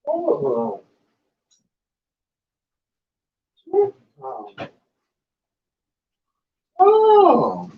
Oh. Oh.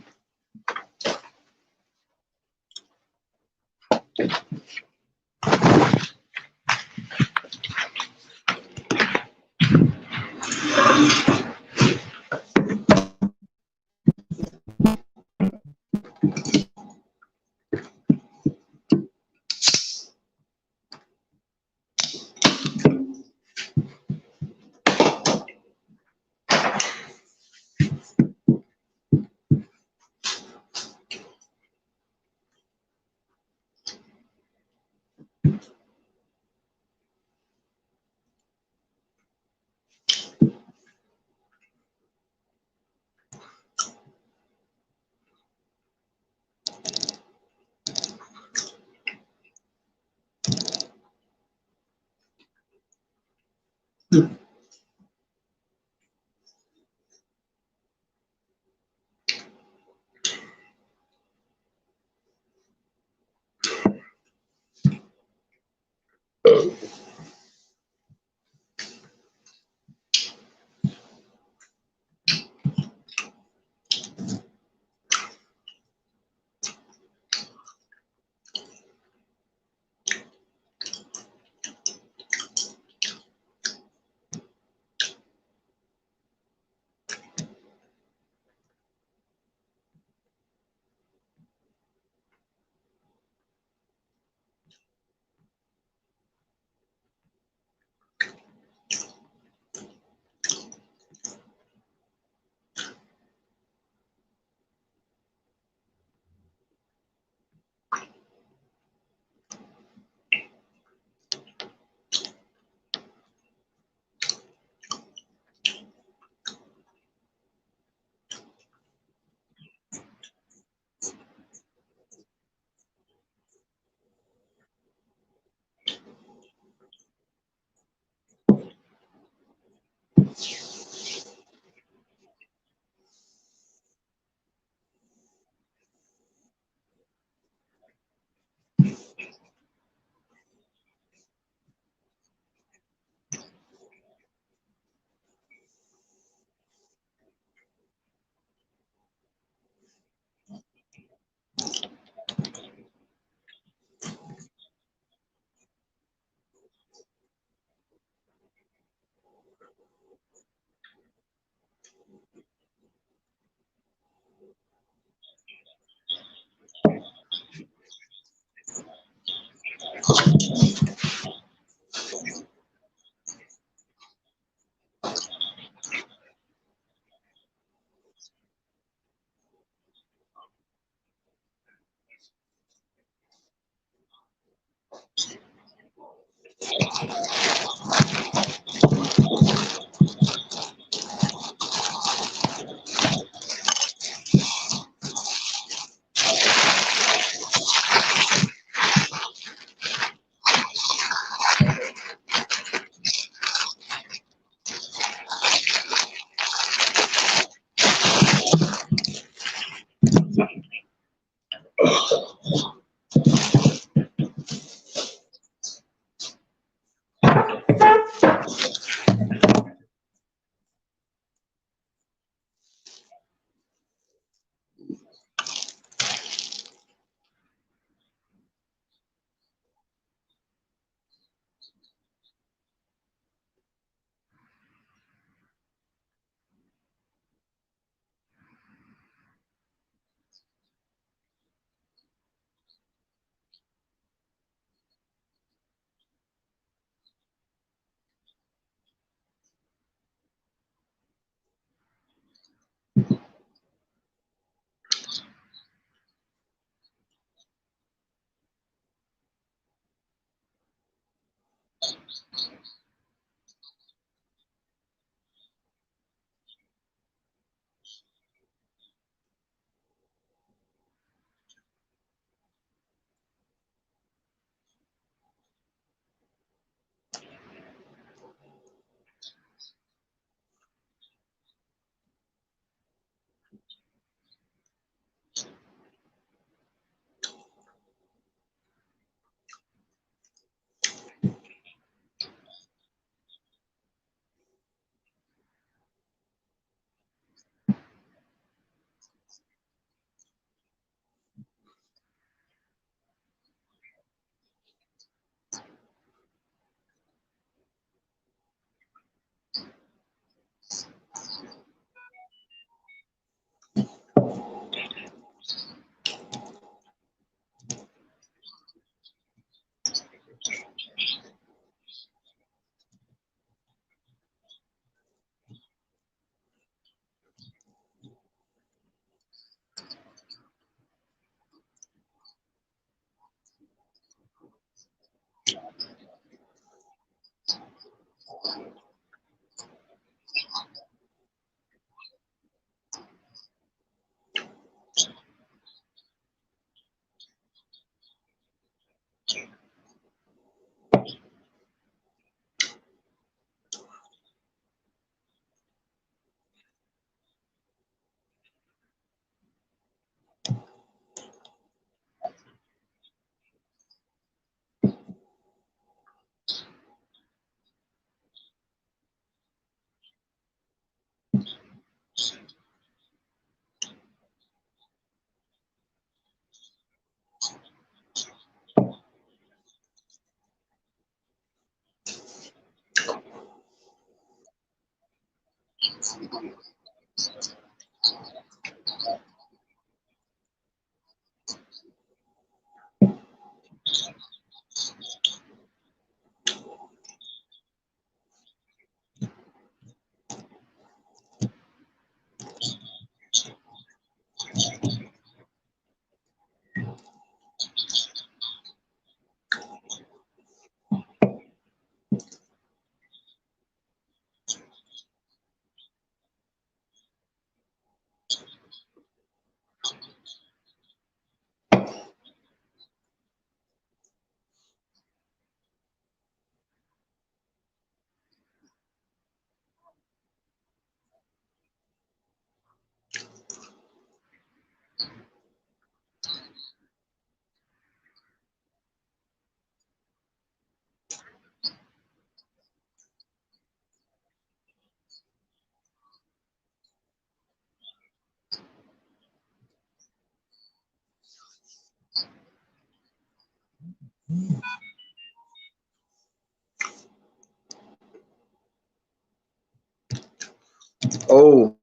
Oh,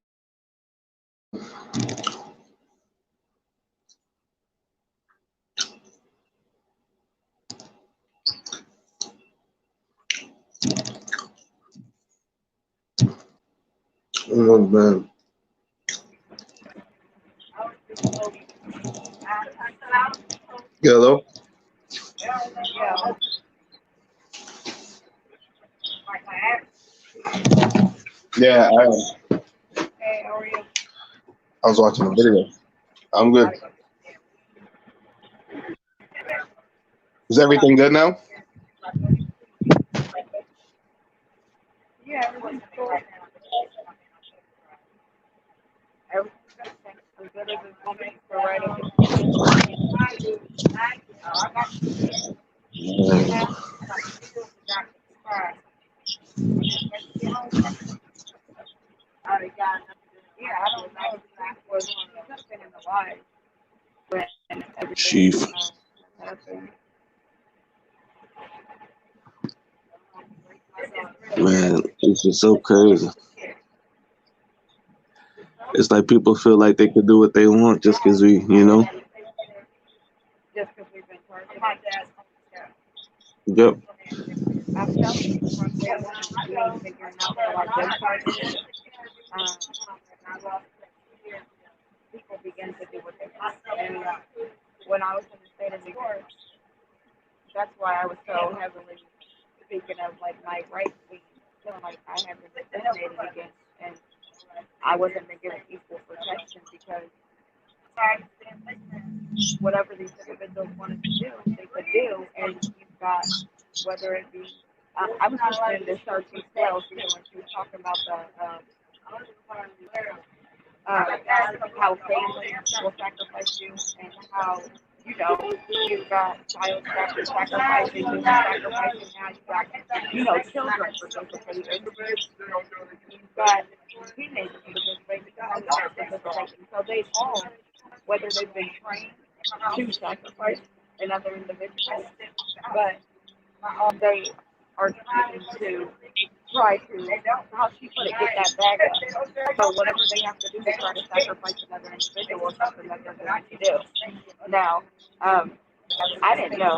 oh man. Hello. Yeah, I was watching a video. I'm good. Is everything good now? Mm. Chief. Man, it's just so crazy. It's like people feel like they can do what they want just because we. Yep. speaking of like my rights being feeling like I have been discriminated against, and I wasn't been given equal protection because whatever these individuals wanted to do, they could do, and you've got whether it be. I was listening to Sharky Sales when she was talking about uh, how families will sacrifice you and how, you know, you've got child sacrificing, you've sacrificing now, you've got, children participating, you've got teenagers participating, adults participating. So they all, whether they've been trained to sacrifice another individual, but they are trying to try to, how she put it, get that bag up. So whatever they have to do to try to sacrifice another individual is something that they're going to do. Now, I didn't know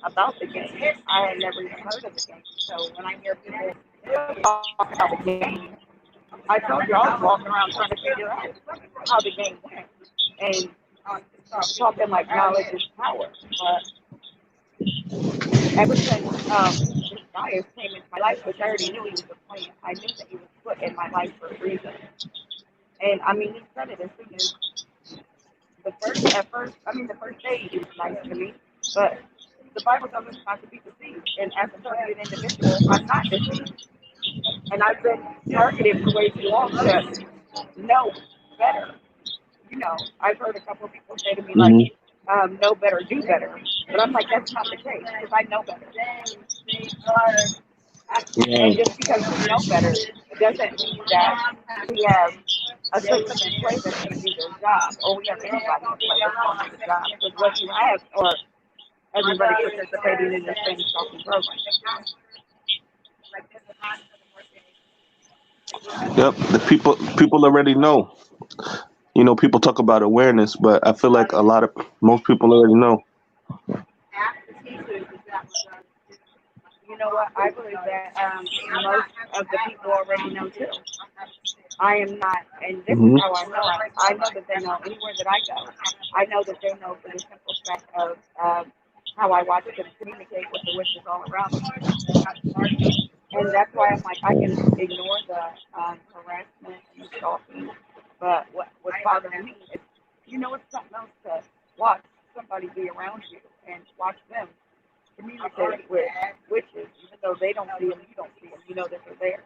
about the game. I had never even heard of the game. So when I hear people talk about the game, I told you I was walking around trying to figure out how the game went. And talking like knowledge is power. But ever since this guy came into my life, which I already knew he was a plan, I knew that he was put in my life for a reason. And I mean, he said it as soon as the first day he was nice to me, but the Bible tells us not to be deceived. And as a targeted individual, I'm not deceived. And I've been targeted for way too long to know better. I've heard a couple of people say to me, like, know better, do better. But I'm like, that's not the case, because I know better. And just because we know better doesn't mean that we have a system in place that's going to do their job, or we have anybody in place that's going to do their job. Because what you have, or everybody participating in this same stalking program. Yep, the people already know. People talk about awareness, but I feel like most people already know. You know what? I believe that most of the people already know too. I am not, and this is how I know. I know that they know anywhere that I go. I know that they know for the simple fact of how I watch them communicate with the witches all around me. And that's why I'm like, I can ignore the harassment and the stalking. But what's bothering me is, it's something else to watch somebody be around you and watch them communicate with witches, even though they don't see them, you don't see them, you know that they're there.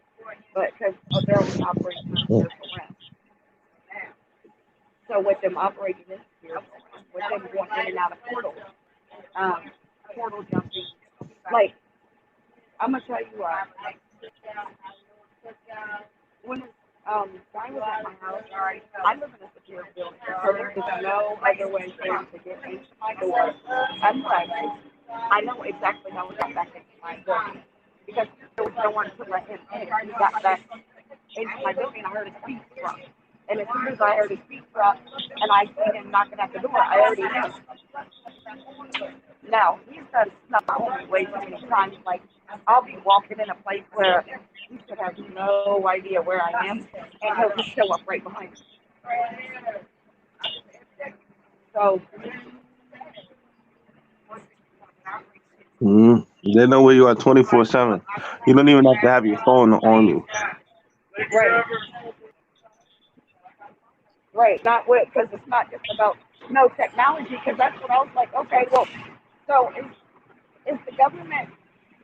But because they're only operating in the spiritual realm. So with them operating in the spiritual realm, with them going in and out of portals, portal jumping, like, I'm going to tell you what, when I was at my house, I live in a secure building, so there's no other way for him to get into my door unless I know exactly how we got back into my building, because there was no one to let him in. He got back into my building, I heard his feet drop. And as soon as I heard his feet drop and I see him knocking at the door, I already knew. Now, he's done stuff way too many times. Like, I'll be walking in a place where he should have no idea where I am, and he'll just show up right behind me. So, they know where you are 24/7. You don't even have to have your phone on you. Right. Not with, because it's not just about no technology. Because that's what I was like. Okay, well, so is the government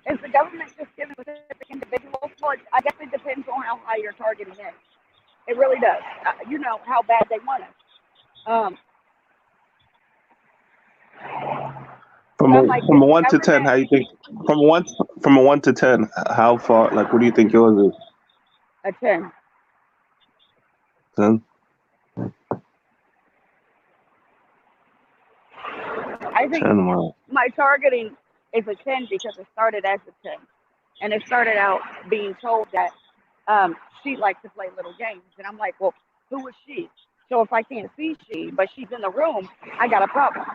just giving specific individuals? Well, I guess it depends on how high your targeting is. It really does. How bad they want it. From a 1 to 10, how you think? From a 1 to 10, how far? Like, what do you think yours is? A 10. 10. I think my targeting is a 10 because it started as a 10, and it started out being told that she likes to play little games, and I'm like, well, who is she? So if I can't see she, but she's in the room, I got a problem.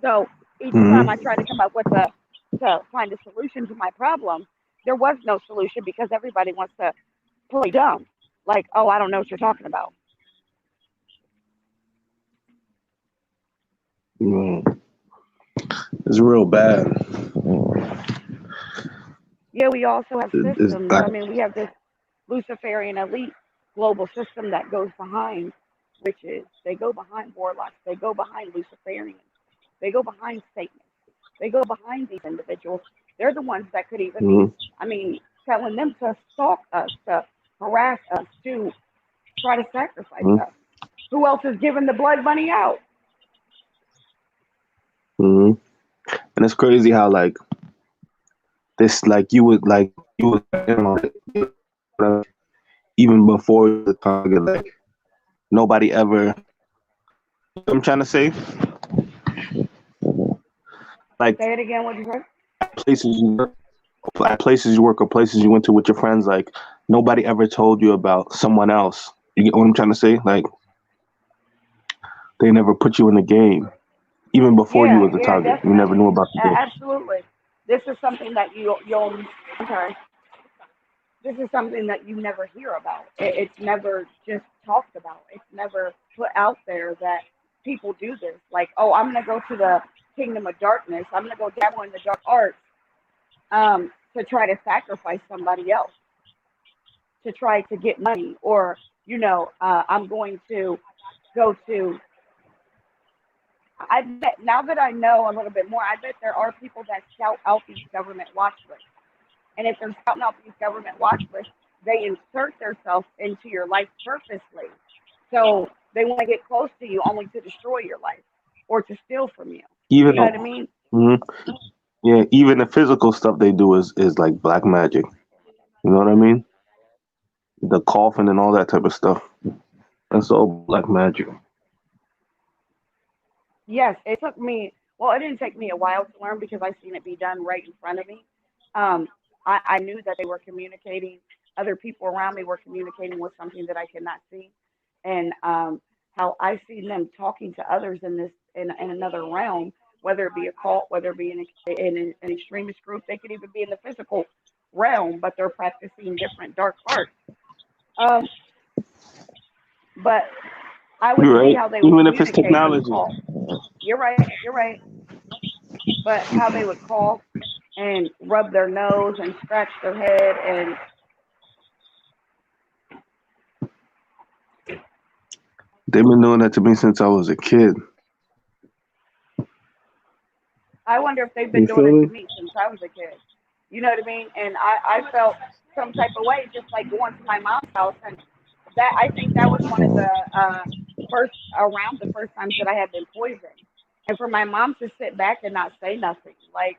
So each time I try to come up with to find a solution to my problem, there was no solution because everybody wants to play dumb. Like, oh, I don't know what you're talking about. It's real bad. Yeah, we also have Is systems. that I mean, we have this Luciferian elite global system that goes behind witches. They go behind warlocks. They go behind Luciferians. They go behind Satanists. They go behind these individuals. They're the ones that could even be, mm, I mean, telling them to stalk us, to harass us, to try to sacrifice mm, us. Who else is giving the blood money out? mm. And it's crazy how like this like you would in on it, even before the target. Like nobody ever. I'm trying to say like Say it again. What you heard? places you work, at places you work or places you went to with your friends. Like nobody ever told you about someone else. You get what I'm trying to say? Like they never put you in the game, even before you Yeah, was the yeah, target. You never definitely. knew about the game. Absolutely. This is something that you'll okay. This is something that you never hear about. It's never just talked about. It's never put out there that people do this. Like, oh, I'm gonna go to the kingdom of darkness. I'm gonna go dabble in the dark arts to try to sacrifice somebody else, to try to get money, or I'm going to go to. I bet now that I know a little bit more, I bet there are people that scout out these government watch lists. And if they're scouting out these government watch lists, they insert themselves into your life purposely. So they want to get close to you only to destroy your life or to steal from you. Even You know what I though, mean? mhm. Yeah, even the physical stuff they do is like black magic. You know what I mean? The coffin and all that type of stuff. That's all black magic. Yes, it took me, well, it didn't take me a while to learn because I seen it be done right in front of me. Um, I knew that they were communicating, other people around me were communicating with something that I could not see. And how I seen them talking to others in in another realm, whether it be a cult, whether it be an extremist group, they could even be in the physical realm, but they're practicing different dark arts. Um, but I would You're see right. how they would Even if it's communicate and technology. call. You're right. But how they would cough and rub their nose and scratch their head, and They've been doing that to me since I was a kid. I wonder if they've been You doing feel it to me? me since I was a kid. You know what I mean? And I felt some type of way, just like going to my mom's house, and that I think that was one of the first around the first times that I had been poisoned, and for my mom to sit back and not say nothing, like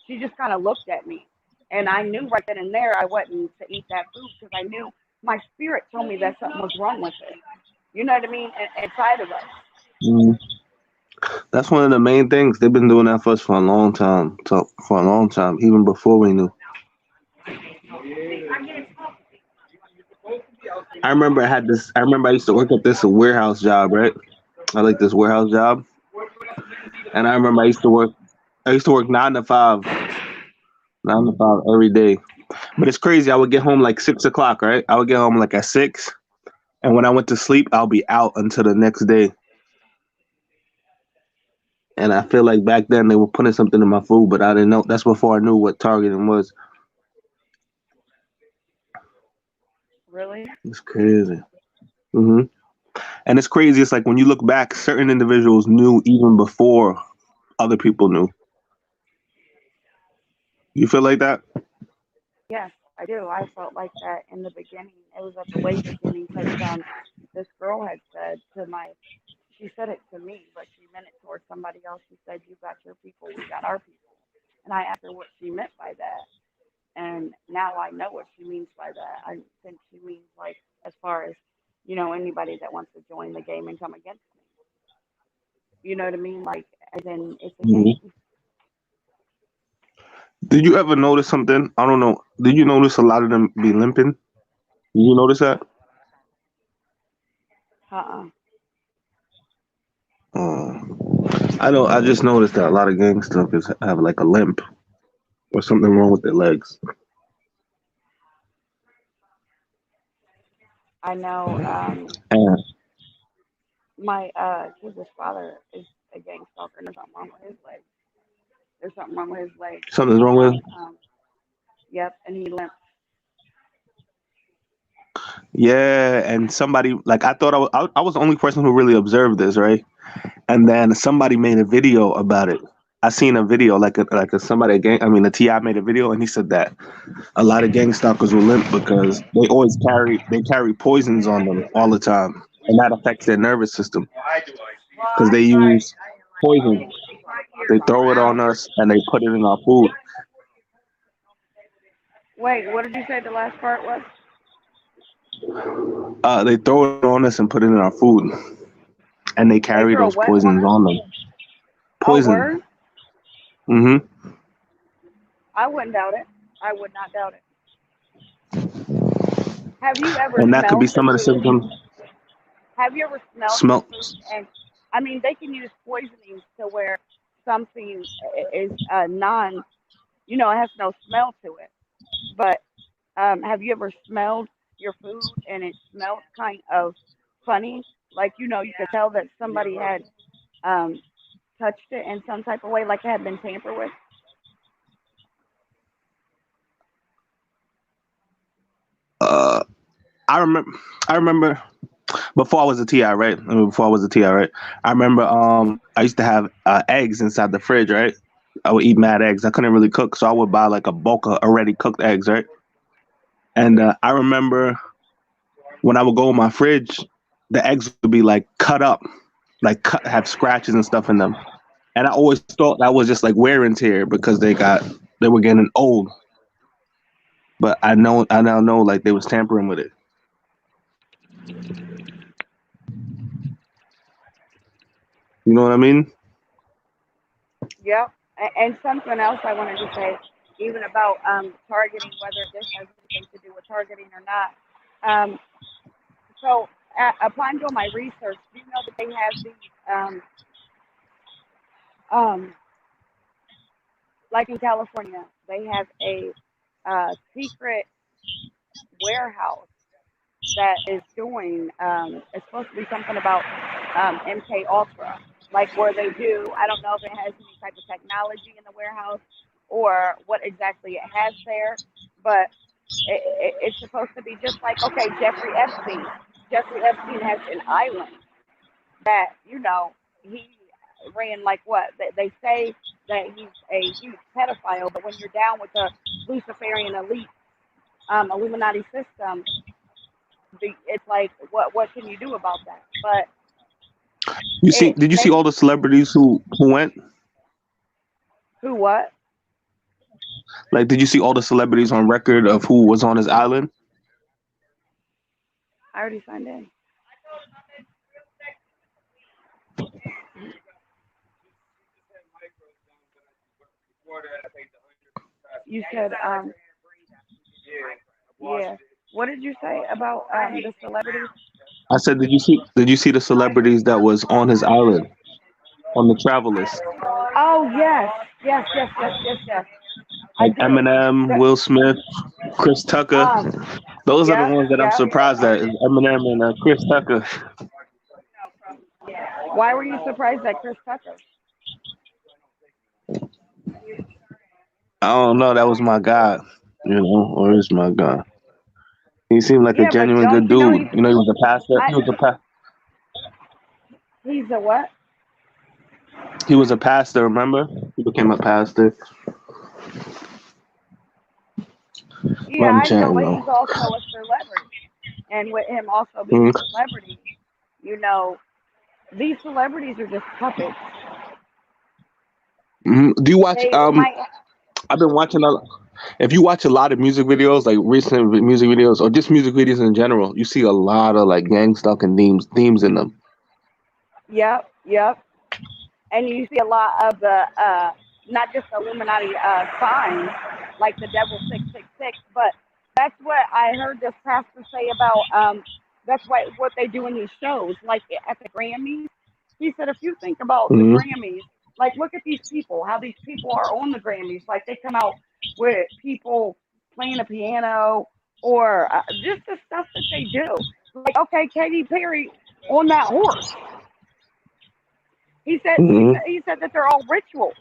she just kind of looked at me, and I knew right then and there I wasn't to eat that food because I knew my spirit told me that something was wrong with it. You know what I mean? Inside of us. Mm. That's one of the main things. They've been doing that for us for a long time. For a long time, even before we knew. I remember I had this. I remember I used to work at this warehouse job, right? I like this warehouse job, and I remember I used to work. I used to work 9 to 5, 9 to 5 every day. But it's crazy. I would get home like 6 o'clock, right? I would get home like at 6, and when I went to sleep, I'll be out until the next day. And I feel like back then they were putting something in my food, but I didn't know. That's before I knew what targeting was. Really? It's crazy. hmm And it's crazy. It's like when you look back, certain individuals knew even before other people knew. You feel like that? Yes, I do. I felt like that in the beginning. It was at the way beginning because this girl had said to my, she said it to me, but she meant it towards somebody else. She said, "You got your people, we got our people." And I asked her what she meant by that, and now I know what she means by that. I think she means like as far as anybody that wants to join the game and come against me. You know what I mean? Like, as in it's a hmm game. Did you ever notice something? I don't know. Did you notice a lot of them be limping? Did you notice that? Uh-uh. I know. I just noticed that a lot of gangsters have like a limp or something wrong with their legs. I know. And My kid's father is a gang stalker, and there's something wrong with his legs. There's something wrong with his legs. something's wrong with. Um, Yep, and he limped. Yeah, and somebody like I thought I was the only person who really observed this, right? And then somebody made a video about it. I seen a video like a somebody a gang. I mean, the Ti made a video, and he said that a lot of gang stalkers will limp because they carry poisons on them all the time, and that affects their nervous system because they use poison. They throw it on us and they put it in our food. Wait, what did you say the last part was? They throw it on us and put it in our food, and they They carry throw those what on poisons us? on them. Oh, Poison. word? Hmm. I wouldn't doubt it. I would not doubt it. Have you ever And that could be smelled the some of the food? symptoms. Have you ever smelled the Smell. food? And I mean, they can use poisonings to where something is non, it has no smell to it. But have you ever smelled your food and it smelled kind of funny? Like, you could tell that somebody had um, touched it in some type of way, like it had been tampered with. Uh, I remember. I remember before I was a Ti, right? I mean, before I was a Ti, right? I remember. I used to have eggs inside the fridge, right? I would eat mad eggs. I couldn't really cook, so I would buy like a bulk of already cooked eggs, right? And I remember when I would go in my fridge, the eggs would be like cut up, like have scratches and stuff in them. And I always thought that was just like wear and tear because they were getting old. But I now know like they was tampering with it. You know what I mean? Yep. And something else I wanted to say, even about targeting, whether this has anything to do with targeting or not. Um, so, upon doing my research, do you know that they have these, um, like in California, they have a secret warehouse that is doing. It's supposed to be something about MK Ultra, like where they do. I don't know if it has any type of technology in the warehouse or what exactly it has there, but it's supposed to be just like, okay, Jeffrey Epstein. Jeffrey Epstein has an island that he ran, like what they say that he's a huge pedophile, but when you're down with the Luciferian elite Illuminati system, it's like what can you do about that? But You see? it Did you see makes all the celebrities who went? who what? Like, did you see all the celebrities on record of who was on his island? I already signed in. You said yeah. What did you say about the celebrities? I said, did you see the celebrities that was on his island on the travel list? Oh yes, yes, yes, yes, yes, yes. I Like did. Eminem, The, Will Smith, Chris Tucker. um, Those are the yep, ones that I'm yep. surprised at. Is Eminem and Chris Tucker. Why were you surprised at Chris Tucker? I don't know. That was my guy, or is my guy. He seemed like a Yeah, but genuine don't good you know dude. You know, he was a pastor. I he's a what? He was a pastor. Remember, he became a pastor. Yeah, I'm I know, chatting but though. he's also a celebrity, and with him also being Mhm. a celebrity, you know, these celebrities are just puppets. Do you watch? They might. I've been watching. If you watch a lot of music videos, like recent music videos, or just music videos in general, you see a lot of like gang stalking themes in them. Yep, yep. And you see a lot of the not just Illuminati signs like the devil 666, but that's what I heard this pastor say about. That's what they do in these shows, like at the Grammys. He said, if you think about the Hmm. Grammys, like look at these people, how these people are on the Grammys. Like they come out with people playing a piano or just the stuff that they do. Like okay, Katy Perry on that horse. He said Hmm. he said that they're all rituals.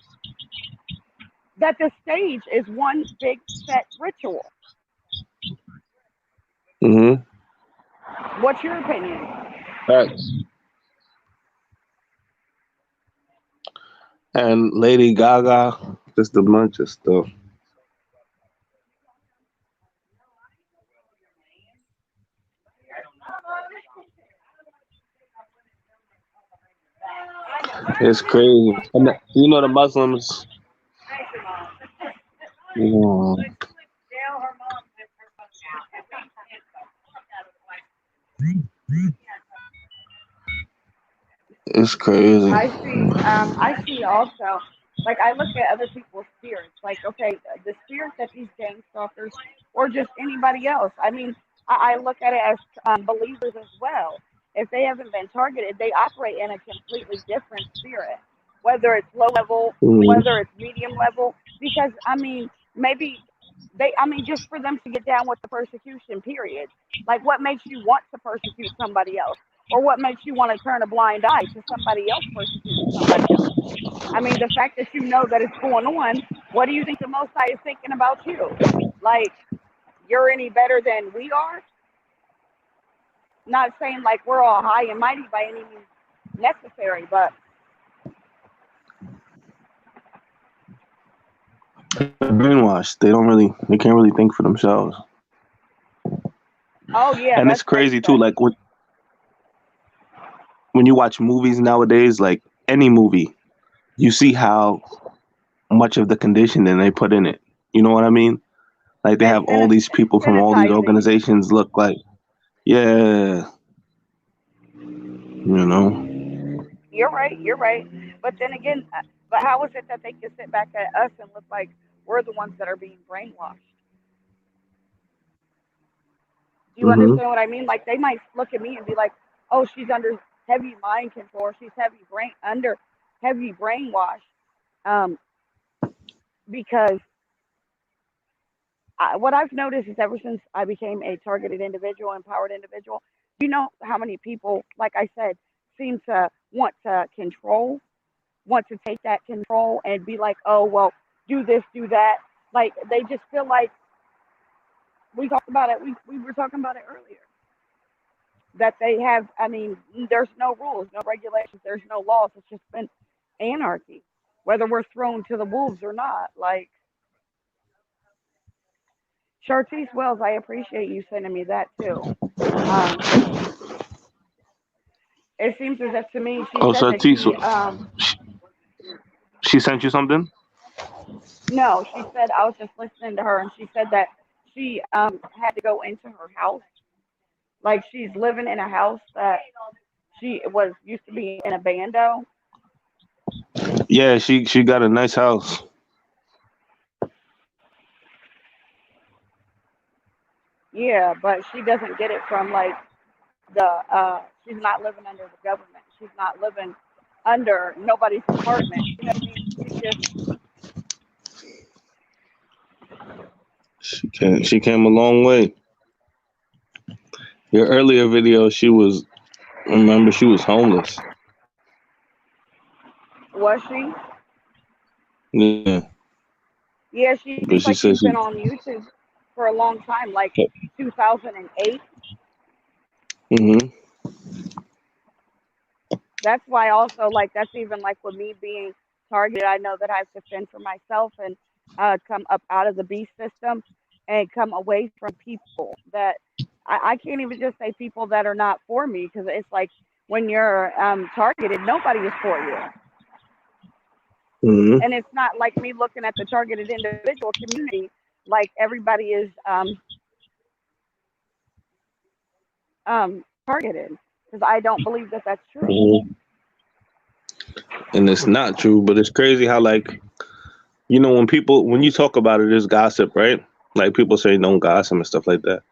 that the stage is one big set ritual. Mm-hmm. What's your opinion? Facts. And Lady Gaga, just a bunch of stuff. It's crazy. And you know the Muslims. You know, it's crazy. I see also, like I look at other people's spirits, like okay, the spirits that these gang stalkers or just anybody else. I mean, I look at it as believers as well. If they haven't been targeted, they operate in a completely different spirit, whether it's low level, Mm-hmm. whether it's medium level. Because I mean, maybe I mean, just for them to get down with the persecution, period. Like, what makes you want to persecute somebody else? Or what makes you want to turn a blind eye to somebody else persecuting somebody else? I mean, the fact that you know that it's going on, what do you think the Most High is thinking about you? Like, you're any better than we are? Not saying like we're all high and mighty by any means necessary, but Brainwashed. They don't really. They can't really think for themselves. oh yeah, And it's that's crazy. crazy too. But Like when you watch movies nowadays, like any movie, you see how much of the conditioning they put in it. You know what I mean? Like they and have all these people from all these sanitizing. organizations look like, yeah, you know. You're right. You're right. But then again, but how is it that they can sit back at us and look like we're the ones that are being brainwashed? Do you Hmm. understand what I mean? Like they might look at me and be like, "Oh, she's under heavy mind control. Or she's heavy brain under heavy brainwash." Um, because what I've noticed is ever since I became a targeted individual, empowered individual, you know how many people, like I said, seem to want to take that control and be like, "Oh, well, do this, do that." Like they just feel like we talked about it. We were talking about it earlier that they have. I mean, there's no rules, no regulations, there's no laws. It's just been anarchy, whether we're thrown to the wolves or not. Like Chartice Wells, I appreciate you sending me that too. Um, it seems as if to me she Oh, said so that T, so she sent you something? no, she said I was just listening to her and she said that she had to go into her house. Like she's living in a house that she was used to be in a bando. Yeah, she got a nice house. Yeah, but she doesn't get it from like the she's not living under the government. She's not living under nobody's apartment. You know what I mean? She's just She came a long way. Your earlier video, she was remember she was homeless. was she? Yeah, Yeah, she but seems she like said she's been she. on YouTube for a long time, like 2008. Hmm. That's why also like that's even like with me being targeted, I know that I have to fend for myself and come up out of the beast system and come away from people that I can't even just say people that are not for me because it's like when you're targeted, nobody is for you. Hmm. And it's not like me looking at the targeted individual community like everybody is targeted because I don't believe that that's true. Hmm. And it's not true, but it's crazy how like when you talk about it, it's gossip, right? Like people say don't gossip and stuff like that.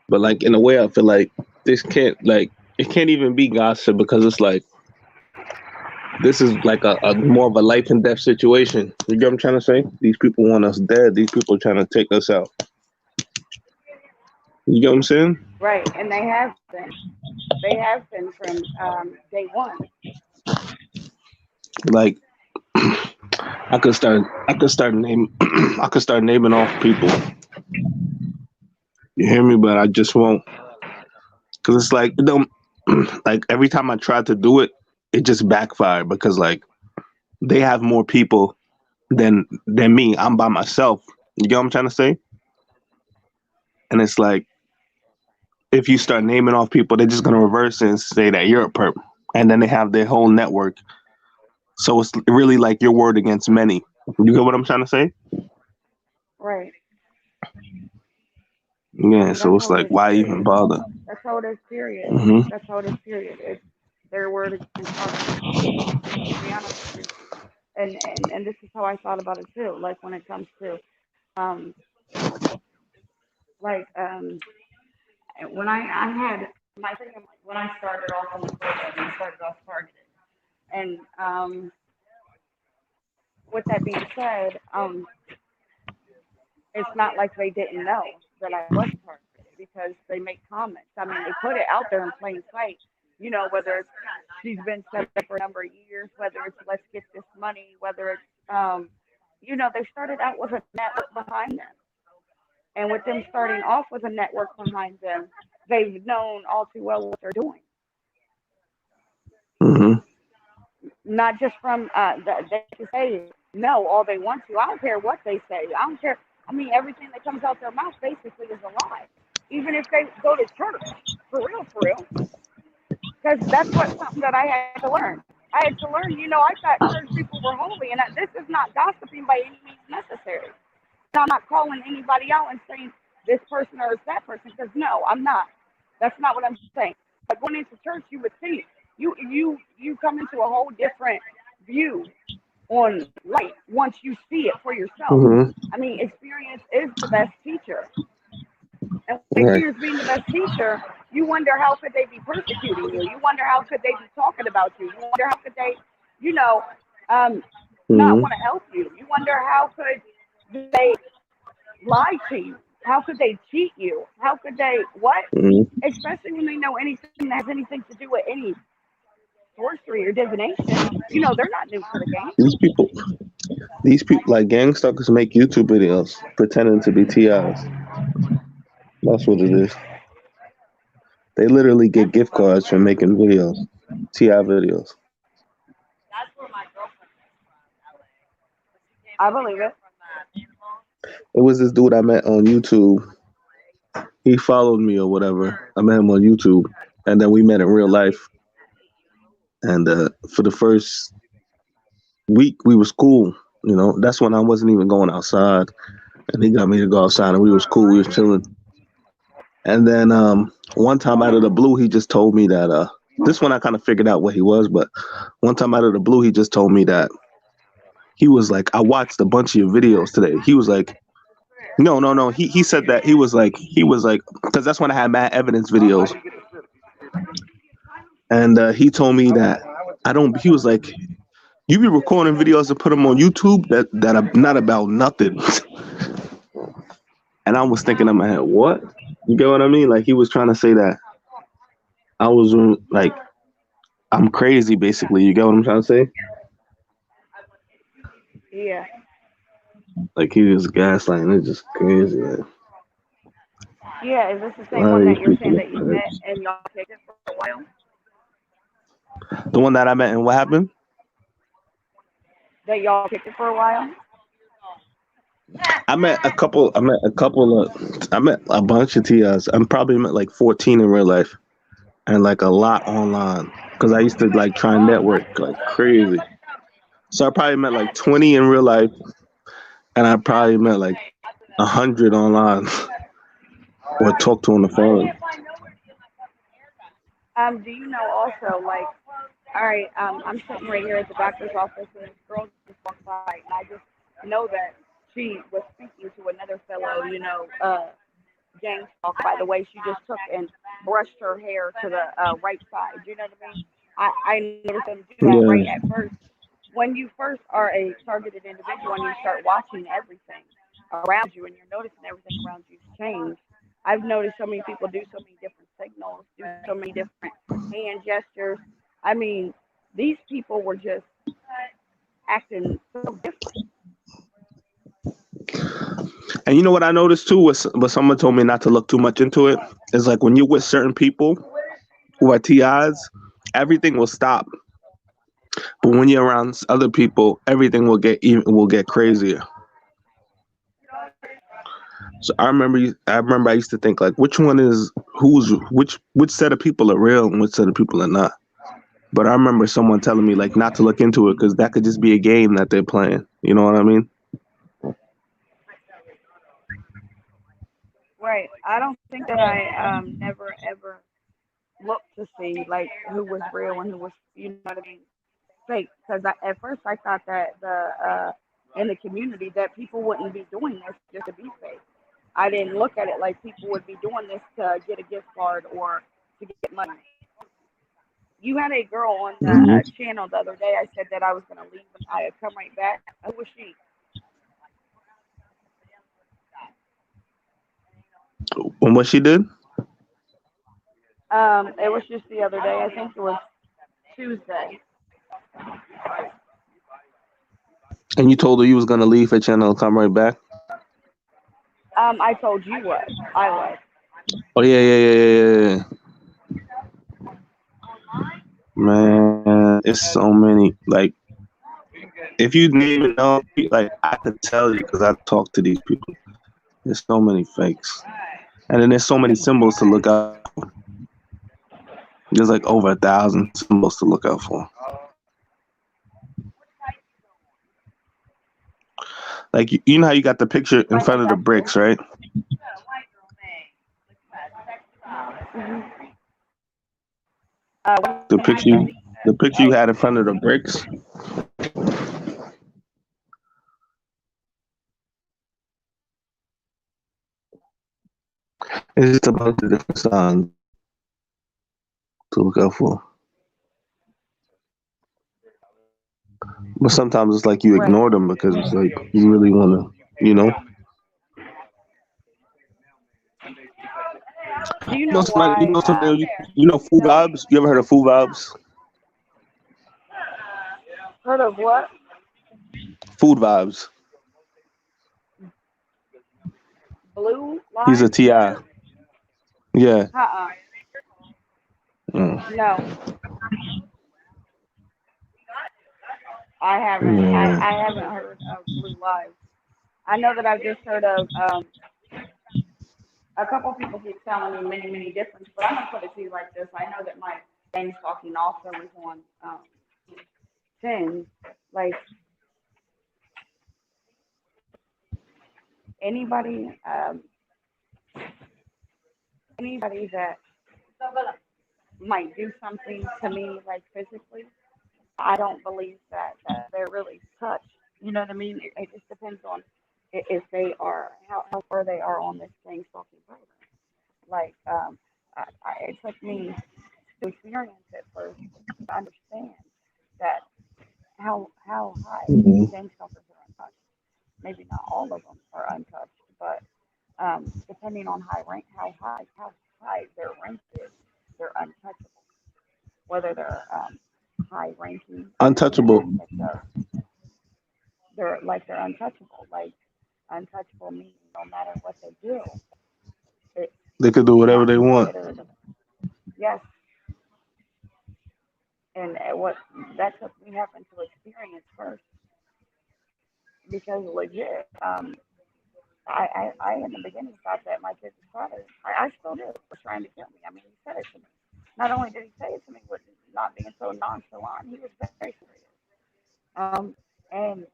But like in a way, I feel like this can't like it can't even be gossip because it's like this is like a more of a life and death situation. You get what I'm trying to say? These people want us dead. These people trying to take us out. You get what I'm saying? Right, and they have been from day one. Like I could start name I could start naming off people. You hear me? But I just won't, because it's like it don't like every time I try to do it, it just backfired because like they have more people than me. I'm by myself. You get what I'm trying to say? And it's like if you start naming off people, they're just gonna reverse it and say that you're a perp, and then they have their whole network. So it's really like your word against many. You get what I'm trying to say? Right. Yeah. So That's it's how it like, is. why even Period. bother? That's how it is. Period. Hmm. That's how it is. Period. It's their word against ours. To be honest with you. And this is how I thought about it too. Like when it comes to um like when I had my thing when I started off in the program, I started off targeted. And with that being said, it's not like they didn't know that I was targeted because they make comments. I mean, they put it out there in plain sight. You know, whether it's she's been set up for a number of years, whether it's let's get this money, whether it's they started out with a network behind them, and with them starting off with a network behind them, they've known all too well what they're doing. Hmm. Not just from they can say no all they want to. I don't care what they say. I don't care. I mean, everything that comes out their mouth basically is a lie. Even if they go to church, for real, because that's what something that I had to learn. I had to learn. I thought church people were holy, and this is not gossiping by any means necessary. I'm not calling anybody out and saying this person or it's that person because no, I'm not. That's not what I'm saying. But going into church, you would think you come into a whole different view on life once you see it for yourself. Hmm. I mean, experience is the best teacher. And with Right. experience being the best teacher, you wonder how could they be persecuting you. You wonder how could they be talking about you. You wonder how could they, you know, um, not Hmm. want to help you. You wonder how could they lie to you. How could they cheat you? How could they what? Hmm. Especially when they know anything that has anything to do with any sorcery or divination. They're not new to the game. These people, these people, like gang stalkers, make YouTube videos pretending to be TIs. That's what it is. They literally get That's gift cards from making videos, TI videos. I believe it. It was this dude I met on YouTube. He followed me or whatever. I met him on YouTube, and then we met in real life. And for the first week, we was cool. That's when I wasn't even going outside, and he got me to go outside, and we was cool. We was chilling. And then one time out of the blue, he just told me that this one I kind of figured out what he was, but one time out of the blue, he just told me that he was like, I watched a bunch of your videos today. He was like, no, no, no. He said that he was like, because that's when I had mad evidence videos, and he told me that I don't. He was like, you be recording videos and put them on YouTube that are not about nothing. And I was thinking in my head, what? You get what I mean? Like he was trying to say that I was like I'm crazy, basically. You get what I'm trying to say? Yeah. Like he was gaslighting. It's just crazy, man. Yeah, is this the A same lot one of that these you're people saying are that you met perps. and y'all kicked it for a while? The one that I met and what happened? That y'all kicked it for a while? I met a bunch of TIs. I'm probably met like 14 in real life and like a lot online because I used to like try and network like crazy. So I probably met like 20 in real life and I probably met like 100 online or talked to on the phone. Do you know also, like, all right, I'm sitting right here at the doctor's office and this girl just walked by and I just know that she was speaking to another fellow, gang stalk by the way she just took and brushed her hair to the right side. You know what I mean? I noticed them do that right Yeah. at first. When you first are a targeted individual and you start watching everything around you and you're noticing everything around you change, I've noticed so many people do so many different signals, do so many different hand gestures. I mean, these people were just acting so different. And you know what I noticed too was, but someone told me not to look too much into it. Is like when you're with certain people who are TIs, everything will stop. But when you're around other people, everything will get crazier. So I remember I used to think like, which one is which set of people are real and which set of people are not. But I remember someone telling me like not to look into it because that could just be a game that they're playing. You know what I mean? Right. I don't think that I never ever looked to see like who was real and who was, you know what I mean, fake. Because at first I thought that the in the community that people wouldn't be doing this just to be fake. I didn't look at it like people would be doing this to get a gift card or to get money. You had a girl on the Hmm. channel the other day. I said that I was going to leave and I would come right back. Who was she? And what she did, It was just the other day. I think it was Tuesday. and you told her you was gonna leave her channel and come right back. I told you what I was. Oh yeah, yeah, yeah, yeah, yeah. Man, it's so many. Like, if you name it, all, like I could tell you because I talk to these people. There's so many fakes, and then there's so many symbols to look out for. There's like over 1,000 symbols to look out for. Like you know how you got the picture in Like front of the exactly. bricks, right? Mm-hmm. The What do you picture, say? the picture you had in front of the bricks is just a bunch of different signs to look out for. But sometimes it's like you Right. ignore them because it's like you really want to, you know. Do you know You why? know something, you know food vibes. You ever heard of food vibes? Heard of what? Food vibes. Blue He's a lives? Ti. Yeah. Uh-uh. Mm. No, I haven't. Yeah. I haven't heard of blue lives. I know that I've just heard of a couple people keep telling me many different, but I'm gonna put it to you like this. I know that my gang stalking also is on 10. Like anybody, anybody that might do something to me like physically, I don't believe that they're really touched. You know what I mean? It just depends on if they are how far they are on this gang stalking program. Like it took me to experience it first to understand that how high Mhm. gang stalkers are untouched. Maybe not all of them are untouched, but depending on how high their rank is, they're untouchable. Whether they're high ranking in the Untouchable. aspect of they're untouchable, like untouchable meaning no matter what they do, it's They could do whatever not they want. considered yes. And what that took me having to experience first because legit, I in the beginning thought that my kid's father, I still do, was trying to kill me. I mean, he said it to me. Not only did he say it to me with not being so nonchalant, he was very serious. Um, and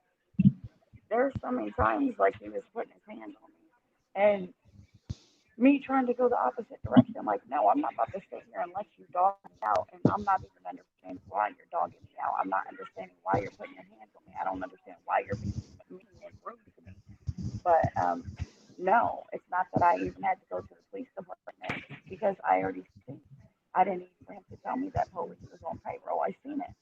there's so many times like he was putting his hands on me, and me trying to go the opposite direction. Like, no, I'm not about to sit here and let you dog me out, and I'm not even understanding why you're dogging me out. I'm not understanding why you're putting your hands on me. I don't understand why you're being mean and rude to me. But no, it's not that I even had to go to the police department because I already seen. I didn't need for him to tell me that police was on payroll. I seen it.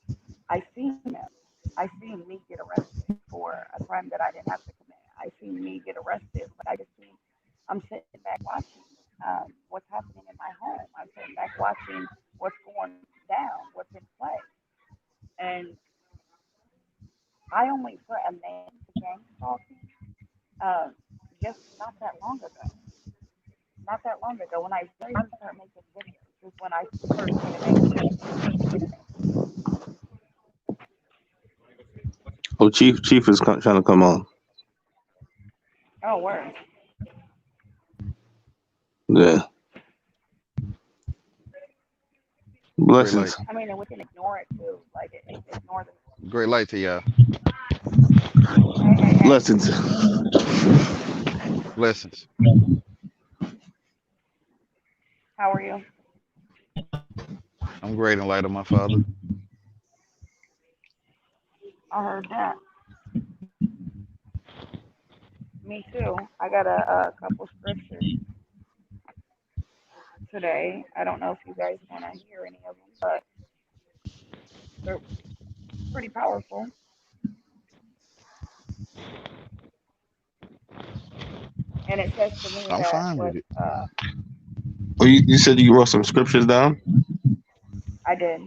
I seen him. I seen me get arrested for a crime that I didn't have to commit. I seen me get arrested. Like I just seen. I'm sitting back watching what's happening in my home. I'm sitting back watching what's going down, what's in play, and I only put a name to gang stalking um, just not that long ago. Not that long ago, when I very first started making videos, is when I first put a name to it. Oh, Chief is trying to come on. Oh, word. Yeah. Great light. Blessings. I mean, and we can ignore it too. Like, ignore the. Great light to y'all. Hey, hey, hey. Blessings. Blessings. How are you? I'm great in light of my Father. I heard that. Me too. I got a couple scriptures today. I don't know if you guys want to hear any of them, but they're pretty powerful. And it says to me I'm that fine with what it. Oh, you said you wrote some scriptures down? I did.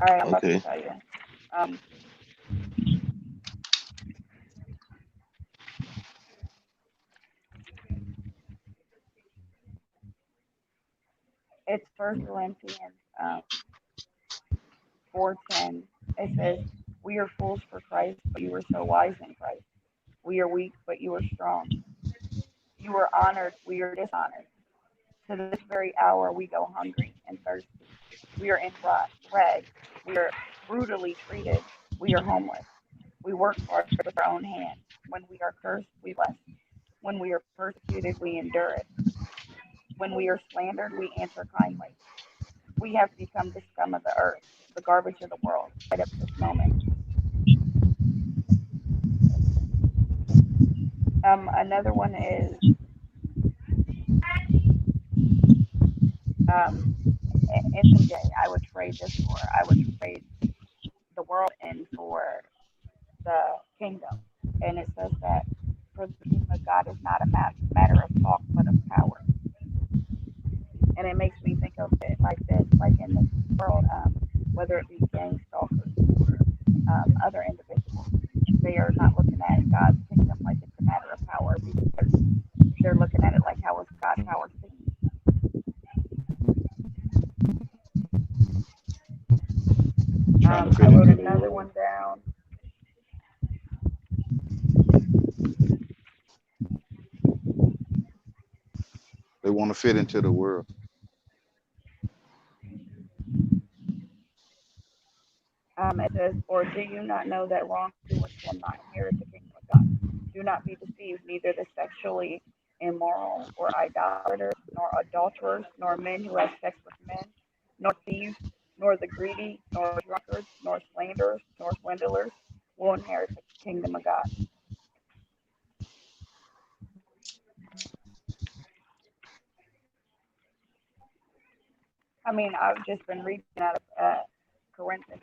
All right, I'm about to Okay. tell you. Um, it's First Corinthians 4:10. It says, "We are fools for Christ, but you are so wise in Christ. We are weak, but you are strong. You are honored, we are dishonored. To this very hour we go hungry and thirsty. We are in rags. We are brutally treated. We are homeless. We work hard with our own hands. When we are cursed, we bless. When we are persecuted, we endure it. When we are slandered, we answer kindly. We have become the scum of the earth, the garbage of the world, right up to this moment." Another one is um, any day I would trade this for. I would trade the world in for the kingdom. And it says that for the kingdom of God is not a matter of talk, but of power. And it makes me think of it like this, like in this world, whether it be gang stalkers or other individuals, they are not looking at God's kingdom like it's a matter of power because they're looking at it like how is God's power seen. Trying to I fit wrote into the another world. one down. They want to fit into the world. It says, "Or do you not know that wrongdoers will not inherit the kingdom of God? Do not be deceived, neither the sexually immoral, or idolaters, nor adulterers, nor men who have sex with men, nor thieves, nor the greedy, nor drunkards, nor slanderers, nor swindlers will inherit the kingdom of God." I mean, I've just been reading out of Corinthians,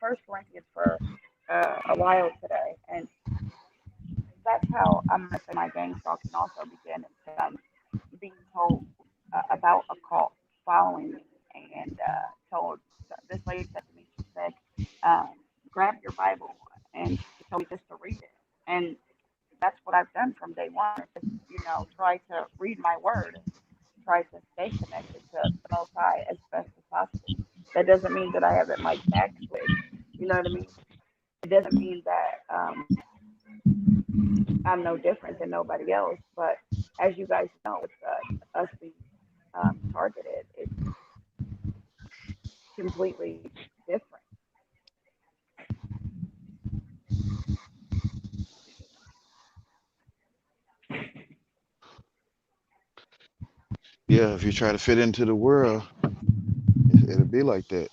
First Corinthians for a while today, and that's how I'm gonna say my gang stalking also began. Instead, I'm being told about a cult following me, and told this lady said to me, she said, um, "Grab your Bible," and she told me just to read it, and that's what I've done from day one. Just try to read my word and try to stay connected to the Most High as best as possible. That doesn't mean that I haven't like backslid. You know what I mean? It doesn't mean that I'm no different than nobody else. But as you guys know, with us being targeted, it's completely different. Yeah, if you try to fit into the world, it'll be like that.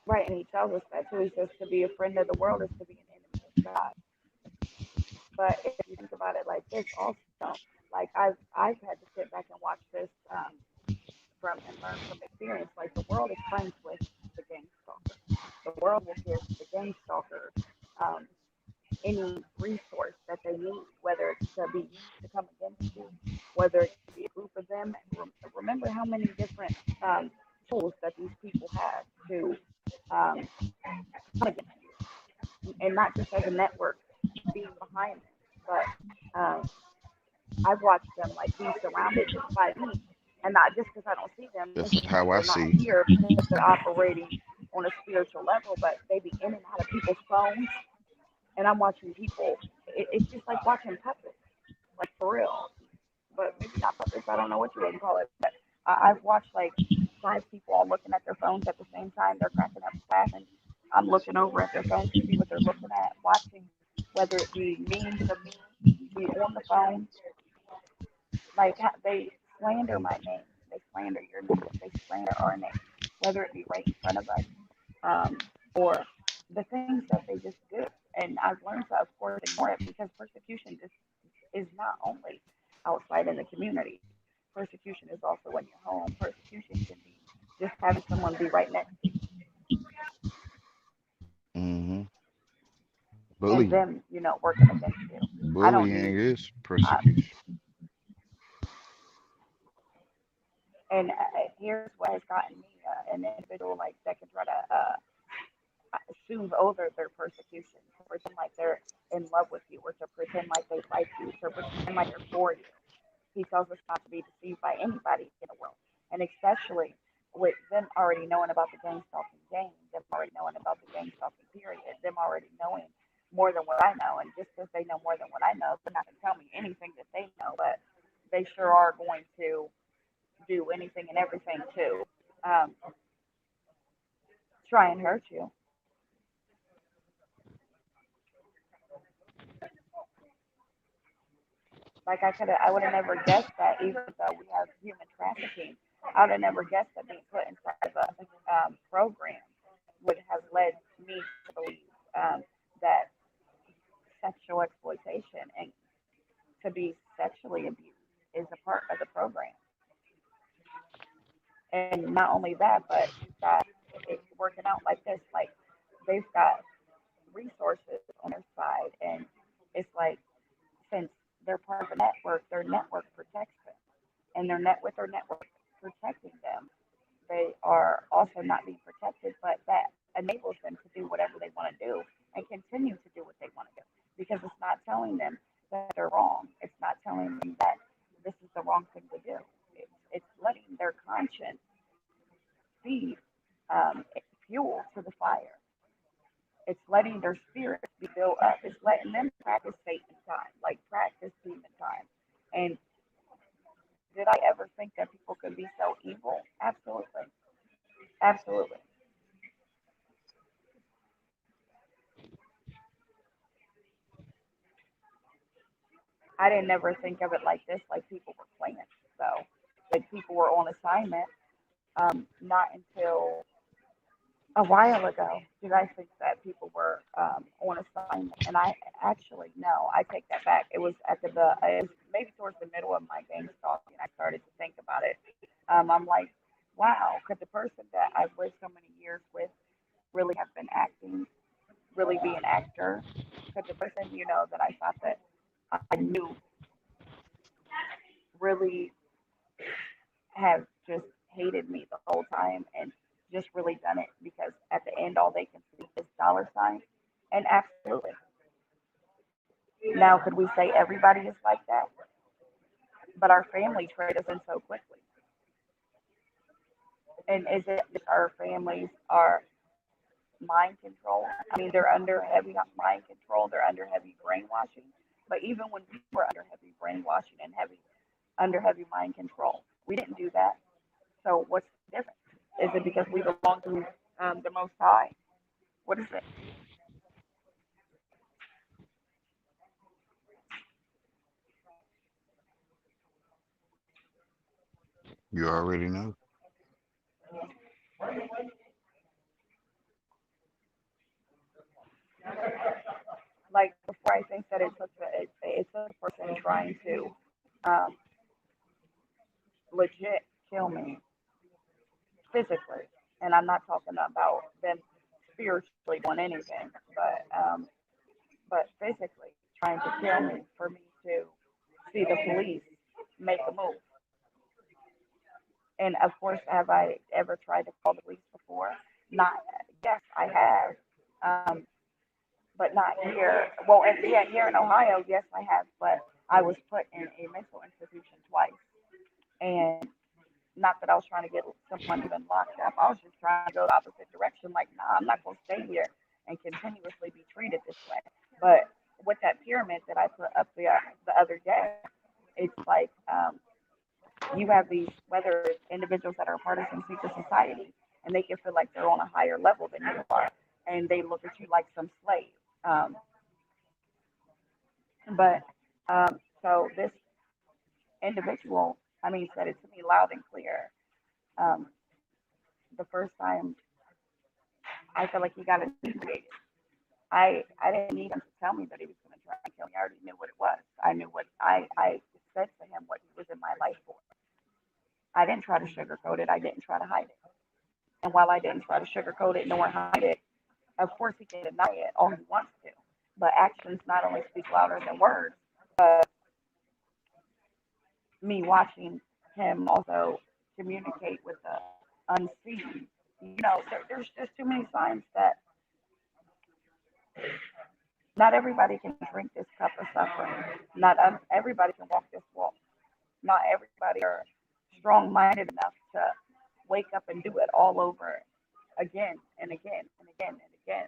Right, and he tells us that too. He says to be a friend of the world is to be an enemy of God. But if you think about it like this, also, like I've had to sit back and watch this from and learn from experience. Like the world is friends with the gang stalker. The world will give the gang stalker um, any resource that they need, whether it's to be used to come against you, whether it be a group of them. Remember how many different um, tools that these people have to um, come against you, and not just as a network being behind them, but I've watched them like be surrounded by me, and not just because I don't see them, That's just because how I they're not see. here because they're operating on a spiritual level, but they be in and out of people's phones, and I'm watching people. It's just like watching puppets, like for real. But maybe not puppets. I don't know what you would call it. But I've watched like five people all looking at their phones at the same time. They're cracking up, laughing. I'm looking over at their phones to see what they're looking at, watching whether it be memes of me, be on the phone. Like they slander my name, they slander your name, they slander our name, whether it be right in front of us, or the things that they just do. And I've learned to, of course, ignore it because persecution is not only outside in the community. Persecution is also in your home. Persecution can be just having someone be right next to you Hmm. and Bullying. them, working against you. I don't Bullying need, is uh, persecution. and here's what has gotten me an individual like that can try to soothe over their persecution, to pretend like they're in love with you, or to pretend like they like you, to pretend like they're for you. He tells us not to be deceived by anybody in the world, and especially with them already knowing about the gang stalking game, them already knowing about the gang stalking period, them already knowing more than what I know. And just because they know more than what I know, they're not going to tell me anything that they know, but they sure are going to do anything and everything to um, try and hurt you. Like I would have never guessed that, even though we have human trafficking, I would have never guessed that being put inside of a program would have led me to believe that sexual exploitation and to be sexually abused is a part of the program. And not only that, but you've got it working out like this. Like they've got resources on their side, and it's like since they're part of a network, their network protects them, and their network protecting them, they are also not being protected, but that enables them to do whatever they want to do and continue to do what they want to do because it's not telling them that they're wrong. It's not telling them that this is the wrong thing to do. It's letting their conscience feed fuel to the fire. It's letting their spirits be built up. It's letting them practice Satan time, like practice demon time. And did I ever think that people could be so evil? Absolutely. Absolutely. I didn't never think of it like this, like people were playing. So, like people were on assignment. Not until a while ago did I think that people were on assignment. And I actually, no, I take that back. It was it was maybe towards the middle of my gang stalking, I started to think about it. I'm like, wow, could the person that I've lived so many years with really have been acting, really be an actor? Could the person, that I thought that I knew really have just hated me the whole time and just really done it because at the end all they can see is dollar signs? And absolutely. Now, could we say everybody is like that? But our family trade us in so quickly. And is it just our families are mind control? I mean, they're under heavy mind control, they're under heavy brainwashing. But even when we were under heavy brainwashing and under heavy mind control, we didn't do that. So what's the difference? Is it because we belong to the Most High? What is it? You already know. Like before, I think that it took a person trying to um, legit kill me physically, and I'm not talking about them spiritually doing anything, but physically trying to kill me for me to see the police make a move. And of course, have I ever tried to call the police before? Not, yes, I have. Um, but not here. Well, and, yeah, here in Ohio, yes, I have. But I was put in a mental institution twice. And not that I was trying to get someone even locked up. I was just trying to go the opposite direction. Like, nah, I'm not going to stay here and continuously be treated this way. But with that pyramid that I put up the other day, it's like you have these, whether it's individuals that are part of some secret society, and they can feel like they're on a higher level than you are, and they look at you like some slave. Um, but so this individual, I mean, said it to me loud and clear. Um, the first time I felt like he got inebriated. I didn't need him to tell me that he was going to try and kill me. I already knew what it was. I knew what I said to him what he was in my life for. I didn't try to sugarcoat it. I didn't try to hide it. And while I didn't try to sugarcoat it nor hide it, of course he can deny it all he wants to. But actions not only speak louder than words. Me watching him also communicate with the unseen. There's just too many signs that not everybody can drink this cup of suffering. Not everybody can walk this walk. Not everybody are strong minded enough to wake up and do it all over again and again and again and again.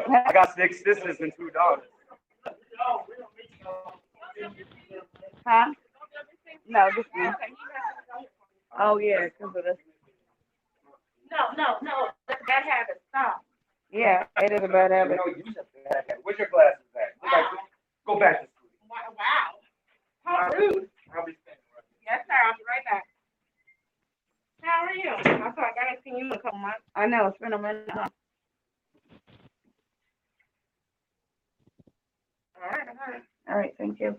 I got 6 sisters and 2 daughters. Huh? No, just me. Oh yeah, because of this. No. That's a bad habit. Stop. Yeah, it is a bad habit. Where's your glasses at? Go back to school. Wow. How rude. I'll be standing right Yes, sir. I'll be right back. How are you? I thought I haven't seen you in a couple months. I know it's been a minute. All right. All right. Thank you.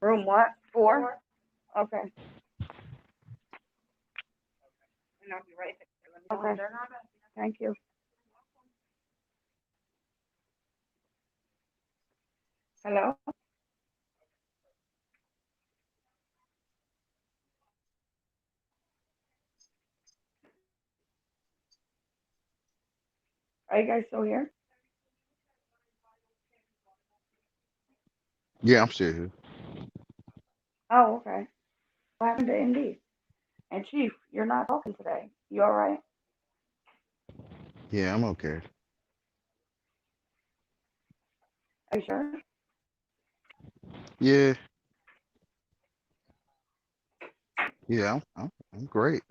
Room what? 4? Okay. And I'll be right there. Okay. Thank you. Hello? Are you guys still here? Yeah, I'm still here. Oh, okay. What happened to Indy? And Chief, you're not talking today. You all right? Yeah, I'm okay. Are you sure? Yeah, yeah, I'm great.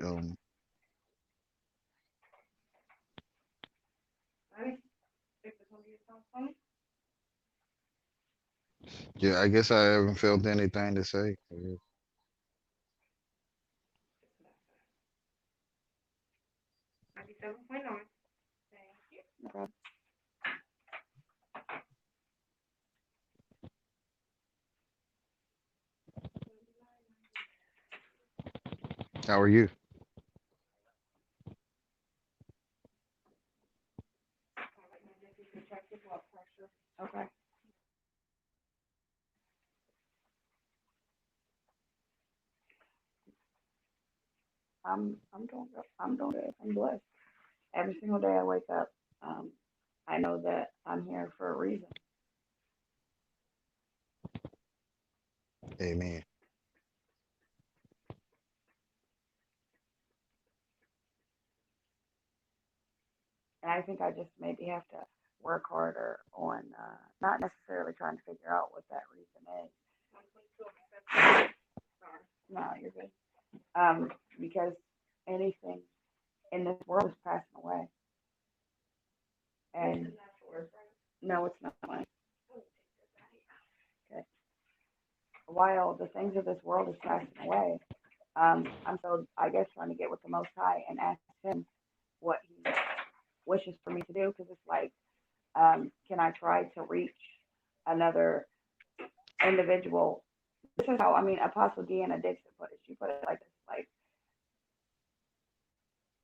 Yeah, I guess I haven't felt anything to say. Yeah. 97.9. Okay. How are you? Okay. I'm doing good. I'm doing good. I'm blessed. Every single day I wake up, um, I know that I'm here for a reason. Amen. And I think I just maybe have to work harder on not necessarily trying to figure out what that reason is. No, you're good. Because anything in this world is passing away. And no, it's not mine. Okay. While the things of this world is passing away, I'm still, I guess, trying to get with the Most High and ask Him what He wishes for me to do, because it's like, can I try to reach another individual? This is how, I mean, Apostle Deanna Dixon put it. She put it like this, like,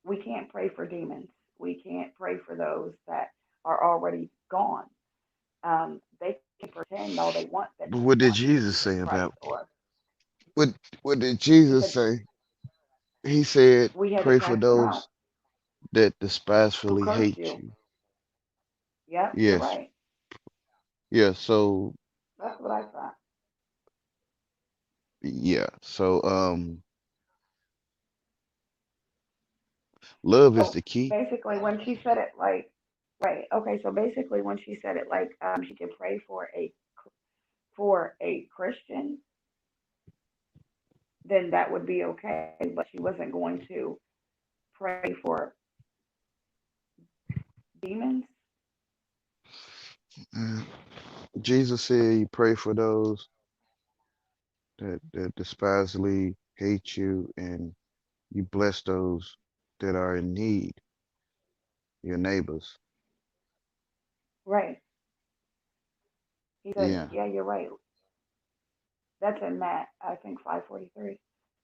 we can't pray for demons. We can't pray for those that are already gone. They can pretend all they want that But they what did want Jesus Jesus say Christ, about or what what did he Jesus said say? He said, we had to pray for cast them out those that who despitefully cursed hate you. you. Yep, you're Yes. right. Yeah, so That's what I thought. yeah. So love is So the key. basically, when she said it like, right, okay, so basically, when she said it like, she could pray for a Christian, then that would be okay. But she wasn't going to pray for demons. Uh, Jesus said you pray for those that despisefully hate you, and you bless those that are in need, your neighbors. Right. He said, Yeah. yeah, you're right. That's in Matt, I think 5:43.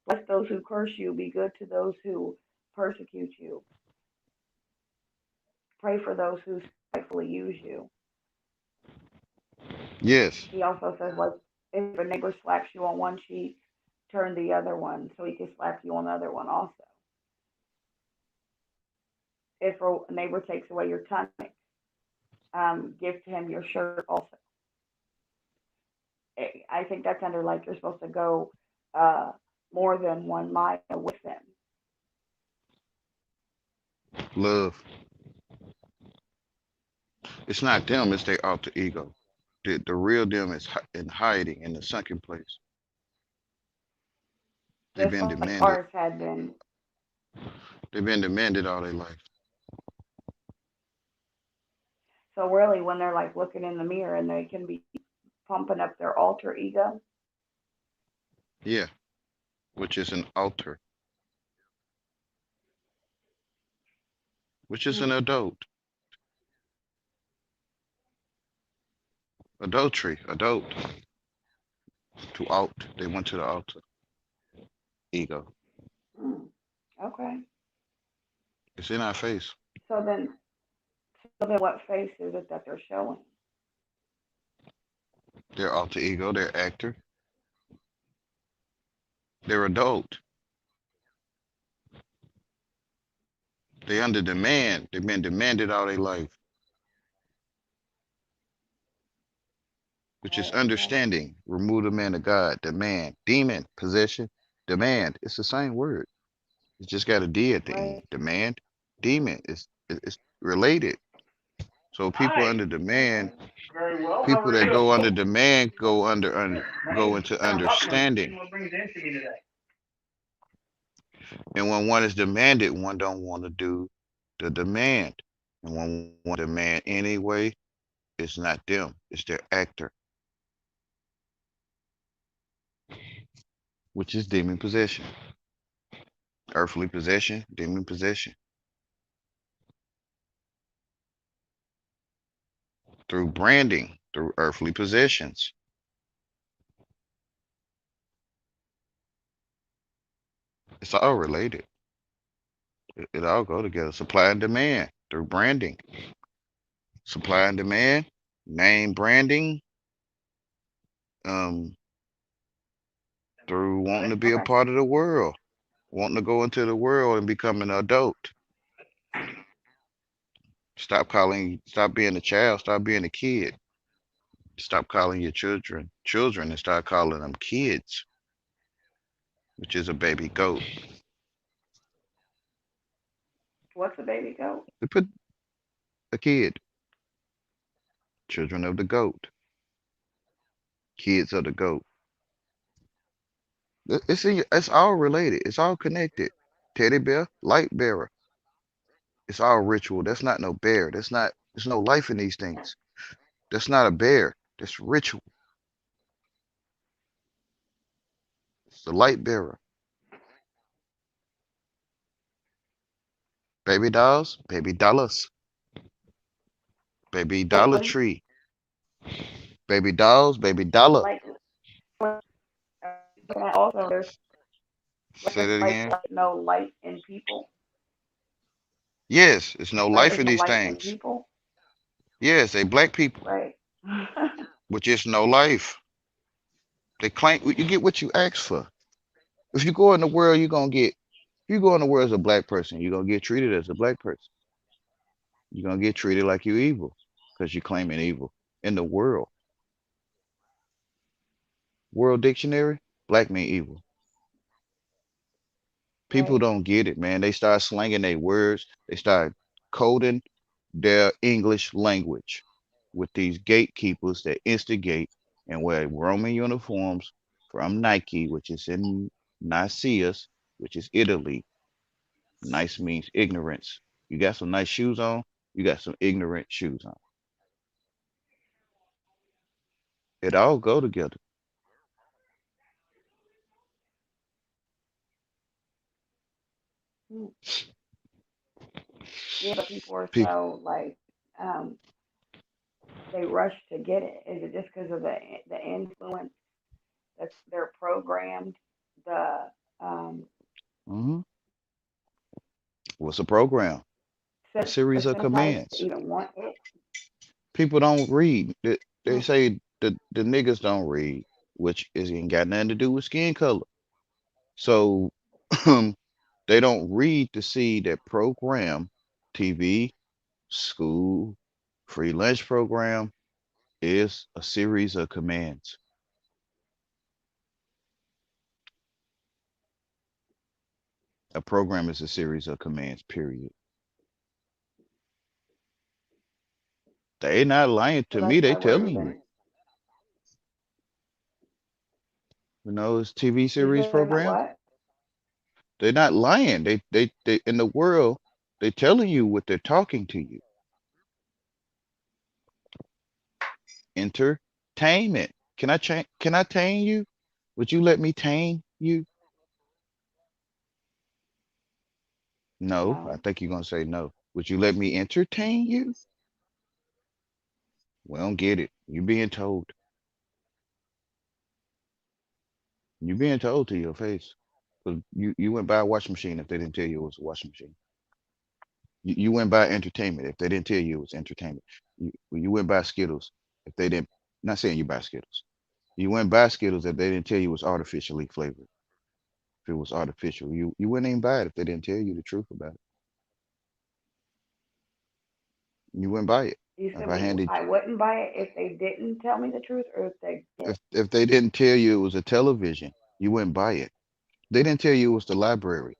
Bless those who curse you. Be good to those who persecute you. Pray for those who spitefully use you. Yes. He also says, like, if a neighbor slaps you on one cheek, turn the other one so he can slap you on the other one also. If a neighbor takes away your tonic, give to him your shirt also. I think that's under like you're supposed to go uh, more than 1 mile with them. Love. It's not them, it's their alter ego. The real them is in hiding in the sunken place. They've Just been like demanded. ours had been. They've been demanded all their life. So really, when they're like looking in the mirror and they can be pumping up their alter ego. Yeah, which is an alter, which is an Hmm. adult. Adultery, adult, to alt. They went to the altar. Ego. Hmm. Okay. It's in our face. So then, so then, what face is it that they're showing? They're alter ego, they're actor, they're adult. They under demand. They've been demanded all their life, which is Right. Okay. understanding. Remove the man of God, demand, demon, possession, demand. It's the same word. It's just got a D at the Right. end. Demand, demon. It's related. So people Hi. under demand, Very well. How people are that you? go under demand go under My go name's into John Buckner. understanding. What brings in to you today? And when one is demanded, one don't want to do the demand. And when one demand anyway, it's not them. It's their actor, which is demon possession, earthly possession, demon possession through branding, through earthly possessions. It's all related. It all go together. Supply and demand through branding. Supply and demand, name branding, um, through wanting to be a Okay. part of the world, wanting to go into the world and become an adult. Stop being a child, stop being a kid. Stop calling your children children and start calling them kids, which is a baby goat. What's a baby goat? They put a kid, children of the goat, kids of the goat. It's all related. It's all connected. Teddy bear, light bearer. It's all ritual. That's not no bear. There's no life in these things. That's not a bear. That's ritual. It's the light bearer. Baby dolls, baby dollars, baby Wait, Dollar what is Tree, baby dolls, baby dollar. like looking at also Say that like again. no light in people, Yes, there's no right? life There's in no these light in things. people, Yes, they black people, right? but just no life. They claim you get what you ask for. If you go in the world, you're gonna get. If you go in the world as a black person, you're gonna get treated as a black person. You're gonna get treated like you evil because you're claiming evil in the world. World Dictionary, black mean evil. People Right. don't get it, man. They start slanging their words. They start coding their English language with these gatekeepers that instigate and wear Roman uniforms from Nike, which is in Nicaea, which is Italy. Nice means ignorance. You got some nice shoes on, you got some ignorant shoes on. It all go together. Mm. Yeah, but people are People, so like they rush to get it. Is it just because of the influence that they're programmed? The hmm what's a program? A series of synthesized to commands. even want it. People don't read. They Mm. say the niggas don't read, which is ain't got nothing to do with skin color. So they don't read to see that program, TV, school, free lunch program is a series of commands. A program is a series of commands, period. They not lying So to me, that's they why we're telling you. even. You know, it's TV You series said they're not programs. what? They're not lying. They in the world, they telling you what they're talking to you. Entertainment. Can I tame you? Would you let me tame you? No, I No. think you're gonna say no. Would you let me entertain you? We don't get it. You're being told. You're being told to your face. 'Cause you went by a washing machine if they didn't tell you it was a washing machine. You went by entertainment if they didn't tell you it was entertainment. You went by Skittles if they didn't. Not saying you buy Skittles. You went by Skittles if they didn't tell you it was artificially flavored. If it was artificial, you wouldn't even buy it if they didn't tell you the truth about it. You wouldn't buy it. You If said I handed I wouldn't buy it if they didn't tell me the truth, or if they did. if they didn't tell you it was a television, you wouldn't buy it. They didn't tell you it was the library.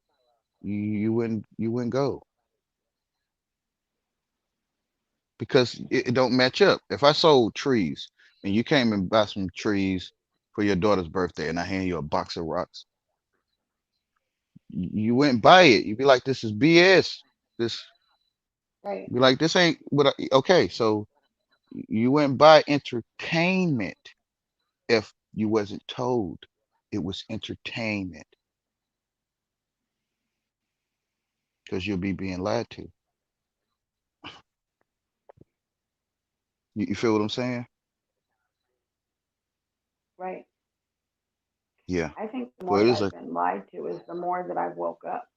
You wouldn't go because it don't match up. If I sold trees and you came and bought some trees for your daughter's birthday and I hand you a box of rocks, you wouldn't buy it. You'd be like, this is BS. This Right. be like this ain't what okay, so you wouldn't buy entertainment if you wasn't told it was entertainment because you'll be being lied to. You feel what I'm saying? Right. Yeah. I think the more Well, that it is I've a been lied to is the more that I've woke up.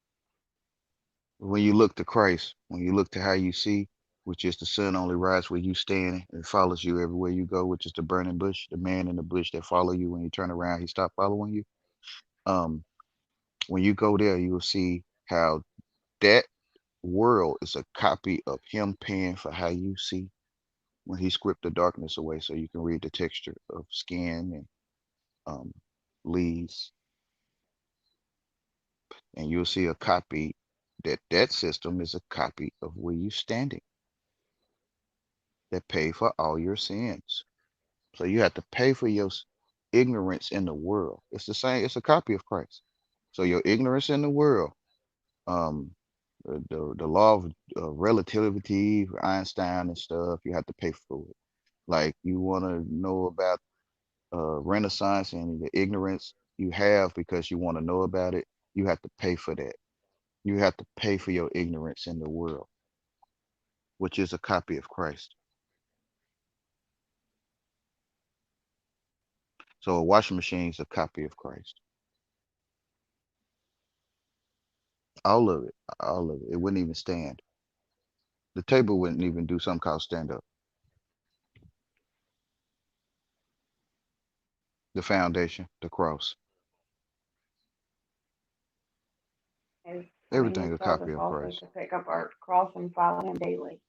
when you look to Christ, when you look to how you see, which is the sun only rises where you stand and follows you everywhere you go, which is the burning bush, the man in the bush that follow you when you turn around, he stop following you. Um, when you go there, you will see how that world is a copy of him paying for how you see when he script the darkness away so you can read the texture of skin and um, leaves, and you'll see a copy that system is a copy of where you standing that pay for all your sins. So you have to pay for your ignorance in the world. It's the same. It's a copy of Christ. So your ignorance in the world, um, the law of relativity, Einstein and stuff, you have to pay for it. Like you want to know about Renaissance and the ignorance you have because you want to know about it, you have to pay for that. You have to pay for your ignorance in the world, which is a copy of Christ. So a washing machine is a copy of Christ. All of it, all of it. It wouldn't even stand. The table wouldn't even do something called stand up. The foundation, the cross, And I mean, everything it a tells copy us of also Christ. to pick up our cross and follow Him daily.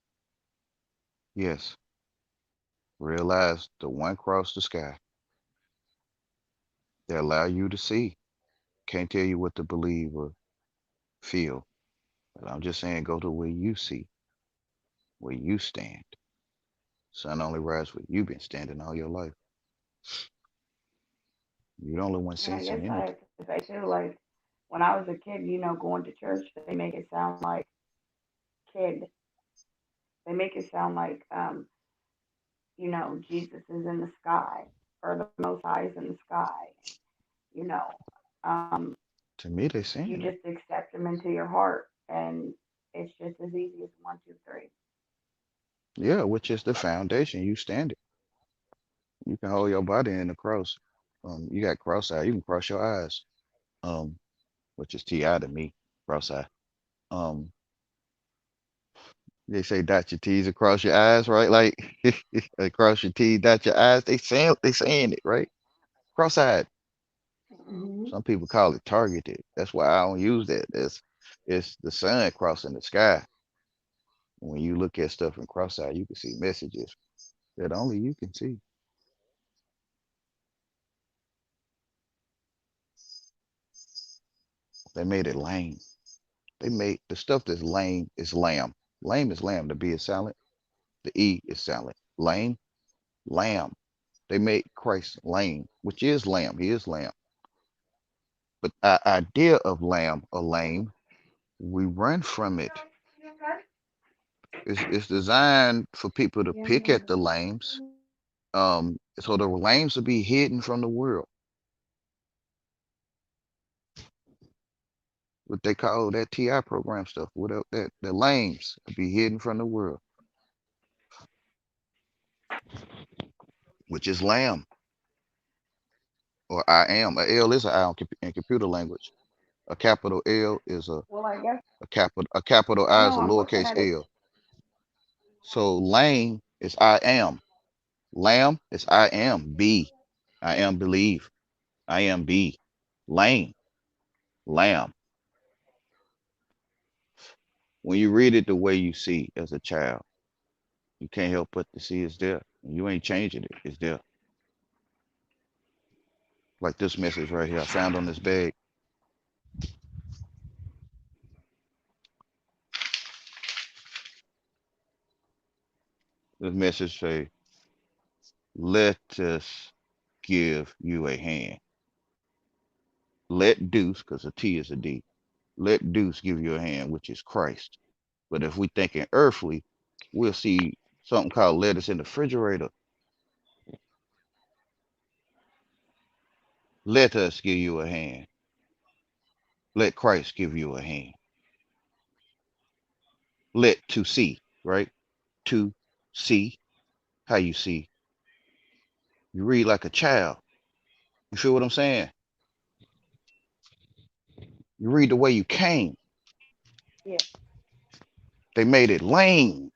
Yes, realize the one across the sky that allow you to see. Can't tell you what to believe or feel, but I'm just saying go to where you see, where you stand. Sun only rise where you've been standing all your life. You the only one And I guess sensing I anything. have to say too, like when I was a kid, going to church, they make it sound like kid. They make it sound like Jesus is in the sky or the Most High is in the sky. You know, um, To me, they you saying it. just accept Him into your heart, and it's just as easy as one, two, three. Yeah, which is the foundation. You stand it. You can hold your body in the cross. You got cross eye. You can cross your eyes. Um, which is Ti to me, cross eye. Um, they say dot your T's across your eyes, right? Like across your T, dot your eyes. They saying it, right? Cross eyed. Hmm. Some people call it targeted. That's why I don't use that. It's the sun crossing the sky. When you look at stuff in cross eye, you can see messages that only you can see. They made it lame. They made the stuff that's lame is lamb. Lame is lamb. The B is silent. The E is silent. Lame, lamb. They made Christ lame, which is lamb. He is lamb. But our idea of lamb or lame, we run from it. It's designed for people to pick at the lames. So the lames will be hidden from the world. What they call that TI program stuff. Whatever that the lames will be hidden from the world, which is lamb or I am. A L is an I in computer language. A capital L is Well, I guess a capital I I is know a I'm looking lowercase at it. L. So lame is I am. Lamb is I am. Be. I am believe. I am be. Lame. Lamb. When you read it the way you see as a child, you can't help but to see it's there. You ain't changing it. It's there. Like this message right here. I found on this bag. This message say, let us give you a hand. Let Deuce, because a T is a D. Let Deuce give you a hand, which is Christ. But if we thinking earthly, we'll see something called lettuce in the refrigerator. Let us give you a hand. Let Christ give you a hand. Let to see, right? To see how you see. You read like a child. You feel what I'm saying? You read the way you came. Yeah. They made it lame.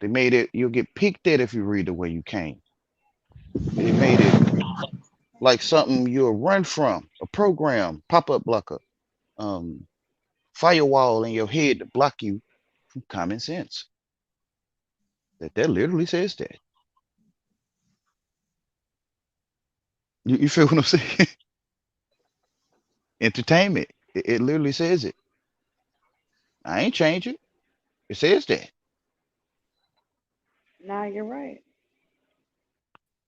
They made it, you'll get picked at if you read the way you came. They made it like something you'll run from, a program, pop-up blocker, um, firewall in your head to block you from common sense. That literally says that. You feel what I'm saying? Entertainment. It literally says it. I ain't change it. It says that. No, you're right.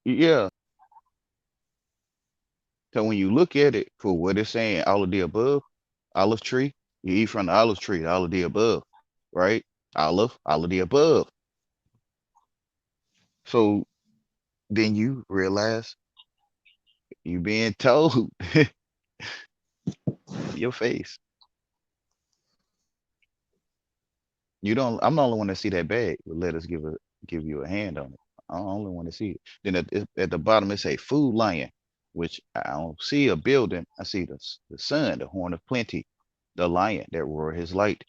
Yeah. So when you look at it for what it's saying, all of the above, olive tree, you eat from the olive tree, all of the above, right? Olive, all of the above. So then you realize you being told your face. You don't. I'm the only one that see that bag. But let us give you a hand on it. I'm the only one to see it. Then at the bottom it say Food Lion, which I don't see a building. I see the sun, the horn of plenty, the lion that roar his light,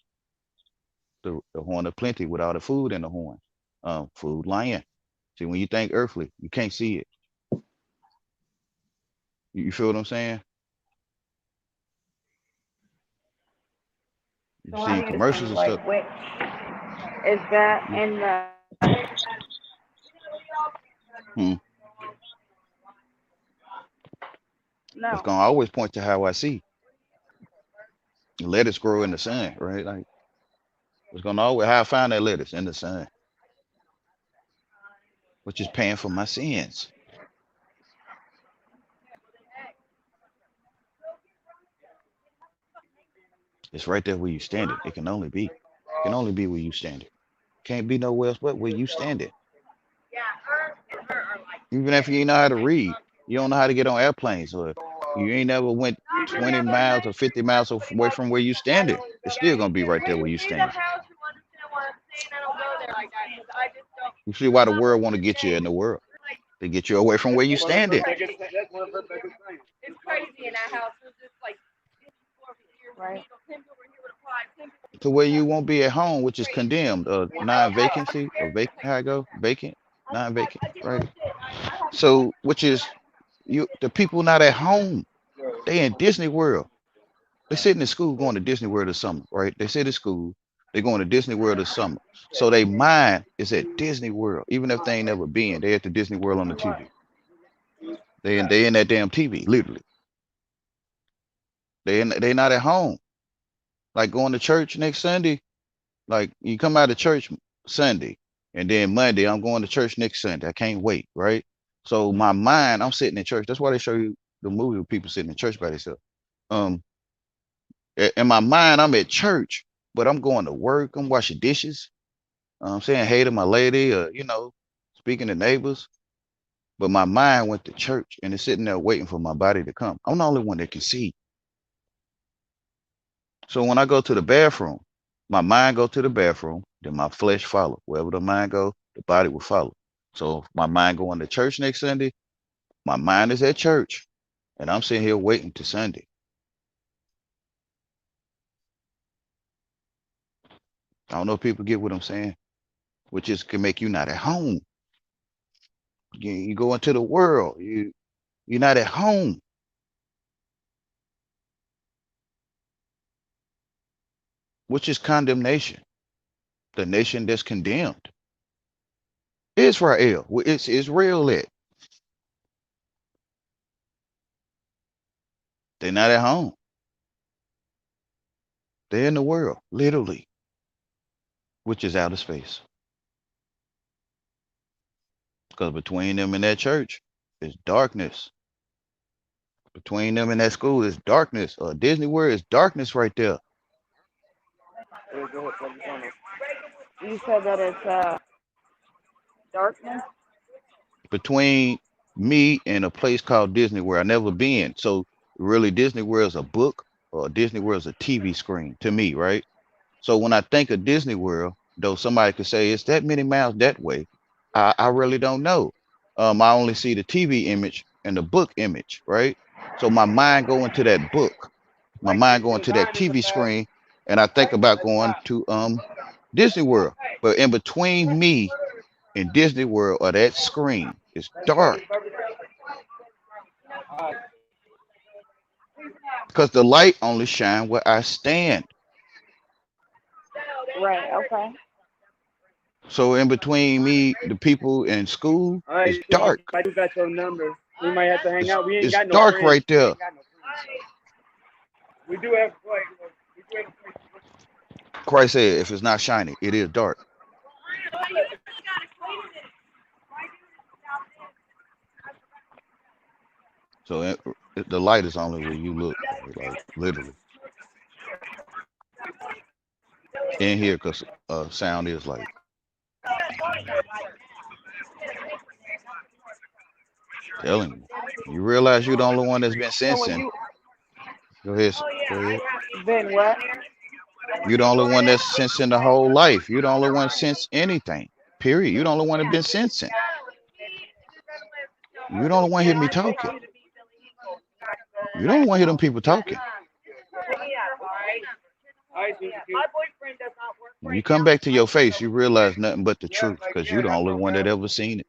the horn of plenty with all the food in the horn. Food Lion. See, when you think earthly, you can't see it. You feel what I'm saying? You So I see need to commercials see and stuff. like which is that Yeah. in the Hmm. It's no. gonna always point to how I see. Lettuce grow in the sun, right? Like it's gonna always how I find that lettuce in the sun, which is paying for my sins. It's right there where you standing. It can only be. It can only be where you standing. Can't be nowhere else but where you standing. Even if you ain't know how to read, you don't know how to get on airplanes, or you ain't never went 20 miles or 50 miles away from where you standing. It's still gonna be right there where you standing. You see why the world want to get you in the world. They get you away from where you standing Right. to where you won't be at home, which is condemned, non-vacancy or vacant. How I go? Vacant, non-vacant, right? So, which is the people not at home. They in Disney World. They sitting in school going to Disney World this summer, right? They sit in school, they going to Disney World this summer. So they mind is at Disney World, even if they ain't never been. They at the Disney World on the TV. They in that damn TV, literally. They not at home. Like going to church next Sunday. Like you come out of church Sunday, and then Monday I'm going to church next Sunday. I can't wait, right? So my mind, I'm sitting in church. That's why they show you the movie with people sitting in church by themselves. Um, in my mind, I'm at church, but I'm going to work. I'm washing dishes. I'm saying hey to my lady, speaking to neighbors. But my mind went to church and it's sitting there waiting for my body to come. I'm the only one that can see. So when I go to the bathroom, my mind go to the bathroom, then my flesh follow. Wherever the mind go, the body will follow. So if my mind going to church next Sunday, my mind is at church, and I'm sitting here waiting to Sunday. I don't know if people get what I'm saying, which is can make you not at home. You go into the world, you're not at home, which is condemnation. The nation that's condemned. Israel, it's Israel at. They're not at home. They're in the world, literally, which is outer space. Because between them and that church is darkness. Between them and that school is darkness. Disney World is darkness right there. You said that it's darkness. Between me and a place called Disney World, I never been. So really, Disney World is a book, or Disney World is a TV screen to me, right? So when I think of Disney World, though somebody could say it's that many miles that way, I really don't know. I only see the TV image and the book image, right? So my mind go into that book, my mind go into that TV screen, and I think about going to Disney World. But in between me and Disney World or that screen, it's dark because the light only shine where I stand. Right. Okay. So in between me, the people in school, All right, it's dark. I do got your number. We might have to hang out. We ain't It's got no dark friends. right there. We do have like we do have. Christ said, if it's not shiny, it is dark. So the light is only where you look, right? Like literally in here, because sound is like telling you. You realize you're the only one that's been So when sensing. you Go ahead. Go ahead. been what? You're the only one that's sensing the whole life. You're the only one sense anything. Period. You're the only one that been sensing. You don't want to hear me talking. You don't want to hear them people talking. When you come back to your face, you realize nothing but the truth because you're the only one that ever seen it.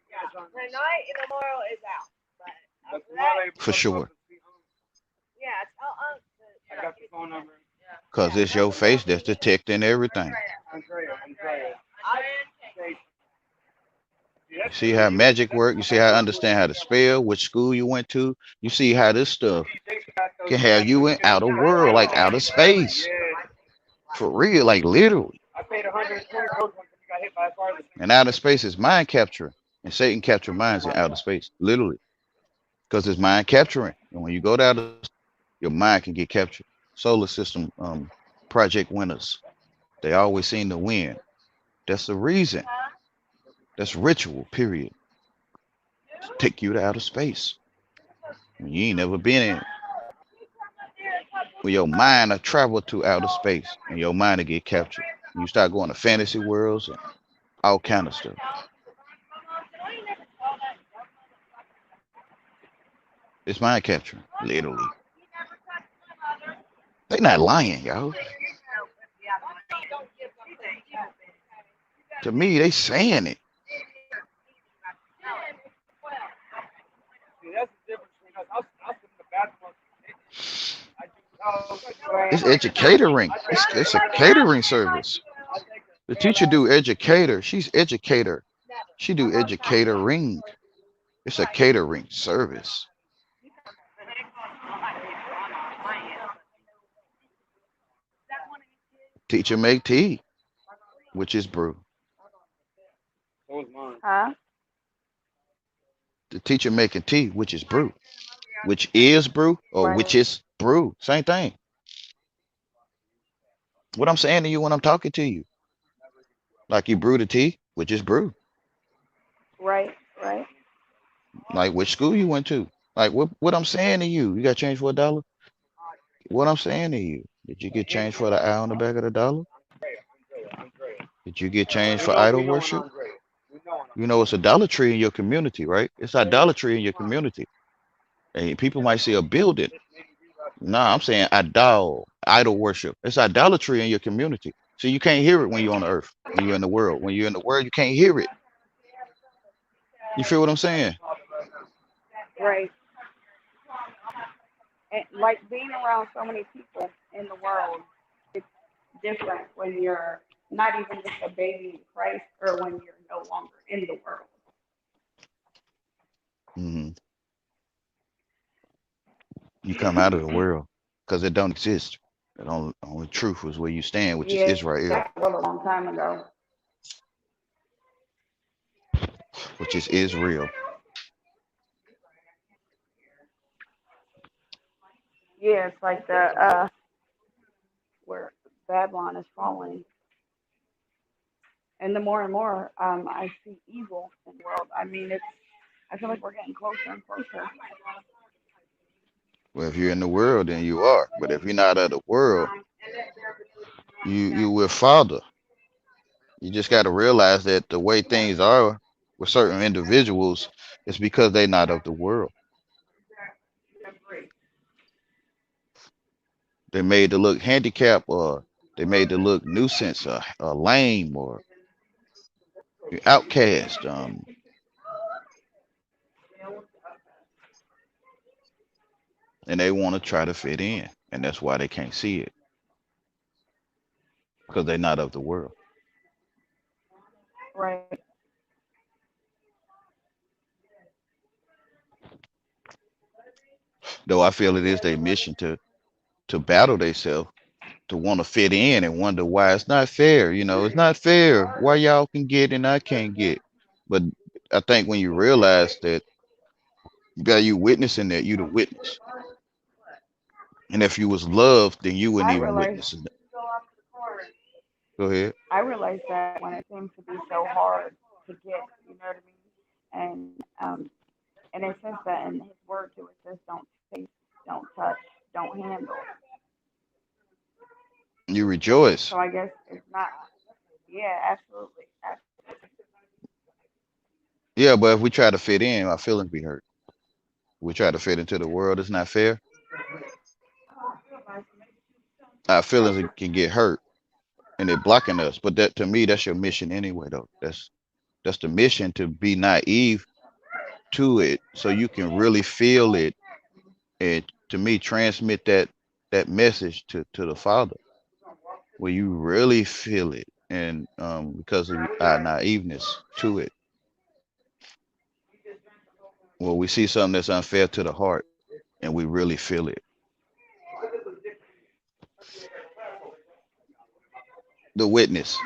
For sure. Because it's your face that's detecting everything. You see how magic work. You see how I understand how to spell, which school you went to. You see how this stuff can have you in outer world, like outer space. For real, like literally. And outer space is mind capturing. And Satan capture minds in outer space, literally. Because it's mind capturing. And when you go to outer space, your mind can get captured. Solar system project winners. They always seem to win. That's the reason. That's ritual, period. To take you to outer space. When you ain't never been in it. When your mind will travel to outer space and your mind will get captured. You start going to fantasy worlds and all kind of stuff. It's mind capturing, literally. They not lying, y'all. To me, they saying it. It's educatoring. It's a catering service. The teacher do educator. She's educator. She do educatoring. It's a catering service. Teacher make tea, which is brew. Huh? The teacher making tea, which is brew. Which is brew or which Right. is brew. Same thing. What I'm saying to you when I'm talking to you. Like you brew the tea, which is brew. Right. Right. Like which school you went to. Like what I'm saying to you. You got change for $1? What I'm saying to you. Did you get change for the eye on the back of the dollar? Did you get change for idol worship? You know it's idolatry in your community, right? It's idolatry in your community. And people might see a building. Nah, I'm saying idol worship. It's idolatry in your community. So you can't hear it when you're on the earth, when you're in the world. When you're in the world, you can't hear it. You feel what I'm saying? Right. And like being around so many people in the world, it's different when you're not even just a baby in Christ or when you're no longer in the world. Hmm. You come out of the world because it don't exist. The only truth is where you stand, which is Yeah, Israel, that was a long time ago. which is Israel. Yeah, it's like the where Babylon is falling. And the more and more I see evil in the world, I mean, I feel like we're getting closer and closer. Well, if you're in the world, then you are. But if you're not of the world, you will father. You just got to realize that the way things are with certain individuals is because they're not of the world. They're made to look handicapped or they made to look nuisance or lame or outcast. And they want to try to fit in. And that's why they can't see it because they're not of the world. Right. Though I feel it is their mission to battle themselves, to want to fit in and wonder why it's not fair. You know, it's not fair. Why y'all can get and I can't get. But I think when you realize that by you witnessing that, you the witness. And if you was loved, then you wouldn't I even realize witness it. Go ahead. I realize that when it seems to be so hard to get, you know what I mean? And it says that in his word too. It says don't taste, don't touch, don't handle. You rejoice. So I guess it's not. Yeah, absolutely. Yeah, but if we try to fit in, our feelings be hurt. We try to fit into the world. It's not fair. Our feelings can get hurt, and they're blocking us. But that to me, that's your mission anyway, though. That's the mission, to be naive to it, so you can really feel it, and to me, transmit that message to the Father, where you really feel it, and because of our naiveness to it, well, we see something that's unfair to the heart, and we really feel it. The witness.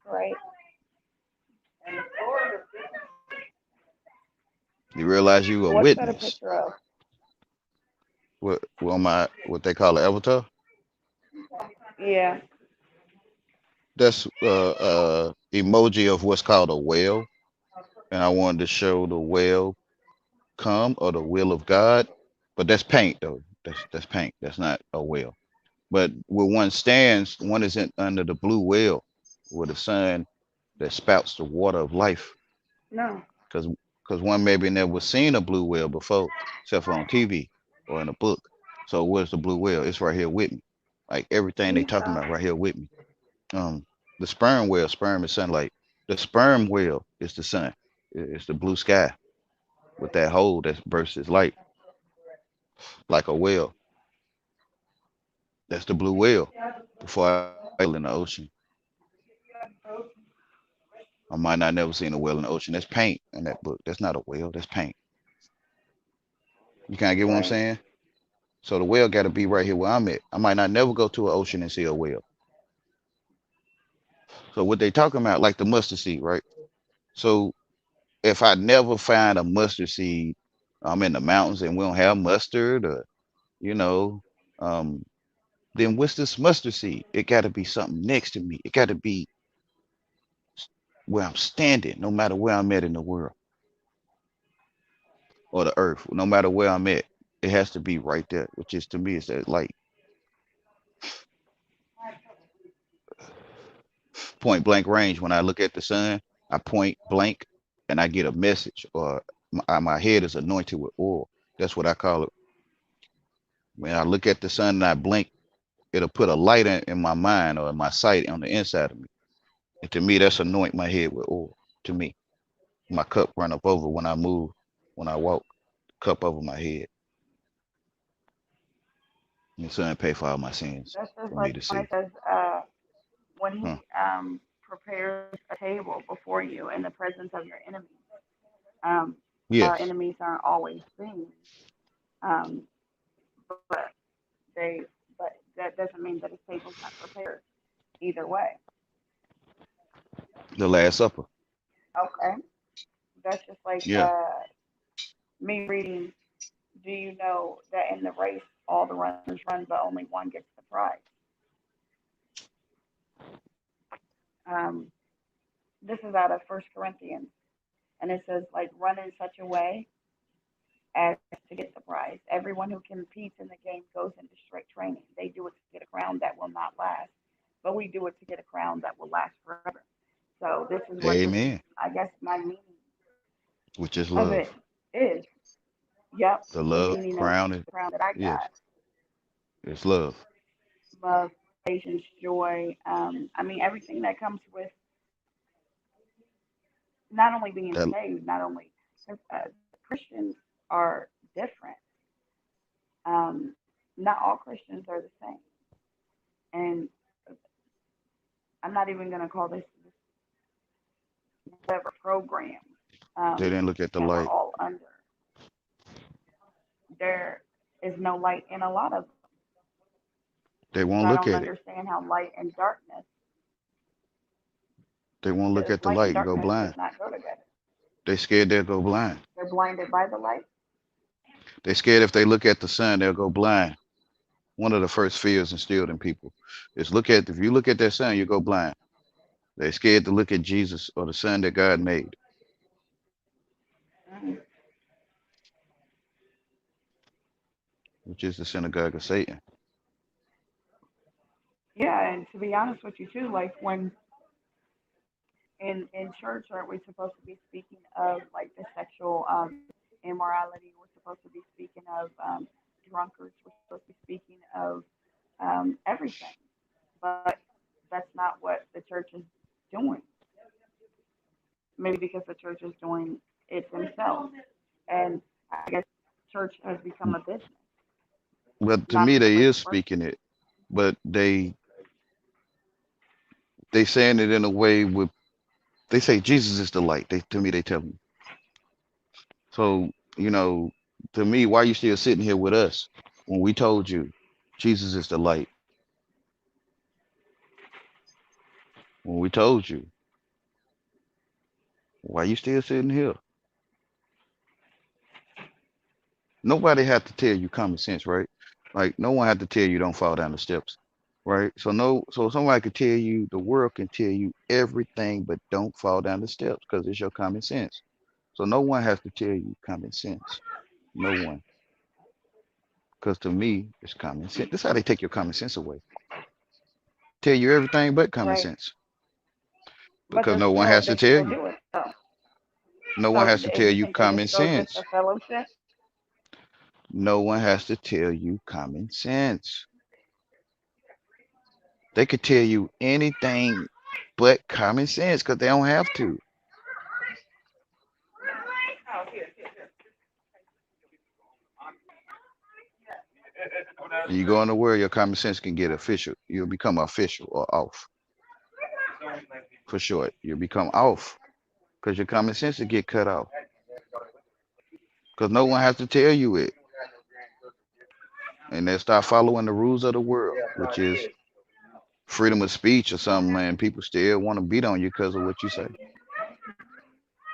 Right. You realize you a What's that a witness. picture of? What they call an avatar. Yeah. That's emoji of what's called a whale, and I wanted to show the whale come, or the will of God. But that's paint though. That's paint. That's not a whale. But where one stands, one is under the blue whale, with the sun that spouts the water of life. No. Because one maybe never seen a blue whale before, except for on TV or in a book. So where's the blue whale? It's right here with me. Like everything they talking about right here with me. Um, the sperm whale, sperm is sunlight. The sperm whale is the sun. It's the blue sky with that hole that bursts its light like a whale. That's the blue whale. Before I seen a whale in the ocean, I might not never seen a whale in the ocean. That's paint in that book. That's not a whale. That's paint. You kind of get what I'm Right. saying? So the whale got to be right here where I'm at. I might not never go to an ocean and see a whale. So what they talking about, like the mustard seed, right? So if I never find a mustard seed, I'm in the mountains and we don't have mustard, or you know, um, then what's this mustard seed? It got to be something next to me. It got to be where I'm standing, no matter where I'm at in the world or the earth, no matter where I'm at. It has to be right there, which is to me is that light, point blank range. When I look at the sun, I point blank and I get a message, or my head is anointed with oil. That's what I call it. When I look at the sun and I blink, it'll put a light in my mind or in my sight on the inside of me. And to me, that's anoint my head with oil. To me, my cup run up over when I move, when I walk, cup over my head. And the sun pay for all my sins That's just for me like to when see. it says, when Huh. he prepares a table before you in the presence of your enemies. Um, our Yes, enemies aren't always seen, um, but they, but that doesn't mean that his table's not prepared either way. the Last Supper. Okay. That's just like Yeah, me reading. Do you know that in the race all the runners run, but only one gets the prize? Um, this is out of First Corinthians, and it says like run in such a way as to get the prize. Everyone who competes in the game goes into strict training. They do it to get a crown that will not last, but we do it to get a crown that will last forever. So this is what this, amen. I guess, my meaning Which is of it love. is. Yep, The the love meaning of crown is, the crown that I yes, got: it's love. love, patience, joy. I mean, everything that comes with not only being That saved, not only Christians are different. Not all Christians are the same, and I'm not even going to call this whatever program they didn't look at the that we're light. all under. There is no light in a lot of them They because won't I look don't at it. understand how light and darkness, They won't look because at the light and light and go darkness does blind. not go together. They scared they'll go blind. They're blinded by the light. They scared if they look at the sun, they'll go blind. One of the first fears instilled in people is look at if you look at that sun, you go blind. They scared to look at Jesus or the sun that God made. Mm. which is the synagogue of Satan. Yeah, and to be honest with you too, like when in church, aren't we supposed to be speaking of like the sexual immorality? We're supposed to be speaking of drunkards. We're supposed to be speaking of everything, but that's not what the church is doing. Maybe because the church is doing it themselves, and I guess church has become a business, But to not me, the they is person. speaking it, but they saying it in a way with they say Jesus is the light. They to me they tell me. So you know, to me, why you still sitting here with us when we told you Jesus is the light? When we told you, why you still sitting here? Nobody had to tell you common sense, right? Like no one had to tell you don't fall down the steps, right? So no, so somebody could tell you, the world can tell you everything, but don't fall down the steps because it's your common sense. So no one has to tell you common sense. No one, because to me, it's common sense. This is how they take your common sense away. Tell you everything but common Right? sense But because no one has to they tell still you. do it though. No one So has to and tell you you think that common just goes with sense. the fellowship? No one has to tell you common sense. They could tell you anything but common sense because they don't have to. And you go in the world, your common sense can get official. You'll become official or off for short. You'll become off because your common sense will get cut off because no one has to tell you it. And they start following the rules of the world, which is freedom of speech or something, man. People still want to beat on you because of what you say.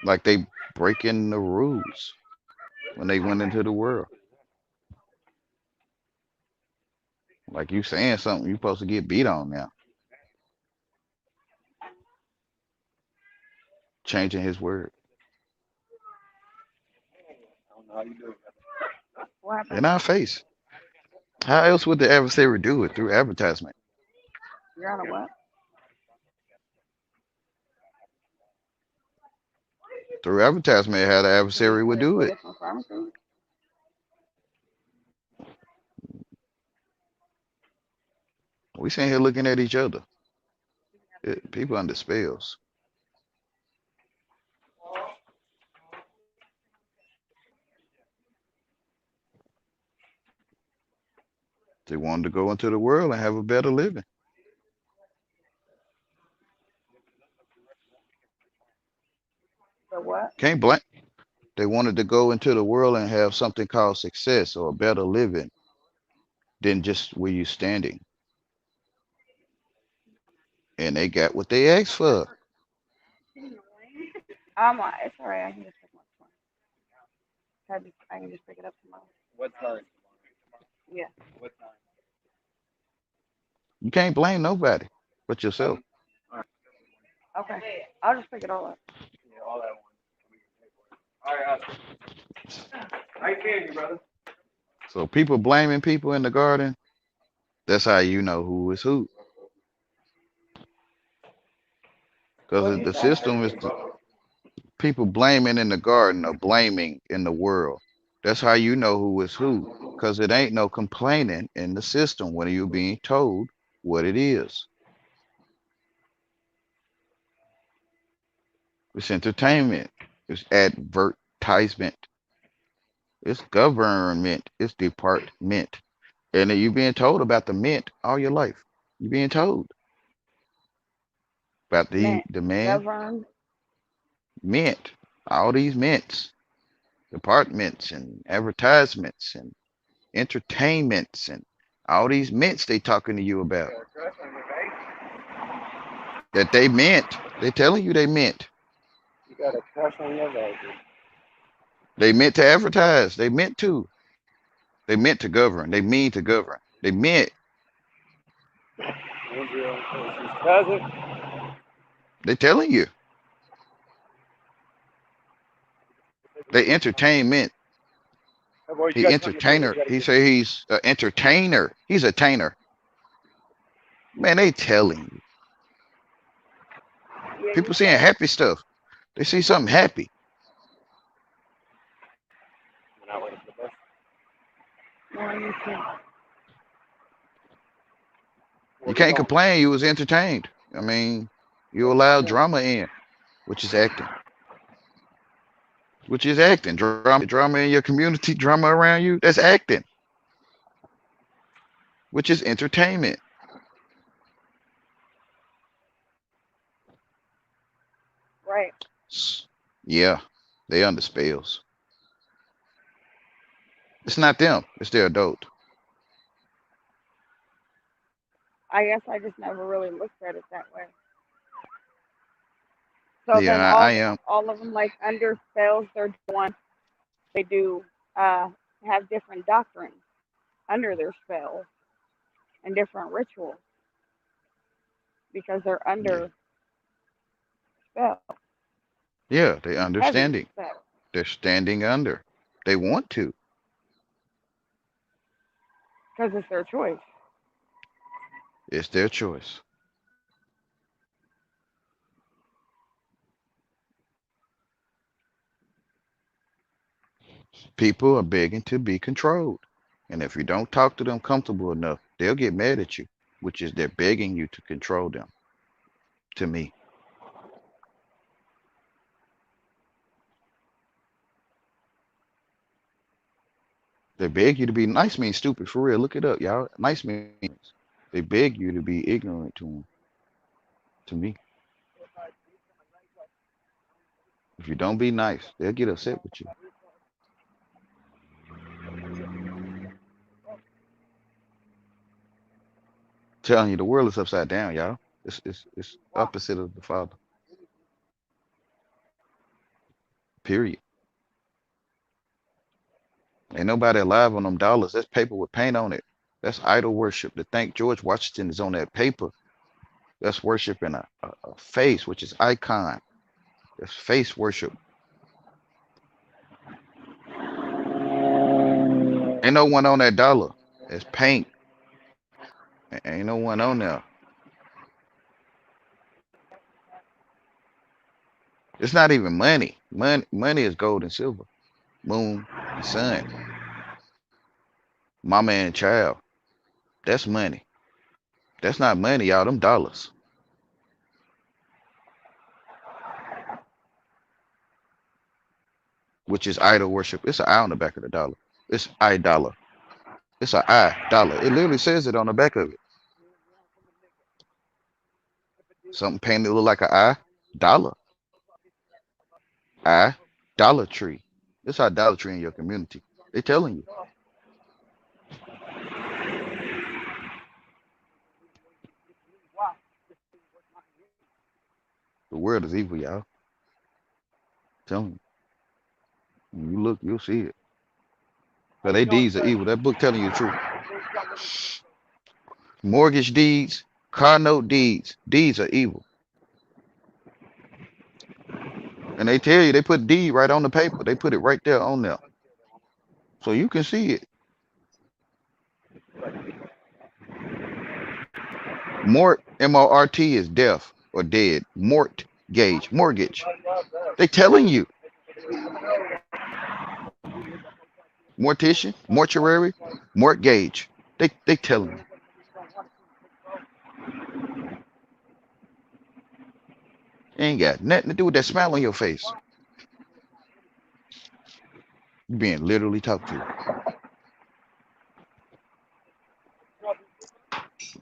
Like they breaking the rules when they went into the world. Like you saying something, you supposed to get beat on now. Changing his word What in happened? our face. How else would the adversary do it? Through advertisement. You're on a what? Through advertisement, how the So you adversary would said do two it. different pharmacies? We sitting here looking at each other. People under spells. They wanted to go into the world and have a better living. The what? Can't blame. They wanted to go into the world and have something called success or a better living than just where you're standing. And they got what they asked for. It's alright. I can just pick one tomorrow. I can just pick it up tomorrow. What time? Yeah. What time? You can't blame nobody but yourself. Okay. I'll just pick it all up. Yeah, all that one. All right, I can you, brother. So people blaming people in the garden, that's how you know who is who. What'd Because you the say? system is the people blaming in the garden or blaming in the world. That's how you know who is who. Because it ain't no complaining in the system when you're being told what it is. It's entertainment. It's advertisement. It's government. It's department. And then you being told about the mint all your life. You're being told about Man, the man governed. mint. All these mints, departments and advertisements and entertainments and all these mints they talking to you about that they meant. They telling you they meant. You got a crush on your baby. They meant to advertise. They meant to. They meant to govern. They mean to govern. They meant. His cousin. They telling you. They entertainment. Hey, boys, you He guys put your fingers entertainer. ready. He say he's an entertainer. He's a tainer. Man, they telling you. Yeah, People you seeing said. happy stuff. They see something happy. You're not waiting for the bus. No, you said. You Where we can't going? complain. You was entertained. I mean, you allowed drama in, which is acting. Which is acting. Drama in your community, drama around you. That's acting, which is entertainment. Right. Yeah, they under spells. It's not them. It's their adult. I guess I just never really looked at it that way. So then Yeah, I am. all of them like under spells, they're doing they do have different doctrines under their spells and different rituals because they're Yeah, under spell, yeah, they heavy understanding. spell, They're standing under. They want to. because it's their choice. It's their choice. People are begging to be controlled. And if you don't talk to them comfortable enough, they'll get mad at you, which is they're begging you to control them. To me, they beg you to be nice means stupid for real. Look it up, y'all. Nice means they beg you to be ignorant to them. To me, if you don't be nice, they'll get upset with you. Telling you the world is upside down, y'all. It's opposite of the Father. Period. Ain't nobody alive on them dollars. That's paper with paint on it. That's idol worship. To think George Washington is on that paper. That's worshiping a face, which is icon. That's face worship. Ain't no one on that dollar. It's paint. Ain't no one on there. It's not even money. Money is gold and silver, moon and sun, mama and child. That's money. That's not money, y'all. Them dollars, which is idol worship. It's an eye on the back of the dollar. It's I dollar. It's an I dollar. It literally says it on the back of it. Something painted look like an I dollar. I Dollar Tree. It's idolatry in your community. They telling you the world is evil, y'all. Telling you. When you look, you'll see it. But they deeds are evil. That book telling you the truth. Mortgage deeds, car note deeds, deeds are evil. And they tell you they put deed right on the paper. They put it right there on there. So you can see it. Mort is death or dead. Mortgage. They telling you. Mortician, mortuary, mortgage. They telling you. Ain't got nothing to do with that smile on your face. You being literally talked to.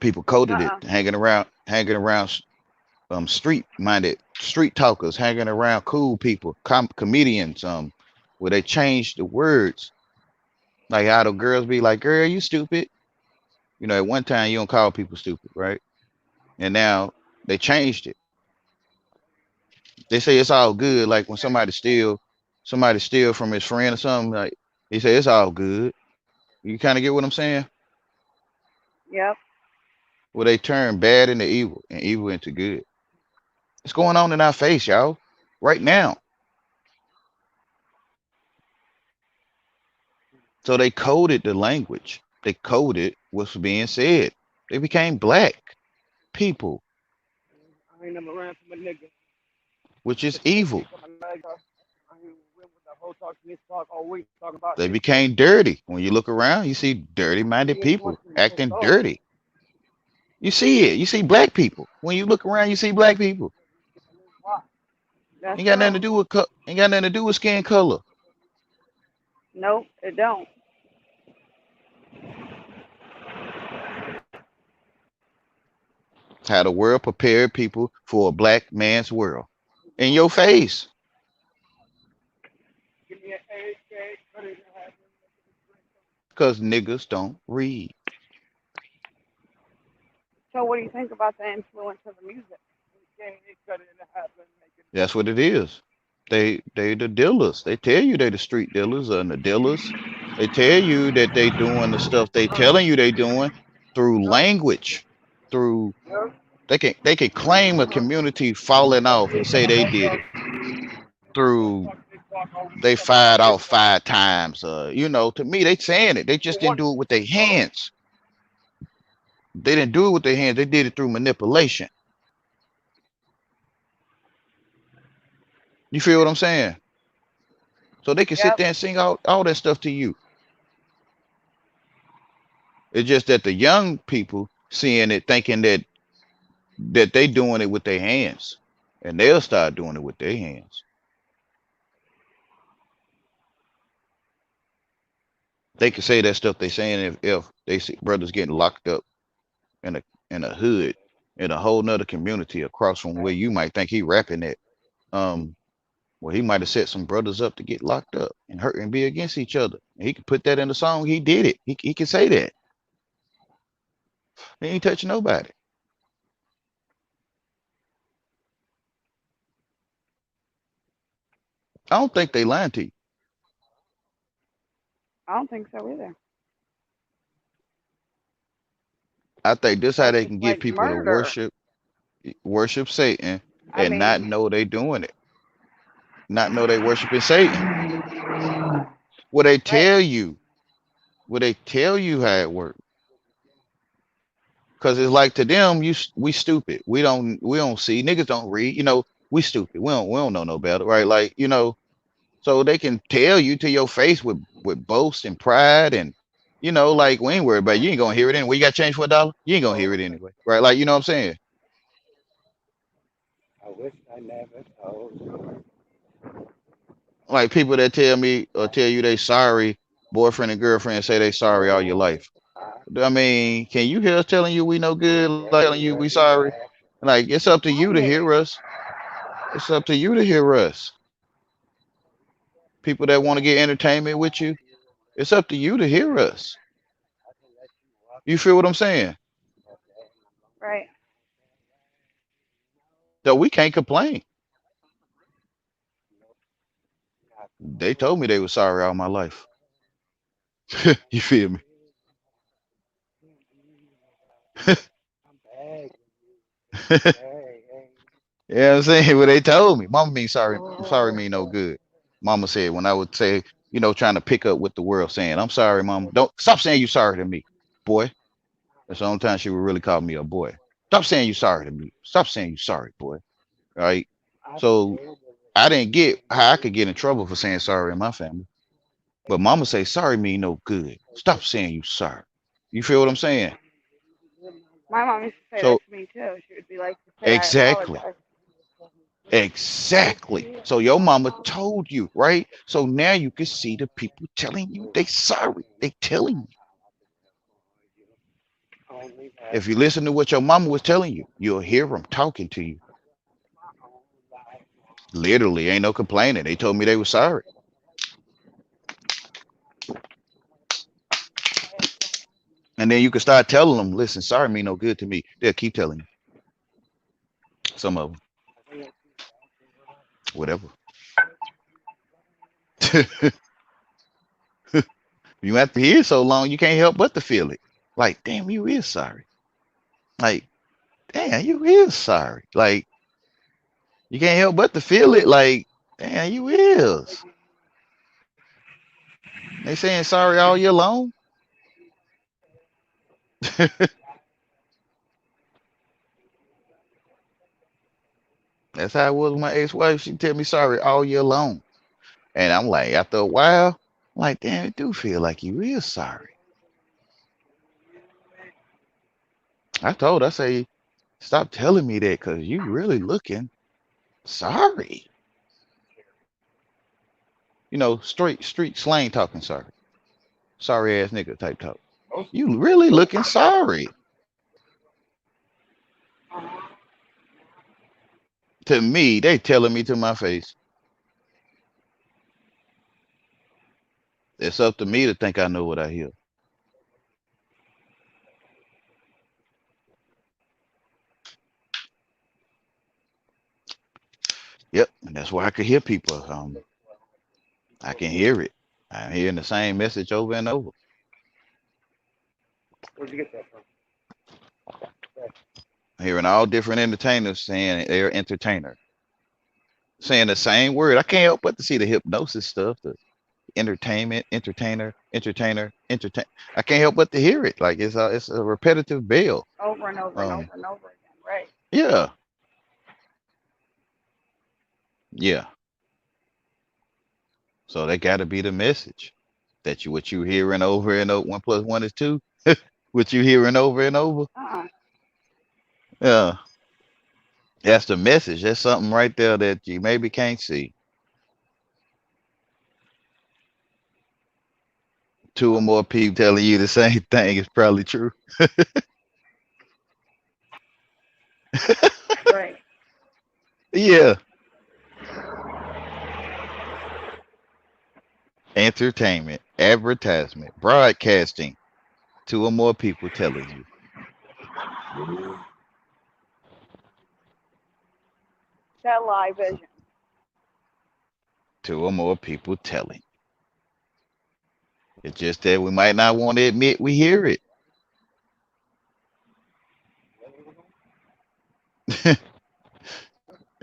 People coded it, Uh-uh. hanging around street minded street talkers, hanging around cool people, comedians, where they changed the words. Like how the girls be like, girl, you stupid. You know, at one time you don't call people stupid, right? And now they changed it. They say it's all good. Like when somebody steal from his friend or something, like they say it's all good. You kind of get what I'm saying? Yep. Well, they turn bad into evil and evil into good. It's going on in our face, y'all, right now. So they coded the language. They coded what's being said. They became black people, I ain't never ran from a nigga. which is If a nigga evil. ain't got my leg up, I ain't went with the whole talk to this talk all week talking about They this. became dirty. When you look around, you see dirty minded He ain't want people to, so acting go. dirty. You see it. You see black people. When you look around, you see black people. Why? That's Ain't got nothing to right. do with ain't got nothing to do with skin color. Nope, it don't. How the world prepared people for a black man's world. In your face. Give me an AK, cut it in half. Because niggas don't read. So what do you think about the influence of the music? AK, cut it in half and make it. That's what it is. They the dealers. They tell you they the street dealers and the dealers. They tell you that they doing the stuff they telling you they doing through language, through they can claim a community falling off and say they did it through they fired off 5 times. To me they saying it. They just didn't do it with their hands. They didn't do it with their hands. They did it through manipulation. You feel what I'm saying? So they can sit Yep. there and sing all that stuff to you. It's just that the young people seeing it, thinking that they doing it with their hands, and they'll start doing it with their hands. They can say that stuff they saying if they see brothers getting locked up in a hood in a whole nother community across from where you might think he rapping at. Um, well, he might have set some brothers up to get locked up and hurt and be against each other. And he can put that in the song. He did it. He can say that. He ain't touching nobody. I don't think they lying to you. I don't think so either. I think this how That's they just can get like people to murder. worship Satan I and not mean, know they doing it, not know they worshiping Satan. What they right. tell you, what they tell you how it works, because it's like to them, we stupid. We don't see niggas don't read. We stupid. We don't know no better, right? Like so they can tell you to your face with boast and pride and. Like we ain't worried about it. You ain't gonna hear it anyway. You got change for $1? You ain't gonna hear it anyway, right? Like what I'm saying. I wish I never told you. Like people that tell me or tell you they sorry, boyfriend and girlfriend say they sorry all your life. I mean, can you hear us telling you we no good, like telling you we sorry? Like it's up to I you to hear hear you. us. It's up to you to hear us. People that want to get entertainment with you, it's up to you to hear us. You feel what I'm saying? Right. So we can't complain. They told me they were sorry all my life. You feel me? I'm begging Yeah, hey. I'm saying what they told me. Mama mean sorry. Sorry mean no good. Mama said when I would say, trying to pick up with the world saying, I'm sorry, mama. Don't stop saying you sorry to me, boy. That's the only time she would really call me a boy. Stop saying you sorry to me. Stop saying you sorry, boy. Right? I So feel I didn't get how I could get in trouble for saying sorry in my family. But mama say sorry mean no good. Stop saying you sorry. You feel what I'm saying? My mom used to say that So to me too. She would be like, to say I exactly. apologize. Exactly. So your mama told you, right? So now you can see the people telling you they sorry. They telling you. only If have you listen to what your mama was telling you, you'll hear them talking to you. my own life. Literally, ain't no complaining. They told me they were sorry. And then you can start telling them, listen, sorry mean no good to me. They'll keep telling you. Some of them, whatever. You have to hear it so long, you can't help but to feel it. Like, damn, you is sorry. Like, damn, you is sorry. Like, you can't help but to feel it. Like, damn, you is. They saying sorry all year long. That's how it was with my ex-wife. She tell me sorry all year long. And I'm like, after a while, I'm like, damn, it do feel like you real sorry. I told her, I say, stop telling me that because you really looking sorry. You know, straight street slang talking sorry. Sorry ass nigga type talk. You really looking sorry. To me, they telling me to my face. It's up to me to think I know what I hear. Yep, and that's why I could hear people. I can hear it. I'm hearing the same message over and over. Where'd you get that from? Hearing all different entertainers saying they're entertainer, saying the same word. I can't help but to see the hypnosis stuff, the entertainment, entertainer, entertainer, entertain. I can't help but to hear it. Like it's a repetitive bell. Over and over and Um, over and over again, right? yeah, yeah. So that got to be the message that you what you hearing over and over. 1 + 1 is 2. What you hearing over and over. Uh-uh. Yeah, that's the message. That's something right there that you maybe can't see. Two or more people telling you the same thing is probably true. Right. Yeah. Entertainment, advertisement, broadcasting. Two or more people telling you. Television. Two or more people telling. It's just that we might not want to admit we hear it.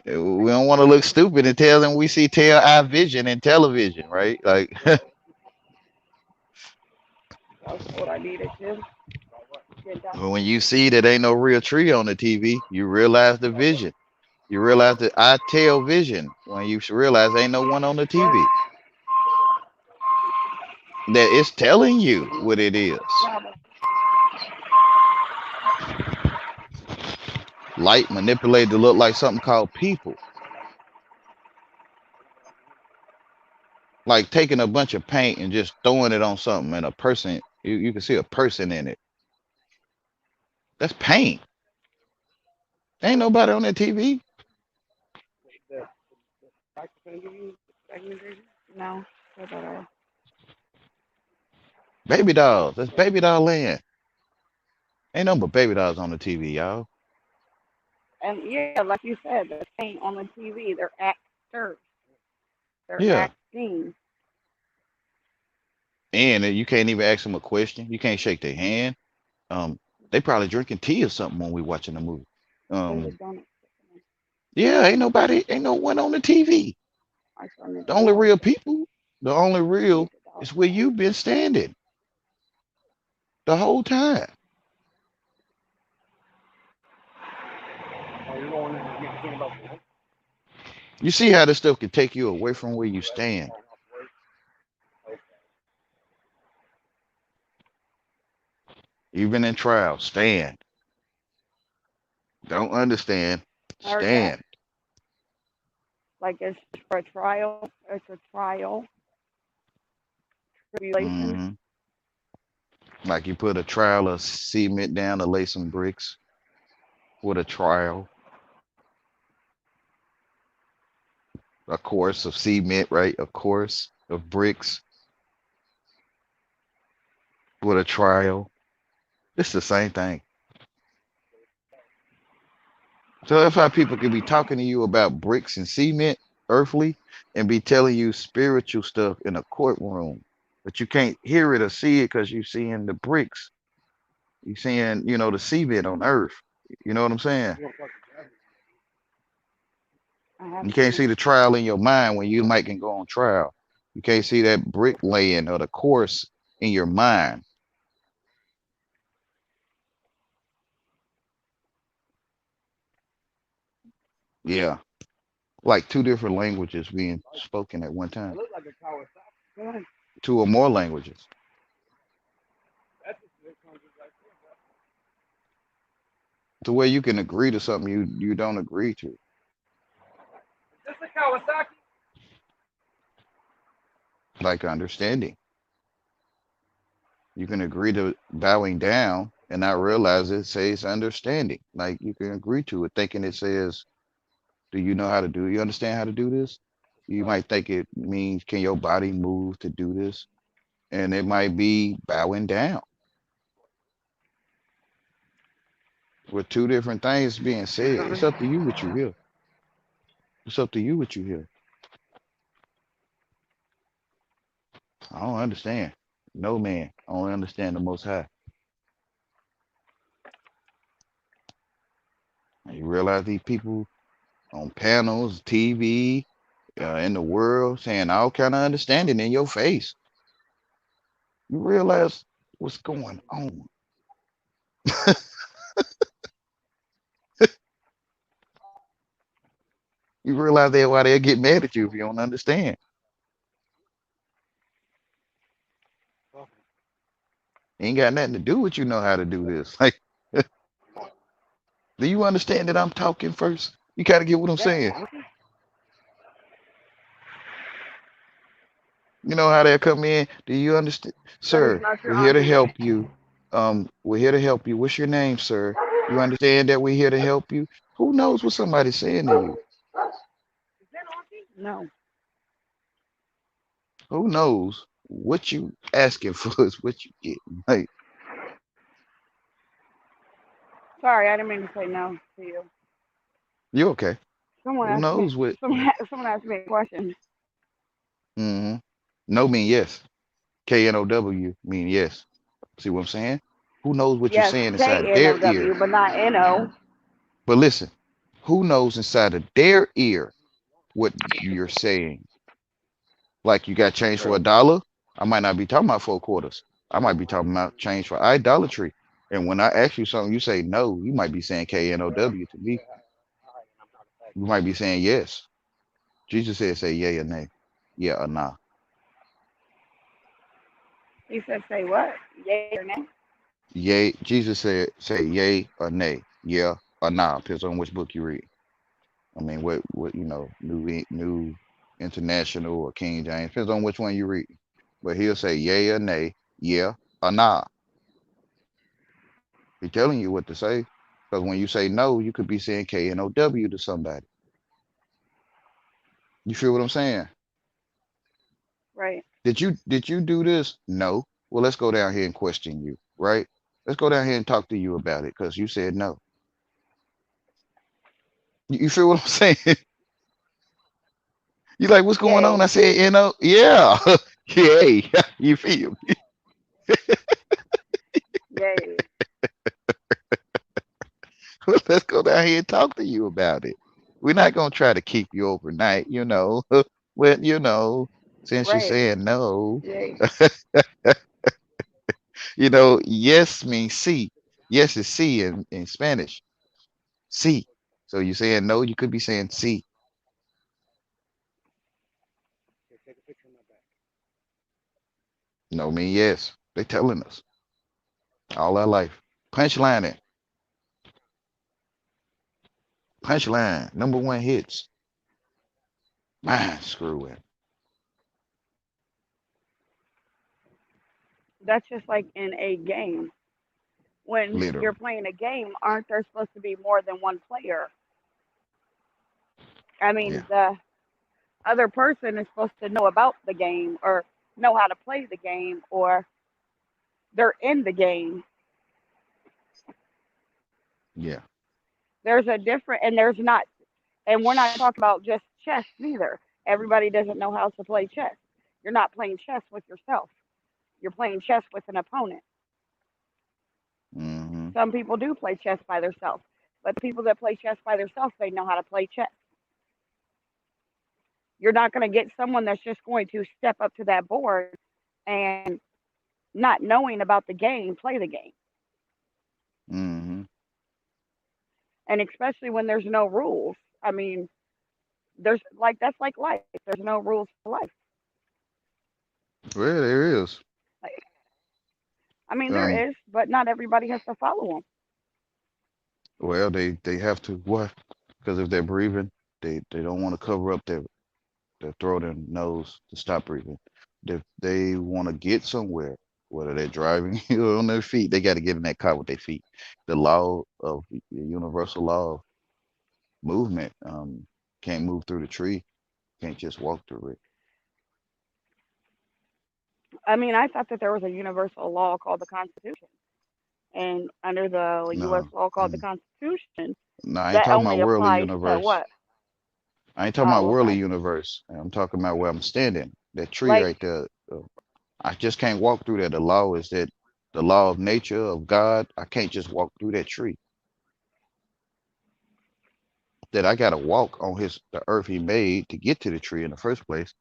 We don't want to look stupid and tell them we see tail eye vision in television, right? Like That's what I needed to get done. when you see that ain't no real tree on the TV, you realize the vision. You realize the eye tail vision when you realize ain't no one on the TV. That it's telling you what it is. Light manipulated to look like something called people. Like taking a bunch of paint and just throwing it on something and a person, you can see a person in it. That's paint. Ain't nobody on that TV. The microphone give you segmentation? No. That's all right. Baby dolls. That's baby doll land. Ain't nothing but baby dolls on the TV, y'all. And yeah, like you said, they're saying on the TV, they're actors. They're Yeah. acting. And you can't even ask them a question. You can't shake their hand. They probably drinking tea or something when we watching the movie. They were Um, done. yeah, ain't no one on the TV. I still need The the only dog. real people, the only Need real the dog. is where you've been standing the whole time. Oh, you don't want to get think about the You see how this stuff can take you away from where you stand. Even in trial, stand. Don't understand, I heard that. stand. Like it's for a trial. It's a trial. Tribulation. Hmm. Like you put a trial of cement down to lay some bricks with a trial, a course of cement, right? A course of bricks with a trial. It's the same thing. So that's how people can be talking to you about bricks and cement, earthly, and be telling you spiritual stuff in a courtroom. But you can't hear it or see it because you're seeing the bricks. You're seeing, the cement on earth. You know what I'm saying? I have You can't to. see the trial in your mind when you might can go on trial. You can't see that bricklaying or the course in your mind. Yeah, like two different languages being spoken at one It time, looked like a Kawasaki. two or more languages, That's a slick one just right to where you can agree to something you don't agree to, there. Is this a Kawasaki? like understanding. You can agree to bowing down and not realize it says understanding. Like you can agree to it, thinking it says, "Do you know how to do? You understand how to do this?" You might think it means, "Can your body move to do this?" And it might be bowing down with two different things being said. It's up to you what you hear. It's up to you what you hear. I don't understand. No man. I only understand the Most High. And you realize these people on panels, TV, in the world, saying all kind of understanding in your face. You realize what's going on. You realize that why they'll get mad at you if you don't understand. Ain't got nothing to do with you know how to do this. Like, do you understand that I'm talking first? You kind of get what I'm saying. You know how they come in. Do you understand, That is sir? not your We're here to auntie. help you. We're here to help you. What's your name, sir? You understand that we're here to help you? Who knows what somebody's saying to you? No. Who knows what you asking for is what you get. Like, Sorry, I didn't mean to say no to you. you okay? Someone Who asked me. knows what? Someone asked me a question. Mm-hmm. No mean yes. KNOW mean yes. See what I'm saying? Who knows what you're Yes, saying inside of their K-N-O-W, ear? but not N-O. But listen, who knows inside of their ear what you're saying? Like you got change for a dollar. I might not be talking about 4 quarters. I might be talking about change for idolatry. And when I ask you something, you say no. You might be saying KNOW to me. You might be saying yes. Jesus said, say yay or nay. Yeah or nah. He said, say what? Yay or nay? Yay. Jesus said, say yay or nay. Yeah or nah. Depends on which book you read. I mean, what New International or King James. Depends on which one you read. But he'll say yay or nay, yeah or nah. He's telling you what to say. Because when you say no, you could be saying KNOW to somebody. You feel what I'm saying? Right. Did you do this? No. Well, let's go down here and question you, right? Let's go down here and talk to you about it because you said no. You feel what I'm saying? You like what's going on? I Yay. said, yeah, yay. You feel me? Yay. Let's go down here and talk to you about it. We're not gonna try to keep you overnight, Well, since you're Right. saying no, Yay. yes means see. Yes is see in Spanish. See. So you're saying no, you could be saying see. No mean yes. They telling us all our life. Punchline it. Punchline. Number one hits. Man, screw it. That's just like in a game. When you're Literally. playing a game, aren't there supposed to be more than one player? I Yeah. mean, the other person is supposed to know about the game or know how to play the game or they're in the game. Yeah. There's a different, and there's not, and we're not talking about just chess neither. Everybody doesn't know how to play chess. You're not playing chess with yourself. You're playing chess with an opponent. Mm-hmm. Some people do play chess by themselves, but the people that play chess by themselves, they know how to play chess. You're not going to get someone that's just going to step up to that board and not knowing about the game, play the game. Mm-hmm. And especially when there's no rules. I mean, there's like that's like life. There's no rules for life. Well, there is. Like, I mean, Um, there is, but not everybody has to follow them. well, they have to what? Because if they're breathing, they don't want to cover up their throat and nose to stop breathing. If they want to get somewhere, whether they're driving or on their feet, they got to get in that car with their feet. The law of the universal law of movement, can't move through the tree, can't just walk through it. I mean, I thought that there was a universal law called the Constitution, and under the U.S. No, law called the mm, Constitution, no, I ain't that talking about only worldly applies to universe. what? I ain't talking about Oh, worldly okay. universe. I'm talking about where I'm standing. That tree Like, right there. I just can't walk through there. The law is that the law of nature of God. I can't just walk through that tree. That I got to walk on the earth He made to get to the tree in the first place,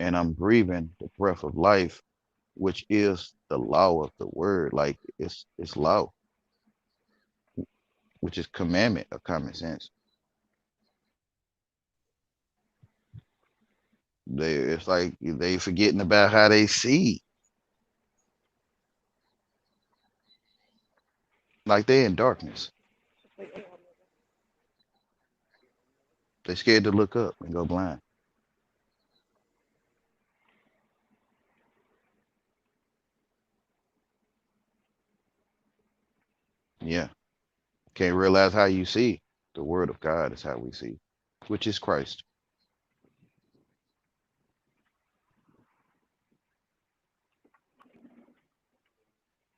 and I'm breathing the breath of life, which is the law of the word. Like it's law, which is commandment of common sense. It's like they forgetting about how they see. Like they in darkness. They scared to look up and go blind. Yeah. Can't realize how you see. The word of God is how we see, which is Christ.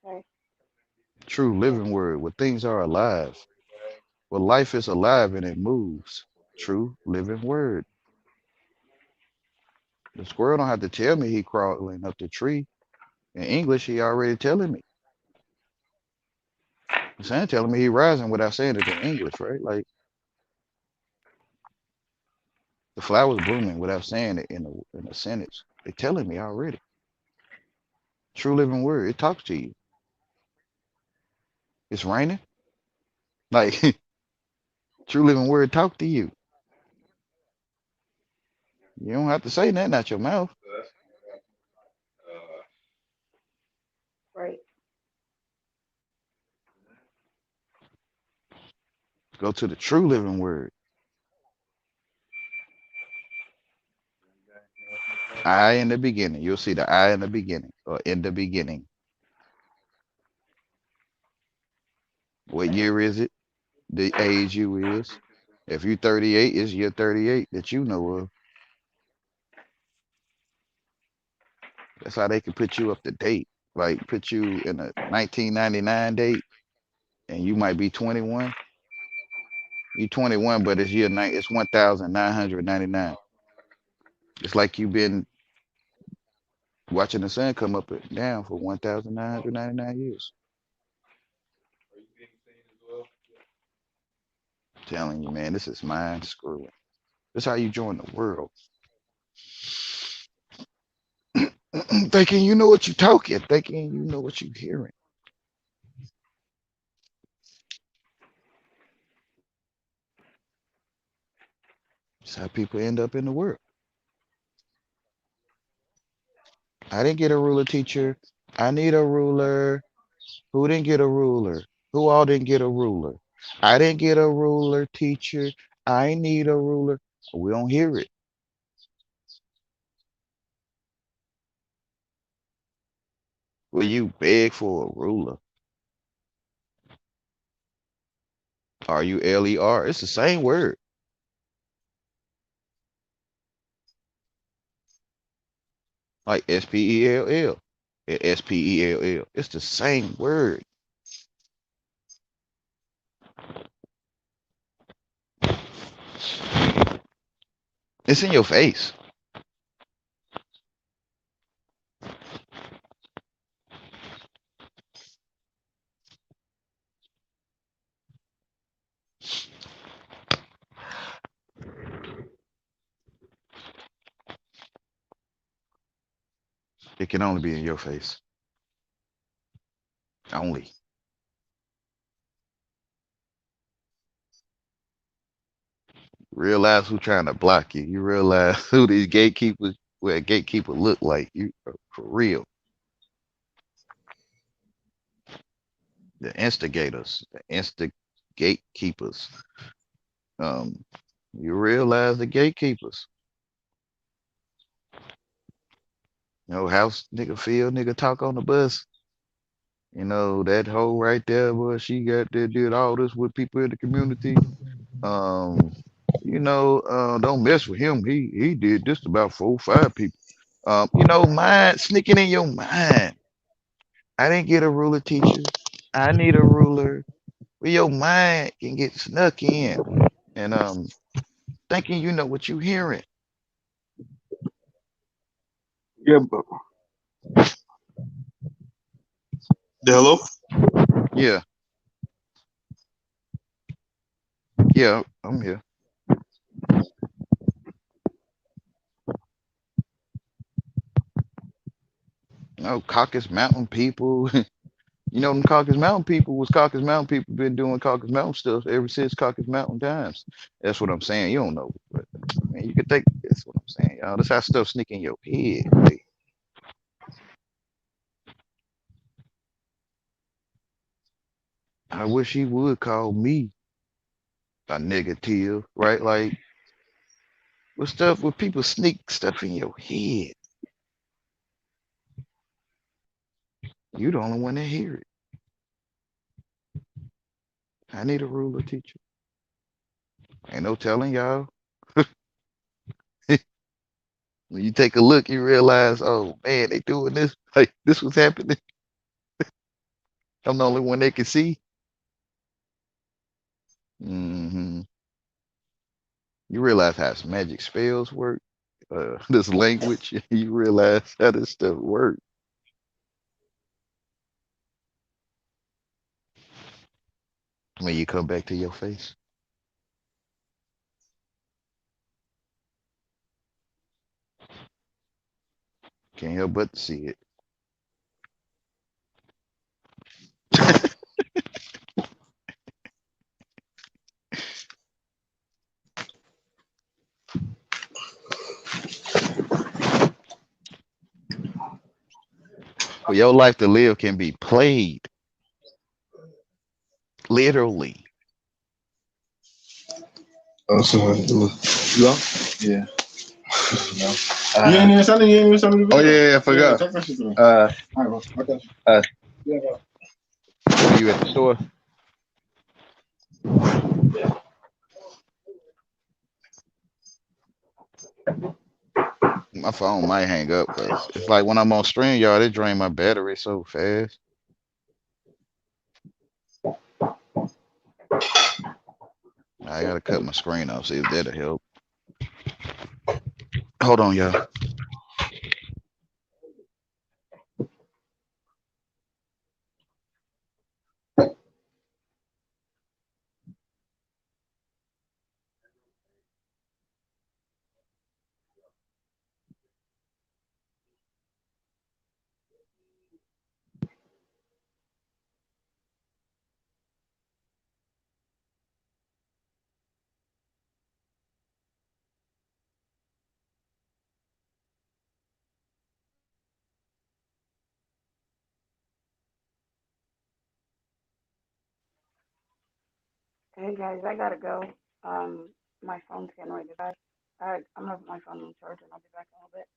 okay, True living word, where things are alive. Where life is alive and it moves. True living word. The squirrel don't have to tell me he crawling up the tree. In English, he already telling me. The same telling me he rising without saying it in English, right? Like the flowers blooming without saying it in a sentence. They telling me already. True living word, it talks to you. It's raining. Like true living word talk to you. You don't have to say nothing out your mouth. right. Go to the true living word. I in the beginning. You'll see the I in the beginning or in the beginning. What year is it? The age you is. If you 38, it's year 38 that you know of. That's how they can put you up to date. Like put you in a 1999 date and you might be 21. You 21, but it's 1999. It's like you've been watching the sun come up and down for 1999 years. Telling you, man, this is mind screwing. This is how you join the world. Thinking you know what you're talking, thinking you know what you're hearing. That's how people end up in the world. I didn't get a ruler, teacher. I need a ruler. Who didn't get a ruler? Who all didn't get a ruler? I didn't get a ruler, teacher. I need a ruler. We don't hear it. Will you beg for a ruler? RULER. It's the same word. Like SPELL. SPELL. It's the same word. It's in your face. It can only be in your face. Only. Realize who trying to block you. You realize who these gatekeepers, what a gatekeeper look like. You for real. The instigators, the gatekeepers. Um, you realize the gatekeepers. House nigga feel nigga talk on the bus. That hoe right there, boy, she got there, did all this with people in the community. Um, don't mess with him. He did just about 4 or 5 people. Mind sneaking in your mind. I didn't get a ruler, teacher. I need a ruler. Where your mind can get snuck in and thinking you know what you hearing. Yeah, but hello. Yeah, yeah, I'm here. Caucasus Mountain people. Them Caucasus Mountain people was Caucasus Mountain people been doing Caucasus Mountain stuff ever since Caucasus Mountain times. That's what I'm saying. You don't know, but man, you could think that's what I'm saying, y'all. That's how stuff sneak in your head. Like, I wish he would call me a negative, right? Like with people sneak stuff in your head. You the only one that hear it. I need a ruler teacher. Ain't no telling y'all. When you take a look, you realize, oh man, they doing this. Like this was happening. I'm the only one they can see. hmm You realize how magic spells work. This language, you realize how this stuff works when you come back to your face. Can't help but to see it. For your life to live can be played, literally. Oh, so you up? Yeah. You ain't even selling. You ain't even selling. Oh yeah, I forgot. Text message to me. All right, bro. I got you. Yeah, bro. Are you at the store? My phone might hang up because it's like when I'm on stream, y'all, it drain my battery so fast. I gotta cut my screen off, see if that'll help. Hold on, y'all. Hey guys, I gotta go. My phone's getting ready to die. I'm gonna put my phone on charger and I'll be back in a little bit.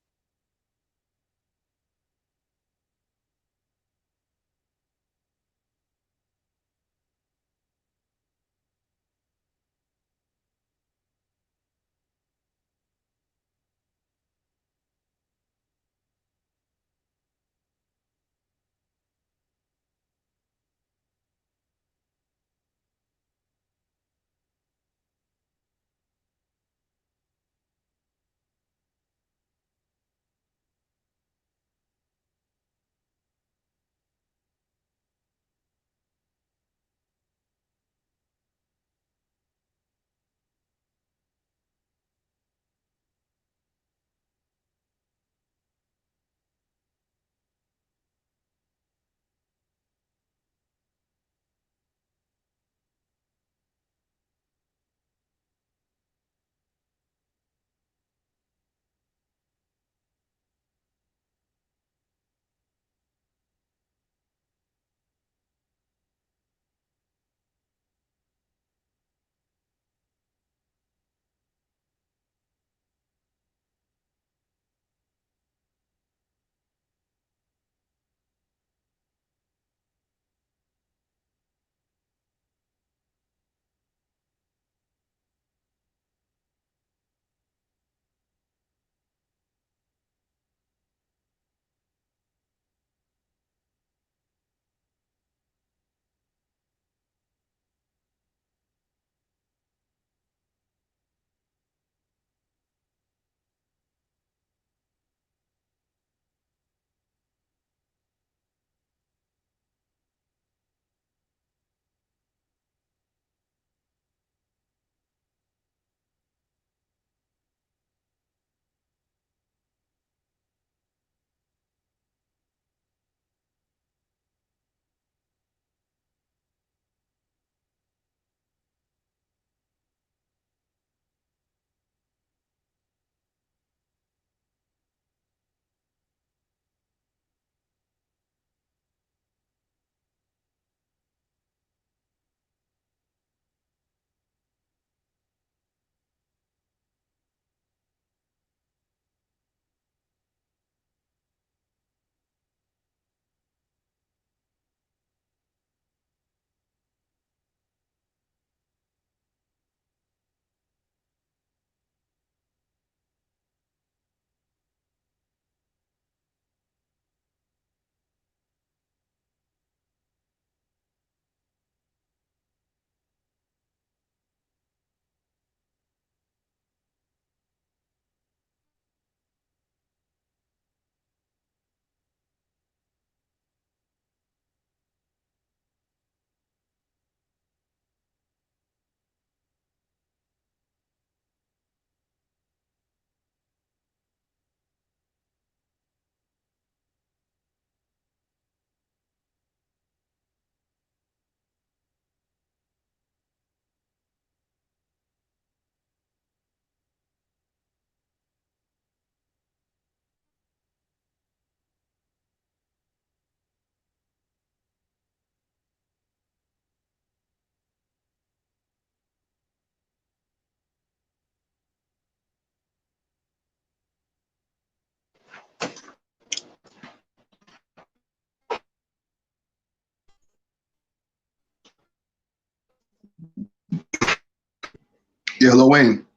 Yeah, Lil Wayne.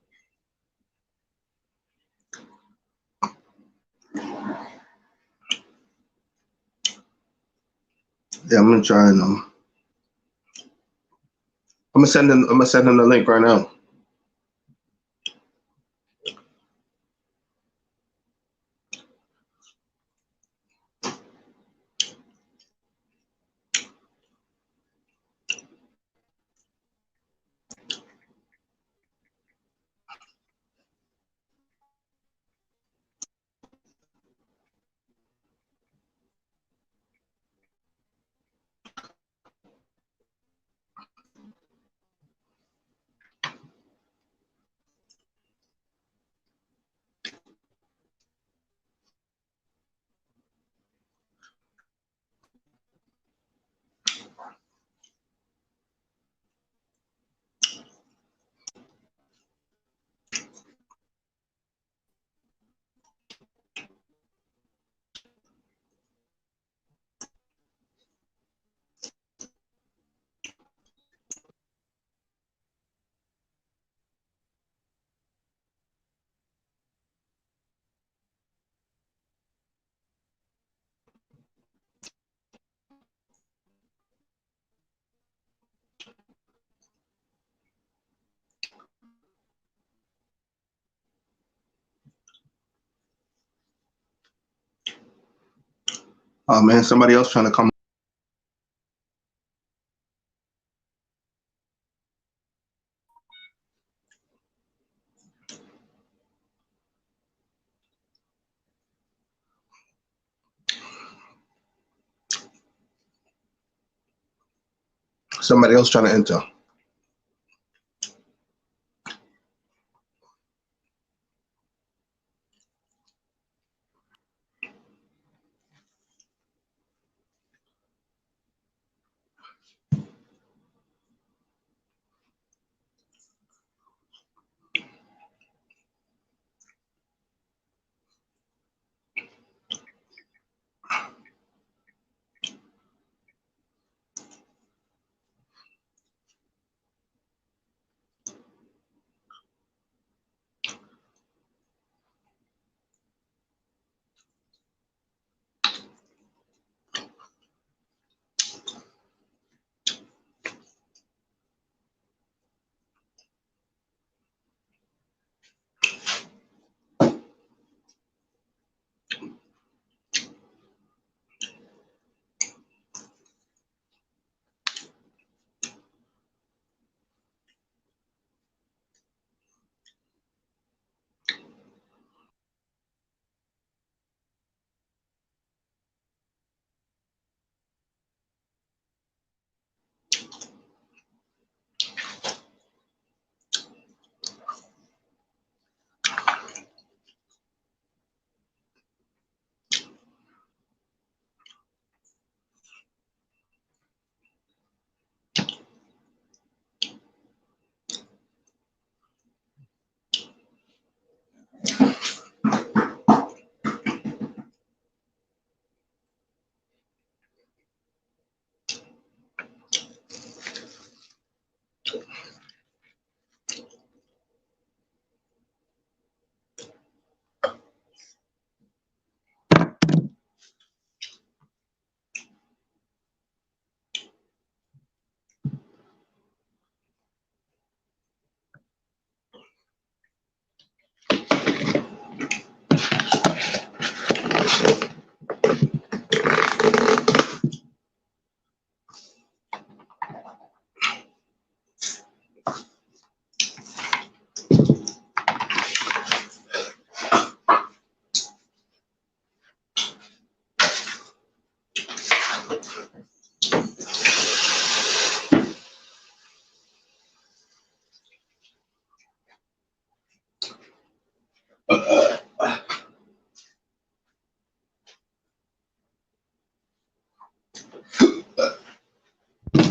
Yeah, I'm gonna try and I'm gonna send him the link right now. Oh man, somebody else trying to come. Somebody else trying to enter.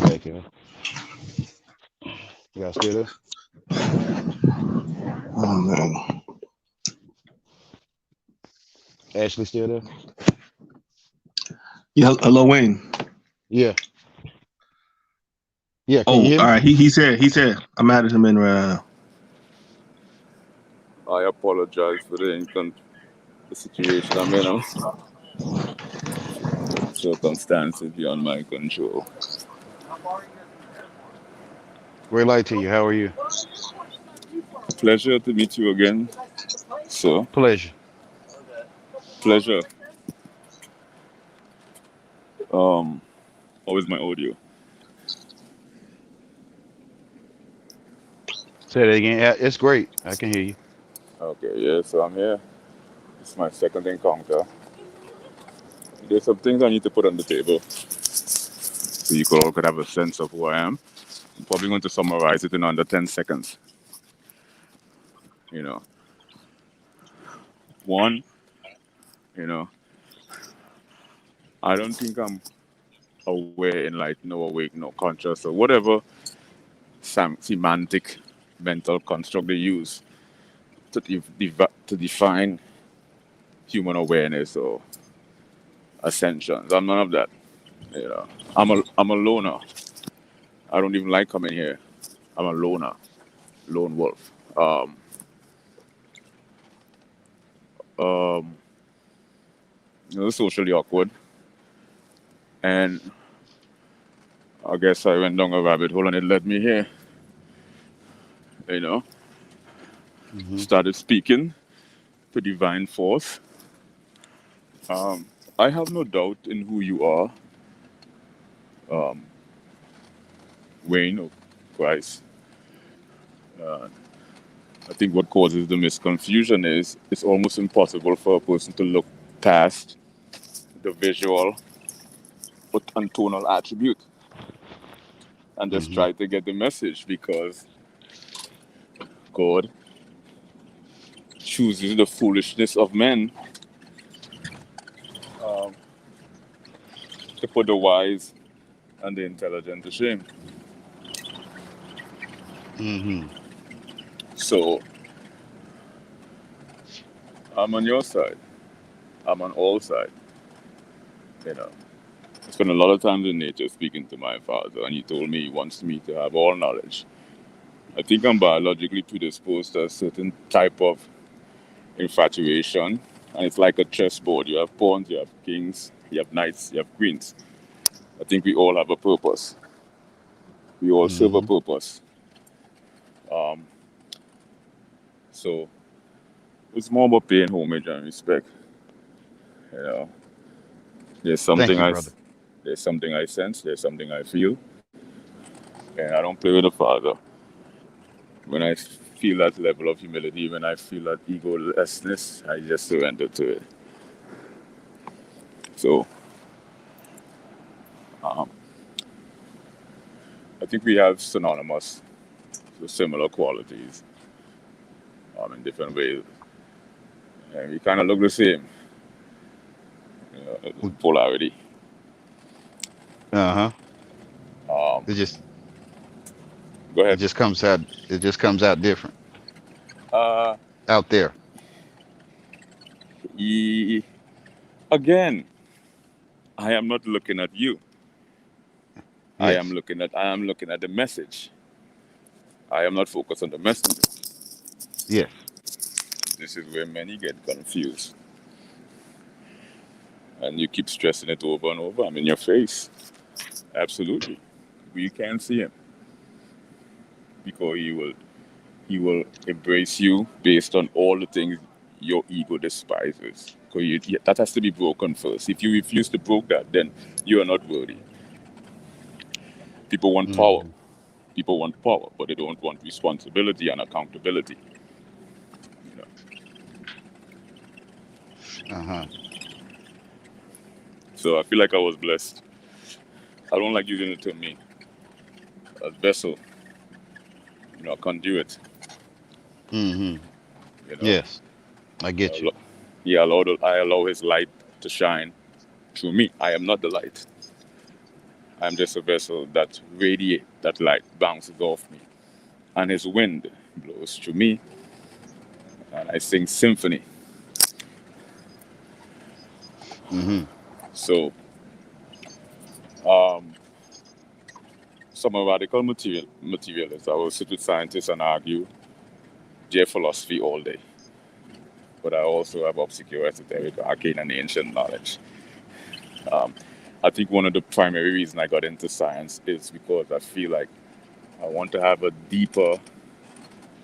Back here. Y'all still there? Oh man. Ashley still there? Yeah, hello Wayne. Yeah. Yeah, can you Oh, hear all me? right. He said I'm adding him in right now. I apologize for the situation I'm in. Circumstances beyond my control. Great light to you. How are you? Pleasure to meet you again, sir. Pleasure. Pleasure. How is my audio? Say that again. Yeah, it's great. I can hear you. Okay, yeah, so I'm here. It's my second encounter. There's some things I need to put on the table so you all could have a sense of who I am. I'm probably going to summarize it in under 10 seconds. You know, one, you know, I don't think I'm aware, enlightened, or awake, nor conscious, or whatever semantic mental construct they use to, to define human awareness or ascensions. I'm none of that. You know, I'm a loner. I don't even like coming here. I'm a loner, lone wolf. Um, Socially awkward, and I guess I went down a rabbit hole and it led me here. You know, Hmm. started speaking to divine force. Um, I have no doubt in who you are, um, Wayne or Christ. Uh, I think what causes the misconfusion is it's almost impossible for a person to look past the visual and tonal attribute and just Hmm. try to get the message because God chooses the foolishness of men um, to put the wise and the intelligent to shame. Hmm. So I'm on your side. I'm on all sides. You know, I spent a lot of time in nature speaking to my father, and he told me he wants me to have all knowledge. I think I'm biologically predisposed to a certain type of infatuation, and it's like a chessboard. You have pawns, you have kings, you have knights, you have queens. I think we all have a purpose. We all serve a Hmm. purpose. Um, so it's more about paying homage and respect. You know, there's Thank something you, I, brother. there's something I sense, there's something I feel, and I don't play with the Father. When I feel that level of humility, when I feel that egolessness, I just surrender to it. So um, I think we have synonymous, so similar qualities in different ways, and we kind of look the same. Polarity. Uh-huh. Um, It just Go it ahead. just comes out different Uh, out there. e- Again, I am not looking at you. Yes. I am looking at the message. I am not focused on the messenger. Yes. This is where many get confused. And you keep stressing it over and over. I'm in your face. Absolutely. You can't see him because he will embrace you based on all the things your ego despises. Because that has to be broken first. If you refuse to break that, then you are not worthy. People want power. Hmm. People want power, but they don't want responsibility and accountability. You know? Uh-huh. So I feel like I was blessed. I don't like using it to me. A vessel, a conduit. Hmm. You know, Yes. I get you. I allow His light to shine through me. I am not the light. I'm just a vessel that radiates that light, bounces off me, and His wind blows through me, and I sing symphony. Hmm. So, um, some are radical materialists. I will sit with scientists and argue their philosophy all day. but I also have obscure, esoteric, arcane, and ancient knowledge. I think one of the primary reasons I got into science is because I feel like I want to have a deeper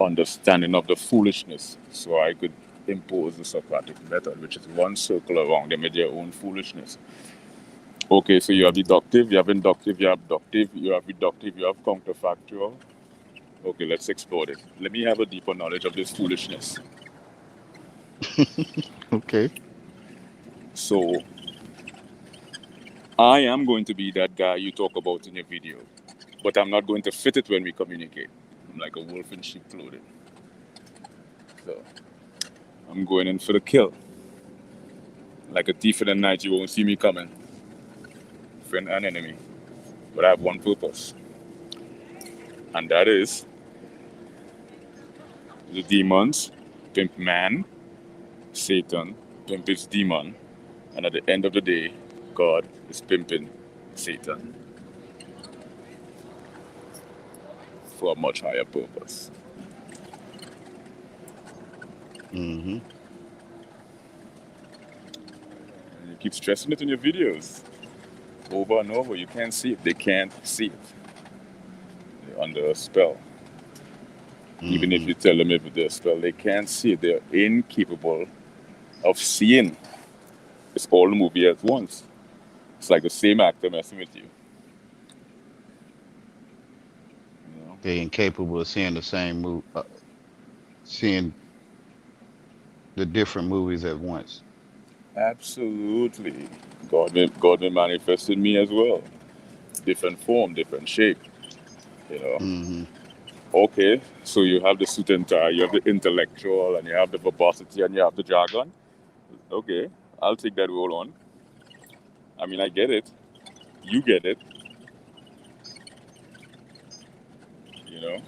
understanding of the foolishness so I could impose the Socratic method, which is one circle around them with their own foolishness. Okay, so you have deductive, you have inductive, you have abductive, you have reductive, you have counterfactual. Okay, let's explore this. Let me have a deeper knowledge of this foolishness. Okay. So I am going to be that guy you talk about in your video, but I'm not going to fit it when we communicate. I'm like a wolf in sheep clothing. So I'm going in for the kill. Like a thief in the night, you won't see me coming. Friend and enemy. But I have one purpose. And that is the demons pimp man, Satan pimp his demon, and at the end of the day, God is pimping Satan for a much higher purpose. Mm-hmm. And you keep stressing it in your videos over and over. You can't see it. They can't see it. They're under a spell. Even if you tell them if they're a spell, they can't see it. They're incapable of seeing. It's all the movie at once. It's like the same actor messing with you. You know? They're incapable of seeing the same movie, seeing the different movies at once. Absolutely. God manifested me as well. Different form, different shape. You know. Mm-hmm. Okay, so you have the suit and tie, you have the intellectual, and you have the verbosity, and you have the jargon. Okay, I'll take that role on. I mean, I get it. You get it. You know.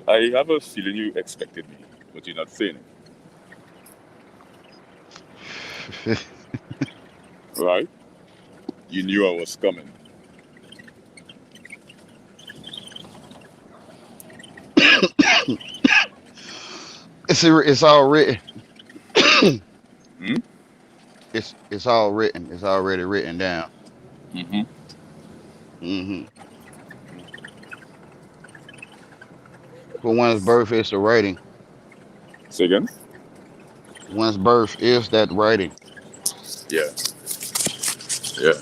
I have a feeling you expected me, but you're not saying it. Right? You knew I was coming. It's all written. Hmm? It's all written. It's already written down. Mm-hmm. Mm-hmm. For one's birth is the writing. Say again? One's birth is that writing. Yeah. Yeah.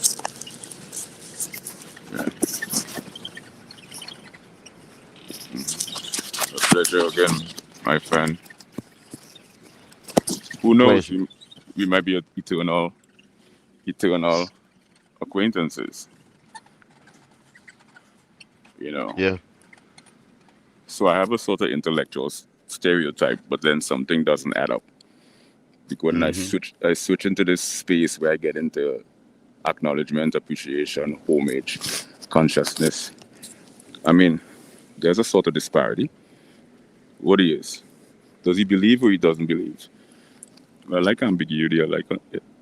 A pleasure again, my friend. Who knows? Pleasure. We might be eternal acquaintances. You know. Yeah. So I have a sort of intellectual stereotype, but then something doesn't add up. Because when I switch into this space where I get into acknowledgement, appreciation, homage, consciousness. I mean, there's a sort of disparity. What he is. Does he believe or he doesn't believe? I like ambiguity, I like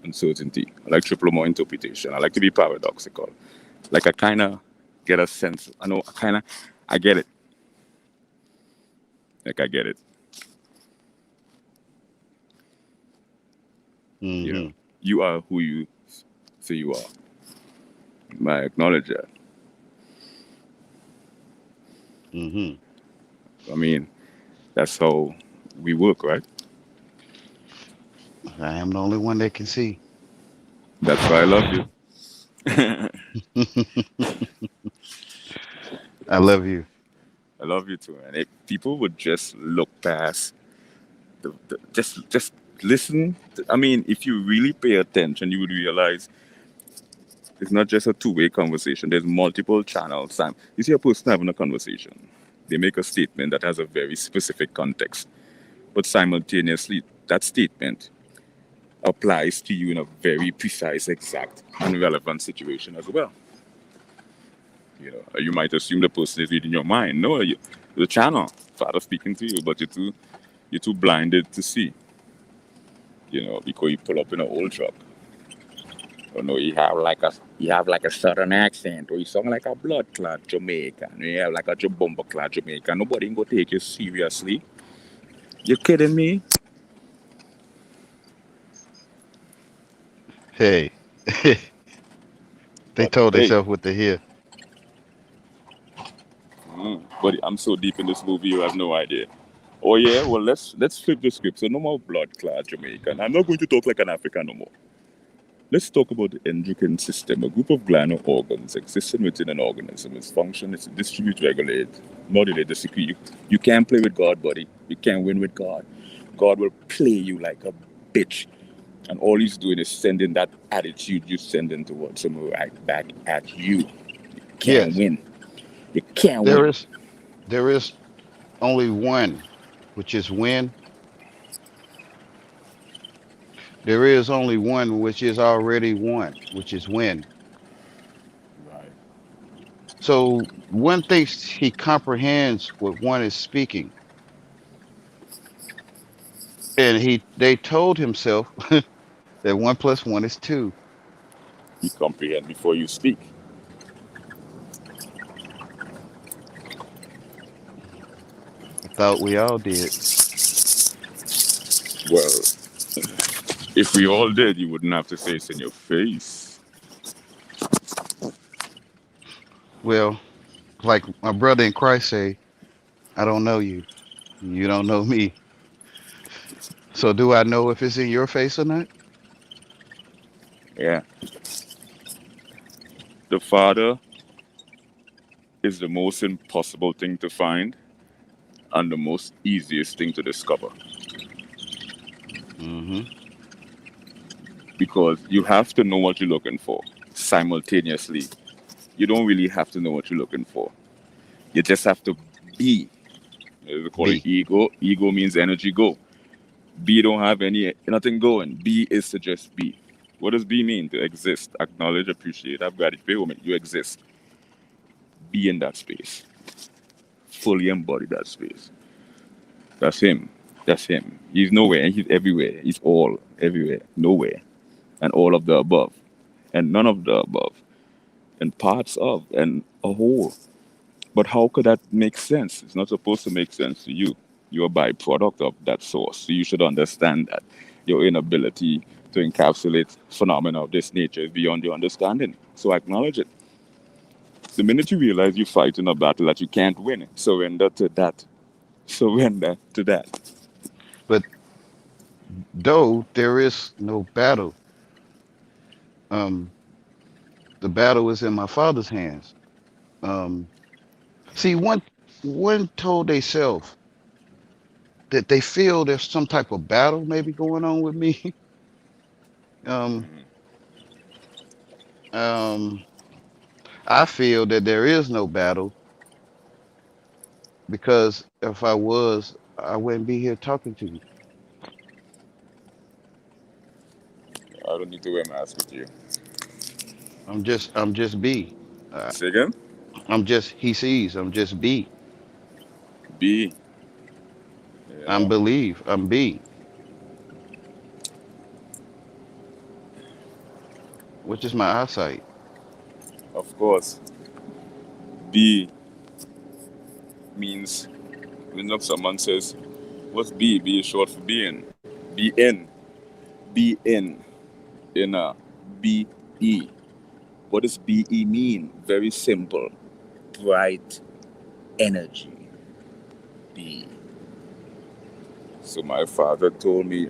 uncertainty, I like triple more interpretation, I like to be paradoxical. Like I kind of get a sense, I get it. Like I get it. Mm-hmm. You know, you are who you say you are. I acknowledge that. Mm-hmm. I mean, that's how we work, right? I am the only one that can see. That's why I love you. I love you. I love you too, man. If people would just look past just listen. I mean, if you really pay attention, you would realize it's not just a two-way conversation. There's multiple channels. You see a person having a conversation. They make a statement that has a very specific context. But simultaneously, that statement applies to you in a very precise, exact, and relevant situation as well. You know, you might assume the person is reading your mind. No, the channel, Father speaking to you, but you're too blinded to see. You know, because you pull up in an old truck. Or no, you have like a southern accent, or you sound like a blood clot Jamaican. You have like a jabumba clot Jamaican. Nobody can go take you seriously. You kidding me? Hey, they But told hey, themselves what to hear. but I'm so deep in this movie, you have no idea. Oh yeah, well let's flip the script. So no more blood clot Jamaican. I'm not going to talk like an African no more. Let's talk about the endocrine system. A group of glandular organs existing within an organism. Its function is to distribute, regulate, modulate the secret. You can't play with God, buddy. You can't win with God. God will play you like a bitch. And all he's doing is sending that attitude you sending towards him right back at you. You can't Yes, win. You can't there win. is there is only one, which is when. There is only one, which is already one, which is when. Right. So one thinks he comprehends what one is speaking, and they told himself that 1 + 1 is 2. You comprehend before you speak. I thought we all did. Well, if we all did, you wouldn't have to say it in your face. Well, like my brother in Christ say, I don't know you. You don't know me. So do I know if it's in your face or not? Yeah. The Father is the most impossible thing to find and the most easiest thing to discover. Mm-hmm. Because you have to know what you're looking for simultaneously. You don't really have to know what you're looking for. You just have to be. They call it B. ego. Ego means energy go. B don't have nothing going. B is to just be. What does B mean? To exist, acknowledge, appreciate, have gratitude, pay homage. You exist. Be in that space. Fully embody that space. That's him. That's him. He's nowhere and he's everywhere. He's all everywhere, nowhere, and all of the above, and none of the above, and parts of, and a whole. But how could that make sense? It's not supposed to make sense to you. You're a byproduct of that source. So you should understand that your inability to encapsulate phenomena of this nature is beyond your understanding. So acknowledge it. The minute you realize you fight in a battle that you can't win, surrender to that. Surrender to that. But though there is no battle, um, the battle is in my father's hands. Um, see, one told theyself that they feel there's some type of battle maybe going on with me. um, um, I feel that there is no battle because if I was, I wouldn't be here talking to you. I don't need to wear a mask with you. I'm just B. Uh, Say again? I'm just he sees. I'm just B. Be, I'm yeah, believe. I'm B, which is my eyesight. of course. Be means when someone says, what's be? Be is short for being. Be in. Be in. Inner. Be. What does BE mean? Very simple. Bright energy. Be. So my father told me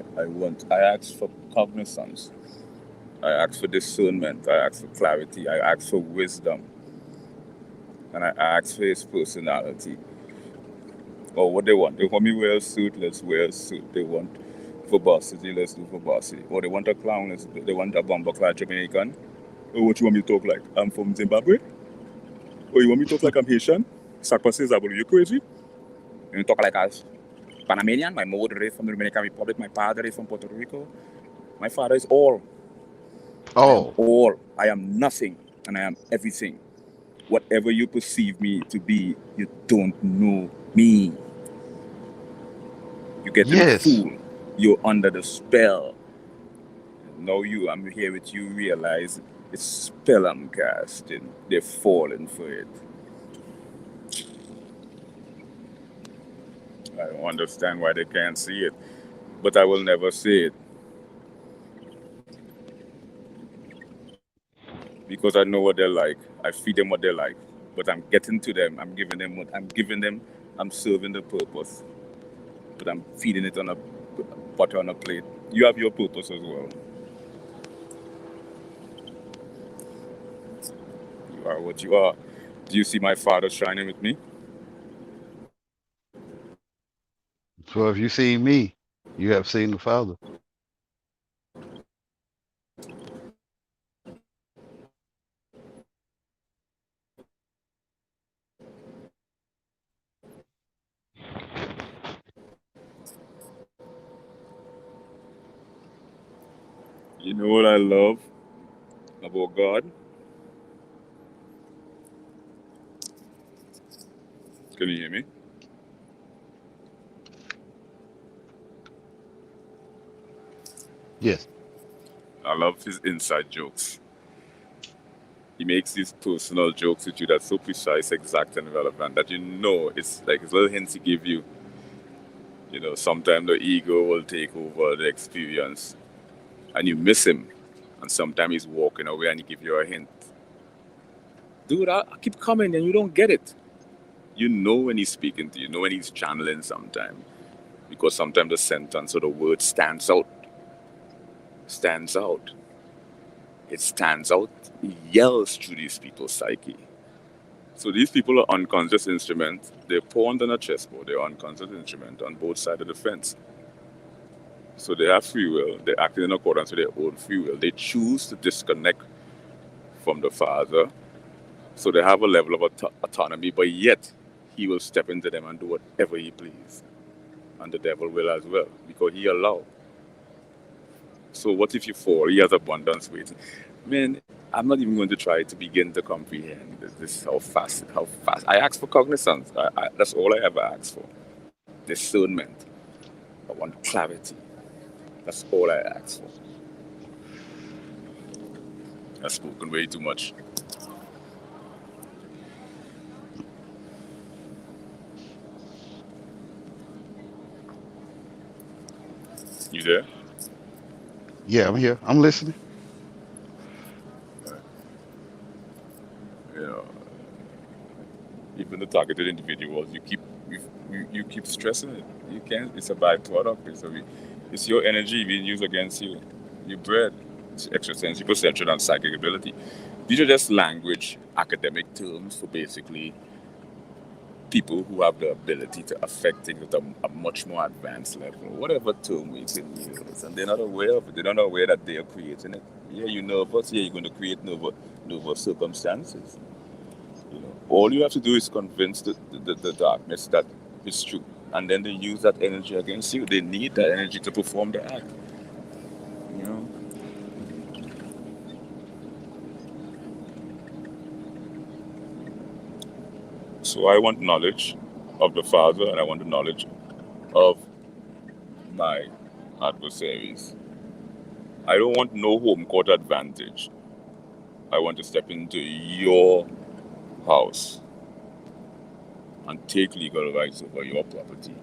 I asked for cognizance. I asked for discernment. I asked for clarity. I asked for wisdom. And I asked for his personality. Or what they want. They want me wear a suit, let's wear a suit. They want verbosity, let's do verbosity. Or they want a clown, they want a bomber clad Jamaican. Oh, what you want me to talk like? I'm from Zimbabwe? Or you want me to talk like I'm Haitian? Sakpase Zabulu, you crazy? You talk like us. Panamanian, my mother is from the Dominican Republic, my father is from Puerto Rico. My father is all. I am Oh, all. I am nothing, and I am everything. Whatever you perceive me to be, you don't know me. You're getting yes, fooled. You're under the spell. Now I'm here with you, realize it's spell I'm casting. They're falling for it. I don't understand why they can't see it. But I will never say it because I know what they're like. I feed them what they like. But I'm getting to them. I'm giving them what I'm giving them. I'm serving the purpose. But I'm feeding it on a butter on a plate. You have your purpose as well. You are what you are. Do you see my Father shining with me? So if you see me, you have seen the Father. You know what I love about God? Can you hear me? Yes. I love his inside jokes. He makes these personal jokes with you that's so precise, exact, and relevant that you know it's like his little hints he give you. You know, sometimes the ego will take over the experience and you miss him. And sometimes he's walking away and he give you a hint. Dude, I keep coming and you don't get it. You know when he's speaking to you, know when he's channeling sometimes. Because sometimes the sentence or the word stands out. Stands out. It stands out. It yells through these people's psyche. So these people are unconscious instruments. They're pawned on a chessboard. They're unconscious instruments on both sides of the fence. So they have free will. They're acting in accordance with their own free will. They choose to disconnect from the Father. So they have a level of autonomy, but yet he will step into them and do whatever he pleases. And the devil will as well, because he allows. So what if you fall? He has abundance waiting. Man, I'm not even going to try to begin to comprehend this how fast. I ask for cognizance. That's all I ever ask for. Discernment. I want clarity. That's all I ask for. I've spoken way too much. You there? Yeah, I'm here. I'm listening. You know, even the targeted individuals, you keep stressing it. You can't. It's a byproduct. It's your energy being used against you. You bred. It's extrasensory perception and psychic ability. These are just language, academic terms for basically people who have the ability to affect things at a much more advanced level, whatever term we can use. And they're not aware of it. They're not aware that they are creating it. Yeah, you're nervous. Yeah, you're going to create nervous circumstances. You know, all you have to do is convince the darkness that it's true. And then they use that energy against you. They need that energy to perform the act. You know? So I want knowledge of the Father and I want the knowledge of my adversaries. I don't want no home court advantage. I want to step into your house and take legal rights over your property.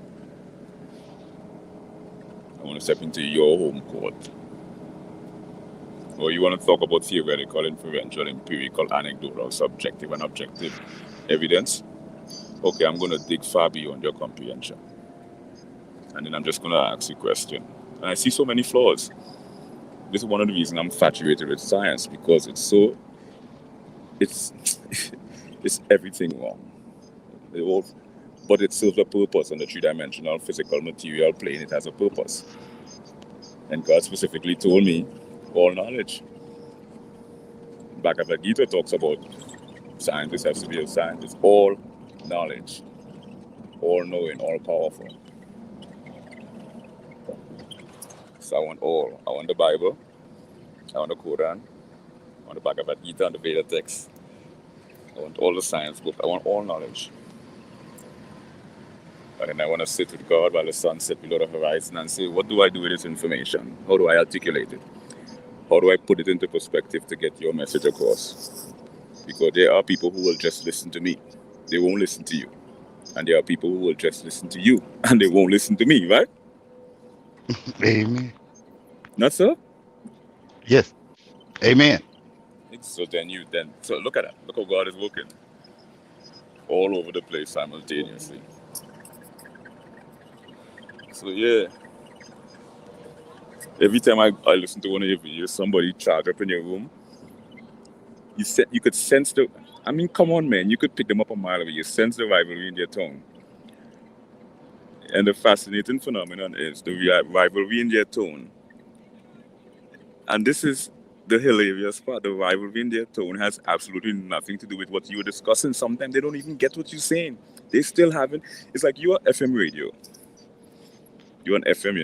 I want to step into your home court. Or you want to talk about theoretical, inferential, empirical, anecdotal, subjective, and objective evidence? Okay, I'm going to dig far beyond your comprehension. And then I'm just going to ask you a question. And I see so many flaws. This is one of the reasons I'm infatuated with science, because it's it's everything wrong. But it serves a purpose on the three-dimensional physical material plane. It has a purpose. And God specifically told me, all knowledge. Bhagavad Gita talks about scientists have to be a scientist. All knowledge, all knowing, all powerful. So I want all. I want the Bible, I want the Quran, I want the Bhagavad Gita and the Veda text. I want all the science books. I want all knowledge. And then I want to sit with God while the sun sets below the horizon and say, what do I do with this information? How do I articulate it? How do I put it into perspective to get your message across? Because there are people who will just listen to me. They won't listen to you. And there are people who will just listen to you and they won't listen to me, right? Amen. Not so? Yes. Amen. So so look at that. Look how God is working all over the place simultaneously. So yeah, every time I listen to one of your videos, somebody charge up in your room, you could sense the. I mean, come on, man, you could pick them up a mile away. You sense the rivalry in their tone. And the fascinating phenomenon is the rivalry in their tone. And this is the hilarious part. The rivalry in their tone has absolutely nothing to do with what you were discussing. Sometimes they don't even get what you're saying. They still haven't. It's like you're FM radio. You're on FM,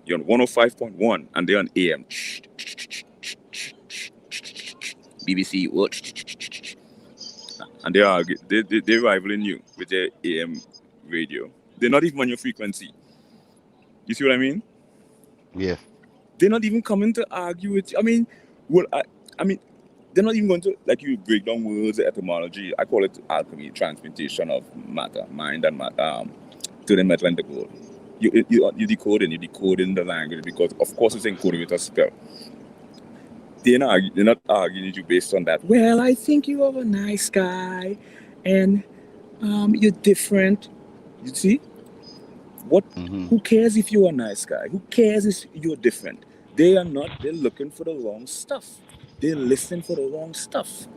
You're on 105.1 and they're on AM. BBC, what? And they're rivaling you with their AM radio. They're not even on your frequency. You see what I mean? Yes. They're not even coming to argue with you. I mean, well, I mean, they're not even going to, like, you break down words, etymology. I call it alchemy, transmutation of matter, mind and matter, to the metal and the gold. You decoding the language because, of course, it's encoded with a spell. They're not arguing with you based on that. Well, I think you are a nice guy, and you're different. You see, what? Mm-hmm. Who cares if you're a nice guy? Who cares if you're different? They are not. They're looking for the wrong stuff. They're listening for the wrong stuff.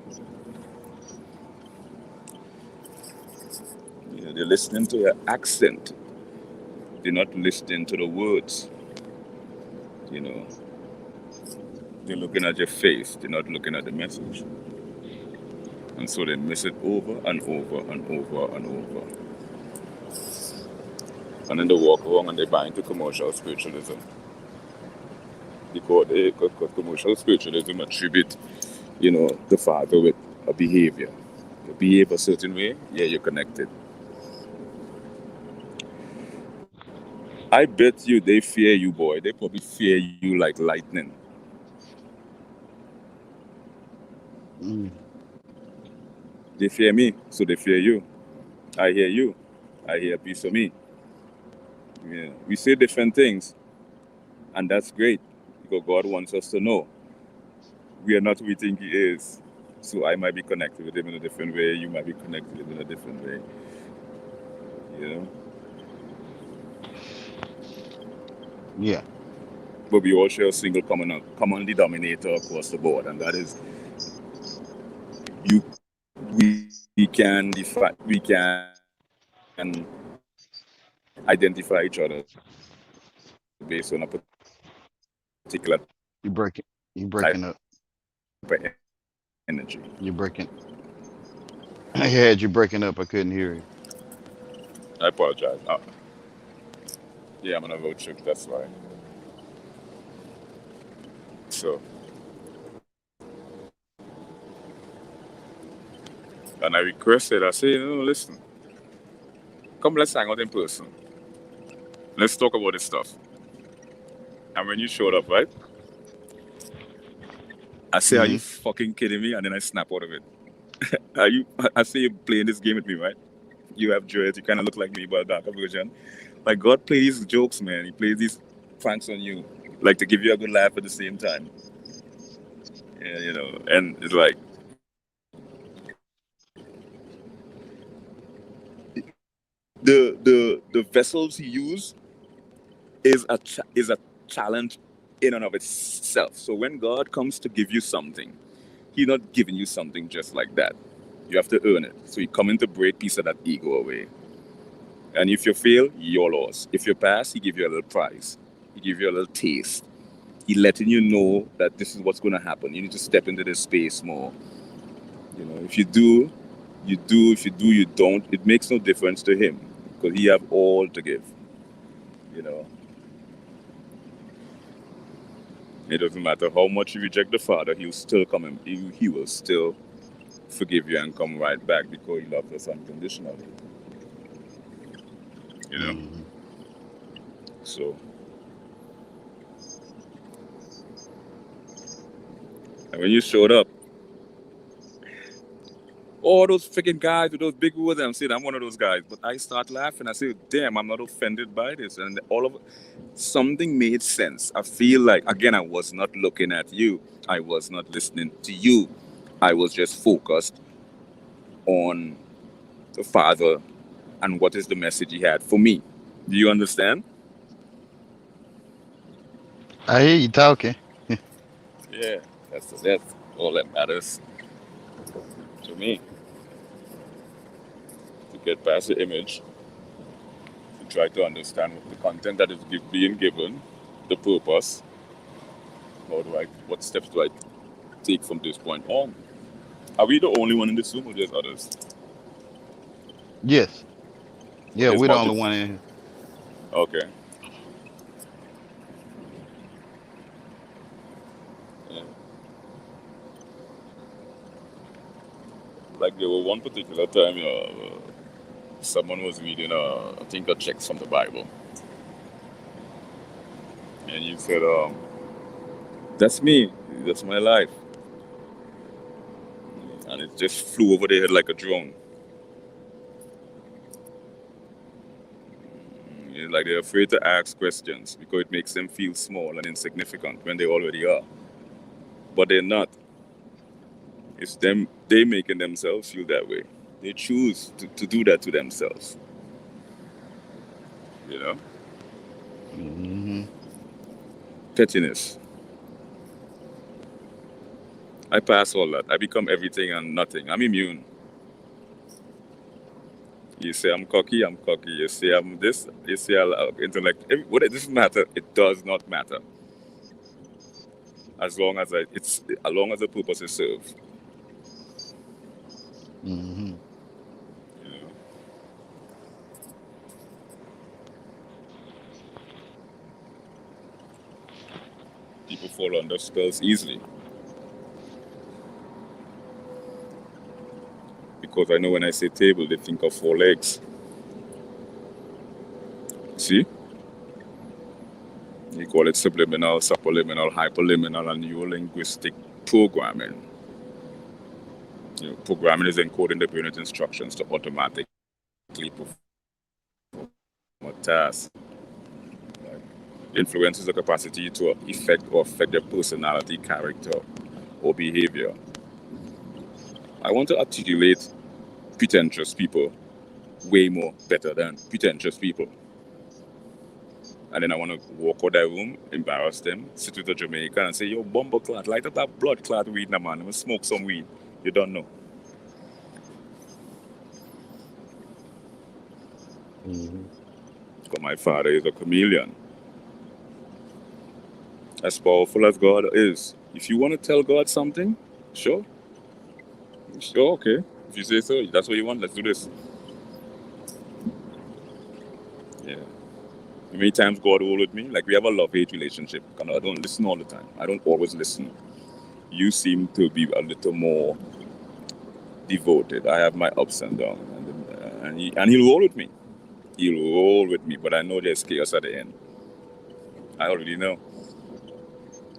They're listening to your accent. They're not listening to the words. You know, they're looking at your face. They're not looking at the message. And so they miss it over and over and over and over. And then they walk along and they buy into commercial spiritualism. Because commercial spiritualism attribute, the Father with a behavior. You behave a certain way, yeah, you're connected. I bet you they fear you, boy. They probably fear you like lightning. Mm. They fear me, so they fear you. I hear you. I hear a piece of me. Yeah. We say different things, and that's great because God wants us to know we are not who we think He is. So I might be connected with Him in a different way. You might be connected with Him in a different way. You know. Yeah. But we all share a single common denominator across the board, and that is you. We can identify each other based on a particular You breaking. You type breaking up. of energy. You breaking. I had you breaking up. I couldn't hear you. I apologize. Yeah, I'm on a road trip. That's why. So, and I requested. I said, listen, come, let's hang out in person. Let's talk about this stuff. And when you showed up, right? I say, are Mm-hmm. you fucking kidding me? And then I snap out of it. Are you? I say you're playing this game with me, right? You have dreads. You kind of look like me, but a darker version. Like God plays these jokes, man. He plays these pranks on you, like to give you a good laugh at the same time. Yeah, and it's like the vessels he used is a challenge in and of itself. So when God comes to give you something, He's not giving you something just like that. You have to earn it. So He coming to break piece of that ego away. And if you fail, you're lost. If you pass, He give you a little prize. He give you a little taste. He letting you know that this is what's going to happen. You need to step into this space more. If you do, you do. If you do, you don't. It makes no difference to Him because He have all to give. You know, it doesn't matter how much you reject the Father, He'll still come and He will still forgive you and come right back because He loves us unconditionally. You know, Mm-hmm. so. And when you showed up, all those freaking guys with those big words. I'm saying I'm one of those guys, but I start laughing. I say, "Damn, I'm not offended by this." And all of something made sense. I feel like again, I was not looking at you. I was not listening to you. I was just focused on the Father and what is the message He had for me. Do you understand? I hear you talking. Yeah, that's all that matters to me. To get past the image, to try to understand the content that is being given, the purpose. What steps do I take from this point on? Are we the only one in this room, or there's others? Yes. Or Yeah, there's we're the only multiple? one in here. Okay. Yeah. Like there was one particular time, someone was reading, I think, a text from the Bible, and you said, "That's me. That's my life," and it just flew over their head like a drone. Like they're afraid to ask questions because it makes them feel small and insignificant when they already are. But they're not. It's them. They making themselves feel that way. They choose to do that to themselves. You know, Hmm. pettiness. I pass all that. I become everything and nothing. I'm immune. You say I'm cocky, I'm cocky. You say I'm this, you say I lack intellect. What it doesn't matter. It does not matter as long as as long as the purpose is served. Hmm. You know, people fall under spells easily because I know when I say table, they think of 4 legs. See, you call it subliminal, subliminal, hyperliminal, and neurolinguistic programming. Programming is encoding the brain's instructions to automatically perform a task. Like, influences the capacity to affect their personality, character, or behavior. I want to articulate pretentious people way more better than pretentious people. And then I want to walk out that room, embarrass them, sit with a Jamaican and say, "Yo, bumble clot, light up that blood clot weed, now, man. I'm gonna smoke some weed." You don't know. Hmm. Because my father is a chameleon. As powerful as God is, if you want to tell God something, sure. Sure, okay. If you say so, that's what you want, let's do this. Yeah. How many times God will with me? Like we have a love-hate relationship. I don't listen all the time. I don't always listen. You seem to be a little more devoted. I have my ups and downs, and he'll roll with me. He'll roll with me, but I know there's chaos at the end. I already know.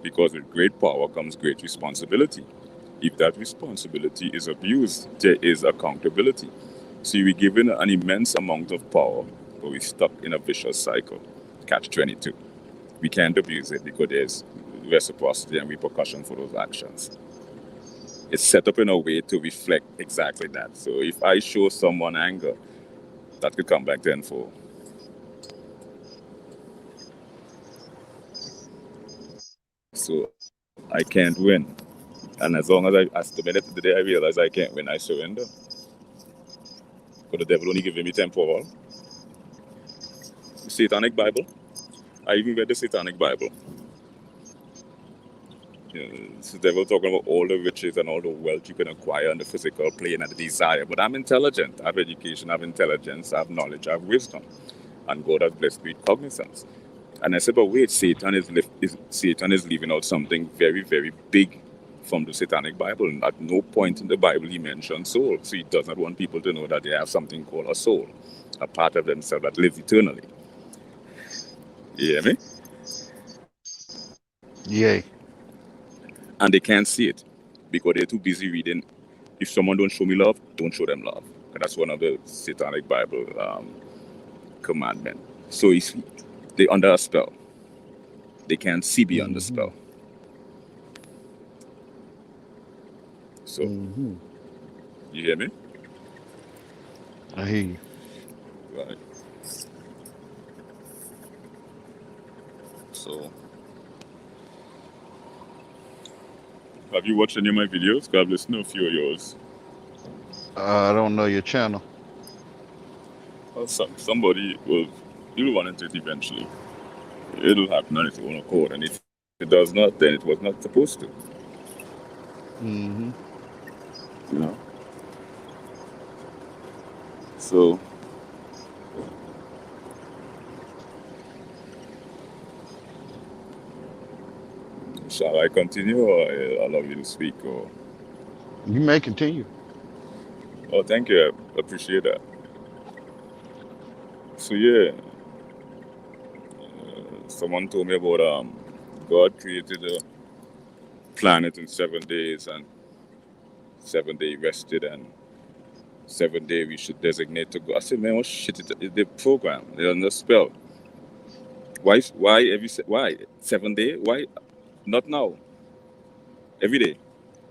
Because with great power comes great responsibility. If that responsibility is abused, there is accountability. So we're given an immense amount of power, but we're stuck in a vicious cycle. Catch 22. We can't abuse it because there's reciprocity and repercussion for those actions. It's set up in a way to reflect exactly that. So if I show someone anger, that could come back tenfold. So I can't win. And as long as the minute the day I realize I can't win, I surrender. Because the devil only giving me temporal. The Satanic Bible. I even read the Satanic Bible. It's the devil talking about all the riches and all the wealth you can acquire on the physical plane and the desire. But I'm intelligent. I have education, I have intelligence, I have knowledge, I have wisdom. And God has blessed me with cognizance. And I said, but wait, Satan is leaving out something very, very big from the Satanic Bible. And at no point in the Bible he mentions soul. So he does not want people to know that they have something called a soul, a part of themselves that lives eternally. You hear me? Yay. And they can't see it because they're too busy reading if someone don't show me love, don't show them love. And that's one of the satanic Bible commandment. So they under a spell. They can't see beyond the spell. So, you hear me? I hear you. Right. So, have you watched any of my videos? God bless no few of yours. I don't know your channel. Well, somebody you'll run into it eventually. It'll happen on its own accord, and if it does not, then it was not supposed to. You know. So. Shall I continue, or allow you to speak? Or You may continue. oh, thank you. I appreciate that. So yeah, someone told me about God created a planet in 7 days, and 7 day rested, and 7 day we should designate to go. I said, man, what shit is the program? They're on the spell. Why 7 day? Why not now? Every day,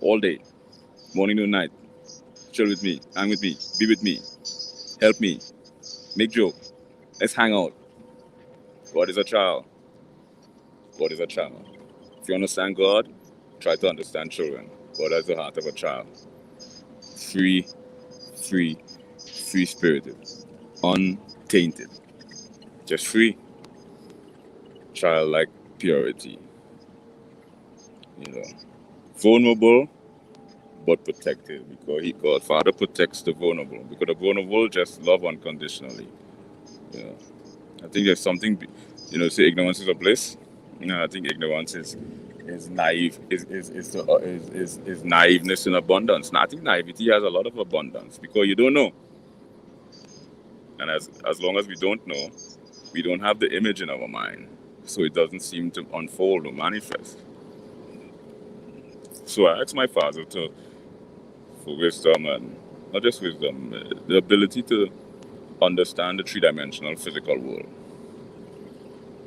all day, morning to night. Chill with me, hang with me, be with me, help me, make joke. Let's hang out. God is a child. God is a child. If you understand God, try to understand children. God has the heart of a child. Free spirited, untainted, just free, childlike purity. You know, vulnerable but protected, because God Father protects the vulnerable, because the vulnerable just love unconditionally. You know, I think there's something, say ignorance is a bliss. I think ignorance is naive, is naiveness in abundance. Now, I think naivety has a lot of abundance, because you don't know. And as long as we don't know, we don't have the image in our mind. So it doesn't seem to unfold or manifest. So I asked my father for wisdom, and not just wisdom, the ability to understand the three-dimensional physical world.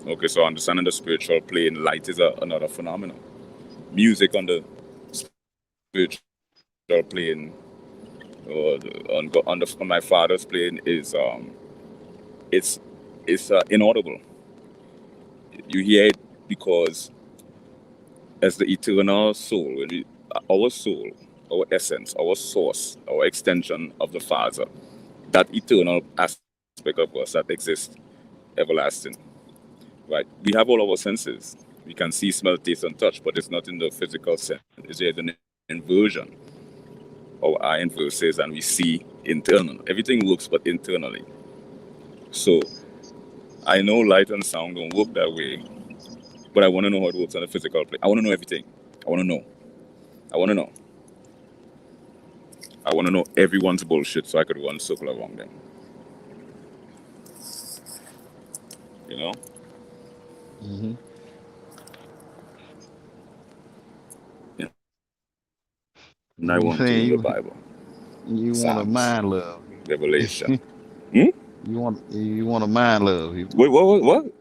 Okay, so understanding the spiritual plane, light is another phenomenon. Music on the spiritual plane, or on my father's plane, is it's inaudible. You hear it because as the eternal soul, our soul, our essence, our source, our extension of the Father, that eternal aspect of us that exists everlasting. Right? We have all our senses. We can see, smell, taste, and touch, but it's not in the physical sense. It's an inversion. Our eye inverses and we see internal. Everything works but internally. So I know light and sound don't work that way, but I want to know how it works on the physical plane. I want to know everything. I want to know. I want to know everyone's bullshit so I could run circle around them. You know? And I want to the Bible. You Psalms, want a mind love. Revelation. You want a mind love. Wait, what?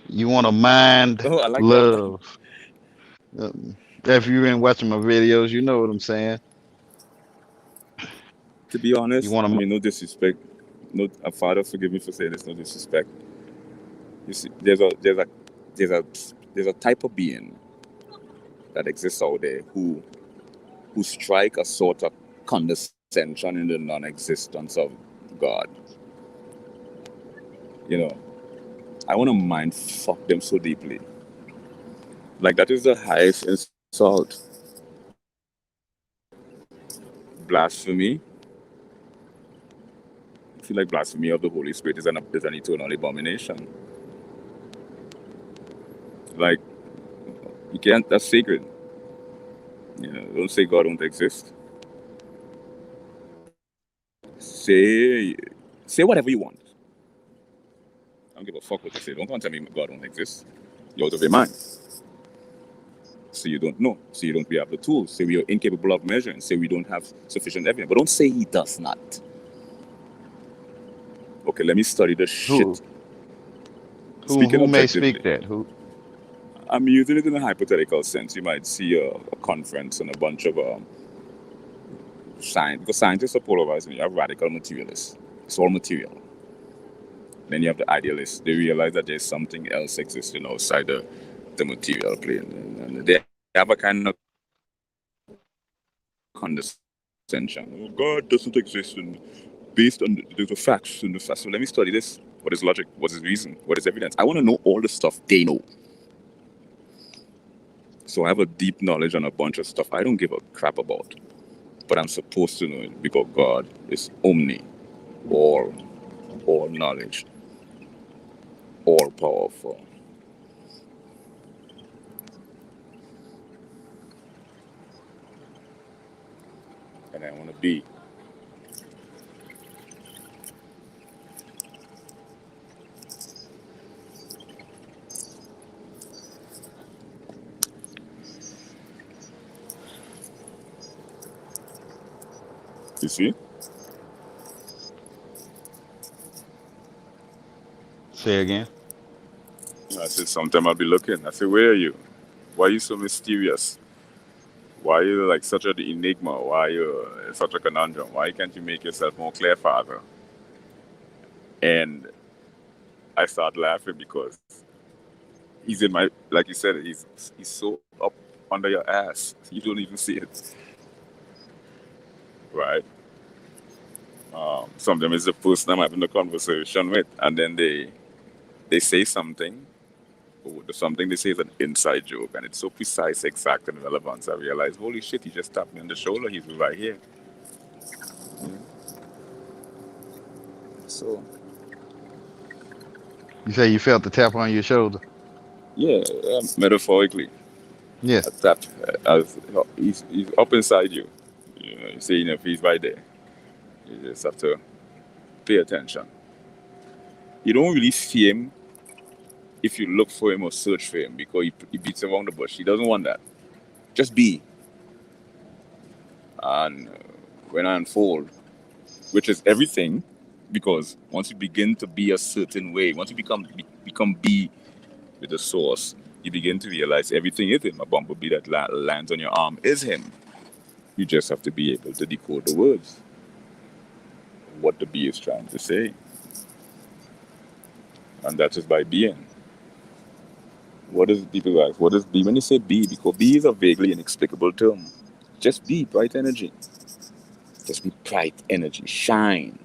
You want a mind I like love. If you've been watching my videos, you know what I'm saying. To be honest, no disrespect. No, Father, forgive me for saying this. No disrespect. You see, there's a type of being that exists out there who strike a sort of condescension in the non-existence of God. I want to mind fuck them so deeply. Like, that is the highest insult. Blasphemy. I feel like blasphemy of the Holy Spirit is an eternal abomination. Like, you can't, that's sacred. Don't say God don't exist. Say whatever you want. I don't give a fuck what you say. Don't come tell me God don't exist. You're out of your mind. say you don't know. Say you don't have the tools. Say we are incapable of measuring. Say we don't have sufficient evidence. But don't say he does not. Okay, let me study the shit. Speaking Who may objectively, speak that? Who? I'm using it in a hypothetical sense. You might see a conference and a bunch of science, because scientists are polarized, and you have radical materialists. It's all material. Then you have the idealists. They realize that there's something else existing outside the material plane, and they have a kind of condescension. Oh, God doesn't exist, and based on the facts and the facts. So let me study this. What is logic? What is reason? What is evidence? I want to know all the stuff they know. So I have a deep knowledge on a bunch of stuff I don't give a crap about. But I'm supposed to know it because God is omni, all knowledge, all powerful. And I want to be. You see? Say again. I said, sometime I'll be looking. I said, where are you? Why are you so mysterious? Why are you like such an enigma? Why are you such a conundrum? Why can't you make yourself more clear, Father? And I start laughing because he's in my, like you said, he's so up under your ass. You don't even see it. Right? Some of them is the person I'm having a conversation with, and then they say something. The something they say is an inside joke, and it's so precise, exact, and relevant. I realize, holy shit, he just tapped me on the shoulder. He's right here. So You say you felt the tap on your shoulder. yeah, metaphorically, Yeah. a tap. He's up inside you. You see, if he's right there, you just have to pay attention. You don't really see him if you look for him or search for him because he beats around the bush. He doesn't want that. Just be. And when I unfold, which is everything, because once you begin to be a certain way, once you become be with the source, you begin to realize everything is him. A bumblebee that lands on your arm is him. You just have to be able to decode the words, what the bee is trying to say. And that is by being. What is people ask? What is be? When you say be, because be is a vaguely inexplicable term. Just be bright energy. Just be bright energy. Shine.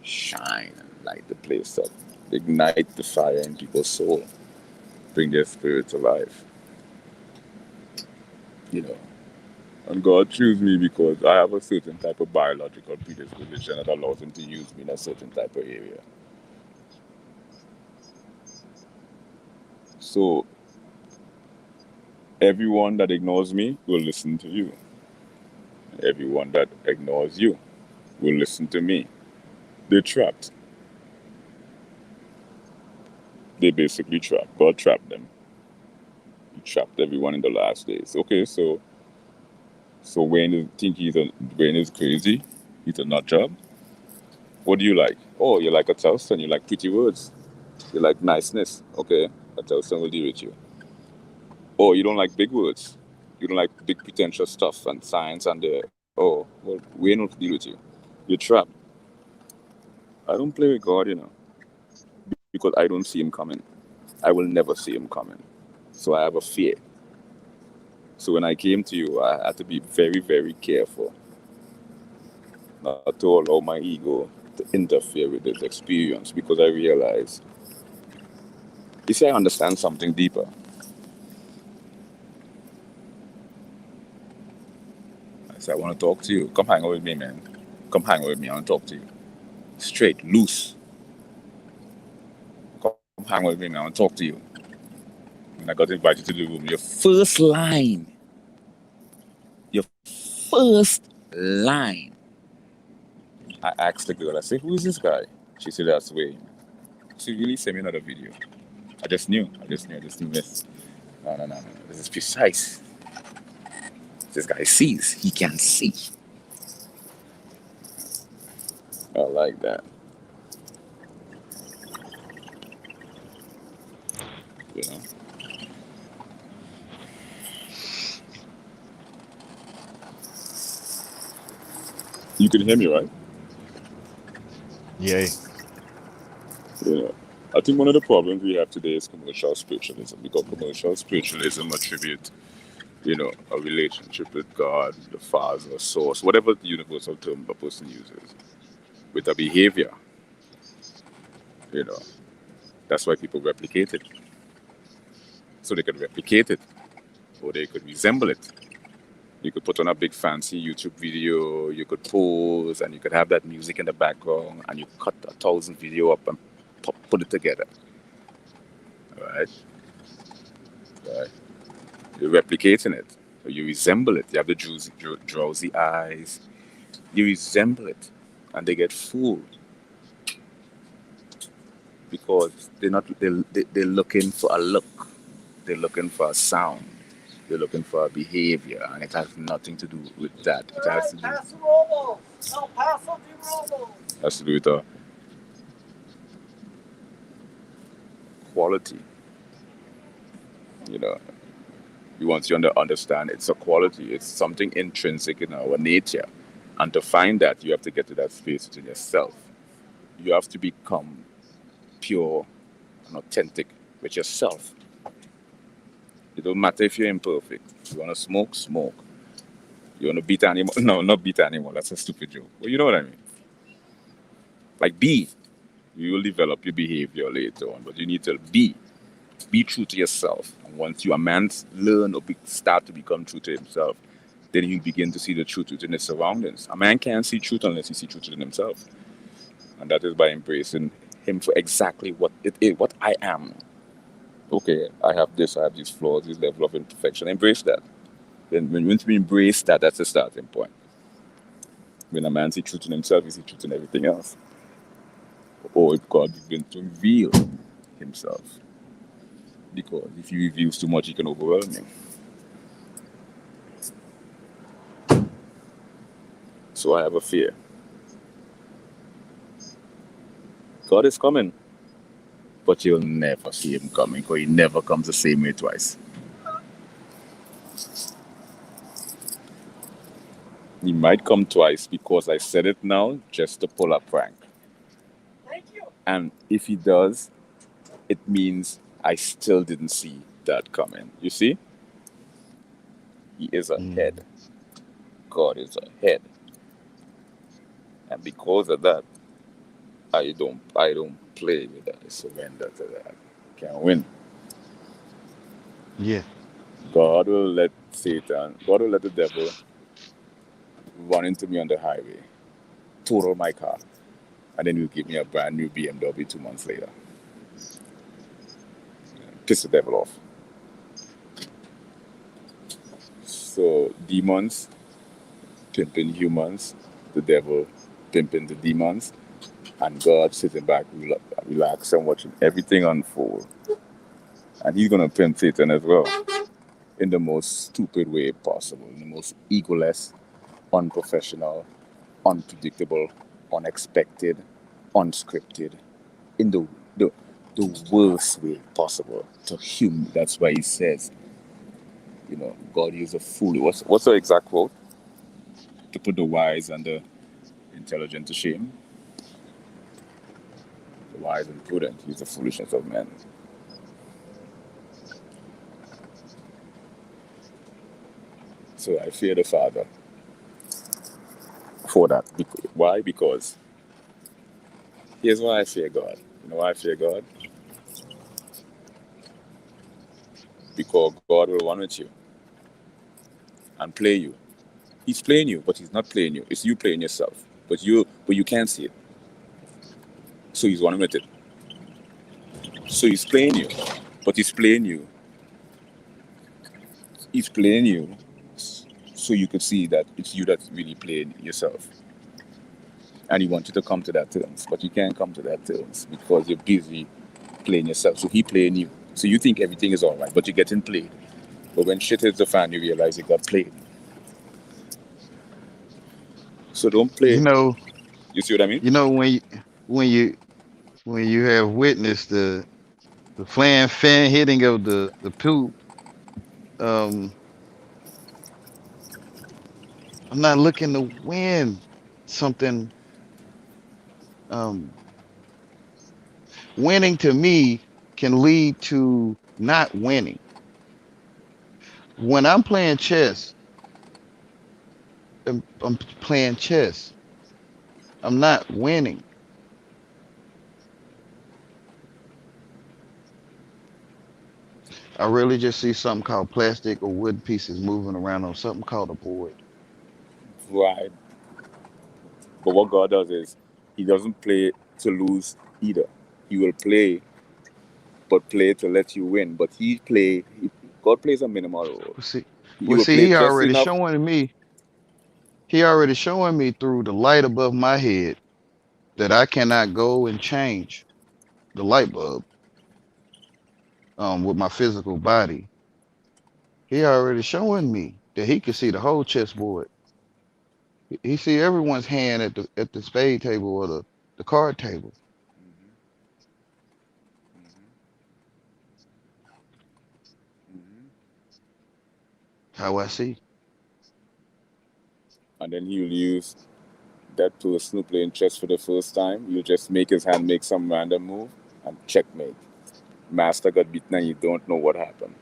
Shine and light the place up. Ignite the fire in people's soul. Bring their spirit to life. You know. And God chose me because I have a certain type of biological predisposition that allows him to use me in a certain type of area. So everyone that ignores me will listen to you. Everyone that ignores you will listen to me. They're trapped. They basically trapped. God trapped them. He trapped everyone in the last days. Okay, so Wayne is crazy. He's a nut job. What do you like? Oh, you like a Telston. You like pretty words. You like niceness. Okay, a Telston will deal with you. Oh, you don't like big words. You don't like big pretentious stuff and science and oh, well, Wayne will deal with you. You're trapped. I don't play with God, because I don't see him coming. I will never see him coming. So I have a fear. So when I came to you, I had to be very, very careful not to allow my ego to interfere with this experience because I realized, you see, I understand something deeper. I said, I want to talk to you. Come hang out with me, man. Come hang out with me. I want to talk to you. Straight, loose. Come hang out with me, man. I want to talk to you. And I got invited to the room. Your first line. I asked the girl, I said, who is this guy? She said, that's Wayne. She really sent me another video. I just knew miss. No. This is precise. This guy sees. He can see. I like that. You know. You can hear me, right? Yay. Yeah. I think one of the problems we have today is commercial spiritualism, because commercial spiritualism attribute, a relationship with God, the Father, Source, whatever the universal term a person uses, with a behavior. You know, that's why people replicate it. So they could replicate it, or they could resemble it. You could put on a big fancy YouTube video, you could pose, and you could have that music in the background, and you cut 1,000 video up and put it together. Right? Right? You're replicating it, or you resemble it. You have the drowsy eyes. You resemble it, and they get fooled because they're looking for a look, they're looking for a sound, they're looking for a behavior, and it has nothing to do with that. It has to do with a quality. You want to understand it's a quality. It's something intrinsic in our nature, and to find that, you have to get to that space within yourself. You have to become pure and authentic with yourself. It don't matter if you're imperfect. You want to smoke, smoke. You want to beat animal? No, not beat animal. That's a stupid joke. But you know what I mean? Like be. You will develop your behavior later on, but you need to be. Be true to yourself. And once a man learn or start to become true to himself, then he'll begin to see the truth within his surroundings. A man can't see truth unless he sees truth within himself. And that is by embracing him for exactly what it is, what I am. Okay, I have this, I have these flaws, this level of imperfection. Embrace that. Then once we embrace that, that's the starting point. When a man sees truth in himself, he sees truth in everything else. Or if God begins to reveal himself. Because if he reveals too much, he can overwhelm him. So I have a fear. God is coming, but you'll never see him coming, because he never comes the same way twice. He might come twice because I said it now just to pull a prank. Thank you. And if he does, it means I still didn't see that coming. You see? He is ahead. God is ahead. And because of that, I don't play with that. I surrender to that. Can't win. Yeah. God will let the devil run into me on the highway, total my car, and then he'll give me a brand new BMW 2 months later. Piss the devil off. So demons pimping humans, the devil pimping the demons, and God sitting back, relax and watching everything unfold. And he's going to pimp Satan as well, in the most stupid way possible, in the most egoless, unprofessional, unpredictable, unexpected, unscripted, in the worst way possible to him. That's why he says, God is a fool. What's the exact quote? To put the wise and the intelligent to shame. The wise and prudent use the foolishness of men. So I fear the Father for that. Why? Because here's why I fear God. You know why I fear God? Because God will run with you and play you. He's playing you, but he's not playing you. It's you playing yourself. But you can't see it. So he's running with it. So he's playing you, but he's playing you. He's playing you so you could see that it's you that's really playing yourself. And he wants you to come to that terms, but you can't come to that terms because you're busy playing yourself. So he's playing you. So you think everything is all right, but you're getting played. But when shit hits the fan, you realize you got played. So don't You play. know, You see what I mean? when you when you have witnessed the fan hitting of the poop, um, I'm not looking to win something. Um, Winning to me can lead to not winning. When I'm playing chess, I'm playing chess. I'm not winning. I really just see something called plastic or wood pieces moving around on something called a board. Right. But what God does is He doesn't play to lose either. He will play, but play to let you win. But God plays a minimal role. Well, see, He well, will see, play just enough. he already showing me through the light above my head that I cannot go and change the light bulb with my physical body. He already showing me that he can see the whole chessboard. He see everyone's hand at the spade table or the card table. Mhm. How I see. And then He will use that person who playing chess for the first time. You'll just make his hand make some random move and checkmate. Master got beaten and you don't know what happened.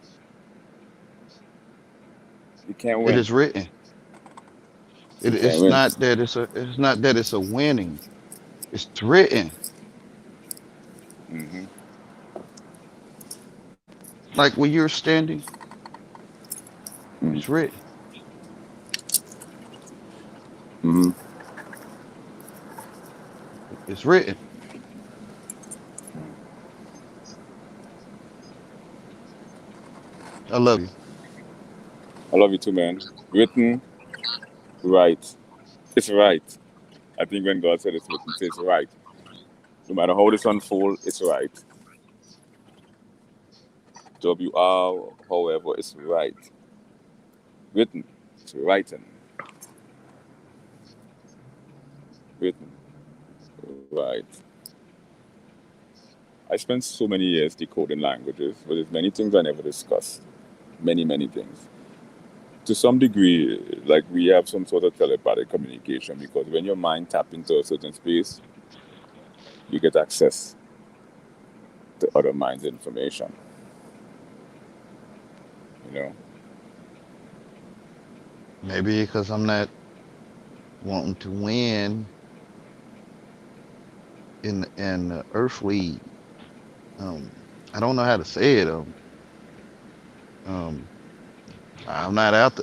You can't It win. is written. You can't It's win. not that it's a winning. It's written. Hmm. Like when you're standing, it's written. Hmm. It's written. I love you. I love you too, man. Written, right. It's right. I think when God said it's written, it's right. No matter how this unfolds, it's right. WR, however, it's right. Written. It's written. Written. Right. I spent so many years decoding languages, but there's many things I never discussed. Many, many things. To some degree, like we have some sort of telepathic communication because when your mind taps into a certain space, you get access to other minds' information. You know. Maybe because I'm not wanting to win in the earthly. Um, I don't know how to say it. Um, I'm not out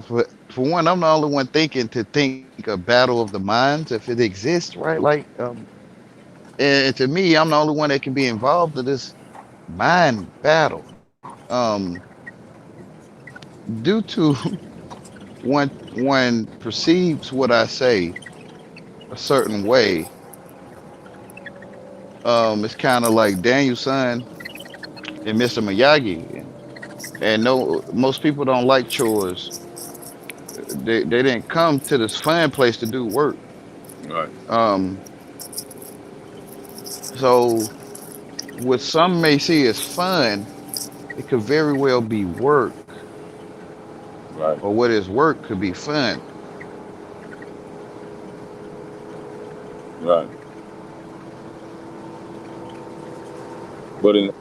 for one. I'm the only one thinking to think a battle of the minds if it exists, right? And to me, I'm the only one that can be involved in this mind battle. Due to one perceives what I say a certain way. It's kind of like Daniel's son and Mr. Miyagi, and no, most people don't like chores. They didn't come to this fun place to do work. Right. Um, so what some may see as fun, it could very well be work, Right. or what is work could be fun. Right. But in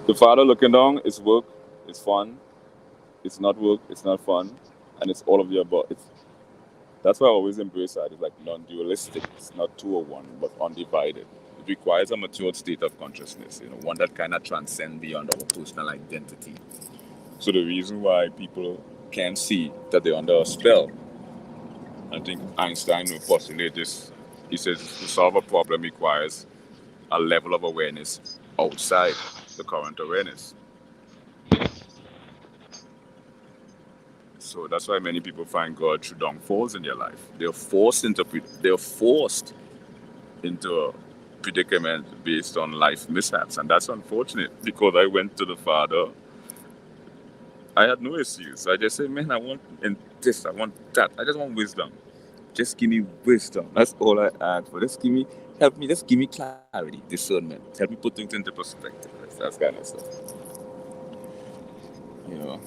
the father looking down, it's work, it's fun. It's not work, it's not fun, and it's all of the above. That's why I always embrace that. It's like non-dualistic. It's not two or one, but undivided. It requires a matured state of consciousness, one that kind of transcends beyond our personal identity. So the reason why people can't see that they're under a spell, I think Einstein will postulate this. He says to solve a problem requires a level of awareness outside the current awareness. So that's why many people find God through downfalls in their life. They're forced into predicament based on life mishaps, and that's unfortunate because I went to the Father. I had no issues. I just said, man, I want this, I want that. I just want wisdom. Just give me wisdom. That's all I ask for. Help me, just give me clarity, discernment. Help me put things into perspective. That's kind of stuff. You know.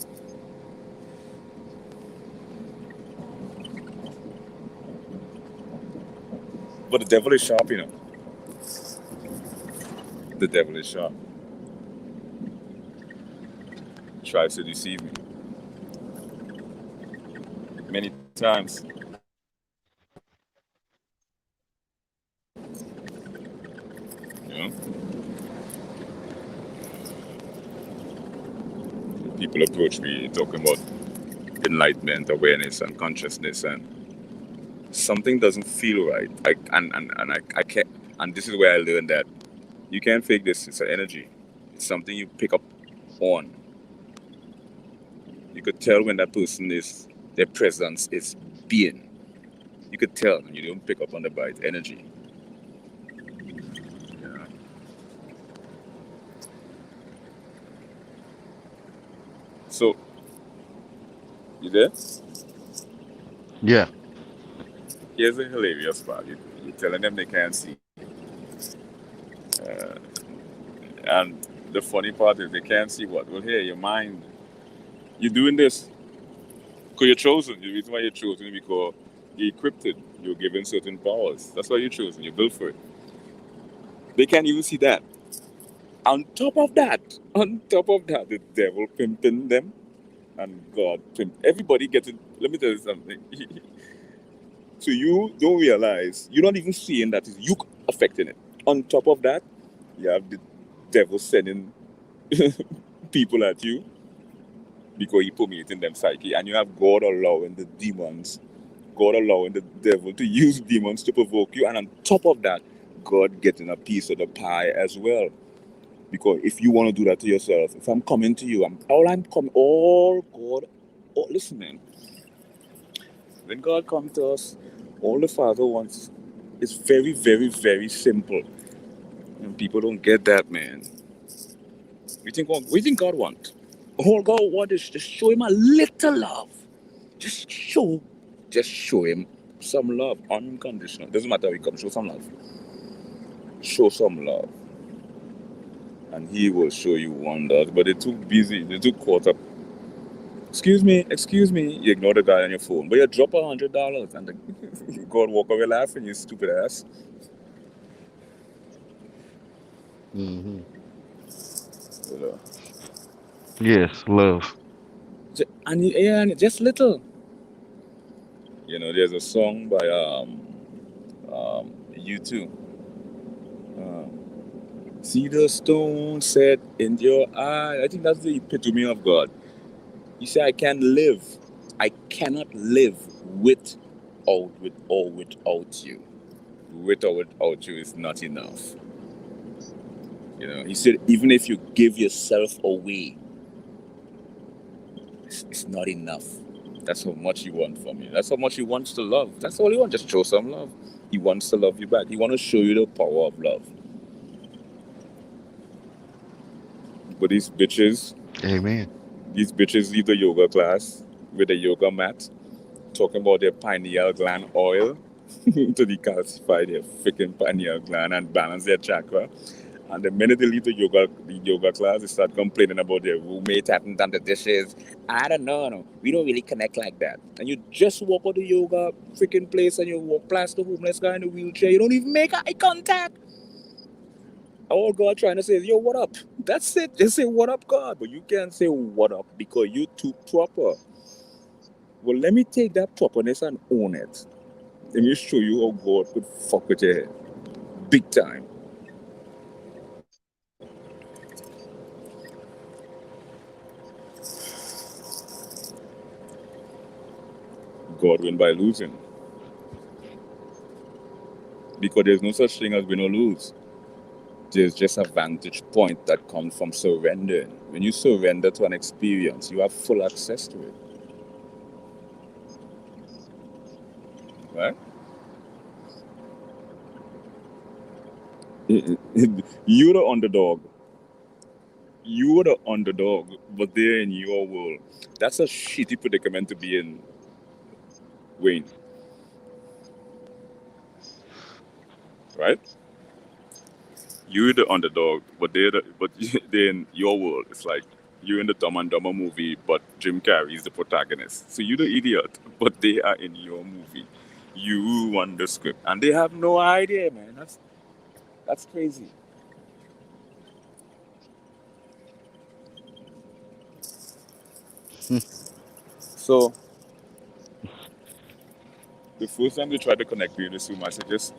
But the devil is sharp, you know. The devil is sharp. He tries to deceive me. Many times. You know? People approach me talking about enlightenment, awareness, and consciousness, and something doesn't feel right. I can't. And this is where I learned that you can't fake this. It's an energy. It's something you pick up on. You could tell when that person is their presence is being. You could tell, and you don't pick up on the bite energy. Yeah. So, you there? Yeah. Here's a hilarious part. You're telling them they can't see. Uh, and the funny part is they can't see what? Well, here, your mind. You're doing this because you're chosen. The reason why you're chosen is because you're equipped. You're given certain powers. That's why you're chosen. You're built for it. They can't even see that. On top of that, the devil pimping them and God pimp. Everybody gets it. Let me tell you something. So you don't realize, you're not even seeing that it's you affecting it. On top of that, you have the devil sending people at you because he permeating them psyche, and you have God allowing the demons, God allowing the devil to use demons to provoke you, and on top of that, God getting a piece of the pie as well. Because if you want to do that to yourself, if I'm coming to you, all God, listen, man. When God comes to us, all the Father wants is very, very, very simple. And people don't get that, man. We think God wants. All God wants is just show him a little love. Just show him some love, unconditional. Doesn't matter how he comes, show some love. Show some love. And he will show you wonders. But they're too busy, they're too caught up. Excuse me, you ignore the guy on your phone. But you drop $100 and God walk away laughing, you stupid ass. Mm-hmm. You know. Yes, love. And just little. You know, there's a song by U2. See the stone set in your eye. I think that's the epitome of God. You say, I can live. I cannot live with or without you. With or without you is not enough. You know, he said, even if you give yourself away, it's not enough. That's how much he wants from you. That's how much he wants to love. That's all he wants. Just show some love. He wants to love you back. He wants to show you the power of love. But these bitches Amen. leave the yoga class with a yoga mat, talking about their pineal gland oil to decalcify their freaking pineal gland and balance their chakra. And the minute they leave the yoga class, they start complaining about their roommate having done the dishes. I don't know, no. We don't really connect like that. And you just walk out the yoga freaking place and you walk past the homeless guy in the wheelchair. You don't even make eye contact. All God trying to say is, yo, what up? That's it. Just say, what up, God. But you can't say, what up, because you too proper. Well, let me take that properness and own it. Let me show you how God could fuck with your head. Big time. God win by losing. Because there's no such thing as win or lose. There's just a vantage point that comes from surrendering. When you surrender to an experience, you have full access to it. Right? You're the underdog. You're the underdog, but they're in your world. That's a shitty predicament to be in, Wayne. Right? You're the underdog, but they're in your world. It's like you're in the Dumb and Dumber movie, but Jim Carrey is the protagonist. So you're the idiot, but they are in your movie. You won the script, and they have no idea, man. That's crazy. So the first time they tried to connect me in this room, I said, just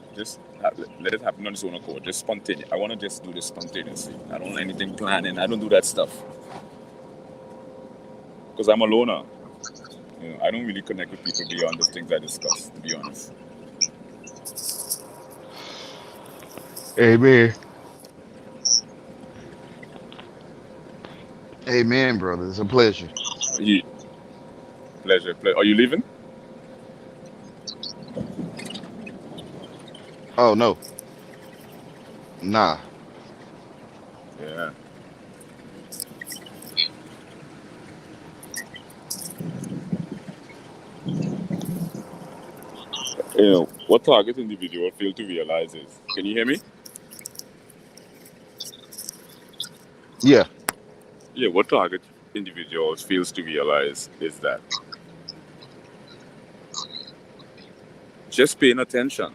let it happen on its own accord. Just spontaneous. I want to just do this spontaneously. I don't want anything planning. I don't do that stuff because I'm a loner. I don't really connect with people beyond the things I discuss. To be honest. Amen. Amen, brother. It's a pleasure. Yeah, pleasure. Are you leaving? Oh no. Nah. Yeah. What target individual fail to realize is. Can you hear me? Yeah. Yeah. What target individuals fails to realize is that just paying attention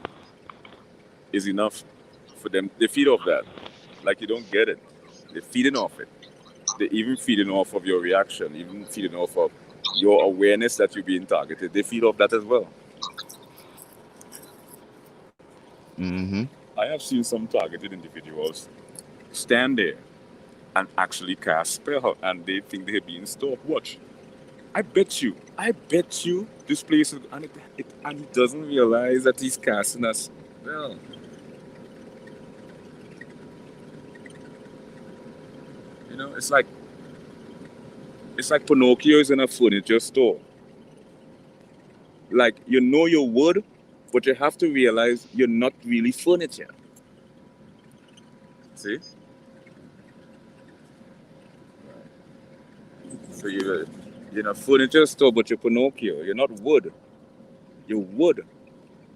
is enough for them. They feed off that. Like you don't get it. They're feeding off it. They're even feeding off of your reaction, even feeding off of your awareness that you're being targeted. They feed off that as well. Mm-hmm. I have seen some targeted individuals stand there and actually cast spell, and they think they're being stalked. Watch. I bet you, this place is, and he doesn't realize that he's casting us. Well, it's like Pinocchio is in a furniture store. Like your wood, but you have to realize you're not really furniture. See? So you're in a furniture store, but you're Pinocchio. You're not wood. You're wood,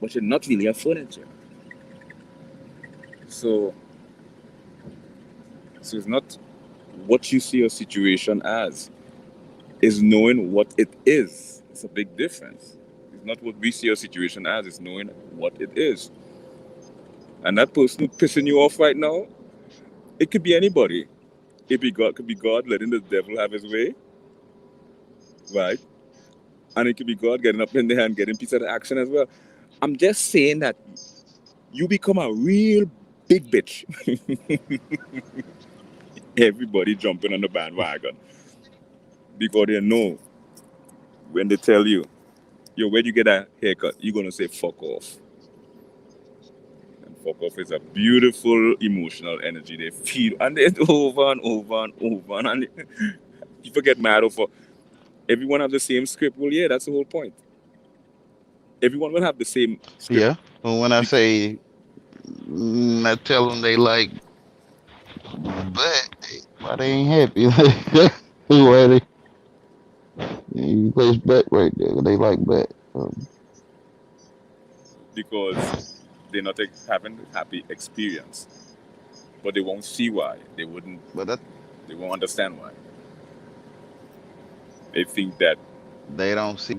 but you're not really a furniture. So, so it's not what you see a situation as. Is knowing what it is. It's a big difference. It's not what we see a situation as. It's knowing what it is. And that person who pissing you off right now, it could be anybody. Could be God letting the devil have his way, right? And it could be God getting up in there and getting piece of the action as well. I'm just saying that you become a real big bitch. Everybody jumping on the bandwagon because they know when they tell you, yo, where'd you get that haircut? You're gonna say fuck off. And fuck off is a beautiful emotional energy. They feel and it's over and over and over and people get mad over everyone have the same script. Well, yeah, that's the whole point. Everyone will have the same script. Yeah. Well, when I say I tell them they like butt, why they ain't happy? Why they you place butt right there? They like butt. Because they're not having a happy experience. But they won't see why. But that They won't understand why. They think that they don't see.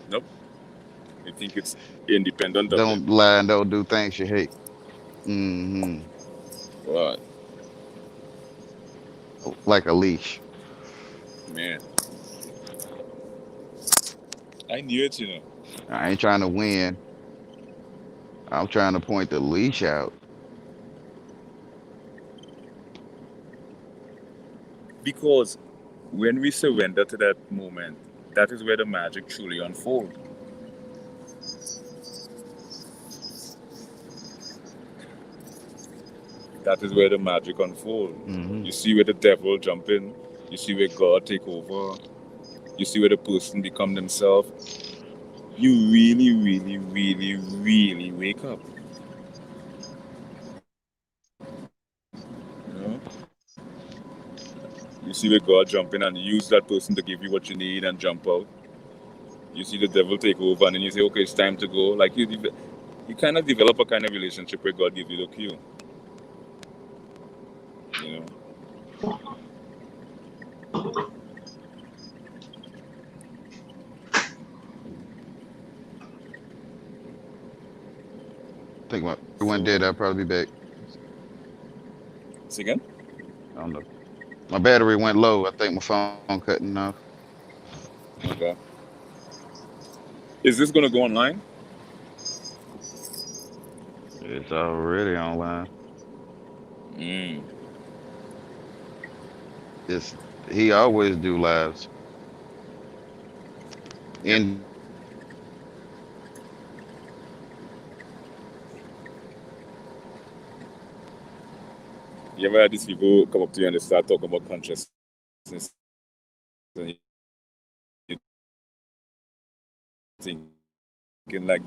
nope. They think it's independent of them. Don't lie and don't do things you hate. Hmm. But Like a leash. man, I knew it. I ain't trying to win. I'm trying to point the leash out. Because when we surrender to that moment, that is where the magic truly unfolds. That is where the magic unfolds. Hmm. You see where the devil jump in. You see where God take over. You see where the person become themselves. You really, really, really, really wake up. see the God jump in and use that person to give you what you need and jump out. You see the devil take over, and then you say, okay, it's time to go. Like you kind of develop a kind of relationship where God gives you the cue. You know. I think when it went dead, I'll probably be back. Say again? I don't know. My battery went low. I think my phone cutting off. Okay. Is this gonna go online? It's already online. Mm. It's he always do lives. And You ever had these people come up to you and they start talking about consciousness? And you thinking like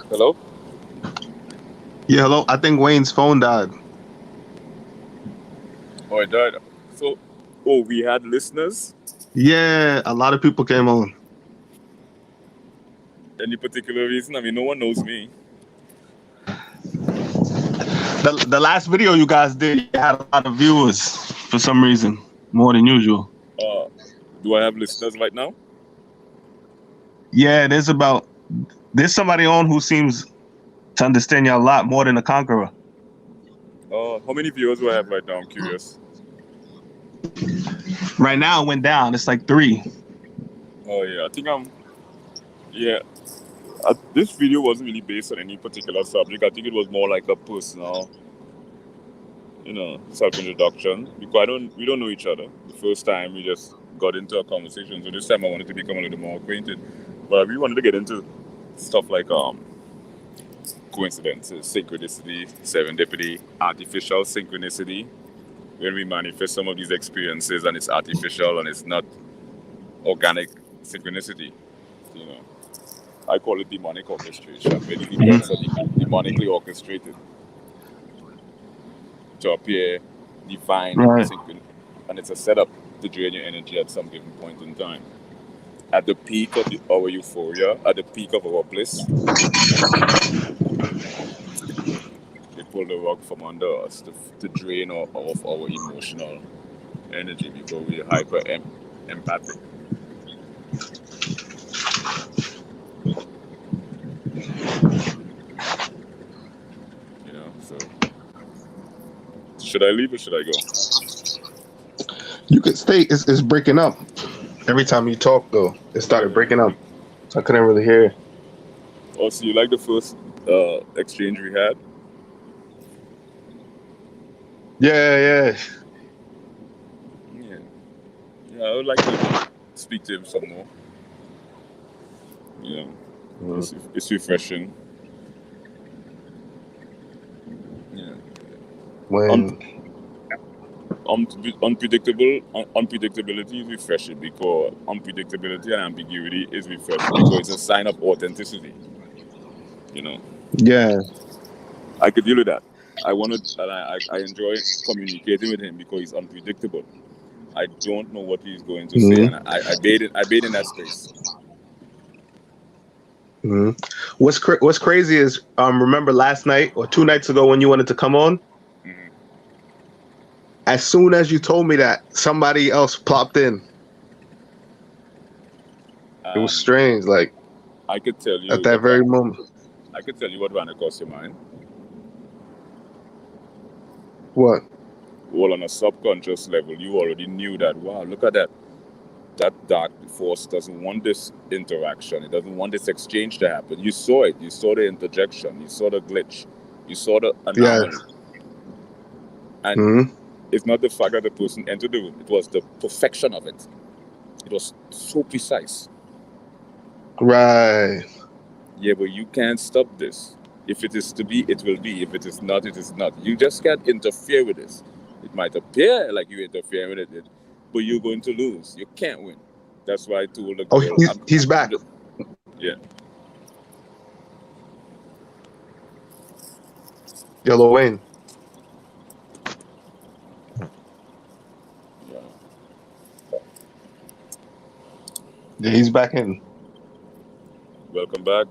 hello? Yeah, hello. I think Wayne's phone died. Oh, it died. So, we had listeners. Yeah, a lot of people came on. Any particular reason? I mean, no one knows me. The last video you guys did, you had a lot of viewers for some reason, more than usual. Do I have listeners right now? Yeah, there's somebody on who seems to understand you a lot more than the Conqueror. How many viewers do I have right now? I'm curious. Right now it went down. It's like 3. Oh yeah, I think this video wasn't really based on any particular subject. I think it was more like a personal, self-introduction. Because we don't know each other. The first time we just got into a conversation. So this time I wanted to become a little more acquainted. But I really wanted to get into stuff like coincidences, synchronicity, serendipity, artificial synchronicity. When we manifest some of these experiences and it's artificial and it's not organic synchronicity, I call it demonic orchestration. Where these events are demonically orchestrated to appear divine, Right. and it's a setup to drain your energy at some given point in time. At the peak of our euphoria, at the peak of our bliss, pull the rug from under us, to drain off our emotional energy because we're hyper empathic. You know, so should I leave or should I go? You could stay. It's breaking up every time you talk though. It started breaking up, so I couldn't really hear. Oh, so you like the first exchange we had? Yeah. Yeah, I would like to speak to him some more. You know, it's refreshing. Yeah. When Unpredictability is refreshing because unpredictability and ambiguity is refreshing because it's a sign of authenticity. You know, yeah. I could deal with that. I enjoy communicating with him because he's unpredictable. I don't know what he's going to say, and I bathe in that space. What's crazy is remember last night or 2 nights ago when you wanted to come on? Mm-hmm. As soon as you told me that, somebody else plopped in. It was strange. Like I could tell you at that very moment. I could tell you what ran across your mind. What? Well, on a subconscious level, you already knew that. Wow, look at that. That dark force doesn't want this interaction. It doesn't want this exchange to happen. You saw it. You saw the interjection. You saw the glitch. You saw the anomaly. Yes. And it's not the fact that the person entered the room. It was the perfection of it. It was so precise. Right. Yeah, but you can't stop this. If it is to be, it will be. If it is not, it is not. You just can't interfere with this. It might appear like you're interfering with it, but you're going to lose. You can't win. That's why I told the girl. He's back. Yeah. Yellow Wayne. Yeah, he's back in. Welcome back.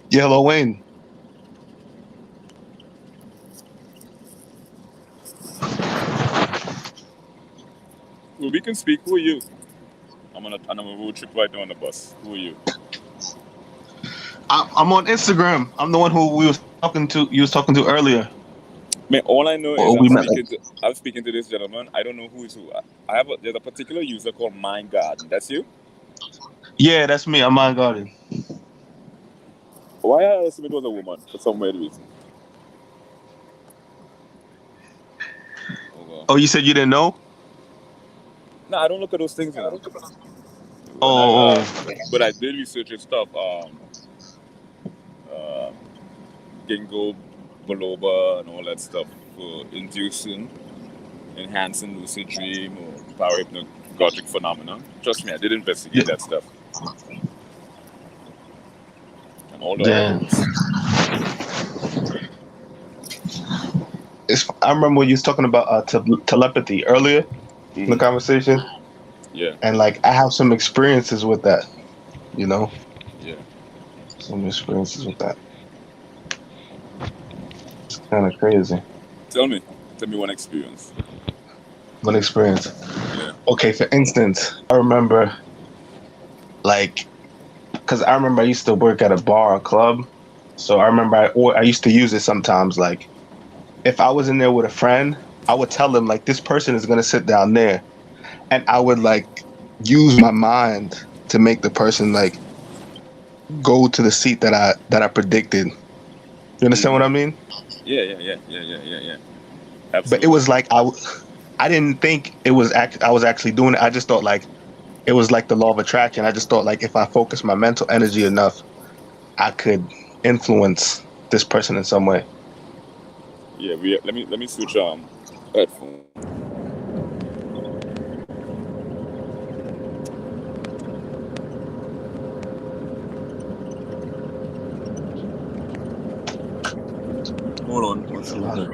Yellow Wayne. Well, we can speak. Who are you? I'm on a road trip right now on the bus. Who are you? I'm on Instagram. I'm the one who you was talking to earlier. Man, all I know is I'm speaking to this gentleman. I don't know who is who. There's a particular user called Mind Garden. That's you? Yeah, that's me. I'm Mind Garden. Why I assume it was a woman for some weird reason? Oh, you said you didn't know? No, I don't look at those things, you know. But I did research your stuff. Ginkgo biloba and all that stuff for inducing, enhancing lucid dream or parahypnagogic phenomena. Trust me, I did investigate that stuff. And all the others. I remember when you was talking about telepathy earlier in the conversation. Yeah. And like I have some experiences with that, you know? Yeah. Some experiences with that. It's kind of crazy. Tell me one experience. One experience. Yeah. Okay, for instance, I remember because I remember I used to work at a bar or club. So I remember I used to use it sometimes. Like if I was in there with a friend, I would tell them like this person is going to sit down there. And I would like use my mind to make the person like go to the seat that I predicted. You understand what I mean? Yeah. Absolutely. But it was like I didn't think it was I was actually doing it. I just thought like it was like the law of attraction. I just thought like if I focus my mental energy enough, I could influence this person in some way. Yeah, let me switch headphone. Hold on. What's the matter?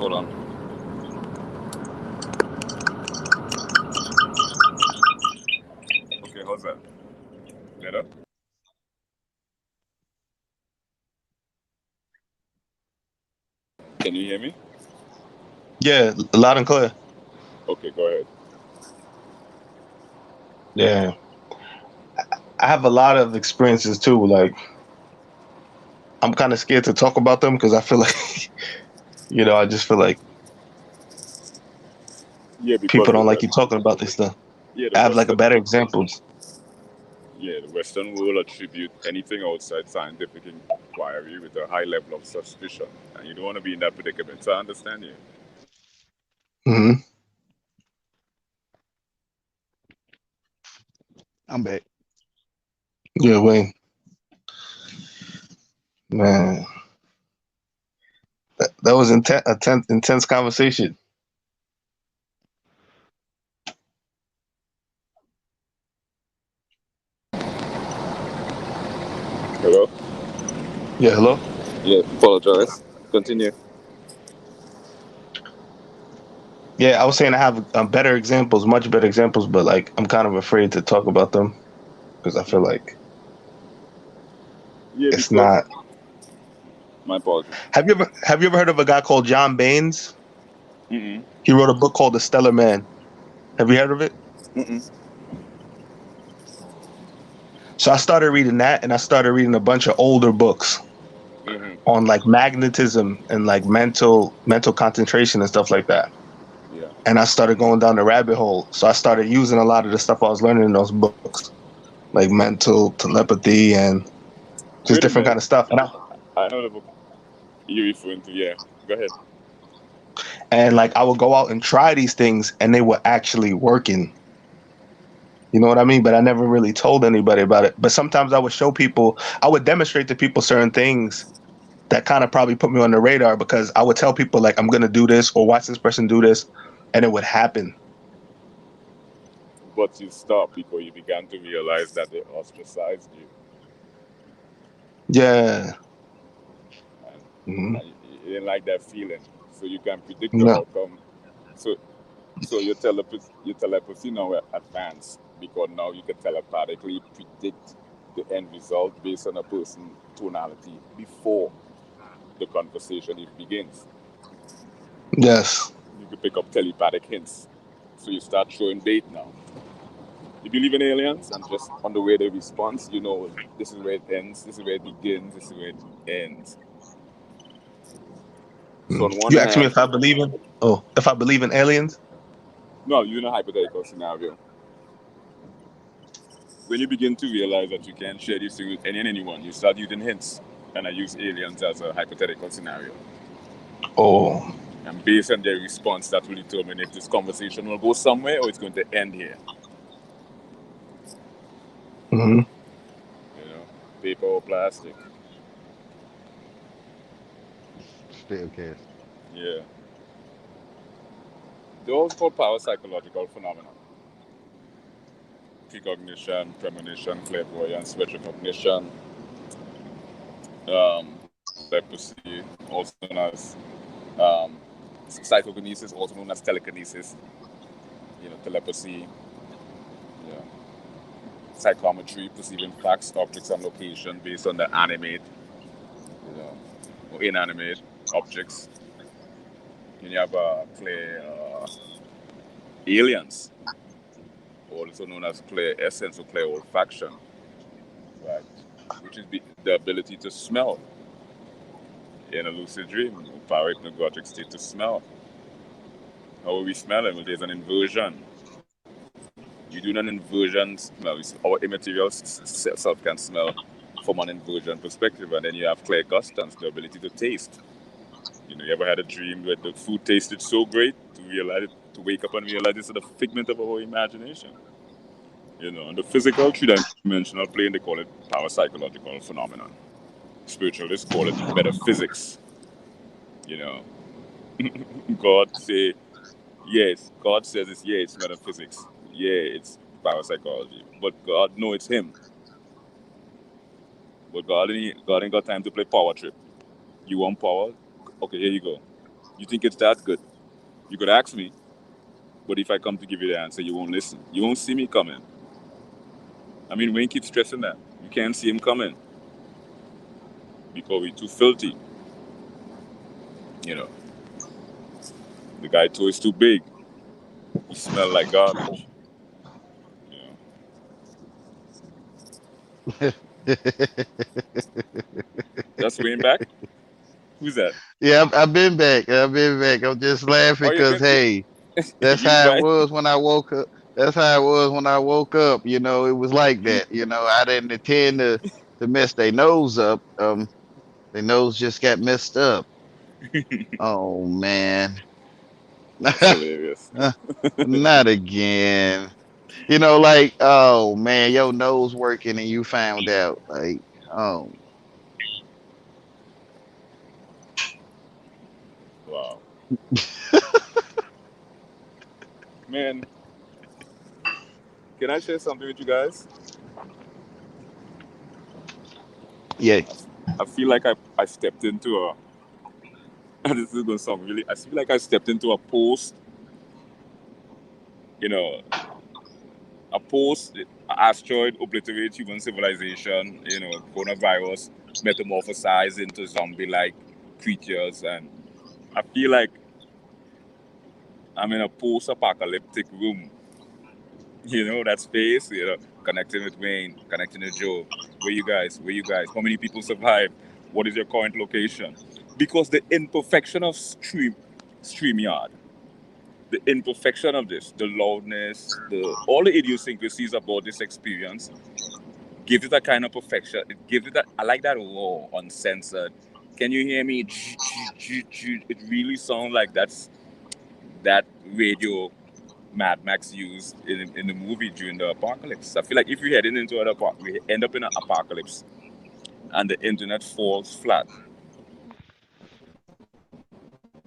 Hold on. Okay, how's that? Better? Can you hear me? Yeah, loud and clear. Okay, go ahead. Yeah, I have a lot of experiences too. Like, I'm kind of scared to talk about them because I feel like, I just feel like Yeah, people because don't like you talking about this stuff. yeah, I have like a better examples. The Western world attribute anything outside scientific inquiry with a high level of suspicion, and you don't want to be in that predicament. So I understand you. Hmm. I'm back. Yeah, Wayne, man, that was intense conversation. Hello. Yeah, hello. Yeah, apologize. Continue. Yeah, I was saying I have better examples, much better examples, but like I'm kind of afraid to talk about them because I feel like Yeah, it's because not. my apologies. Have you ever heard of a guy called John Baines? Mm-mm. He wrote a book called The Stellar Man. Have you heard of it? Mm-mm. So I started reading that, and I started reading a bunch of older books Mm-hmm. on like magnetism and like mental concentration and stuff like that. Yeah. And I started going down the rabbit hole. So I started using a lot of the stuff I was learning in those books, like mental telepathy and just Wait a different kind minute. of stuff. I know the book you're referring to. Yeah. Go ahead. And like I would go out and try these things, and they were actually working. You know what I mean? But I never really told anybody about it. But sometimes I would show people, I would demonstrate to people certain things that kind of probably put me on the radar because I would tell people like I'm gonna do this or watch this person do this, and it would happen. But you stopped before you began to realize that they ostracized you, Yeah. and, Hmm. and you didn't like that feeling. So you can predict the No. outcome. So your telepathy now advanced because now you can telepathically predict the end result based on a person's tonality before the conversation even begins. Yes. You can pick up telepathic hints. So you start throwing bait now. You believe in aliens, and just on the way they respond, you know this is where it ends, this is where it begins, this is where it ends. So on one You asked me hand, if I believe in if I believe in aliens. no, you're in a hypothetical scenario. When you begin to realize that you can share this thing with any and anyone, you start using hints. And I use aliens as a hypothetical scenario. Oh. And based on their response, that will determine if this conversation will go somewhere or it's going to end here. Hmm. You know, paper or plastic. Still cast. Yeah. They're also called parapsychological phenomena. Precognition, premonition, clairvoyance, retrocognition, telepathy, also known as um, psychokinesis, also known as telekinesis. Telepathy, yeah, psychometry, perceiving facts, objects, and location based on the animate, or inanimate objects. Then you have clear aliens, also known as clear essence or clear olfaction, right? Which is the ability to smell in a lucid dream, parahypnagogic state to smell. How are we smelling? Well, there's an inversion. You do an inversion smell. Our immaterial self can smell from an inversion perspective, and then you have clear gustance, the ability to taste. You ever had a dream where the food tasted so great to wake up and realize it's a figment of our imagination? And the physical three-dimensional plane, they call it parapsychological phenomenon. Spiritualists call it metaphysics. You know, God say yes. God says it's metaphysics. Yeah, it's parapsychology. But God know it's Him. But God ain't got time to play power trip. You want power? Okay, here you go. You think it's that good? You could ask me, but if I come to give you the answer, you won't listen. You won't see me coming. I mean, Wayne keeps stressing that. You can't see him coming because we're too filthy. You know, the guy toe is too big. He smell like garbage. You know, that's Wayne back. Who's that? Yeah, I've been back. I've been back. I'm just laughing Oh, you because been hey, that's you how it right? was when I woke up. That's how it was when I woke up. You know, it was like that. You know, I didn't intend to mess their nose up. Their nose just got messed up. Oh man, That's hilarious. not again. You know, like oh man, your nose working and you found out. Like oh, Wow, man. Can I share something with you guys? yeah. I feel like I stepped into a. This is gonna sound really. I feel like I stepped into a post. You know, a post asteroid obliterates human civilization. You know, coronavirus metamorphosized into zombie-like creatures, and I feel like I'm in a post-apocalyptic room. You know, that space. You know, connecting with Wayne, connecting with Joe. Where you guys? Where you guys? How many people survived? What is your current location? Because the imperfection of StreamYard, the imperfection of this, the loudness, the all the idiosyncrasies about this experience gives it a kind of perfection. It gives it that. I like that raw, uncensored. Can you hear me? It really sounds like that radio Mad Max used in the movie during the apocalypse. I feel like if we're heading into we end up in an apocalypse and the internet falls flat,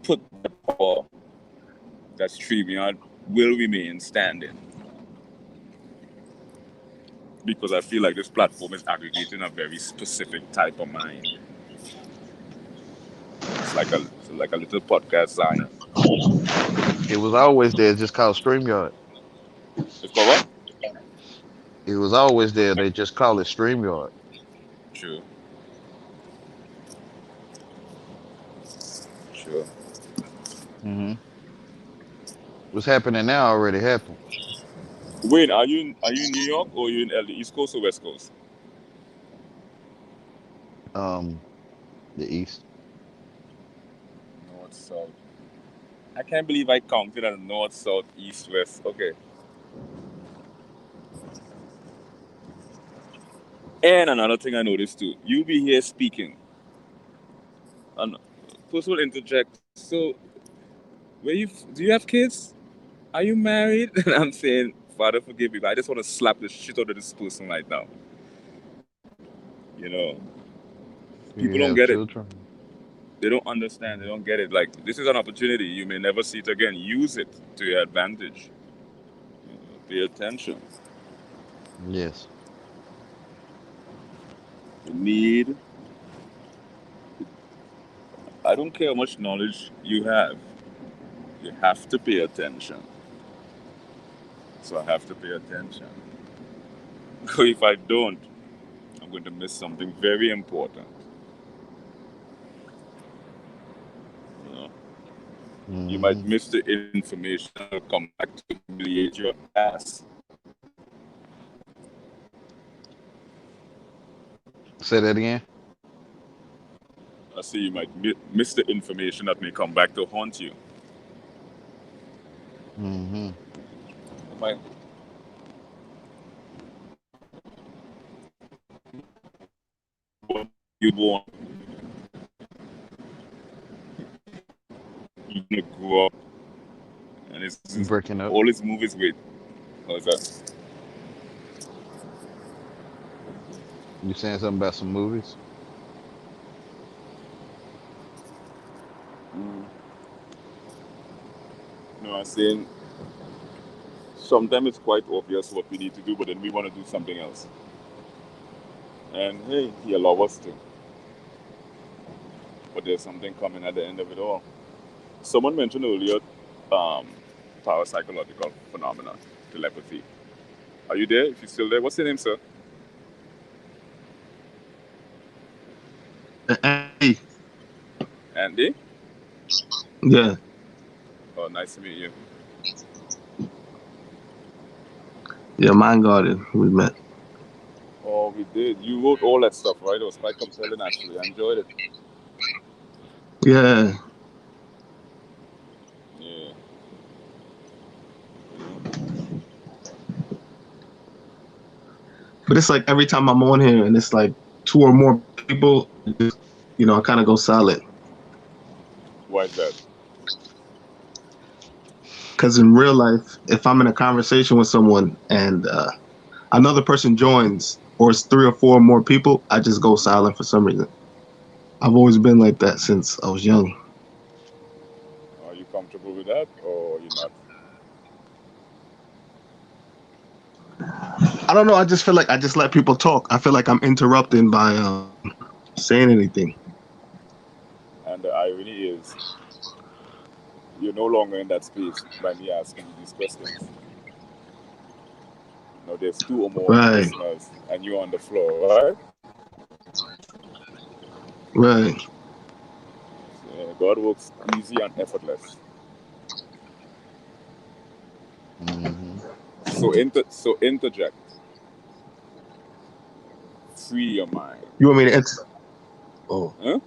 put that power, that StreamYard will remain standing because I feel like this platform is aggregating a very specific type of mind. It's like a little podcast Zion. It was always there, just called StreamYard. It's called what? It was always there. They just call it StreamYard. Sure, sure. Hmm. What's happening now already happened. Wayne, are you in New York or are you in the East Coast or West Coast? Um, the East. North, South. I can't believe I counted as North, South, East, West. Okay. And another thing I noticed too, you'll be here speaking. And person will interject. So, do you have kids? Are you married? And I'm saying, Father, forgive me, but I just want to slap the shit out of this person right now. You know, Do people you don't have get it. children? They don't understand. They don't get it. Like this is an opportunity. You may never see it again. Use it to your advantage. Pay attention. Yes. You need. I don't care how much knowledge you have. You have to pay attention. So I have to pay attention. If I don't, I'm going to miss something very important. You know, you might Hmm. miss the information that will come back to humiliate your ass. Say that again. I say you might miss the information that may come back to haunt you. Hmm. You might you want you're gonna grow up and You breaking up? all his movies with. How's that? You saying something about some movies? Mm. No, I'm saying sometimes it's quite obvious what we need to do, but then we want to do something else. And hey, he allows us to. But there's something coming at the end of it all. Someone mentioned earlier um, parapsychological phenomena, telepathy. Are you there? If you're still there, what's your name, sir? Andy, Andy? yeah, Oh, nice to meet you. yeah, Mind Garden. We met. Oh, we did. You wrote all that stuff, right? It was quite compelling, actually. I enjoyed it. Yeah, Yeah. but it's like every time I'm on here and it's like two or more people, I kind of go silent. Why is that? Because in real life, if I'm in a conversation with someone and another person joins, or it's three or four more people, I just go silent for some reason. I've always been like that since I was young. Are you comfortable with that, or you're not? I don't know. I just feel like I just let people talk. I feel like I'm interrupting by saying anything. And the irony is, you're no longer in that space by me asking you these questions. Now, there's two or more Right, listeners, and you're on the floor, right? right. Yeah, God works easy and effortless. Mm-hmm. So interject, free your mind. You want me to enter? Oh, Huh?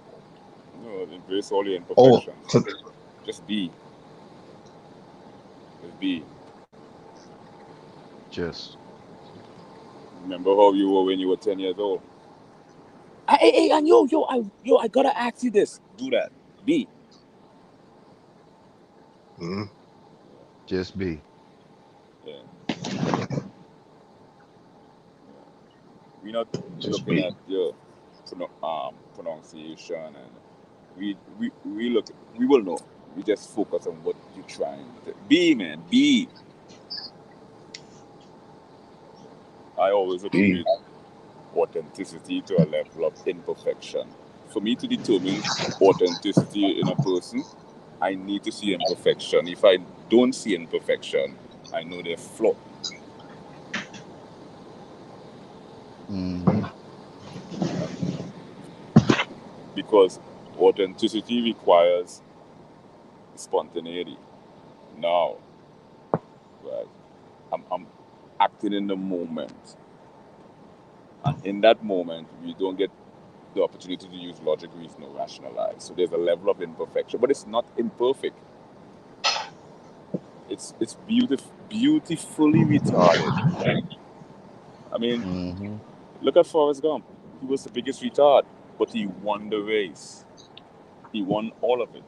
No, embrace all your oh. imperfections. Just be. Just be. Just. Remember how you were when you were 10 years old. Hey, and I gotta ask you this. Do that. Be. Mhm. Just be. Yeah. We're not Just looking be. at your pronunciation, and we look. We will know. We just focus on what you're trying to be, man. Be. I always Be. equate authenticity to a level of imperfection. For me to determine authenticity in a person, I need to see imperfection. If I don't see imperfection, I know they're flawed. Mm-hmm. Because authenticity requires spontaneity. Now, right, I'm acting in the moment. And in that moment, we don't get the opportunity to use logic, reason, or rationalize. So there's a level of imperfection, but it's not imperfect. It's beautifully retarded. I mean, Mm-hmm. look at Forrest Gump. He was the biggest retard, but he won the race. He won all of it.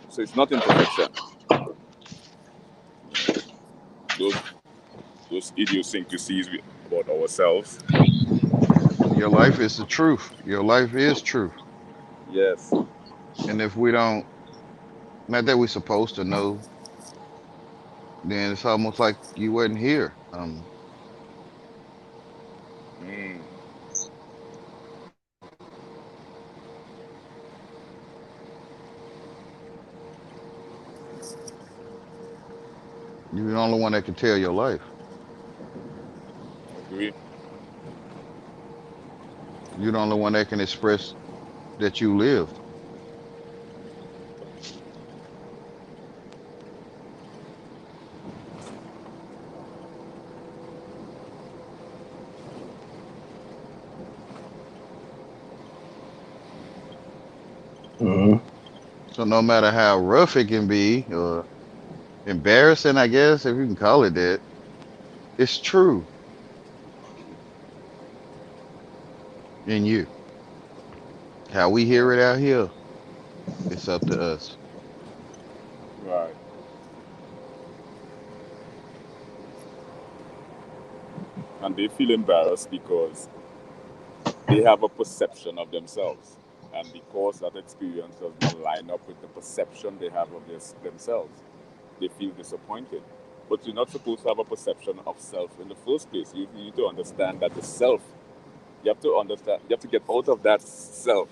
So it's not imperfection. You know, those idiosyncrasies about ourselves. Your life is the truth. Your life is truth. Yes. And if we don't, not that we're supposed to know, then it's almost like you wasn't here. Mm. You're the only one that can tell your life. Agree. You're the only one that can express that you lived. Mhm. So no matter how rough it can be, or embarrassing, I guess, if you can call it that, it's true in you. How we hear it out here, it's up to us. Right. And they feel embarrassed because they have a perception of themselves. And because that experience does not line up with the perception they have of themselves, they feel disappointed. But you're not supposed to have a perception of self in the first place. You need to understand that the self, you have to understand, you have to get out of that self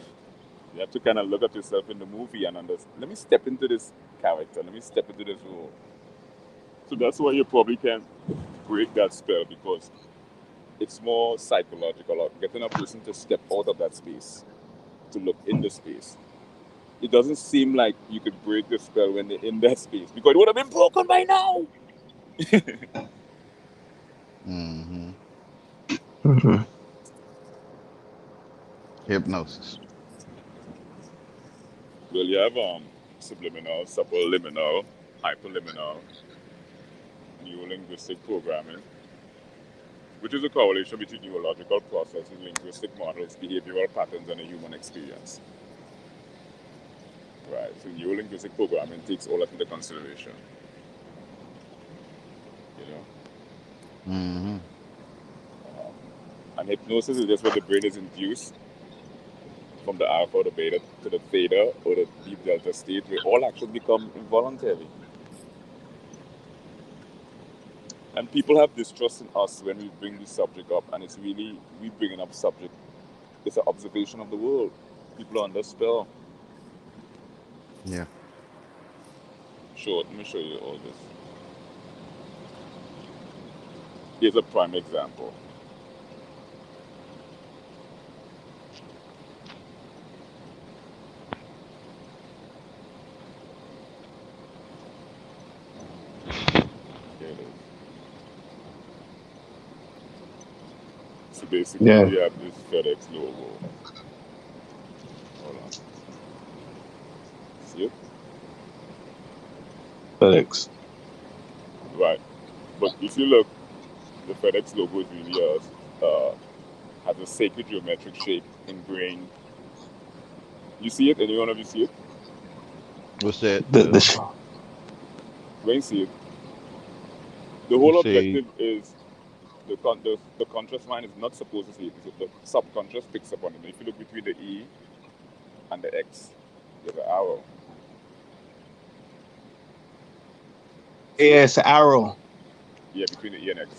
You have to kind of look at yourself in the movie and understand. Let me step into this character. Let me step into this role. So that's why you probably can break that spell because it's more psychological or getting a person to step out of that space to look in the space. It doesn't seem like you could break the spell when they're in that space because it would have been broken by now. Mm-hmm. Mhm. Hypnosis. Well, you have subliminal, subliminal, hyperliminal, neuro-linguistic programming, which is a correlation between neurological processes, linguistic models, behavioral patterns, and a human experience. Right. So neuro-linguistic programming takes all that into consideration. You know, Mm-hmm. and hypnosis is just where the brain is induced from the alpha or the beta to the theta or the deep delta state, where all actions become involuntary. And people have distrust in us when we bring this subject up, and it's really we bringing up subject. It's an observation of the world. People are under spell. Yeah. Sure, let me show you all this. Here's a prime example. Here it is. So basically, Yeah, we have this FedEx logo. Hold on. See it? FedEx. Right. But if you look, the FedEx logo is really has a sacred geometric shape ingrained. You see it? Anyone of you see it? What's that? The When you see it, the You whole see, objective is the conscious mind is not supposed to see it. So the subconscious picks up on it. If you look between the E and the X, there's an arrow. See it? yeah, it's an arrow. Yeah, between the E and X.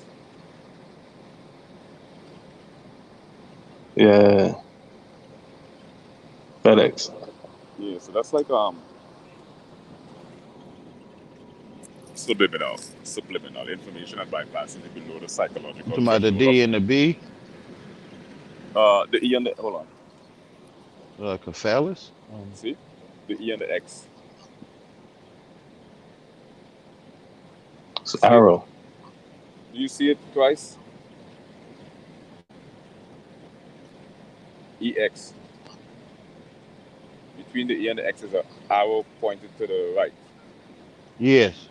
Yeah, FedEx. Yeah, so that's like subliminal information and bypassing it below the you psychological talking about the threshold of D and the B, the E and the hold on. like a phallus? See? The E and the X. It's You an see it? arrow. Do you see it twice? EX. Between the E and the X is an arrow pointed to the right. Yes.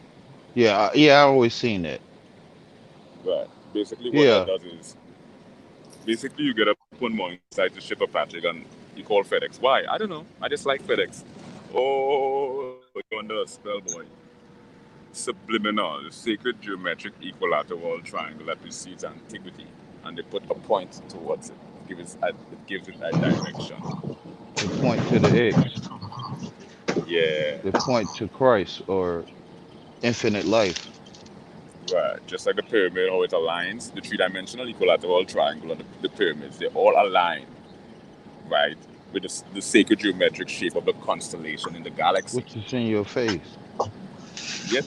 Yeah. Yeah. I always seen that. Right. Basically, what that Yeah. does is basically you get up one morning, decide to ship a package, and you call FedEx. Why? I don't know. I just like FedEx. Oh, you're under a spell, boy. Subliminal, the sacred geometric equilateral triangle that precedes antiquity, and they put a point towards it. It gives it a direction. They point to the X. Yeah, They point to Christ or infinite life. right. Just like the pyramid, how it aligns, the three-dimensional equilateral triangle and the pyramids, they all align, right, with the sacred geometric shape of the constellation in the galaxy. Which is in your face. Yep.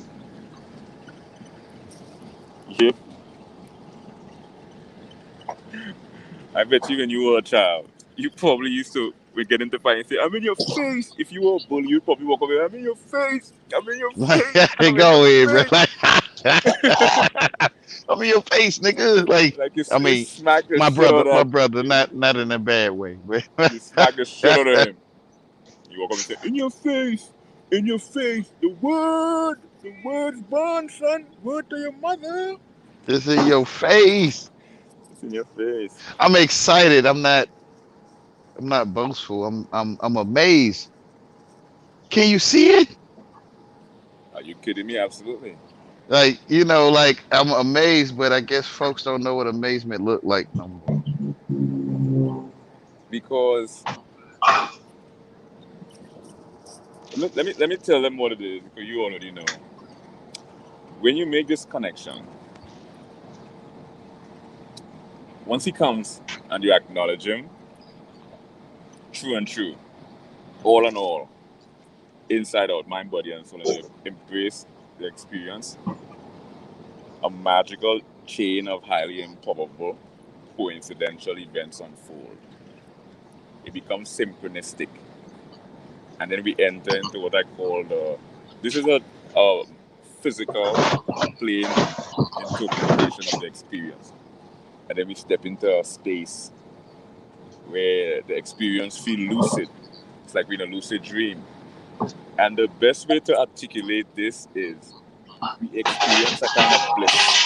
Yep. I bet you when you were a child, you probably used to we get into fight and say, I'm in your face. If you were a bully, you'd probably walk away, I'm in your face. I'm in your face. I'm in Go your ahead, bro. face. I'm in your face, nigga. Like, Like I you mean, smack the shit out my of brother, not in a bad way, but you smack the shit out of him. You walk up and say, in your face, the word's born, son. Word to your mother. it's in your face. It's in your face. I'm excited. I'm not boastful. I'm amazed. Can you see it? Are you kidding me? Absolutely. Like, like I'm amazed, but I guess folks don't know what amazement look like no more. Because let me tell them what it is because you already know. When you make this connection, once he comes and you acknowledge him, true and true, all in all, inside out, mind, body, and soul, and you embrace the experience, a magical chain of highly improbable, coincidental events unfold. It becomes synchronistic, and then we enter into what I call the. This is a physical plane interpretation of the experience, and then we step into a space where the experience feel lucid. It's like we're in a lucid dream. And the best way to articulate this is we experience a kind of bliss.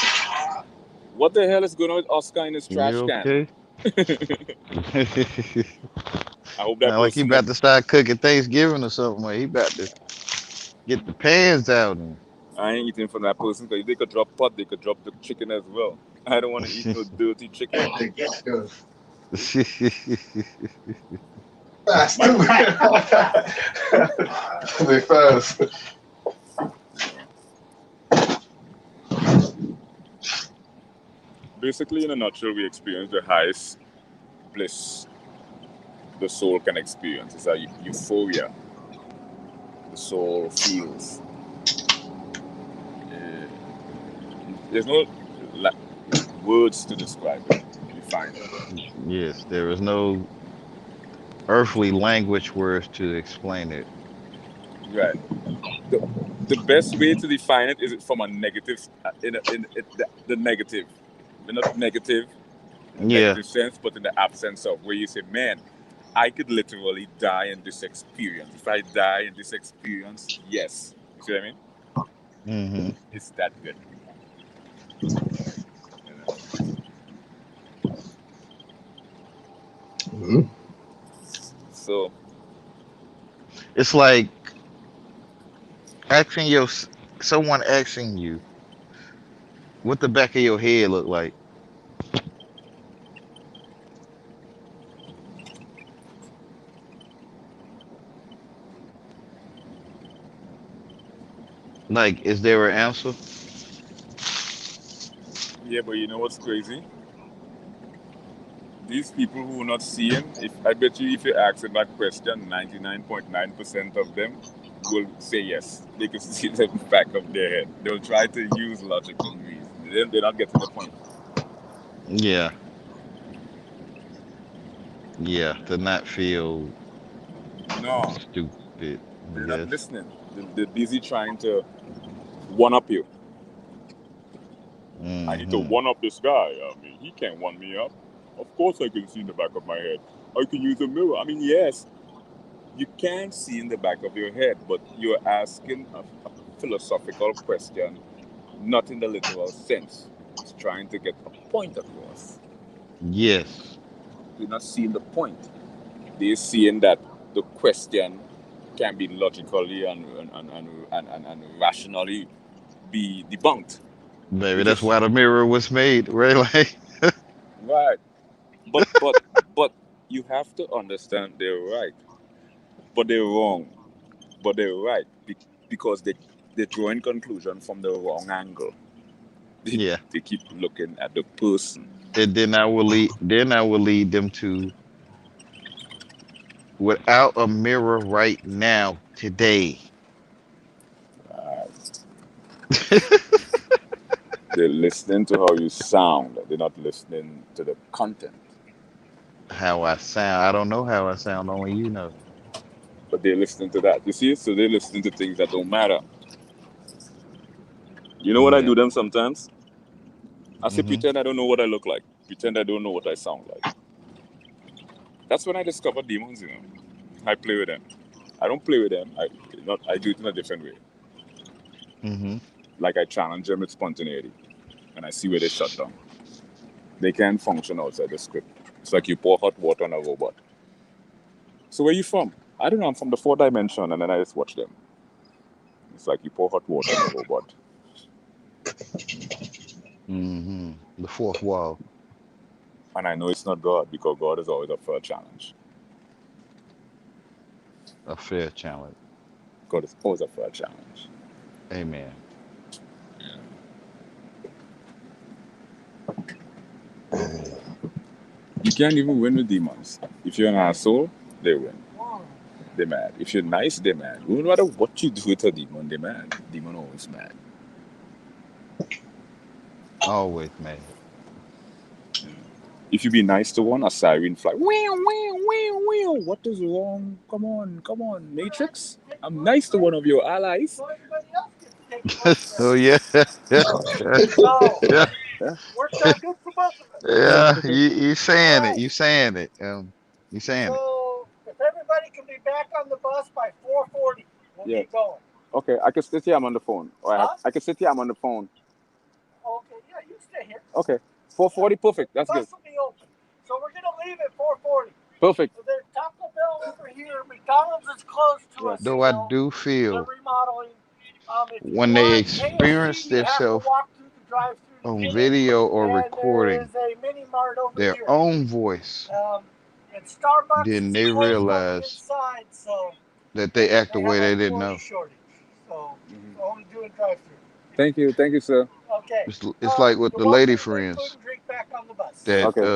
What the hell is going on with Oscar in his trash You can? okay? I hope that Sound like he person. about to start cooking Thanksgiving or something. He about to get the pans out and I ain't eating from that person because if they could drop pot, they could drop the chicken as well. I don't want to eat no dirty chicken. Fast. They fast. Basically, in a nutshell, we experience the highest bliss the soul can experience. It's a euphoria the soul feels. Uh, there's no words to describe it. You find it. yes, there is no earthly language words to explain it. Right. The, the best way to define it is from a negative, the negative. Not negative in a Yeah, negative sense, but in the absence of where you say, man, I could literally die in this experience. If I die in this experience, yes. You see what I mean? hmm It's that good. You know? Mm-hmm. So it's like asking your someone asking you what the back of your head look like. Like, is there an answer? yeah, but you know what's crazy? These people who are not seeing, if I bet you if you ask them that question, 99.9% of them will say yes. They can see the back of their head. They'll try to use logical reason. They're not getting the point. Yeah, yeah, to not feel No, stupid, I they're not guess. listening. They're busy trying to one up you. I need to hmm one up this guy. I mean, he can't one me up. Of course, I can see in the back of my head. I can use a mirror. I mean, yes, you can see in the back of your head, but you're asking a philosophical question, not in the literal sense. It's trying to get a point across. Yes, They're not seeing the point. They're seeing that the question can be logically and rationally be debunked. baby, Which that's is why the mirror was made, right? Like, right. But you have to understand they're right. But they're wrong. But they're right. Because they're drawing conclusion from the wrong angle. They, yeah. they keep looking at the person. And then I will lead them to without a mirror right now, today. They're listening to how you sound. They're not listening to the content. How I sound. I don't know how I sound, only you know. But they're listening to that. You see? So they're listening to things that don't matter. You know what I Yeah. do them sometimes? I say hmm pretend I don't know what I look like. Pretend I don't know what I sound like. That's when I discover demons, you know. I play with them. I don't play with them. I do it in a different way. hmm Like I challenge them with spontaneity. And I see where they shut down. They can't function outside the script. It's like you pour hot water on a robot. So where you from? I don't know. I'm from the fourth dimension, and then I just watch them. It's like you pour hot water on a robot. The fourth wall. And I know it's not God because God is always up for a challenge. A fair challenge. God is always up for a challenge. Amen. You can't even win with demons. If you're an asshole, they win. They're mad. If you're nice, they're mad. No matter what you do with a demon, they're mad. Demon always mad. Always mad. If you be nice to one, a siren fly. Wow, wow, wow, wow. What is wrong? Come on, Matrix. I'm nice to one of your allies. So everybody else gets to take a break. Oh yeah. So, Yeah. works out good for both of us. Yeah. You saying it. You saying it. You saying it. So, if everybody can be back on the bus by 4:40, we'll Yeah. get going. Okay, I can sit here. I'm on the phone. Huh? I can sit here. I'm on the phone. Okay, yeah, you stay here. Okay, 4:40. Perfect. That's The good. bus will be open. So we're gonna leave at 4:40. Perfect. So there's Taco Bell over here. McDonald's is close to Yeah. us. Though You I know, do they're feel remodeling. If you when they want experience KFC, you have to themselves walk through the drive-through to on get it. video or And there recording is a mini mart over their here. own voice, And Starbucks then is they closed on the realize inside, so that they act the they way have they an didn't employee know. shortage. So only doing drive-through. Thank you, sir. Okay. It's like with You're the welcome lady to bring food friends and drink back on the bus. that Okay.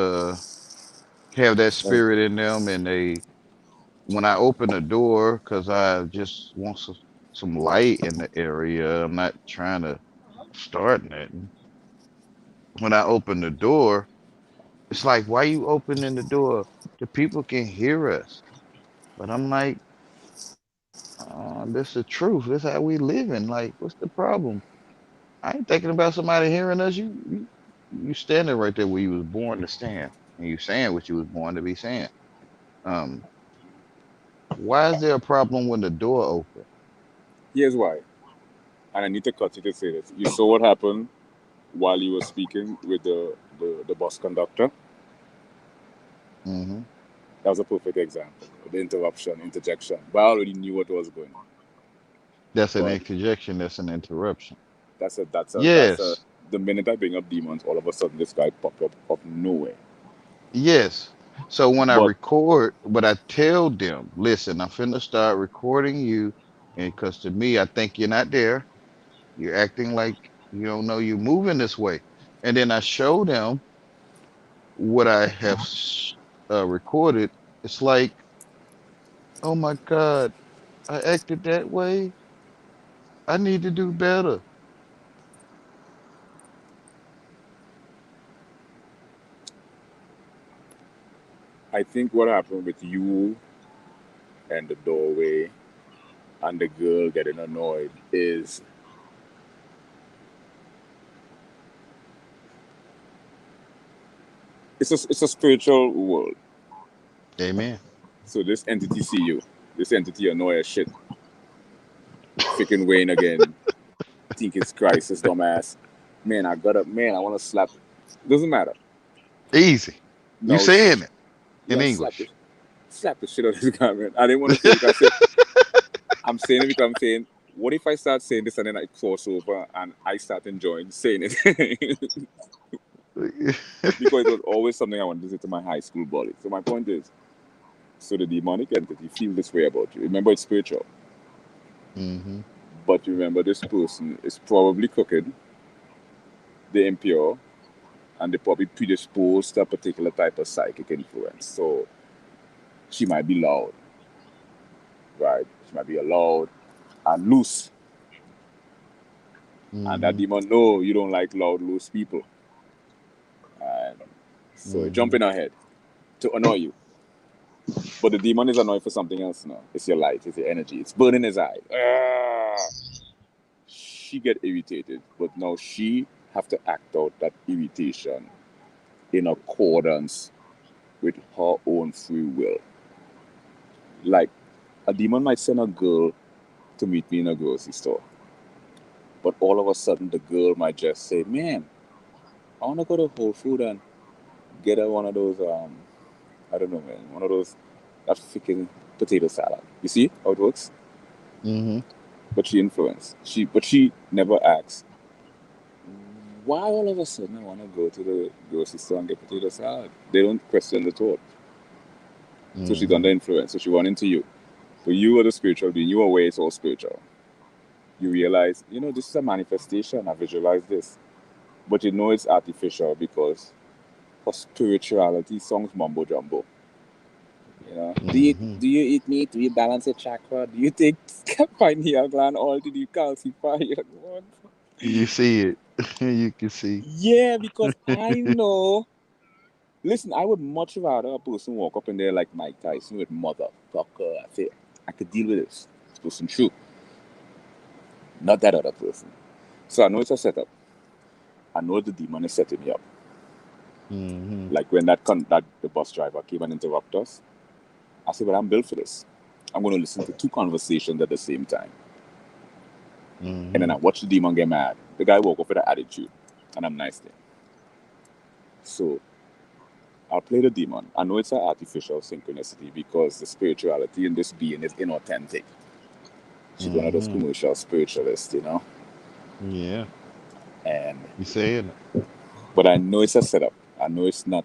have that spirit in them, and they when I open the door because I just want some light in the area. I'm not trying to start nothing. When I open the door, it's like, why you opening the door? The people can hear us. But I'm like, this the truth. This how we living. Like, what's the problem? I ain't thinking about somebody hearing us. You standing right there where you was born to stand, and you saying what you was born to be saying. Um, why is there a problem when the door open? Here's why. And I need to cut you to say this. You saw what happened while you were speaking with the bus conductor. Hmm. That was a perfect example. The interruption, interjection. But I already knew what was going on. That's an But interjection. That's an interruption. that's a Yes, the minute I bring up demons, all of a sudden this guy popped up of nowhere. yes. So when I But record, but I tell them, listen, I'm finna start recording you, and because to me, I think you're not there. You're acting like you don't know you're moving this way. And then I show them what I have recorded. It's like, oh my God, I acted that way. I need to do better. I think what happened with you and the doorway and the girl getting annoyed is it's a spiritual world. Amen. So this entity see you. This entity annoy as shit. Freaking Wayne again. Think it's Christ, this dumbass. Man, I wanna slap it. Doesn't matter. Easy. You No, saying it in yeah, English. slap the shit out of this guy, man. I didn't want to say it because I said I'm saying it because I'm saying, what if I start saying this and then I cross over and I start enjoying saying it? Because it was always something I wanted to say to my high school bully. So my point is, so the demonic entity feel this way about you. Remember, it's spiritual, Hmm. but remember, this person is probably crooked, they're impure, and they probably predisposed to a particular type of psychic influence. So she might be loud, right? She might be loud and loose, and that Hmm. demon know you don't like loud, loose people, and so it jump Hmm. in her head to annoy you. But the demon is annoyed for something else now. It's your light, it's your energy. It's burning his eye. She get irritated, but now she have to act out that irritation in accordance with her own free will. Like a demon might send a girl to meet me in a grocery store, but all of a sudden the girl might just say, "Man, I want to go to Whole Food and get her one of those I don't know, man, one of those that freaking potato salad." You see how it works? Hmm. But she influenced. She never asks, why all of a sudden I want to go to the grocery store and get potato salad? They don't question the thought. So she's Hmm. under influence. So she run into you. But you are the spiritual being. You are way it's all spiritual. You realize, this is a manifestation. I visualize this. But you know it's artificial because for spirituality, songs mumbo jumbo. You know, Mm-hmm. do you eat meat? Do you balance your chakra? Do you take pineal gland oil to decalcify your blood? You see it. You can see. Yeah, because I know. Listen, I would much rather a person walk up in there like Mike Tyson with motherfucker. I say, I could deal with this person true, not that other person. So I know it's a setup. I know the demon is setting me up. Mm-hmm. Like when that the bus driver came and interrupted us, I said, "But I'm built for this. I'm going to listen to two conversations at the same time." And then Mm-hmm. I watched the demon get mad. The guy woke up with an attitude, and I'm nice there. So I'll play the demon. I know it's an artificial synchronicity because the spirituality in this being is inauthentic. She's one of those Mm-hmm. commercial spiritualists, you know. Yeah. And You saying it. but I know it's a setup. I know it's not,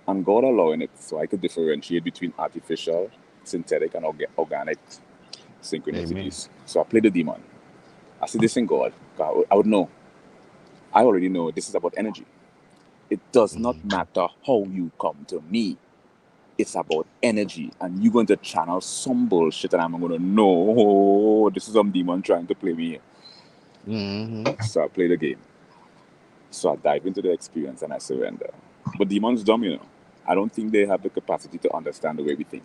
and God allowing it so I could differentiate between artificial, synthetic, and organic Amen. synchronicities. So I play the demon. I see this in God. I would know. I already know this is about energy. It does not Mm-hmm. matter how you come to me. It's about energy, and you're going to channel some bullshit, and I'm going to know, oh, this is some demon trying to play me here. Mm-hmm. So I play the game. So I dive into the experience and I surrender. But demons dumb, you know. I don't think they have the capacity to understand the way we think.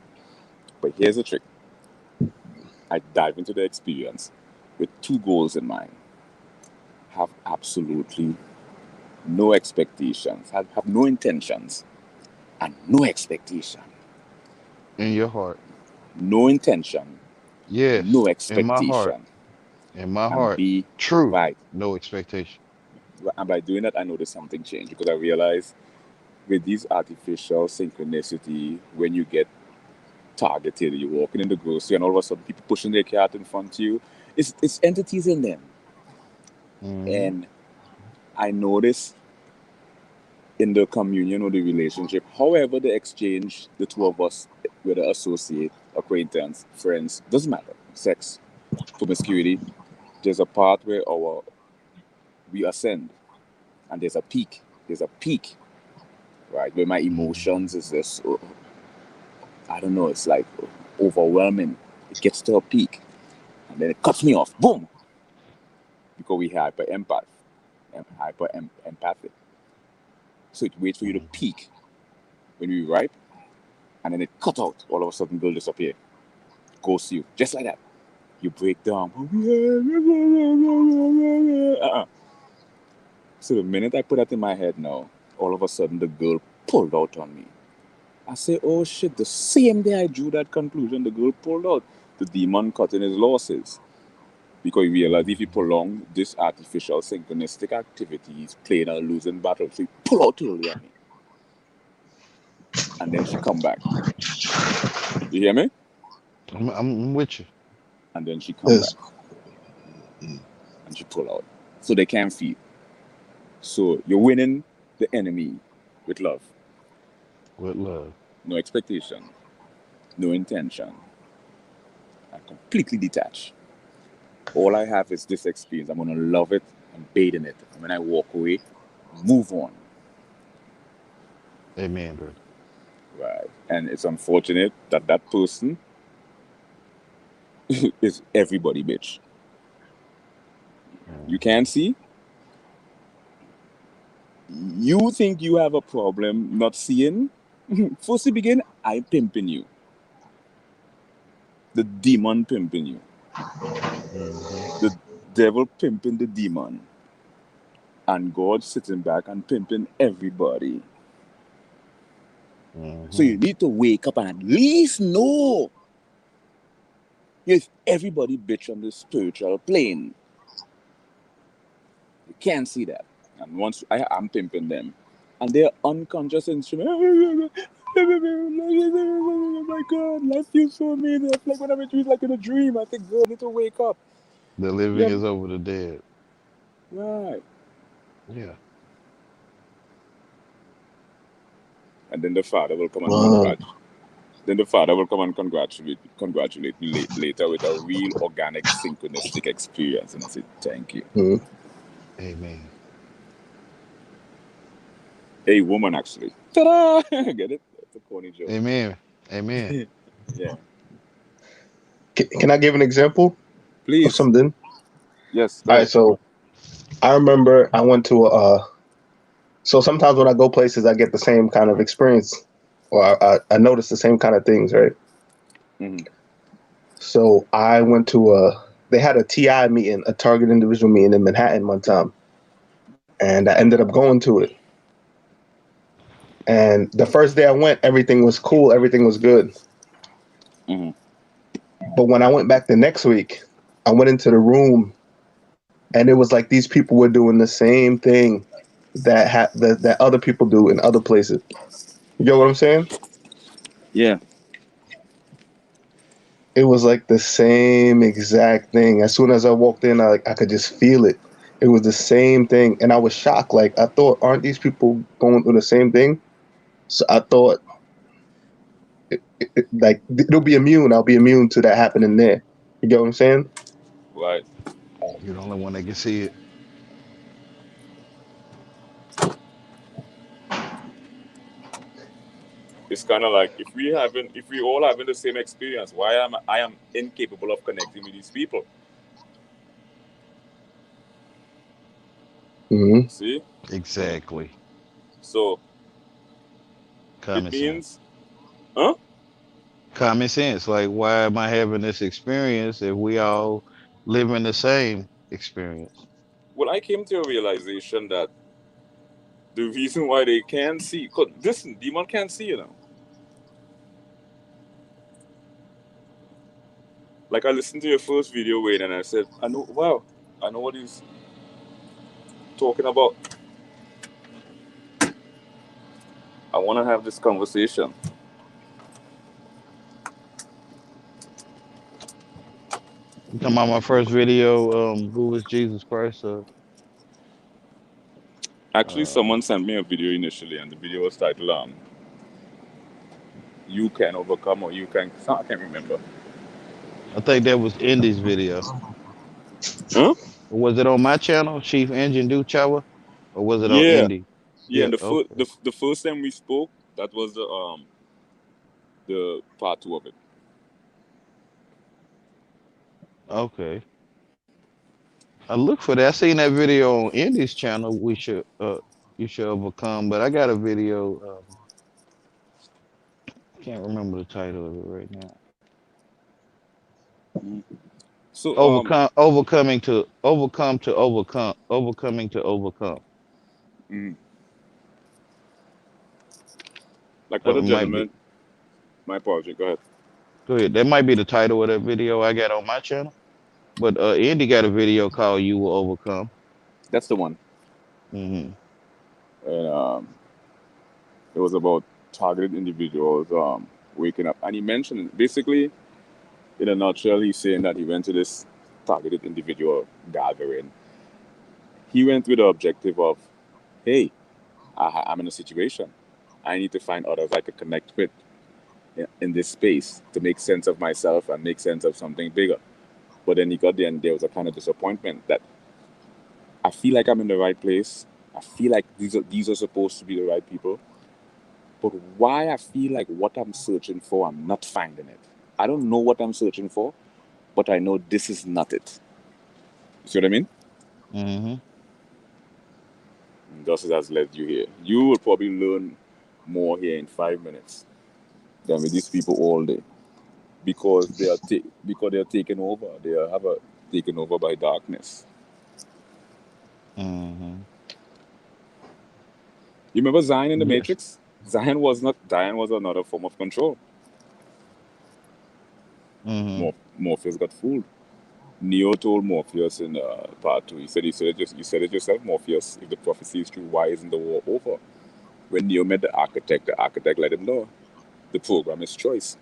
But here's the trick. I dive into the experience with two goals in mind. Have absolutely no expectations. Have no intentions and no expectation. In your heart. No intention, Yes. no In my heart. expectation. In my And heart. be True. right. No expectation. And by doing that, I noticed something changed because I realized with these artificial synchronicity, when you get targeted, you're walking in the grocery and all of a sudden people pushing their cart in front of you, it's entities in them. Mm-hmm. And I noticed in the communion or the relationship, however the exchange, the two of us, whether associate, acquaintance, friends, doesn't matter, sex, promiscuity, there's a part where we ascend and there's a peak, right, where my Mm-hmm. emotions is this, I don't know, it's like overwhelming. It gets to a peak and then it cuts me off, boom, because we hyper empath, hyper empathic. So it waits for you to Mm-hmm. peak when you ripe, and then it cut out. All of a sudden, will disappear, ghost you, just like that. You break down. So the minute I put that in my head now, all of a sudden the girl pulled out on me. I say, oh shit, the same day I drew that conclusion, the girl pulled out. The demon cut in his losses. Because he realized if he Mm-hmm. prolonged this artificial synchronistic activity, he's playing a losing battle. So he pull out early on me. And then she come back. You hear me? I'm with you. And then she come back. Yes. And she pull out. So they can't feed. So you're winning the enemy with love. With love. No expectation. No intention. I'm completely detached. All I have is this experience. I'm gonna love it and bathe in it. And when I walk away, move on. Amen, brother. Right. And it's unfortunate that that person is everybody, bitch. You Mm-hmm. can't see. You think you have a problem not seeing? First to begin, I'm pimping you. The demon pimping you. Mm-hmm. The devil pimping the demon. And God sitting back and pimping everybody. So Mm-hmm. you need to wake up and at least know if everybody bitch on the spiritual plane. You can't see that. And once I'm pimping them, and they're unconscious instrument. Oh my God, life feels so amazing. It's like whenever it's like in a dream. I think, girl, I need to wake up. The living Yeah, is over the dead. right. Yeah. And then the father will come and Wow. congratulate. Then the father will come and congratulate me later with a real organic synchronistic experience. And I say, thank you. Mhm. Amen. A woman, actually. Ta-da! Get it? It's a corny joke. Amen. Amen. Yeah. Can I give an example of Please. something? Yes, go All right, ahead. so I remember I went to so sometimes when I go places, I get the same kind of experience, or I notice the same kind of things, right? Mm-hmm. So I went to they had a TI meeting, a Target Individual meeting in Manhattan one time, and I ended up going to it. And the first day I went, everything was cool, everything was good. Mm-hmm. But when I went back the next week, I went into the room, and it was like these people were doing the same thing that other people do in other places. You get what I'm saying? Yeah. It was like the same exact thing. As soon as I walked in, I could just feel it. It was the same thing, and I was shocked. Like I thought, aren't these people going through the same thing? So I thought, like it'll be immune. I'll be immune to that happening there. You get what I'm saying? Right. You're the only one that can see it. It's kind of like if we all having the same experience, why am I am incapable of connecting with these people? Hmm. See? Exactly. So it Common sense. means, huh? Common sense. Like, why am I having this experience if we all living the same experience? Well, I came to a realization that the reason why they can't see, cause listen, demon can't see you now. Like I listened to your first video, Wayne, and I said, I know, wow, I know what he's talking about. I want to have this conversation. You talking about my first video, who was Jesus Christ? Actually, Uh, someone sent me a video initially, and the video was titled "You Can Overcome" or "You Can." I can't remember. I think that was Indy's video. Huh? Or was it on my channel, Chief Engine Do Chawa? Or was it on Yeah, Indy? yeah. Yeah, And okay. the first time we spoke, that was the part two of it. Okay. I look for that. I seen that video on Indy's channel. You should overcome. But I got a video. Can't remember the title of it right now. Mhm. So Overcoming to overcome. mm, like what That the might be. gentleman. My apology. Go ahead. Go ahead. That might be the title of that video I got on my channel. But Indy got a video called "You Will Overcome." That's the one. Hmm. And it was about targeted individuals waking up, and he mentioned basically in a nutshell, he's saying that he went to this targeted individual gathering. He went with the objective of, hey, I'm in a situation. I need to find others I could connect with in this space to make sense of myself and make sense of something bigger. But then he got there and there was a kind of disappointment that I feel like I'm in the right place. I feel like these are supposed to be the right people. But why I feel like what I'm searching for, I'm not finding it. I don't know what I'm searching for, but I know this is not it. You see what I mean? Hmm. Justice has led you here. You will probably learn more here in 5 minutes than with these people all day because because they are taken over. They are have a taken over by darkness. Hmm. You remember Zion in the Yes. Matrix? Zion was not. Zion was another form of control. Hmm. Morpheus got fooled. Neo told Morpheus in part two. You said it yourself, Morpheus. If the prophecy is true, why isn't the war over? When Neo met the architect let him know the program is choice.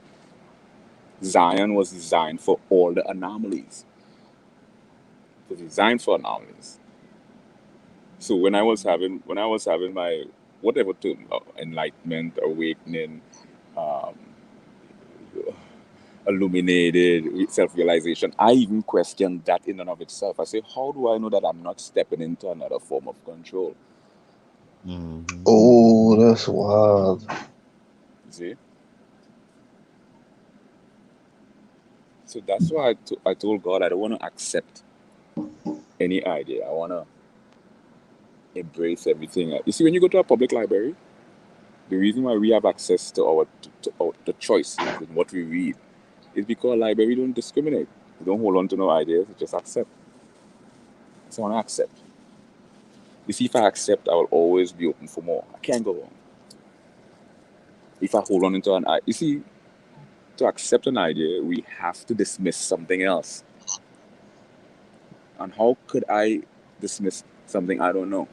Zion was designed for all the anomalies. It was designed for anomalies. So when I was having my whatever term, enlightenment, awakening, um, illuminated, self realization, I even questioned that in and of itself. I say, how do I know that I'm not stepping into another form of control? Hmm. Oh, that's wild. You see? So that's why I told God I don't want to accept any idea. I want to embrace everything. You see, when you go to a public library, the reason why we have access to our the choices in what we read is because library don't discriminate. They don't hold on to no ideas. They just accept. So I want to accept. You see, if I accept, I will always be open for more. I can't go wrong. If I hold on into an idea, you see, to accept an idea, we have to dismiss something else. And how could I dismiss something I don't know?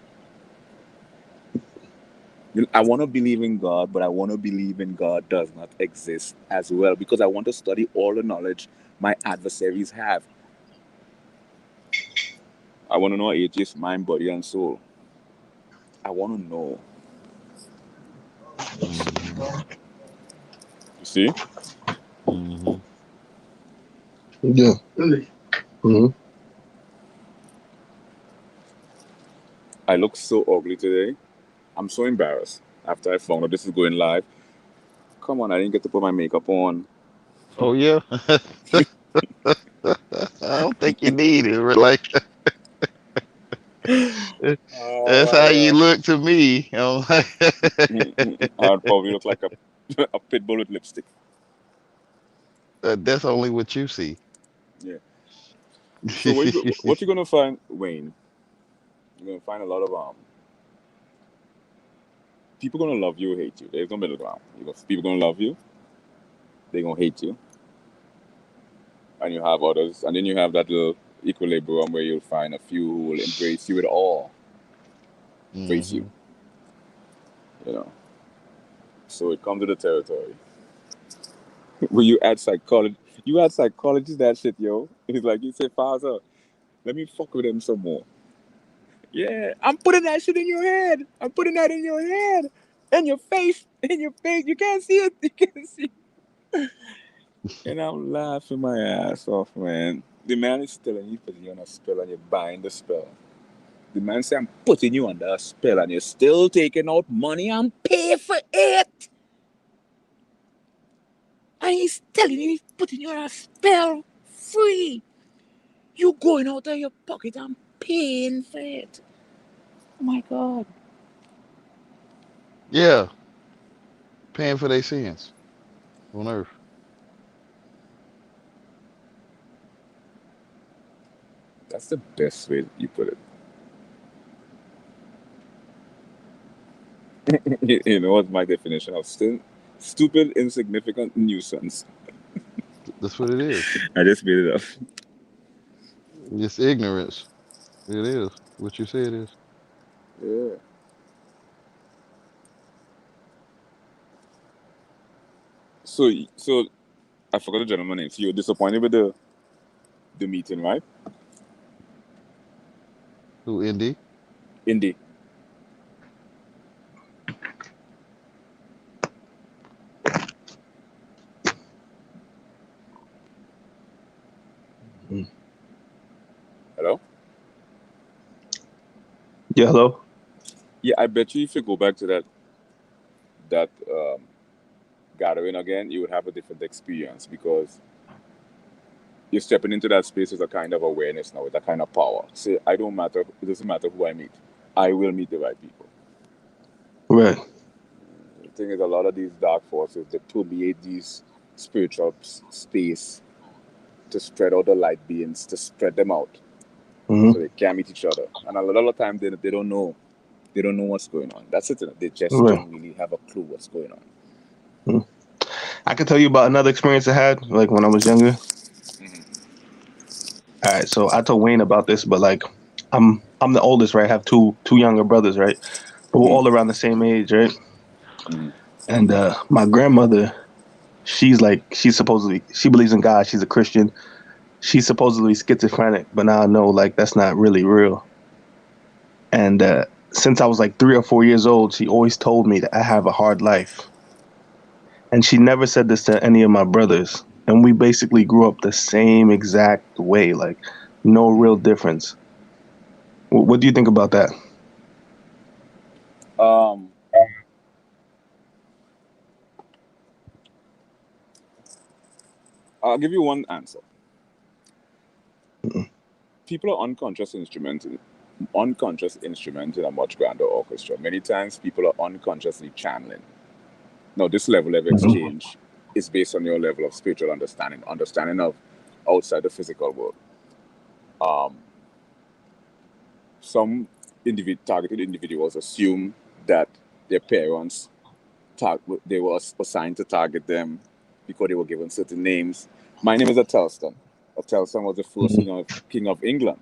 I want to believe in God, but I want to believe in God does not exist as well because I want to study all the knowledge my adversaries have. I want to know atheist mind, body, and soul. I want to know. Mm-hmm. You see? Mm-hmm. Yeah. Hmm. I look so ugly today. I'm so embarrassed after I found out this is going live. Come on, I didn't get to put my makeup on. Oh yeah. I don't think you need it. Like that's how you Oh look to me. I'm like, my God. I'd probably look like a pit bull with lipstick. that's only what you see. Yeah. So what you gonna find, Wayne? You're gonna find a lot of people gonna love you or hate you. There's no middle ground. People gonna love you, they gonna hate you, and you have others, and then you have that little equilibrium where you'll find a few who will embrace you with all, embrace you. Hmm. You know. So it comes to the territory. Where you add psychology, you add psychology to that shit, yo. It's like you say, Father, let me fuck with them some more. Yeah, I'm putting that shit in your head. I'm putting that in your head, in your face, in your face. You can't see it. You can't see. And I'm laughing my ass off, man. The man is telling you putting you on a spell and you're buying the spell. The man say I'm putting you under a spell and you're still taking out money and pay for it. And he's telling you he's putting you on a spell free. You going out of your pocket and paying for it. Oh my God. Yeah, paying for their sins on earth. That's the best way you put it. You know what's my definition of still stupid, insignificant nuisance? That's what it is. I just made it up. It's ignorance. It is what you say it is. Yeah. So I forgot the gentleman's name. So you're disappointed with the meeting, right? Who Indy? Indy. Hello? Yeah. Hello. Yeah, I bet you if you go back to that gathering again, you would have a different experience because you're stepping into that space with a kind of awareness now, with a kind of power. Say, I don't matter. It doesn't matter who I meet. I will meet the right people. Right. The thing is, a lot of these dark forces they permeate these spiritual space to spread out the light beings, to spread them out, Hmm. so they can't meet each other. And a lot of the time, they don't know. They don't know what's going on. That's it. They just Right. don't really have a clue what's going on. Mhm. I can tell you about another experience I had, like when I was younger. All right, so I told Wayne about this, but like, I'm the oldest, right? I have two younger brothers, right? But we're Mm-hmm. all around the same age, right? Mm-hmm. And my grandmother, she's supposedly she believes in God. She's a Christian. She's supposedly schizophrenic, but now I know like that's not really real. And since I was like 3 or 4 years old, she always told me that I have a hard life, and she never said this to any of my brothers. And we basically grew up the same exact way, like no real difference. What do you think about that? Um, I'll give you one answer. Mhm. People are unconscious instruments in a much grander orchestra. Many times people are unconsciously channeling. Now, this level of exchange is based on your level of spiritual understanding of outside the physical world. Um, some targeted individuals assume that their parents they were assigned to target them because they were given certain names. My name is Atelstan. Atelstan was the first king of England,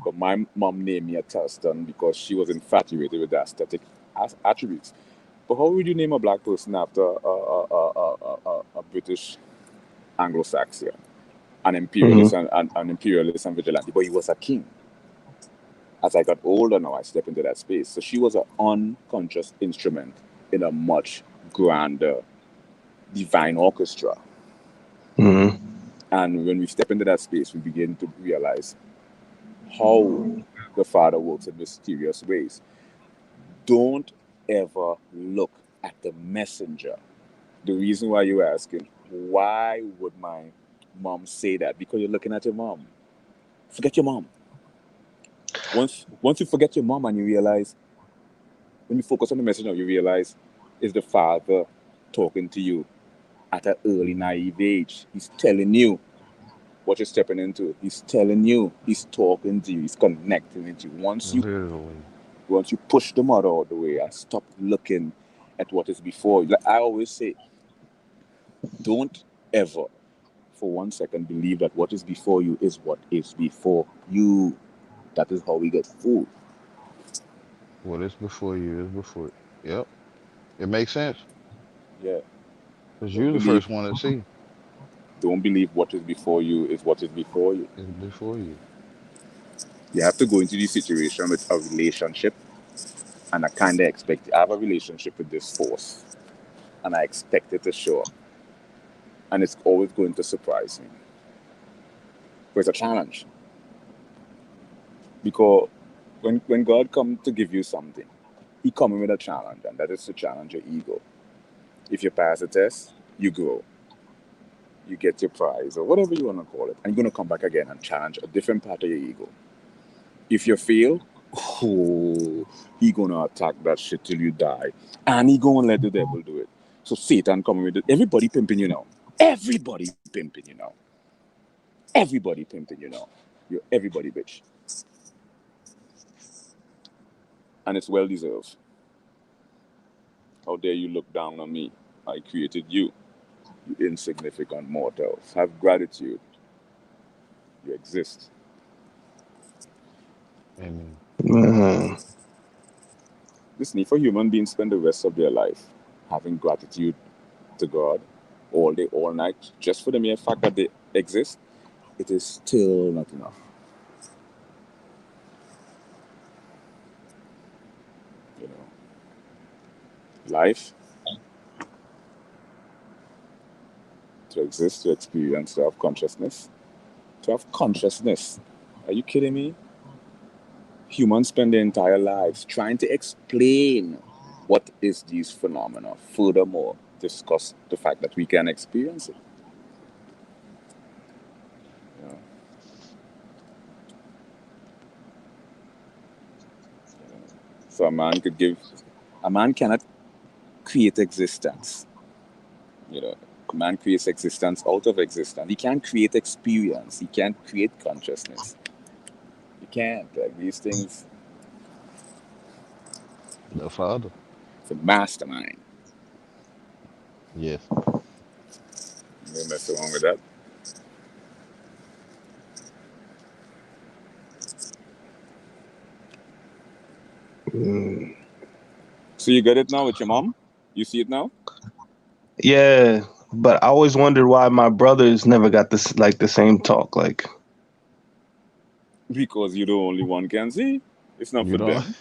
but my mom named me Atelstan because she was infatuated with the aesthetic attributes. But how would you name a black person after a British Anglo-Saxon, an imperialist and vigilante? But he was a king. As I got older now, I stepped into that space. So she was an unconscious instrument in a much grander divine orchestra. Mhm. And when we step into that space, we begin to realize how the Father works in mysterious ways. Don't ever look at the messenger. The reason why you're asking, why would my mom say that? Because you're looking at your mom. Forget your mom. Once you forget your mom and you realize, when you focus on the messenger, you realize it's the Father talking to you at an early naive age. He's telling you what you're stepping into. He's telling you. He's talking to you. He's connecting with you. Literally. Once you push the mother out of the way and stop looking at what is before you. Like I always say, don't ever for 1 second believe that what is before you is what is before you. That is how we get fooled. What is before you is before. Yep. It makes sense. Yeah. Because Don't you're the believe first one to see don't believe what is before you is what is before you. is before you. You have to go into this situation with a relationship, and I kind of expect I have a relationship with this force, and I expect it to show up, and it's always going to surprise me. But it's a challenge because when God comes to give you something, He comes with a challenge, and that is to challenge your ego. If you pass the test, you grow, you get your prize or whatever you want to call it, and you're gonna come back again and challenge a different part of your ego. If you fail, oh, he gonna attack that shit till you die, and he gonna let the devil do it. So Satan coming with it. Everybody pimping you now. Everybody pimping you now. Everybody pimping you now. You're everybody bitch, and it's well deserved. How dare you look down on me? I created you, you insignificant mortals. Have gratitude. You exist. Amen. Mhm. This need for human beings spend the rest of their life having gratitude to God all day, all night, just for the mere fact that they exist. It is still not enough. You know, life, to exist, to experience, to have consciousness. To have consciousness. Are you kidding me? Humans spend their entire lives trying to explain what is these phenomena. Furthermore, discuss the fact that we can experience it. You know, so a man cannot create existence. You know, man creates existence out of existence. He can't create experience. He can't create consciousness. He can't. Like these things, The Father. it's a mastermind. Yes. You don't mess around with that. Mm. So you get it now with your mom? You see it now? Yeah, but I always wondered why my brothers never got this like the same talk. Like, Because you're the only one can see. It's not You for don't. them.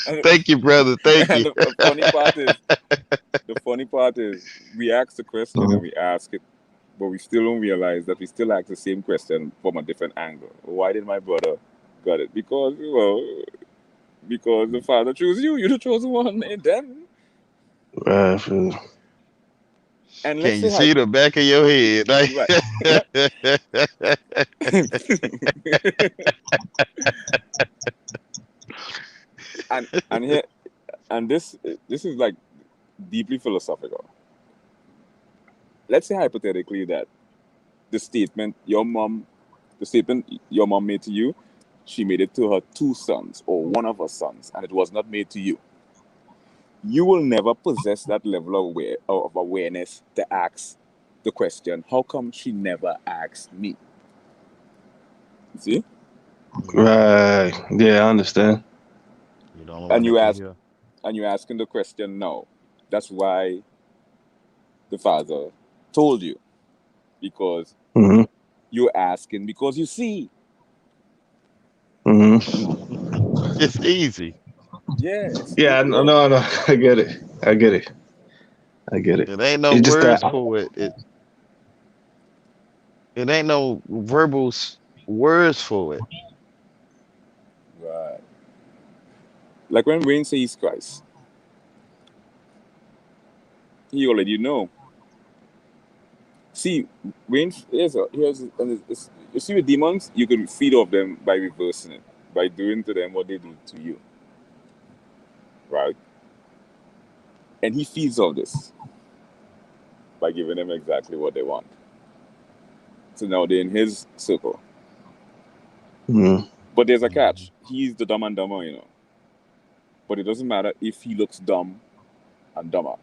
and Thank you, brother. Thank you. the funny part is, we ask the question and Mhm. we ask it, but we still don't realize that we still ask the same question from a different angle. Why did my brother got it? Because, well, because the Father chose you. You're the chosen one, and then. Right. Feel. And let's Can you say see the back of your head? Like, right. and here and this is like deeply philosophical. Let's say hypothetically that the statement your mom made to you, she made it to her two sons or one of her sons, and it was not made to you. You will never possess that level of awareness to ask the question, how come she never asked me? See? Right. Yeah, I understand. you're the only one And that you can ask hear. and you're asking the question now. That's why the Father told you. Because Hmm. you're asking because you see. Hmm. It's easy. Yes. Yeah, no, no, no. I get it. I get it. I get it. It ain't no It's just that. words for it. It ain't no words for it. Right. Like when Wayne says Christ, he already know. See, Wayne, you see with demons, you can feed off them by reversing it, by doing to them what they do to you, right? And he feeds off this by giving them exactly what they want. So now they're in his circle. Mhm. But there's a catch. He's the dumb and dumber. But it doesn't matter if he looks dumb and dumber.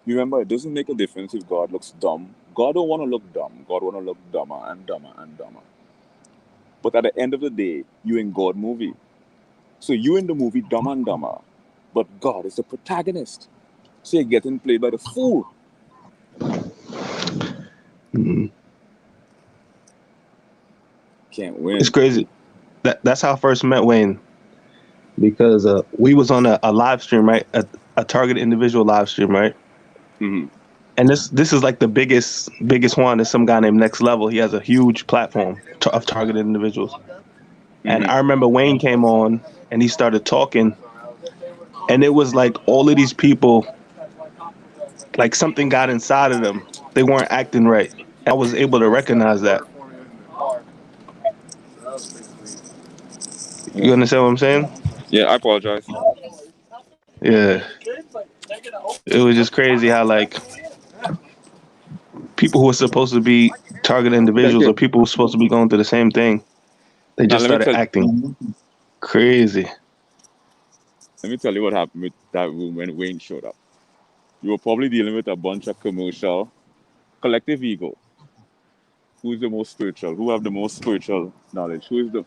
Remember, it doesn't make a difference if God looks dumb. God don't want to look dumb. God want to look dumber and dumber and dumber. But at the end of the day, you in God movie. So you in the movie Dumb and Dumber, but God is the protagonist. So you're getting played by the fool. Mhm. Can't It's win. crazy. That's how I first met Wayne because we was on a live stream, right? A targeted individual live stream, right? Mm-hmm. And this is like the biggest one is some guy named Next Level. He has a huge platform of targeted individuals. And Mm-hmm. I remember Wayne came on and he started talking, and it was like all of these people, like something got inside of them. They weren't acting right. I was able to recognize that. Yeah. You understand what I'm saying? Yeah, I apologize. Yeah. It was just crazy how like people who were supposed to be target Thank individuals you. or people who were supposed to be going through the same thing, they Now just started acting crazy. let me tell you what happened with that room when Wayne showed up. You were probably dealing with a bunch of commercial collective ego. Who's the most spiritual? Who have the most spiritual knowledge? Who is the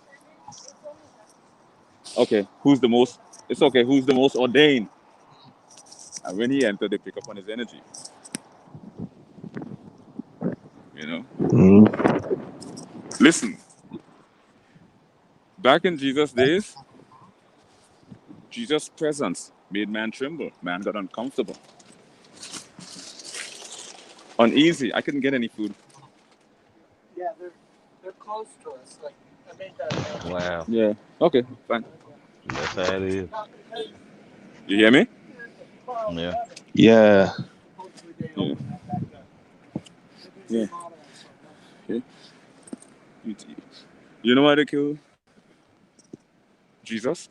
okay? Who's the most? It's okay. Who's the most ordained? And when he entered, they pick up on his energy. You know. Hmm. Listen, back in Jesus' days, Jesus' presence made man tremble. Man got uncomfortable, uneasy. I couldn't get any food. Yeah, they're close to us. Like I made that. Wow. Yeah. Okay. Fine. That's how it is. You hear me? Yeah. Yeah. Yeah. Yeah. Okay. You, you know why they killed Jesus?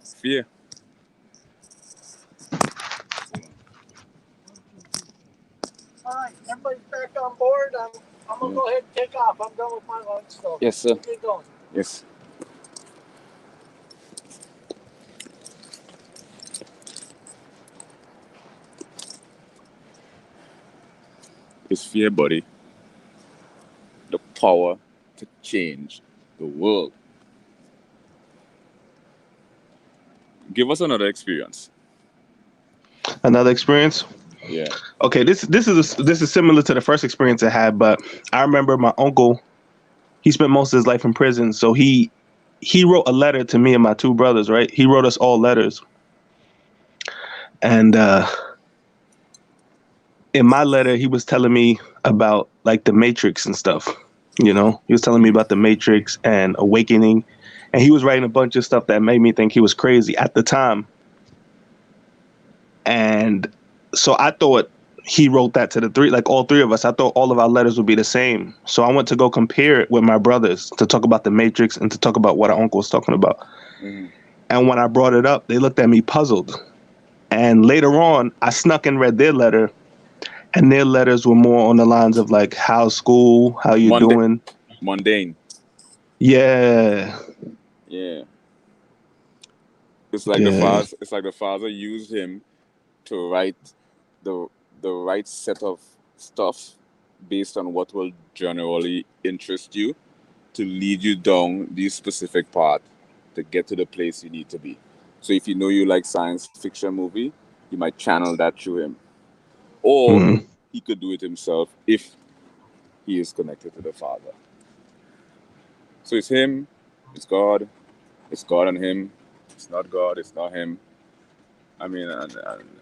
Fear. All right, everybody's back on board. I'm gonna go ahead and take off. I'm done with my lunch, so Yes, sir. get going. Yes. It's fear, buddy. The power to change the world. Give us another experience. Another experience. Yeah. Okay, this is similar to the first experience I had, but I remember my uncle. He spent most of his life in prison, so he wrote a letter to me and my two brothers. Right, he wrote us all letters, and in my letter he was telling me about like the Matrix and stuff. He was telling me about the Matrix and Awakening, and he was writing a bunch of stuff that made me think he was crazy at the time. And so I thought he wrote that to the three, like all three of us. I thought all of our letters would be the same. So I went to go compare it with my brothers to talk about the Matrix and to talk about what our uncle was talking about. Mhm. And when I brought it up, they looked at me puzzled. And later on, I snuck and read their letter, and their letters were more on the lines of like, "How's school? How you Munda- doing?" Mundane. Yeah, Yeah. It's like the yeah. father. It's like the father used him to write the the right set of stuff based on what will generally interest you to lead you down this specific path to get to the place you need to be. So if you know you like science fiction movie, you might channel that through him, or Mm-hmm. he could do it himself if he is connected to the Father. So it's him, it's God, it's God and him. It's not God, it's not him. I mean,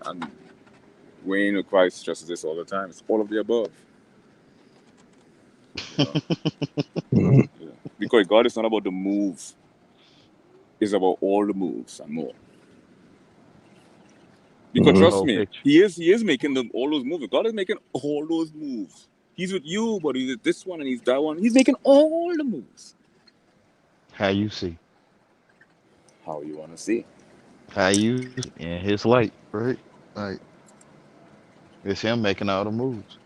and Wayne or Christ stresses this all the time. It's all of the above, you know. Mm-hmm. Yeah. Because God is not about the move; it's about all the moves and more. Because The Mm-hmm. trust whole me, picture. he is making them all those moves. God is making all those moves. He's with you, but he's at this one and he's that one. He's making all the moves. How you see. How you want to see? How you see in his light, right? Like it's him making all the moves,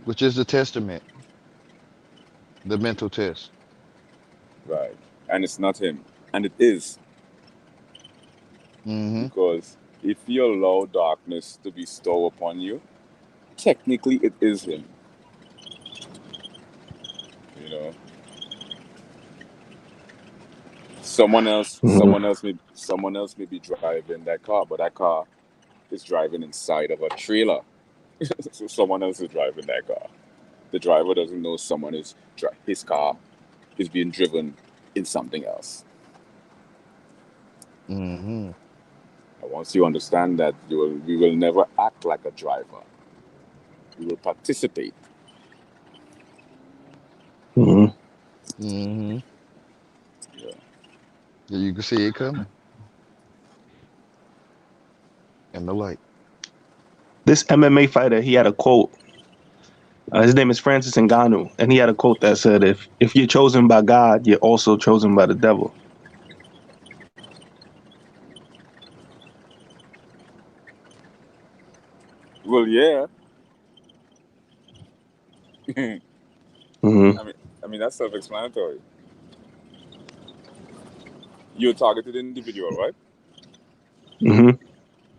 which is the testament, the mental test. Right. And it's not him. And it is. Mm-hmm. Because if you allow darkness to bestow upon you, technically it is him. You know, Mm-hmm. someone else may be driving that car, but that car is driving inside of a trailer. So someone else is driving that car. The driver doesn't know his car is being driven in something else. Mm-hmm. And once you understand that, we will never act like a driver. We will participate. Mm-hmm. Mm-hmm. Yeah. Yeah, you can see it coming in the light. This MMA fighter, he had a quote. His name is Francis Ngannou, and he had a quote that said, "If you're chosen by God, you're also chosen by the devil." Well, yeah. I Mm-hmm. mean, that's self-explanatory. You're a targeted individual, right? Mm-hmm.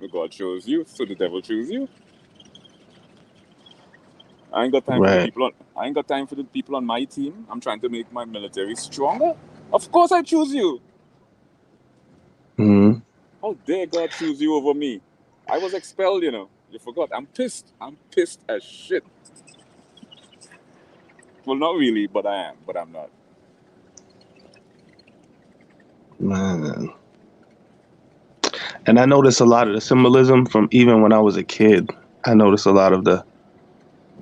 Well, God chose you, so the devil chose you. I ain't got time for the Right. people on. I ain't got time for the people on my team. I'm trying to make my military stronger. Of course, I choose you. Mm-hmm. How dare God choose you over me? I was expelled, you know. You forgot. I'm pissed. I'm pissed as shit. Well, not really, but I am. But I'm not. Man. And I noticed a lot of the symbolism from even when I was a kid. I noticed a lot of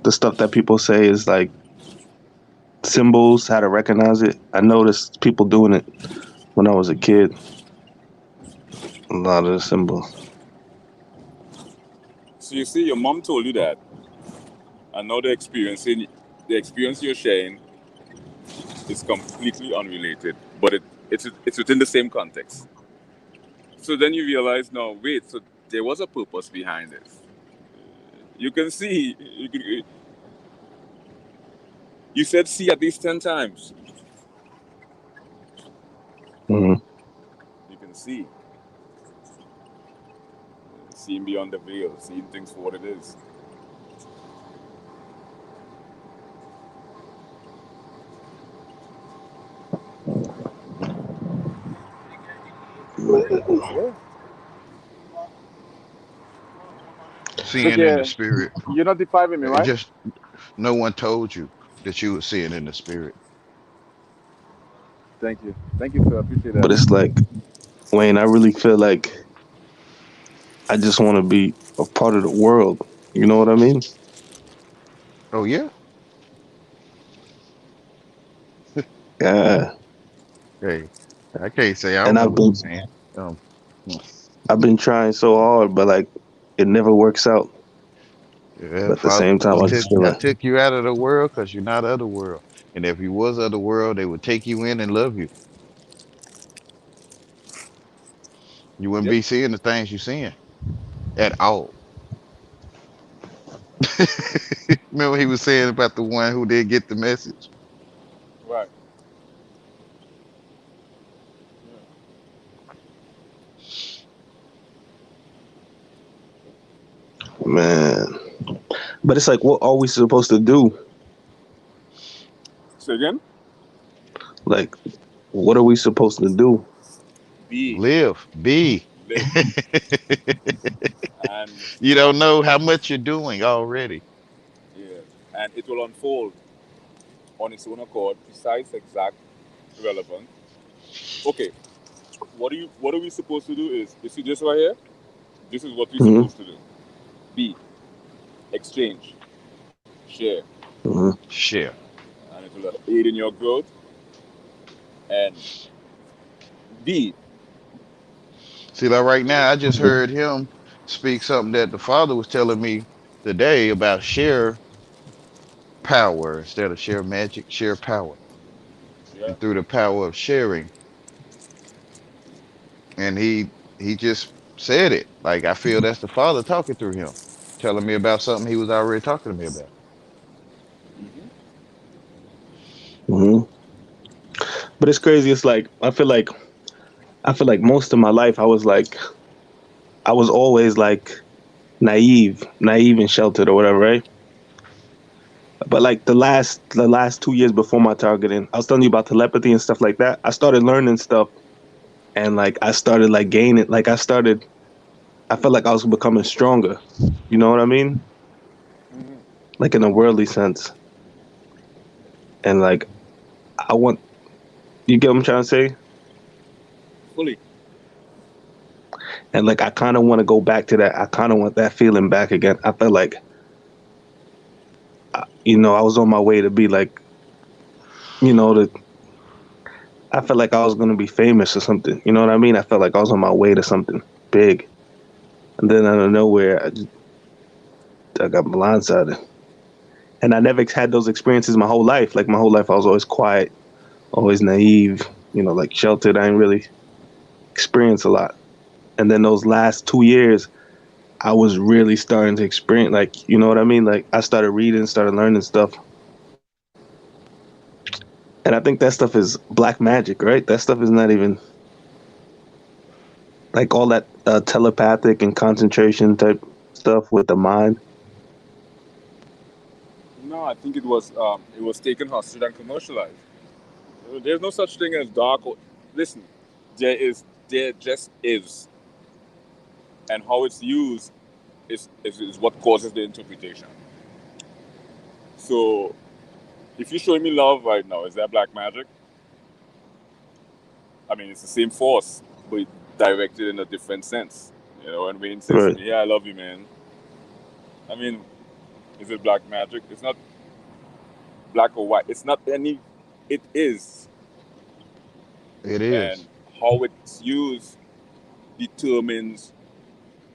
the stuff that people say is like symbols, how to recognize it. I noticed people doing it when I was a kid. A lot of the symbols. So you see, your mom told you that, and now the experience you're sharing is completely unrelated, but it's within the same context. So then you realize, no, wait, so there was a purpose behind this. You can see, you said see at least 10 times. Mm-hmm. You can see, seeing beyond the veil, seeing things for what it is. Yeah. Look Seeing in the here, spirit. you're not depriving me, It right? just no one told you that you were seeing in the spirit. Thank you, sir. I appreciate But that. it's like, Wayne, I really feel like I just want to be a part of the world. You know what I mean? Oh yeah. Yeah, Hey, I can't say I and don't know what you're saying. Mm, I've been trying so hard, but like it never works out. yeah, But at the Father same time, I just feel I like, took you out of the world because you're not of the world. And if you was of the world, they would take you in and love you. You wouldn't Yep. be seeing the things you're seeing at all. Remember he was saying about the one who did get the message. Right. man. But it's like, what are we supposed to do? So again, Like, what are we supposed to do? be, Live, be. live, and You don't know how much you're doing already. yeah, and it will unfold on its own accord, precise, exact, relevant. Okay, what are we supposed to do is you see this right here? This is what we're Hmm. supposed to do. B. Exchange. Share. Hmm. Share. And it will aid in your growth. And B. See, like right now, I just heard him speak something that the father was telling me today about share power instead of share magic, share power. Yeah. And through the power of sharing, and he just said it. Like I feel that's the father talking through him, telling me about something he was already talking to me about. Hmm. Hmm. But it's crazy. It's like I feel like most of my life I was always like naive and sheltered or whatever, right? But like the last 2 years before my targeting, I was telling you about telepathy and stuff like that. I started learning stuff, and like I started like gaining. I felt like I was becoming stronger. You know what I mean? Hmm. Like in a worldly sense. And like I want you get what I'm trying to say? Fully. And like I kind of want to go back to that. I kind of want that feeling back again. I felt like I was on my way to be like, you know, the I felt like I was gonna be famous or something. You know what I mean? I felt like I was on my way to something big, and then out of nowhere, I got blindsided. And I never had those experiences my whole life. Like my whole life, I was always quiet, always naive. Like sheltered. I didn't really experience a lot. And then those last 2 years, I was really starting to experience, like, you know what I mean? Like I started reading, started learning stuff. And I think that stuff is black magic, right? That stuff is not even like all that telepathic and concentration type stuff with the mind. No, I think it was taken hostage and commercialized. There's no such thing as dark. Listen, there just is, and how it's used is what causes the interpretation. So if you're showing me love right now, is that black magic? I mean, it's the same force, but directed in a different sense. When Wayne says to Right. me, "Yeah, I love you, man." I mean, is it black magic? It's not black or white. It's not any. It is, It and is. how it's used determines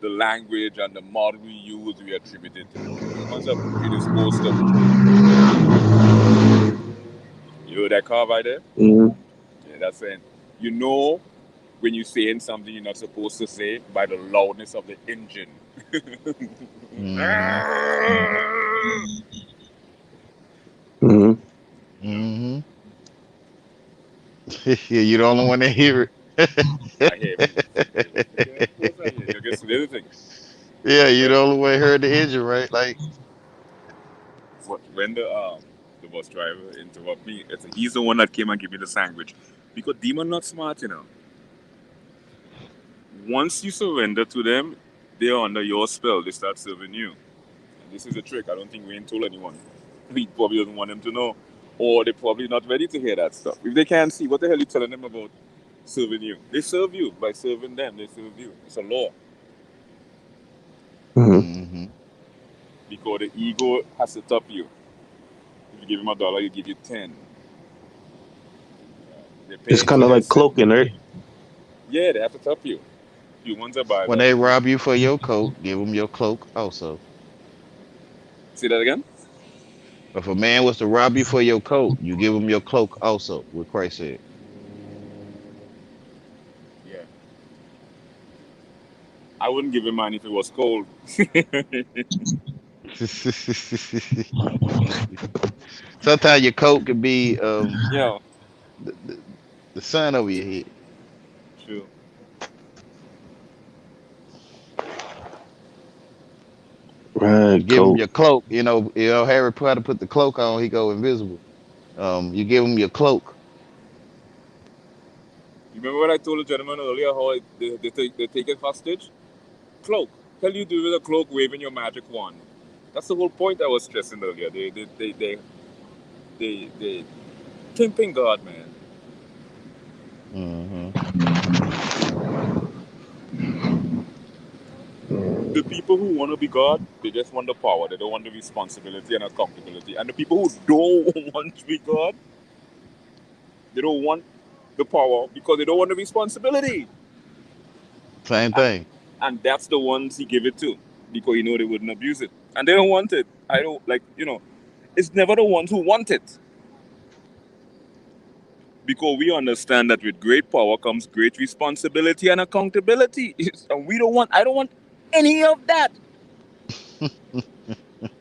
the language and the model we use. We attribute it to. Humans are predisposed to. You know that car right there? Hmm. Yeah, that's saying. You know when you're saying something you're not supposed to say by the loudness of the engine. Mm-hmm. Hmm. Mm-hmm. Yeah, you're the only one that hear I hear me. it. Yeah, of course I hear. You guess the other thing. Yeah, you the When only one heard the engine, right? Like, when the bus driver interrupt me, he's the one that came and gave me the sandwich. Because demon not smart, Once you surrender to them, they're under your spell. They start serving you. And this is a trick. I don't think Wayne told anyone. He probably doesn't want them to know. Or they're probably not ready to hear that stuff. If they can't see, what the hell are you telling them about serving you? They serve you. By serving them, they serve you. It's a law. Hmm. mm-hmm. Because the ego has to top you. If you give him $1, he give you 10. They're It's paying kind for of their like sin. cloaking, right? Yeah, they have to top you. Humans are by When the. they rob you for your coat, give them your cloak also. See that again? If a man was to rob you for your coat, you give him your cloak also, what Christ said. Yeah. I wouldn't give him mine if it was cold. Sometimes your coat could be You know, the, the, the sun over your head. true. You Right, give him coat. your cloak, Harry Potter put the cloak on, he go invisible. You give him your cloak. You remember what I told the gentleman earlier how they take it hostage? Cloak. Tell you do with a cloak waving your magic wand. That's the whole point I was stressing earlier. They pimping God, man. Hmm. The people who want to be God, they just want the power. They don't want the responsibility and accountability. And the people who don't want to be God, they don't want the power because they don't want the responsibility. Same And thing. and that's the ones he give it to because you know they wouldn't abuse it. And they don't want it. I don't like, it's never the ones who want it. Because we understand that with great power comes great responsibility and accountability. And I don't want any of that.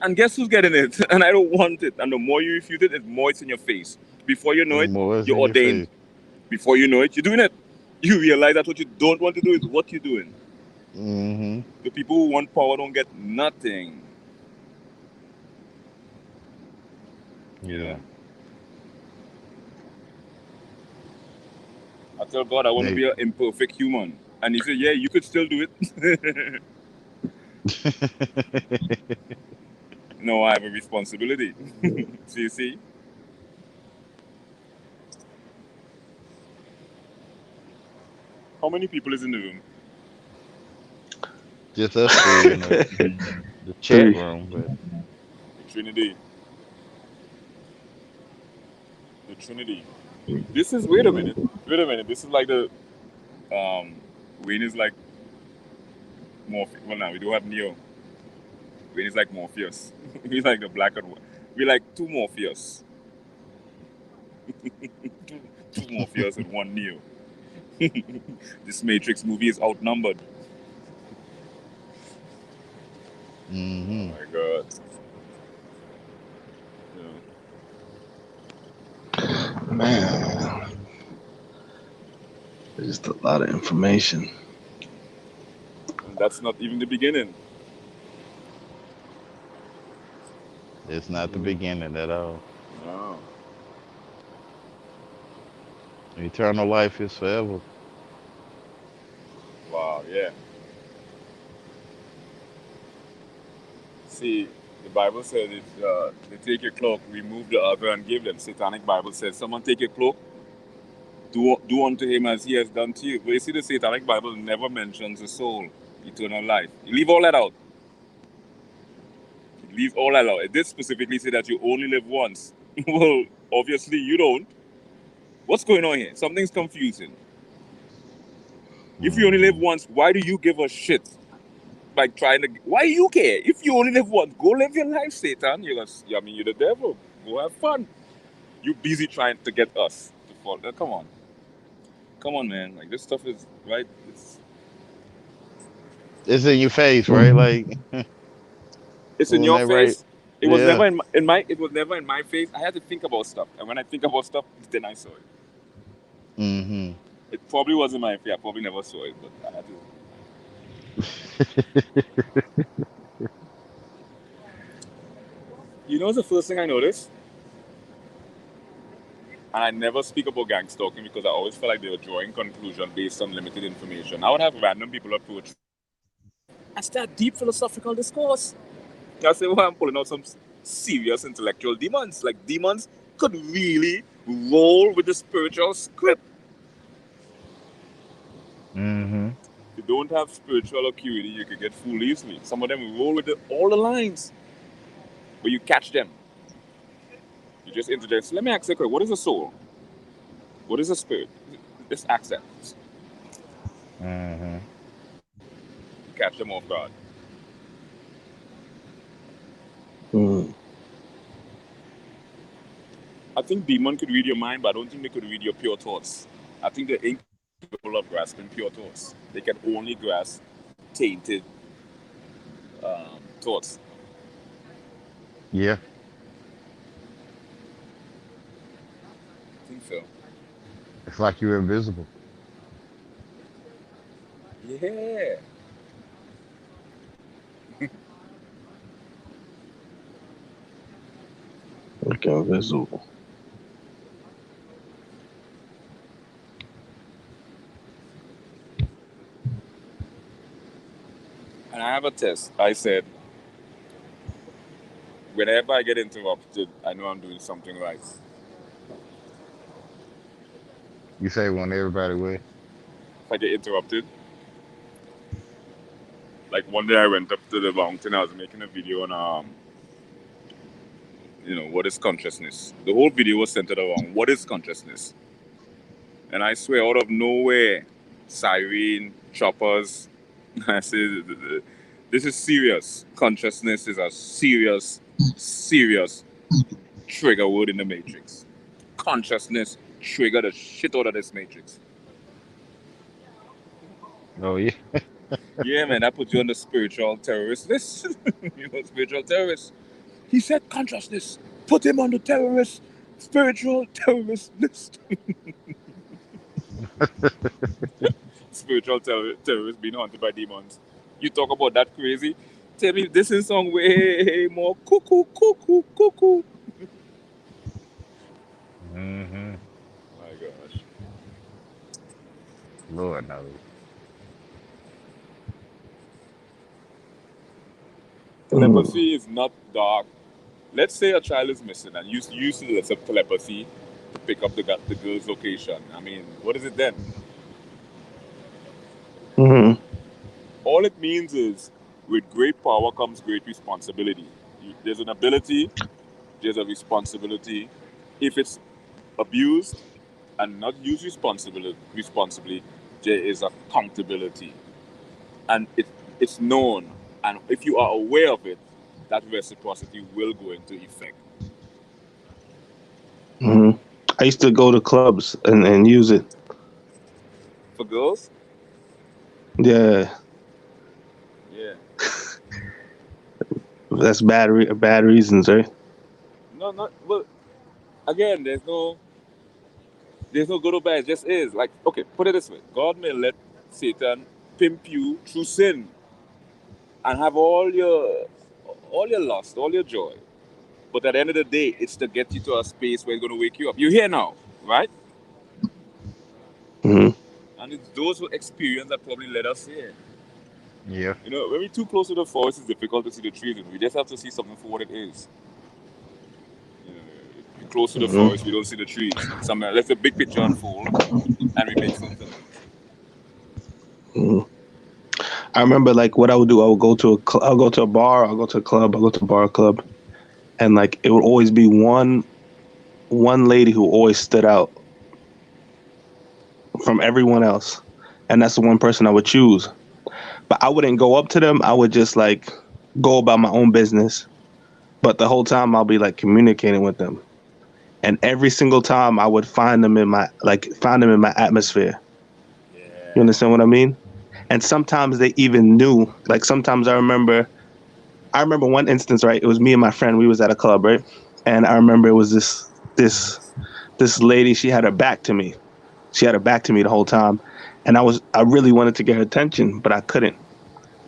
And guess who's getting it? And I don't want it. And the more you refuse it, the more it's in your face. Before you know it, More is you're in your ordained. face. Before you know it, you're doing it. You realize that what you don't want to do is what you're doing. Hmm. The people who want power don't get nothing. You know? Yeah. I tell God I want to They be an imperfect human. And he said, yeah, you could still do it. No, I have a responsibility. So you see? How many people is in the room? Just us three in the chat 3. room, but The Trinity. The Trinity. This is, wait a minute. Wait a minute. This is like the, um, Wayne is like Morpheus. Well, now we do have Neo. Wayne is like Morpheus. He's like the black and white. We like two Morpheus. Two Morpheus and one Neo. This Matrix movie is outnumbered. Oh hmm my God. Man, there's just a lot of information. And that's not even the beginning. it's not the beginning at all. No. Eternal life is forever. Wow, yeah. See, the Bible says if they take your cloak, remove the other and give them. Satanic Bible says, someone take your cloak, do unto him as he has done to you. But you see, the Satanic Bible never mentions the soul, eternal life. You leave all that out. You leave all that out. It did specifically say that you only live once. Well, obviously you don't. What's going on here? Something's confusing. If you only live Hmm. once, why do you give a shit? Like trying to, why you care? If you only live once, go live your life, Satan. You're the devil. Go have fun. You busy trying to get us to fall. Come on, man. Like this stuff is right. It's in your face, right? Like It's in when your that right? face. It was Yeah. never in my. It was never in my face. I had to think about stuff, and when I think about stuff, then I saw it. Hmm. It probably wasn't my face. I probably never saw it, but I had to. You know, what's the first thing I noticed, and I never speak about gang stalking because I always felt like they were drawing conclusion based on limited information. I would have random people approach and start deep philosophical discourse. I say, well, I'm pulling out some serious intellectual demons. Like demons could really roll with the spiritual script. Hmm. If you don't have spiritual acuity, you could get fooled easily. Some of them roll with all the lines, but you catch them. You just interject. So let me ask you a question. What is a soul? What is a spirit? It's accents. Mm-hmm. Catch them off guard. Mm. I think demon could read your mind, but I don't think they could read your pure thoughts. I think they're incapable of grasping pure thoughts. They can only grasp tainted thoughts. Yeah. I think so. It's like you're invisible. Yeah. Like invisible. And I have a test. I said, whenever I get interrupted, I know I'm doing something right. You say when everybody will. If I get interrupted, like one day I went up to the mountain, I was making a video on what is consciousness. The whole video was centered around what is consciousness. And I swear, out of nowhere, siren, choppers. I said, this is serious. Consciousness is a serious, serious trigger word in the Matrix. Consciousness trigger the shit out of this Matrix. Oh yeah. Yeah, man, that puts you on the spiritual terrorist list. Spiritual terrorist. He said consciousness. Put him on the spiritual terrorist list. Spiritual terrorists being hunted by demons. You talk about that crazy? Tell me this is song way more cuckoo, cuckoo, cuckoo. Mm-hmm. My gosh. Lord knows. Telepathy is not dark. Let's say a child is missing and you use the telepathy to pick up the girl's location. I mean, what is it then? Mm-hmm. All it means is with great power comes great responsibility. There's an ability, there's a responsibility. If it's abused and not used responsibly, there is accountability. And it's known. And if you are aware of it, that reciprocity will go into effect. Mm-hmm. I used to go to clubs and use it. For girls, Yeah, yeah. that's bad reasons, right? No, not well. Again, there's no good or bad. It just is. Like, okay, put it this way: God may let Satan pimp you through sin and have all your lust, all your joy. But at the end of the day, it's to get you to a space where it's going to wake you up. You're here now, right? Mm-hmm. And it's those who experience that probably led us here. Yeah. When we're too close to the forest, it's difficult to see the trees. We just have to see something for what it is. Close to the Mm-hmm. forest, we don't see the trees. Somewhere, let the big picture unfold, and we make sense of it. Mm-hmm. I remember like what I would do. I would go to I'll go to a bar. I'll go to a club. I'll go to a bar club, and like it would always be one lady who always stood out from everyone else, and that's the one person I would choose. But I wouldn't go up to them. I would just like go about my own business. But the whole time I'll be like communicating with them, and every single time I would find them in my atmosphere. You Yeah. understand what I mean? And sometimes they even knew. Like sometimes I remember one instance, right? It was me and my friend. We was at a club, right? And I remember it was this this lady. She had her back to me. She had her back to me the whole time, and I really wanted to get her attention, but I couldn't.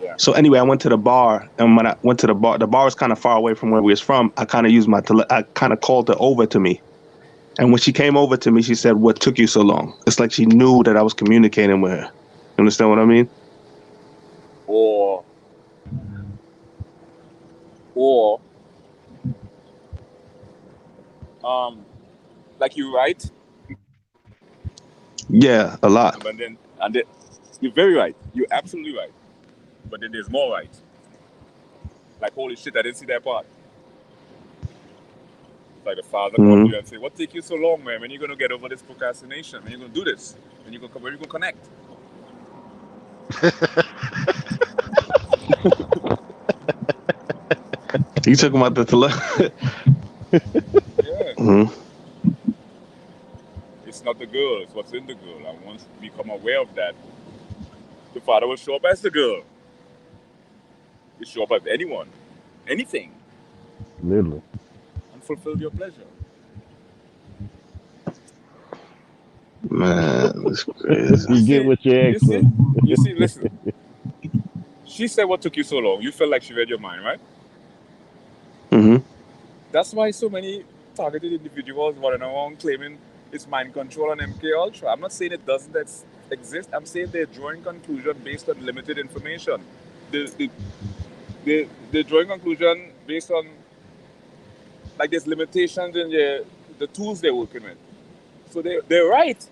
Yeah. So anyway, I went to the bar, and when I went to the bar was kind of far away from where we was from. I kind of used I kind of called her over to me, and when she came over to me, she said, "What took you so long?" It's like she knew that I was communicating with her. You understand what I mean? Or or um, like you right, Yeah, a lot. and then you're very right. You're absolutely right. But then there's more right. Like holy shit, I didn't see that part. Like the father come up to you and say, "What take you so long, man? When you gonna get over this procrastination? When you gonna do this? When you gonna connect?" You talking about the Yeah. It's not the girl, it's what's in the girl. And once we become aware of that, the father will show up as the girl. He'll show up as anyone, anything, Literally. and fulfill your pleasure. Man, that's crazy. You get what you ask for. You see, listen. She said, "What took you so long?" You felt like she read your mind, right? Mm-hmm. That's why so many targeted individuals running around claiming it's mind control and MK Ultra. I'm not saying it doesn't exist. I'm saying they're drawing conclusion based on limited information. They're drawing conclusion based on, like, there's limitations in the tools they're working with. So they're right,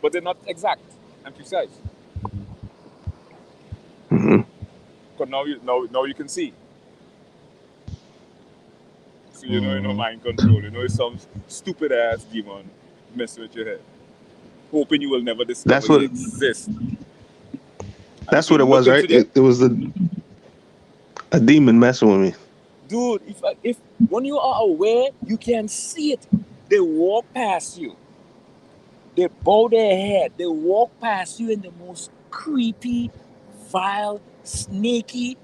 but they're not exact and precise. Mm-hmm. Because now you can see. So you know mind control. You know it's some stupid ass demon messing with your head, hoping you will never discover That's what it exists. And that's what it was, right? It was a demon messing with me. dude. If when you are aware, you can see it. They walk past you. They bow their head. They walk past you in the most creepy, vile, sneaky,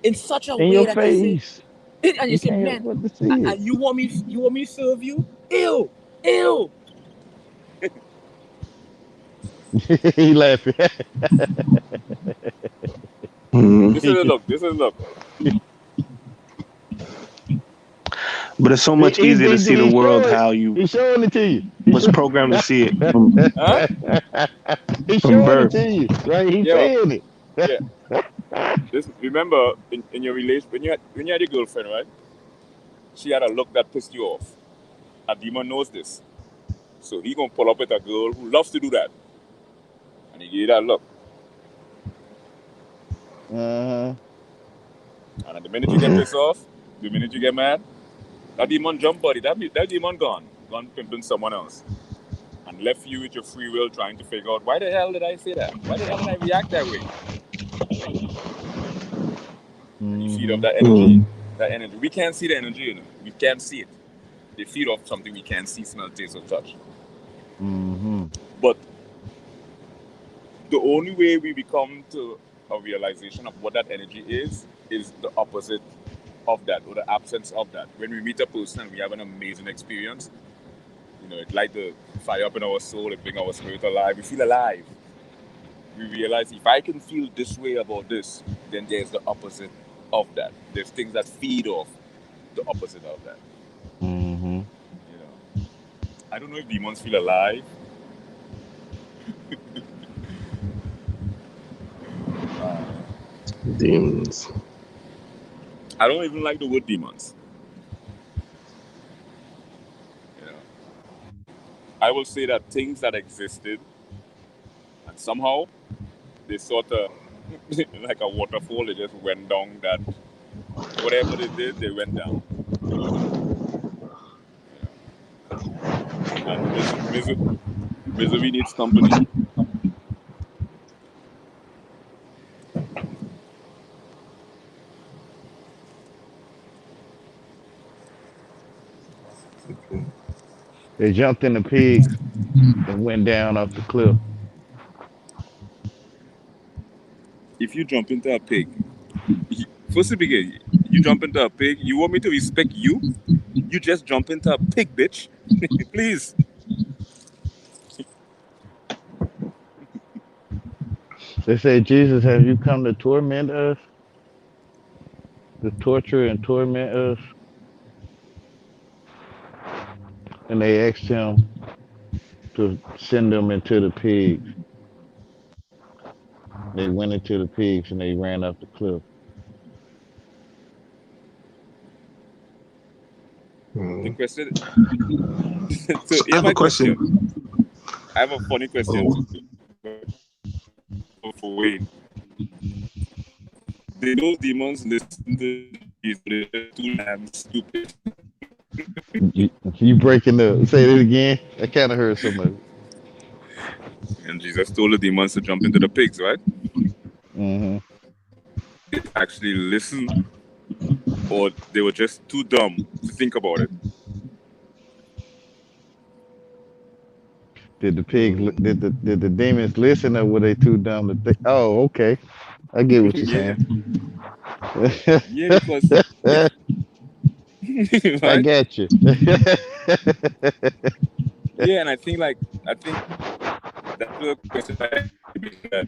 in such a In way your that you say, face. and you say, can't man, help but to see it. and you want me to serve you? Ew, ew. He laughing. Mm-hmm. This is a look. This is a look. But it's so much easier to see the world how you He's showing it to you. was programmed to see it Huh? He's from showing birth. it to you. Right? He's Yeah. saying it. Yeah. Remember in your relation when you had your girlfriend, right? She had a look that pissed you off. A demon knows this, so he gonna pull up with a girl who loves to do that, and he give you that look. Uh-huh. And the minute you get pissed off, the minute you get mad, that demon jump body. That demon gone pimping someone else, and left you with your free will trying to figure out why the hell did I say that? Why the hell did I react that way? And you feed off that energy. That energy. We can't see the energy, you know. We can't see it. They feed off something we can't see, smell, taste, or touch. But the only way we become to a realization of what that energy is the opposite of that, or the absence of that. When we meet a person and we have an amazing experience, you know, it light the fire up in our soul, it bring our spirit alive. We feel alive. We realize if I can feel this way about this, then there's the opposite of that. There's things that feed off the opposite of that. You know, I don't know if demons feel alive. Demons. I don't even like the word demons. You know, I will say that things that existed, and somehow they sort of, like a waterfall, they just went down that, whatever they did, they went down. And misery needs company. They jumped in the pigs and went down off the cliff. If you jump into a pig, first to begin, you jump into a pig, you want me to respect you? You just jump into a pig, bitch. Please. They said, Jesus, have you come to torment us? To torture and torment us? And they asked him to send them into the pigs. They went into the pigs and they ran up the cliff. The question. So So I here's have a my question. I have a funny question for Wayne. Did those demons listen to they're just too damn stupid. You breaking up? Say it again. I kind of heard some of it. And Jesus told the demons to jump into the pigs, right? Mm-hmm. They actually listened, or they were just too dumb to think about it. Did the pigs? Did the demons listen, or were they too dumb to think? Oh, okay. I get what you're Yeah, saying. yeah, because I right? got you. Yeah, and I think that's the question I that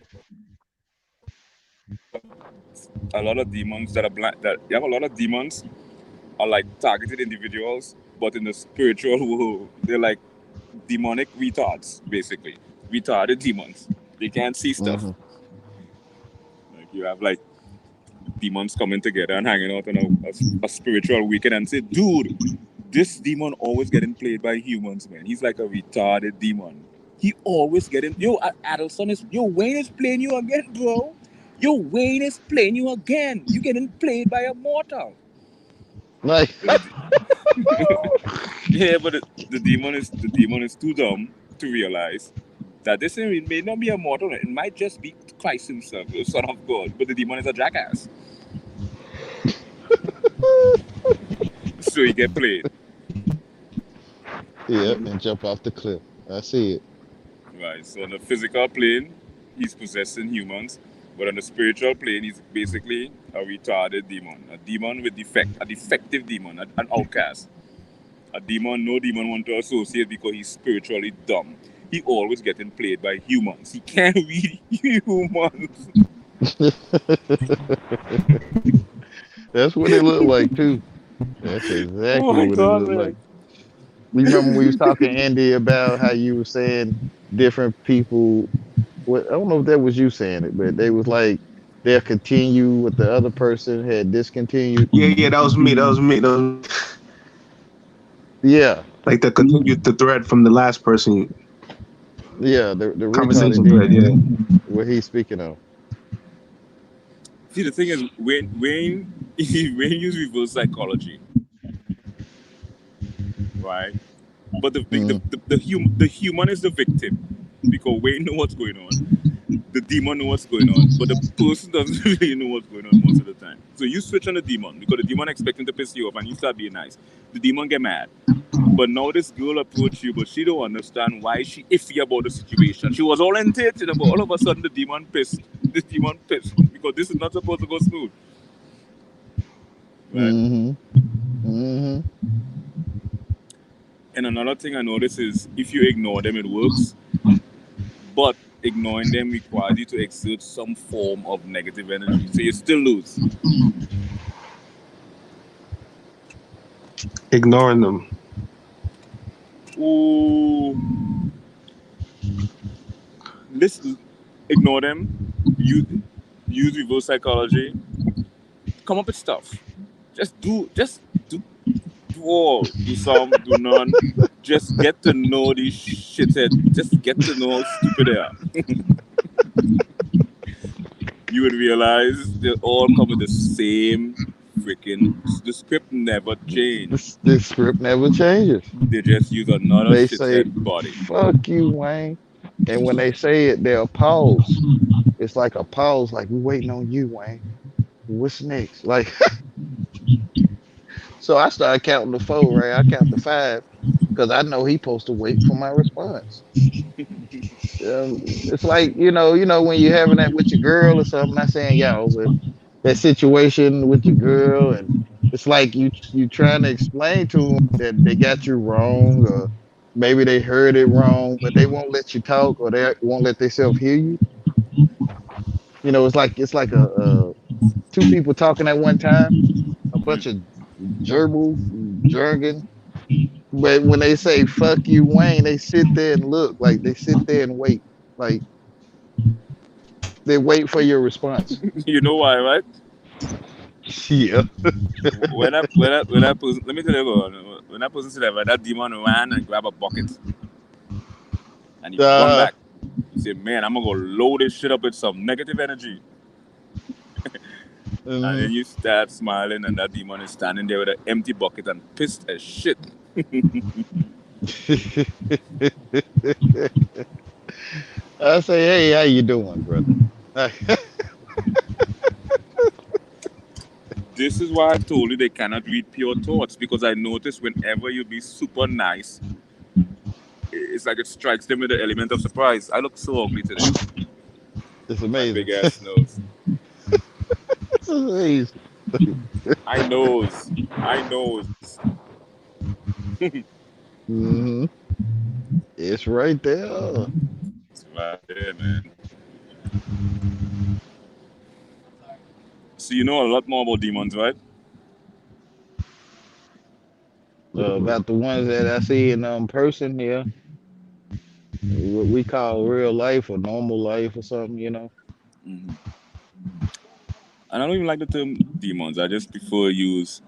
a lot of demons that are blind, that you have a lot of demons are like targeted individuals, but in the spiritual world, they're like demonic retards, basically retarded demons. They can't see stuff. Hmm. Like you have like demons coming together and hanging out on a spiritual weekend and say, dude, this demon always getting played by humans, man. He's like a retarded demon. He always getting Adelson is Wayne is playing you again, bro. Wayne is playing you again. You getting played by a mortal. Like, But yeah, but the demon is too dumb to realize that this thing may not be a mortal. It might just be Christ himself, the Son of God. But the demon is a jackass, so he get played. yeah, and jump off the cliff. I see it. Right. So on the physical plane, he's possessing humans, but on the spiritual plane, he's basically a retarded demon, a demon with defect, a defective demon, an outcast, a demon no demon want to associate because he's spiritually dumb. He always getting played by humans. He can't read humans. That's what it looked like too. That's Oh exactly my what it god, looked like. man! You remember we was talking, Andy, about how you were saying different people. What, I don't know if that was you saying it, but they was like they'll continue what the other person had discontinued. Yeah, that was me. That was me. That was Yeah, like the continued the thread from the last person yeah, the retarded conversation thread. demon, Yeah. what he's speaking of. See, the thing is, Wayne Wayne used reverse psychology, right? But Mm, the human is the victim because Wayne know what's going on. The demon know what's going on, but the person doesn't really know what's going on most of the time. So you switch on the demon because the demon expecting to piss you off, and you start being nice. The demon get mad. But now this girl approach you, but she don't understand why she iffy about the situation. She was orientated, but all of a sudden the demon pissed. The demon pissed because this is not supposed to go smooth, right? mm-hmm, mm-hmm. And another thing I notice is if you ignore them, it works. But ignoring them requires you to exert some form of negative energy. So you still lose. Ignoring them. Ooh, listen, ignore them. Use reverse psychology. Come up with stuff. Do all. Do some, do none. Just get to know these shithead. Just get to know how stupid they are. You would realize they all come with the same freaking. The script never changed. The script never changes. They just use another They say, shithead body. "Fuck you, Wayne," and when they say it, they'll pause. It's like a pause, like we waiting on you, Wayne. What's next? Like, so I started counting the four, right? I count the five because I know he supposed to wait for my response. It's like when you're having that with your girl or something. Not saying y'all, but that situation with your girl, and it's like you trying to explain to them that they got you wrong, or maybe they heard it wrong, but they won't let you talk, or they won't let themselves hear you. It's like a two people talking at one time, a bunch of gerbil jargon. But when they say "fuck you, Wayne," they sit there and look, like they sit there and wait, like they wait for your response. You know why, right? Yeah. When that person, let me tell you, when that person said that, right, that demon ran and grabbed a bucket and he run Uh, back. He said, "Man, I'm gonna go load this shit up with some negative energy." And then you start smiling, and that demon is standing there with an empty bucket and pissed as shit. I say, hey, how you doing, brother? This is why I told you they cannot read pure thoughts, because I noticed whenever you be super nice, it's like it strikes them with the element of surprise. I look so ugly today. It's My amazing. big ass nose. It's amazing. I knows. I knows. hmm It's right there. It's right there, man. So you know a lot more about demons, right? About the ones that I see in person here, what we call real life or normal life or something, Mm-hmm. And I don't even like the term demons. I just prefer use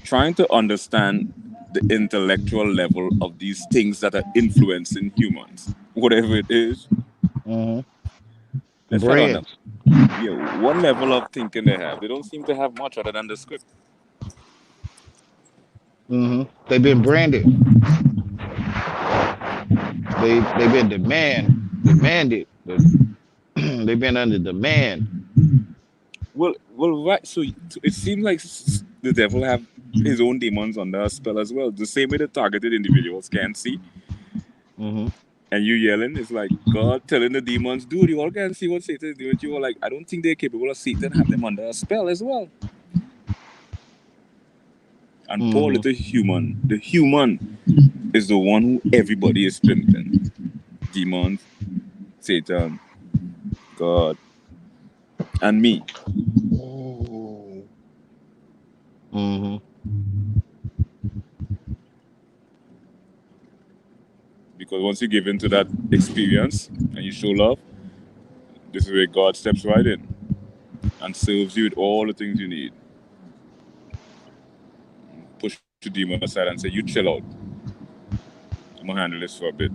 trying to understand the intellectual level of these things that are influencing humans, whatever it is. hmm Let's try to understand. Brands. Yeah, what level of thinking they have. They don't seem to have much other than the script. They've been branded. They've been demanded. They've been under demand. Well, right. So it seems like the devil have his own demons under a spell as well. The same way the targeted individuals can see, hmm and you yelling, it's like God telling the demons, dude, you all can see what Satan is doing. You are like, I don't think they're capable of Satan have them under a spell as well. And poor little human, the human is the one who everybody is pimping. Demons, Satan, God, and me. hmm Because once you give into that experience and you show love, this is where God steps right in and serves you with all the things you need. Push the demon aside and say, you chill out. I'm going to handle this for a bit.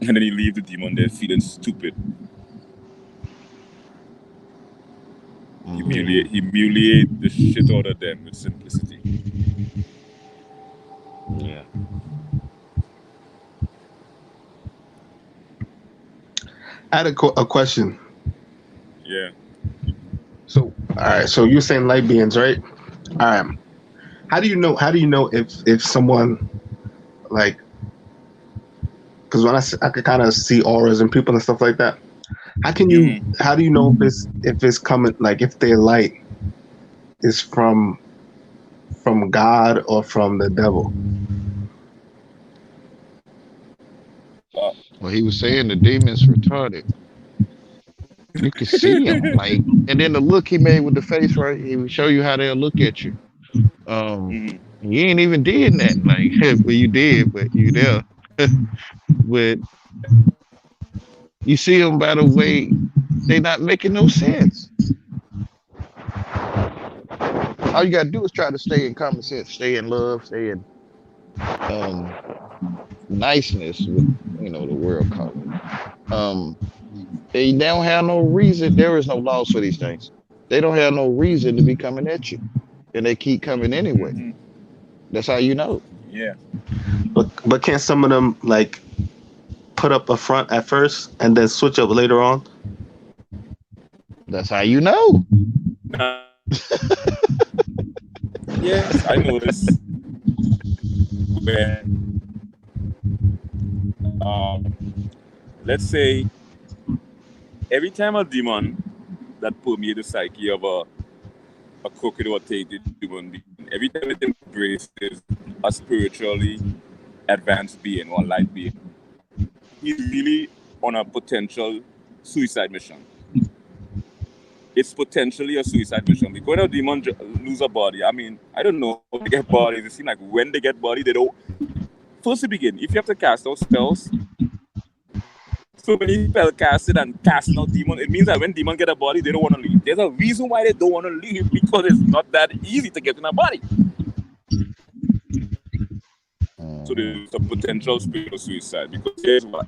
And then you leave the demon there feeling stupid. Humiliate the shit out of them with simplicity. Yeah. I had a question. Yeah. So, all right. So you're saying light beings, right? All right. How do you know if someone like? Because when I could kind of see auras and people and stuff like that. How can you? How do you know if it's coming? Like if their light is from God or from the devil? Well, he was saying the demon's retarded. You can see him, like, and then the look he made with the face, right? He would show you how they'll look at you. You ain't even did nothing, like, well, you did, but you there. But you see them by the way they not making no sense. All you gotta do is try to stay in common sense, stay in love, stay in niceness, with the world call it. They don't have no reason. There is no laws for these things. They don't have no reason to be coming at you, and they keep coming anyway. That's how you know. Yeah. But can't some of them like put up a front at first and then switch up later on? That's how you know. Yes, I noticed when let's say every time a demon that permeates the psyche of a crooked or tainted human being, every time it embraces a spiritually advanced being or light being, he's really on a potential suicide mission. It's potentially a suicide mission because when a demon lose a body, I mean, I don't know how they get bodies. It seems like when they get body, they don't. First to begin, if you have to cast out spells, so many spell casted and casting out demons, it means that when demons get a body, they don't want to leave. There's a reason why they don't want to leave, because it's not that easy to get in a body. So there's a potential spiritual suicide, because here's why.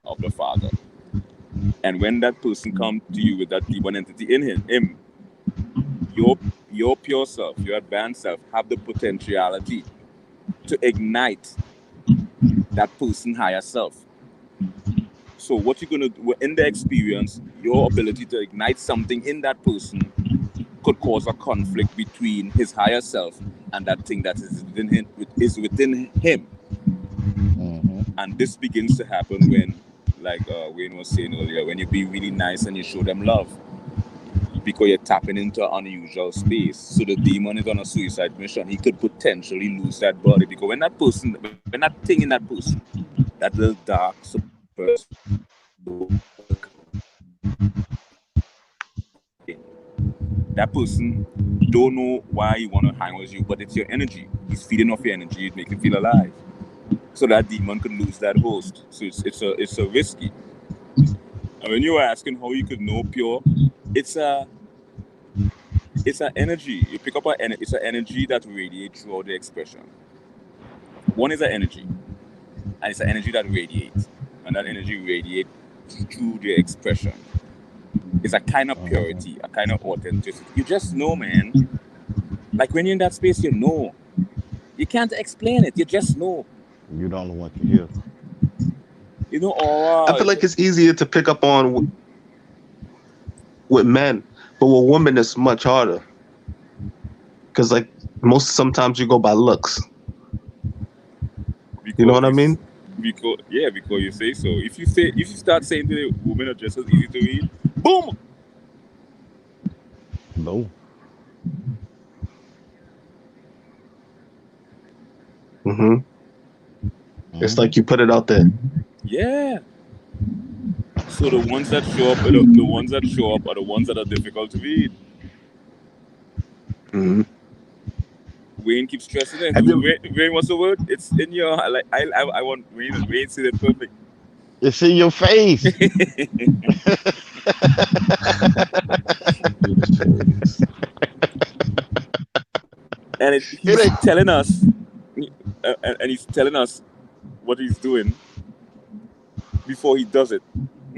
Of the Father. And when that person comes to you with that demon entity in him, your pure self, your advanced self, have the potentiality to ignite that person higher self. So what you're gonna do in the experience, your ability to ignite something in that person could cause a conflict between his higher self and that thing that is within him. Mm-hmm. And this begins to happen when, like Wayne was saying earlier, when you be really nice and you show them love, because you're tapping into an unusual space. So the demon is on a suicide mission. He could potentially lose that body, because when that thing in that person, that little dark suppressed that person don't know why he want to hang with you, but it's your energy. He's feeding off your energy. It makes him feel alive. So that demon could lose that host. So it's a risky. And when you were asking how you could know pure, it's an energy. You pick up it's an energy that radiates throughout the expression. One is an energy, and it's an energy that radiates, and that energy radiates through the expression. It's a kind of purity, a kind of authenticity. You just know, man. Like when you're in that space, you know. You can't explain it. You just know. You don't know what to hear. You know, I feel like it's easier to pick up on with men, but with women it's much harder. Because like sometimes you go by looks. You know what I mean? Because you say so. If you start saying to the women are just as easy to read, boom. Boom. Mm-hmm. It's like you put it out there. Yeah. So the ones that show up, the ones that show up are the ones that are difficult to read. Mm-hmm. Wayne keeps stressing it. Wayne, what's the word? It's in your like. I want Wayne to say it perfect. It's in your face. And he's telling us, and he's telling us what he's doing before he does it,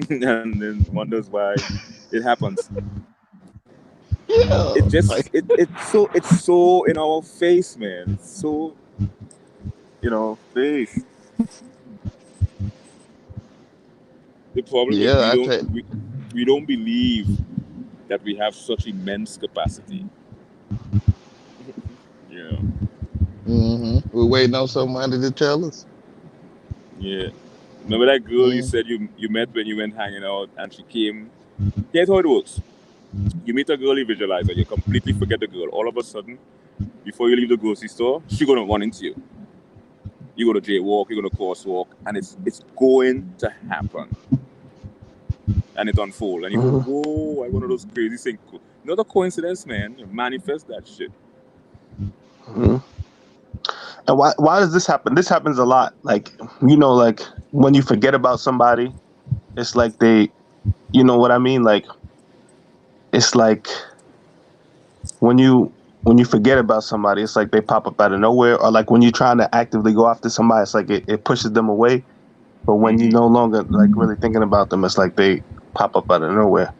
and then wonders why it happens. Yeah. It's so in our face, man. It's so in our face. The problem is we don't believe that we have such immense capacity. Yeah. Mm-hmm. We're waiting on somebody to tell us. Yeah. Remember that girl you said you met when you went hanging out and she came? Here's how it works. You meet a girl, you visualize her, you completely forget the girl. All of a sudden, before you leave the grocery store, she's gonna run into you. You're gonna jaywalk, you're gonna crosswalk, and it's going to happen. And it unfolds. And you go, whoa, I one of those crazy things. Not a coincidence, man. You manifest that shit. Mm-hmm. And why does this happen? This happens a lot. Like, like when you forget about somebody, it's like you know what I mean? Like, it's like when you forget about somebody, it's like they pop up out of nowhere. Or like when you're trying to actively go after somebody, it's like it pushes them away. But when you no longer like really thinking about them, it's like they pop up out of nowhere.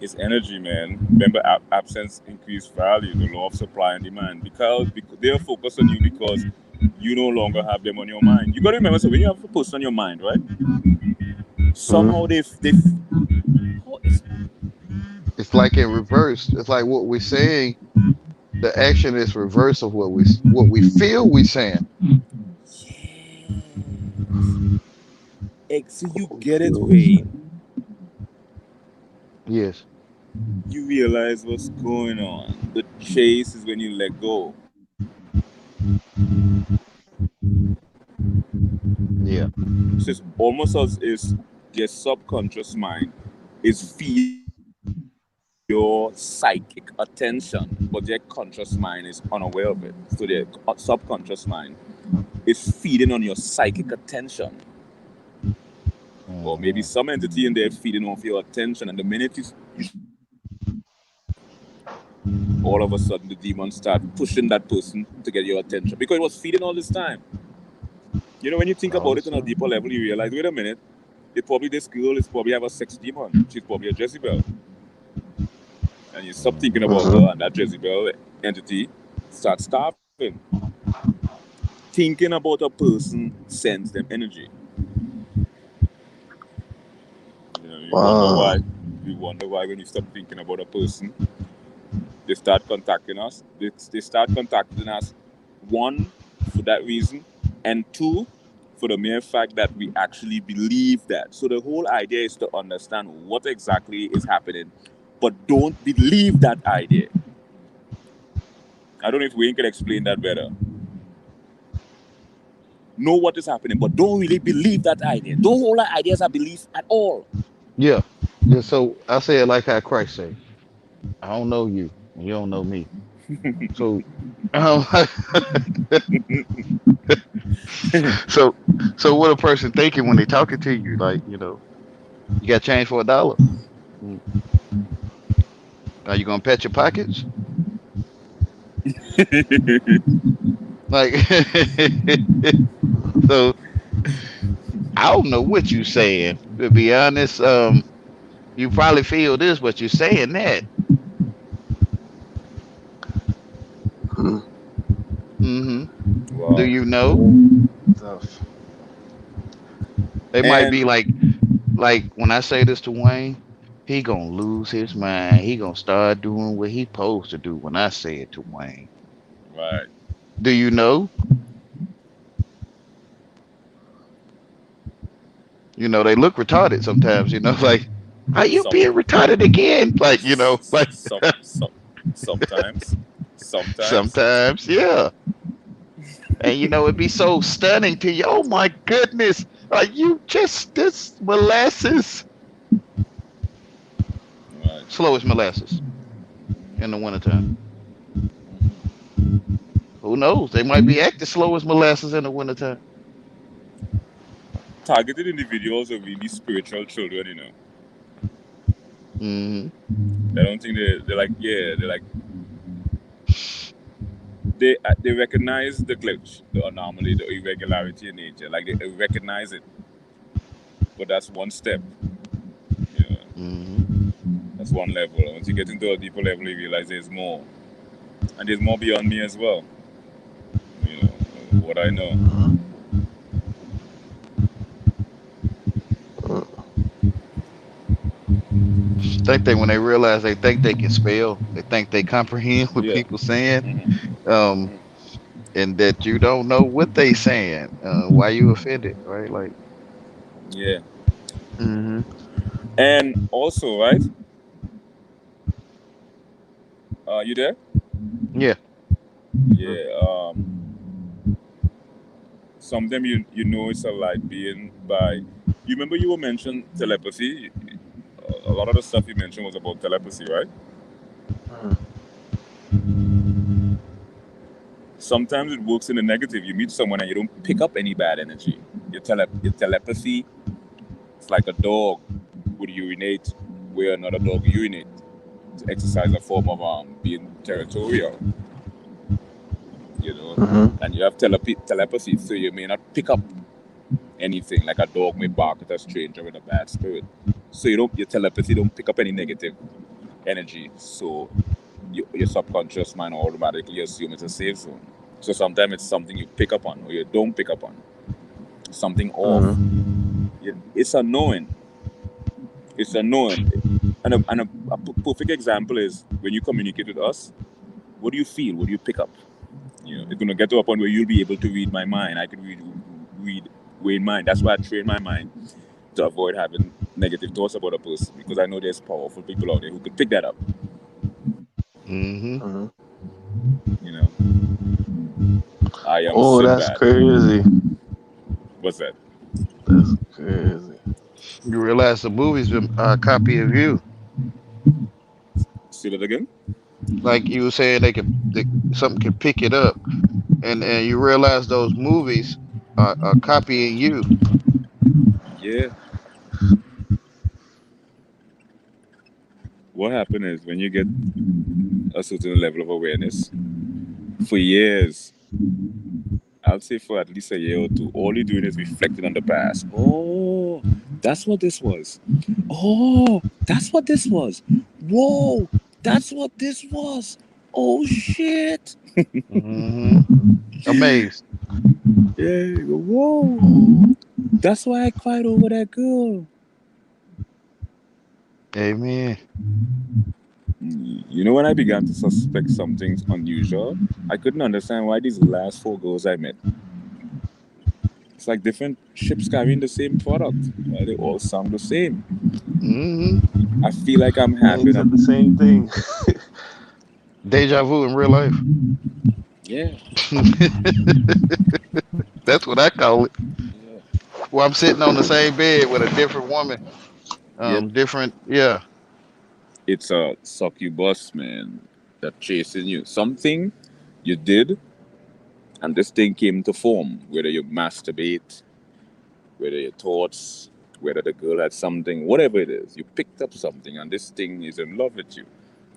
It's energy, man. Remember, absence increased value, the law of supply and demand. Because they're focused on you because you no longer have them on your mind. You got to remember, so when you have a person on your mind, right? Somehow it's like in reverse. It's like what we're saying. The action is reverse of what we feel we're saying. So you get it, Wayne. Yes. You realize what's going on. The chase is when you let go. Yeah. So it's almost as if your subconscious mind is feeding your psychic attention, but your conscious mind is unaware of it. So the subconscious mind is feeding on your psychic attention. Or maybe some entity in there feeding off your attention, and the minute you all of a sudden the demons start pushing that person to get your attention because it was feeding all this time. You know, when you think about it on a deeper level, you realize, wait a minute, probably this girl is probably have a sex demon. She's probably a Jezebel. And you stop thinking about her, and that Jezebel entity starts starving. Thinking about a person sends them energy. You wonder why. We wonder why when you stop thinking about a person, they start contacting us. They start contacting us, one, for that reason, and two, for the mere fact that we actually believe that. So the whole idea is to understand what exactly is happening, but don't believe that idea. I don't know if Wayne can explain that better. Know what is happening, but don't really believe that idea. Don't hold that idea as a belief at all. Yeah. Yeah. So I say it like how Christ say, I don't know you, and you don't know me. So, um, so, so what a person thinking when they talking to you, like, you got change for $1. Mm. Are you gonna pet your pockets? Like, so I don't know what you saying. To be honest, you probably feel this, but you're saying that. Hmm. Do Wow. you know? Tough. They might be And like when I say this to Wayne, he gonna lose his mind. He gonna start doing what he supposed to do when I say it to Wayne. right. Do you know? They look retarded sometimes. Like, are you Some being retarded again? Like, like sometimes. Sometimes. sometimes, yeah. And it'd be so stunning to you. Oh my goodness, are you just this molasses? Right. Slow as molasses in the wintertime. Who knows? They might be acting slow as molasses in the wintertime. Targeted individuals are really spiritual children. Hmm. I don't think they're like, yeah, they're like, they recognize the glitch, the anomaly, the irregularity in nature. Like they recognize it, but that's one step. Yeah, Hmm. that's one level. Once you get into a deeper level, you realize there's more, and there's more beyond me as well. You know what I know. Think they when they realize they think they can spell, they think they comprehend what Yeah. people saying, Mm-hmm. um, and that you don't know what they saying. Why you offended, right? Like, Yeah. hmm, And also, right? You there? yeah, Yeah. Sometimes you know it's a light being by. You remember you were mentioned telepathy. A lot of the stuff you mentioned was about telepathy, right? Sometimes it works in the negative. You meet someone and you don't pick up any bad energy. Your telepathy, it's like a dog would urinate where another dog urinate to exercise a form of being territorial, and you have telepathy, so you may not pick up anything like a dog may bark at a stranger with a bad spirit. So your telepathy don't pick up any negative energy. So your subconscious mind automatically assume it's a safe zone. So sometimes it's something you pick up on or you don't pick up on. Something off. It's a knowing. It's a knowing. And a perfect example is when you communicate with us, what do you feel? What do you pick up? It's going to get to a point where you'll be able to read my mind. I can read Wayne mind. That's why I train my mind to avoid having negative thoughts about a person, because I know there's powerful people out there who could pick that up. hmm. You know, I am Oh, that's Sinbad. crazy. What's that? That's crazy. You realize the movie's been a copy of you. Say that again? Like you were saying, something can pick it up, and you realize those movies are copying you. Yeah. What happens is when you get a certain level of awareness, for years, I'll say for at least a year or two, all you're doing is reflecting on the past. Oh, That's what this was. Oh, that's what this was. Whoa, that's what this was. Oh shit. Mm-hmm. Amazed. Yeah, you go, whoa. That's why I cried over that girl. Amen. You know, when I began to suspect something unusual, I couldn't understand why these last four girls I met. It's like different ships carrying the same product. Why they all sound the same. Mm-hmm. I feel like I'm Man having a said the same thing. Deja vu in real life. yeah, That's what I call it. yeah. Well, I'm sitting on the same bed with a different woman. Yep. Different. Yeah. It's a succubus, man, that chasing you. Something you did, and this thing came to form. Whether you masturbate, whether your thoughts, whether the girl had something, whatever it is, you picked up something, and this thing is in love with you.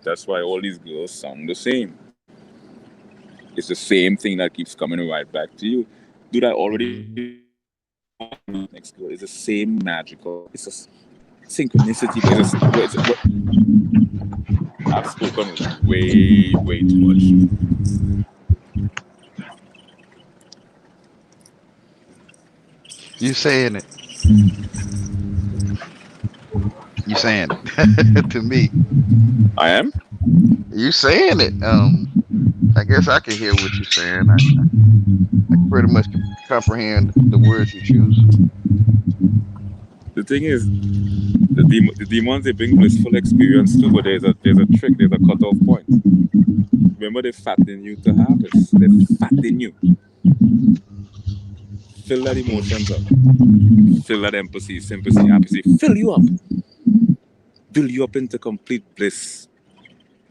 That's why all these girls sound the same. It's the same thing that keeps coming right back to you. Dude, I already Mm-hmm. next girl is the same magical. It's a synchronicity, but I've spoken way, way too much. You saying it. You saying it to me. I am. You saying it. I guess I can hear what you're saying. I pretty much can comprehend the words you choose. The thing is, the demons they bring blissful experience too, but there's a trick, there's a cutoff point. Remember, they fatten you to harvest. They fatten you. Fill that emotions up. Fill that empathy, sympathy, apathy. Fill you up. Build you up into complete bliss.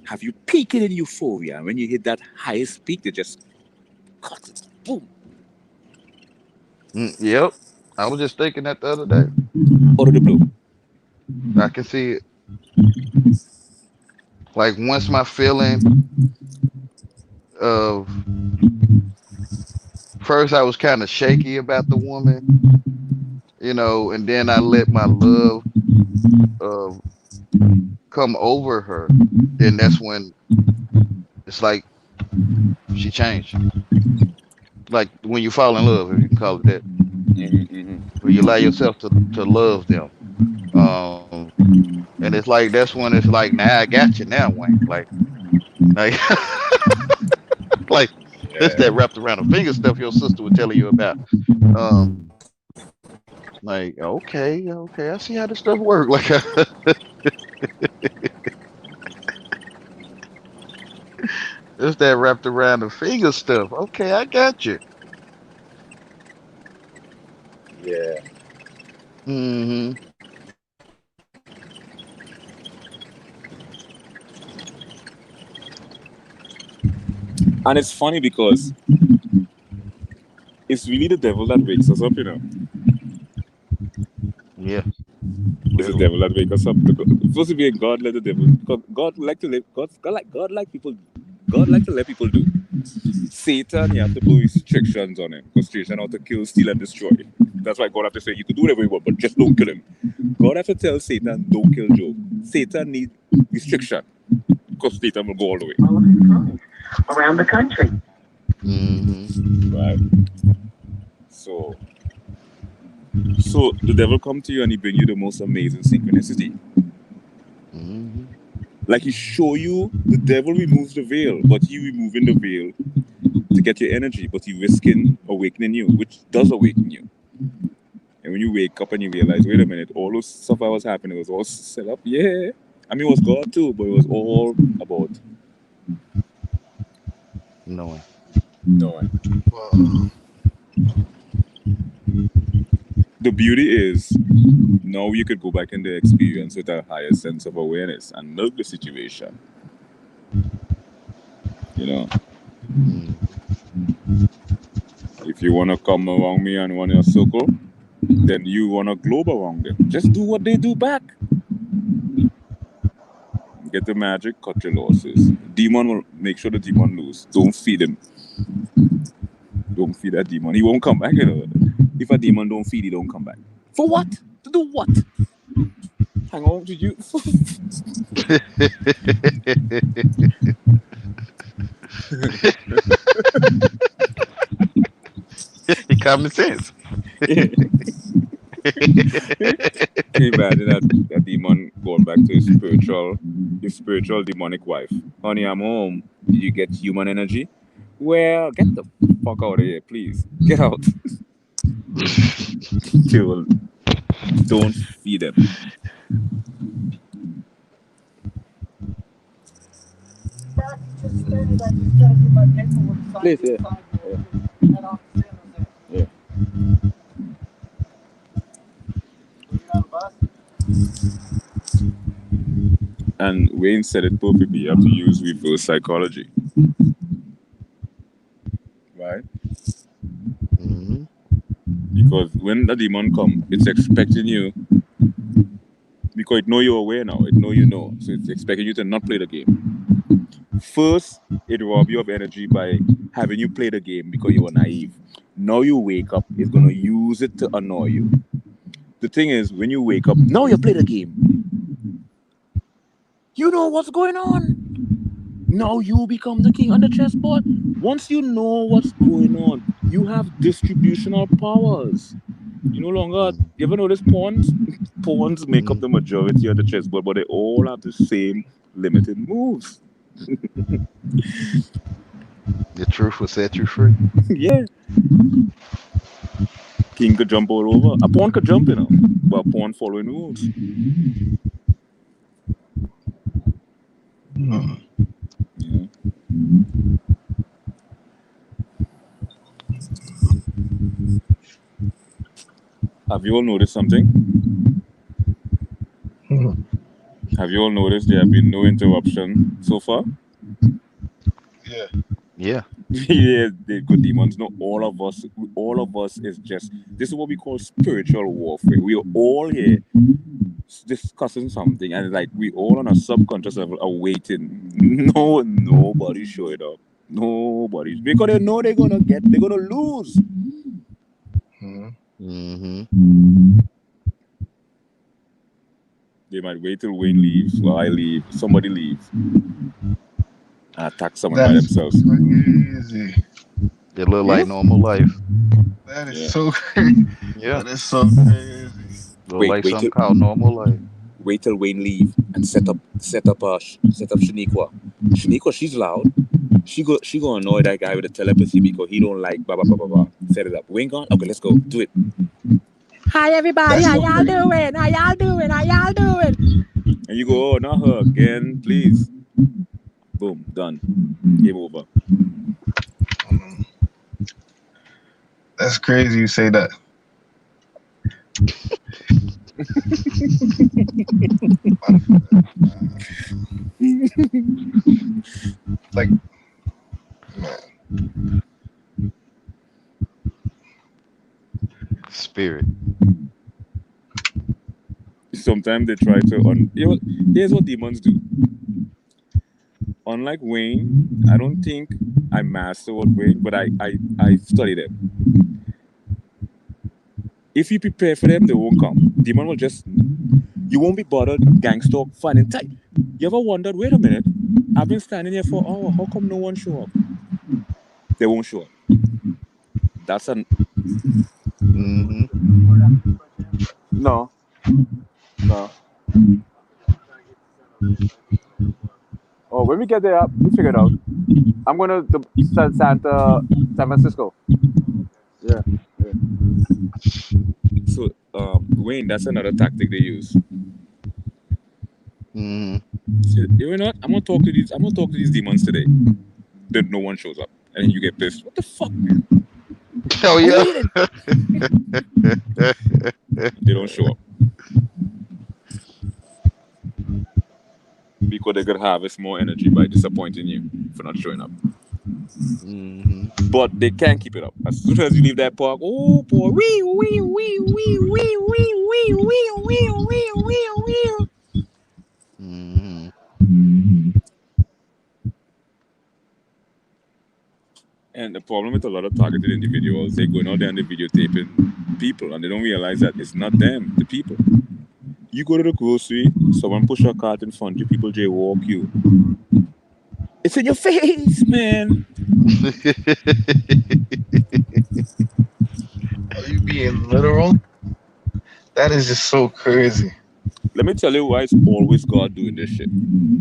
Have you peaked in euphoria? And when you hit that highest peak, they just cut it. Boom. Yep. I was just thinking that the other day. Out of the blue. I can see it. Like once my feeling of first I was kind of shaky about the woman, and then I let my love uh, come over her. Then that's when it's like she changed. Like when you fall in love, if you can call it that, where you allow yourself to love them. Um, and it's like that's when it's like, nah, I got you now, Wayne. Like, like that's Yeah. that wrapped around the finger stuff your sister was telling you about. Um, like, okay, I see how this stuff work. Like, it's that wrapped around the finger stuff. Okay, I got you. Yeah. Hmm. And it's funny because it's really the devil that wakes us up, you know. Yeah, It's the literally. devil that wakes us up. Supposed to be a God let the devil. God like to live. God like to let people do. Satan, you have to put restrictions on him because Satan out to kill, steal, and destroy. That's why God have to say you can do whatever you want, but just don't kill him. God have to tell Satan don't kill Job. Satan need restriction because Satan will go all the way. Around the country. Hmm. Right. So so the devil come to you and he bring you the most amazing synchronicity. Hmm. Like he show you the devil removes the veil, but he removing the veil to get your energy, but he risking awakening you, which does awaken you. And when you wake up and you realize, wait a minute, all those stuff I was happening was all set up. Yeah. I mean, it was God too, but it was all about Knowing. knowing. The beauty is now you could go back in the experience with a higher sense of awareness and milk the situation. You know, Mm. if you want to come around me and want your circle, then you want to globe around them. Just do what they do back. Get the magic, cut your losses. Demon will make sure the demon lose. Don't feed him. Don't feed that demon. He won't come back. You know. If a demon don't feed, he don't come back. For what? To do what? Hang on, did you? Common sense. Can you imagine that demon going back to his spiritual demonic wife? Honey, I'm home. Did you get human energy? Well, get the fuck out of here, please. Get out. Kill. Don't feed them. Back just stated I just gotta get my paperwork signed Please, yeah. inside Yeah. head on to San Jose. Yeah. We get on the bus. And Wayne said it perfectly. You have to use reverse psychology. Right? Hmm. Because when the demon come, it's expecting you because it know you're aware now. It know you know. So it's expecting you to not play the game. First, it rob you of energy by having you play the game because you were naive. Now you wake up, it's gonna use it to annoy you. The thing is, when you wake up, now you play the game. You know what's going on. Now you become the king on the chessboard. Once you know what's going on, you have distributional powers. You no longer. You ever notice pawns? Pawns make up the majority of the chessboard, but they all have the same limited moves. The truth will set you free. Yeah. King could jump all over. A pawn could jump, but a pawn following rules. Yeah. Have you all noticed something? Have you all noticed there have been no interruption so far? Yeah. Yeah. Yeah, the good demons. No, all of us is just this is what we call spiritual warfare. We are all here discussing something, and like we all on a subconscious level are waiting. No, nobody showed up. Nobody because they know they're gonna lose. Hmm. They might wait till Wayne leaves, or I leave, somebody leaves, and attack someone by That's themselves. crazy. It look Yeah, like normal life. That is yeah. so crazy. Yeah. That is so crazy. Look like Wait something till called normal life. Wayne leave and set up Shaniqua. Shaniqua, she's loud. She gonna annoy that guy with the telepathy because he don't like blah blah blah blah blah. Set it up. Wayne gone. Okay, let's go. Do it. Hi everybody, That's how so y'all crazy. doing? How y'all doing? How y'all doing? And you go, oh, not her again, please. Boom, done. Game over. That's crazy you say that. Like, man. Spirit. Sometimes they try to here's what demons do. Unlike Wayne, I don't think I master what Wayne, but I study them. If you prepare for them, they won't come. Demon will just you won't be bothered gangster finding tight. You ever wondered, wait a minute, I've been standing here for an hour, how come no one show up? They won't show up. That's an Hmm. no. Oh, when we get there, we figure it out. I'm going to San Francisco. Yeah. So, Wayne, that's another tactic they use. Hmm. So, you know what? I'm gonna talk to these demons today. Then no one shows up, and then you get pissed. What the fuck, man? Oh I'm yeah. waiting. They don't show up because they could harvest more energy by disappointing you for not showing up. Hmm. But they can't keep it up. As soon as you leave that park, oh boy, wee wee wee wee wee wee wee wee wee wee wee wee. Hmm. And the problem with a lot of targeted individuals, they're going out there and they're videotaping people, and they don't realize that it's not them, the people. You go to the grocery, someone push a cart in front of you, people jaywalk you. It's in your face, man. Are you being literal? That is just so crazy. Let me tell you why it's always God doing this shit.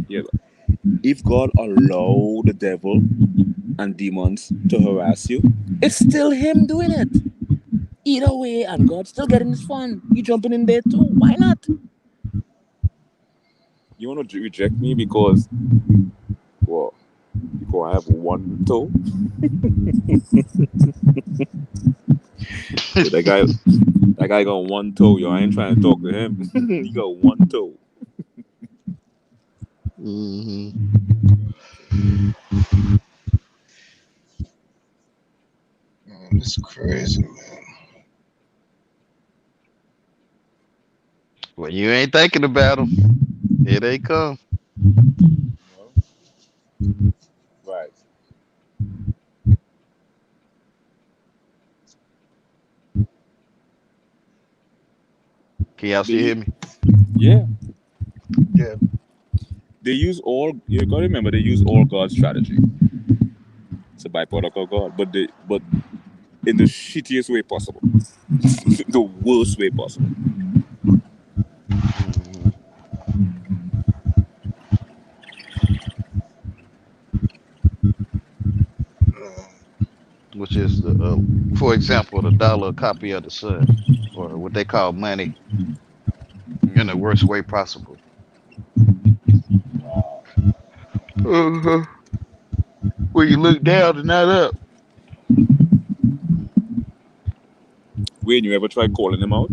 Yeah, if God allow the devil and demons to harass you, it's still him doing it. Either way, and God's still getting his fun. You jumping in there too. Why not? You want to reject me because, well, because I have one toe? So that guy got one toe, yo. I ain't trying to talk to him. He got one toe. Hmm. Man, it's crazy, man. Well, you ain't thinking about them. Here they come. Right. Can y'all still They, hear me? yeah, Yeah. they use all. You gotta remember, they use all God's strategy. It's a byproduct of God, but in the shittiest way possible, the worst way possible. Hmm. Which is the, for example, the dollar copy of the sun, or what they call money, in the worst way possible. Uh-huh. Where you look down and not up. Wayne, you ever try calling them out?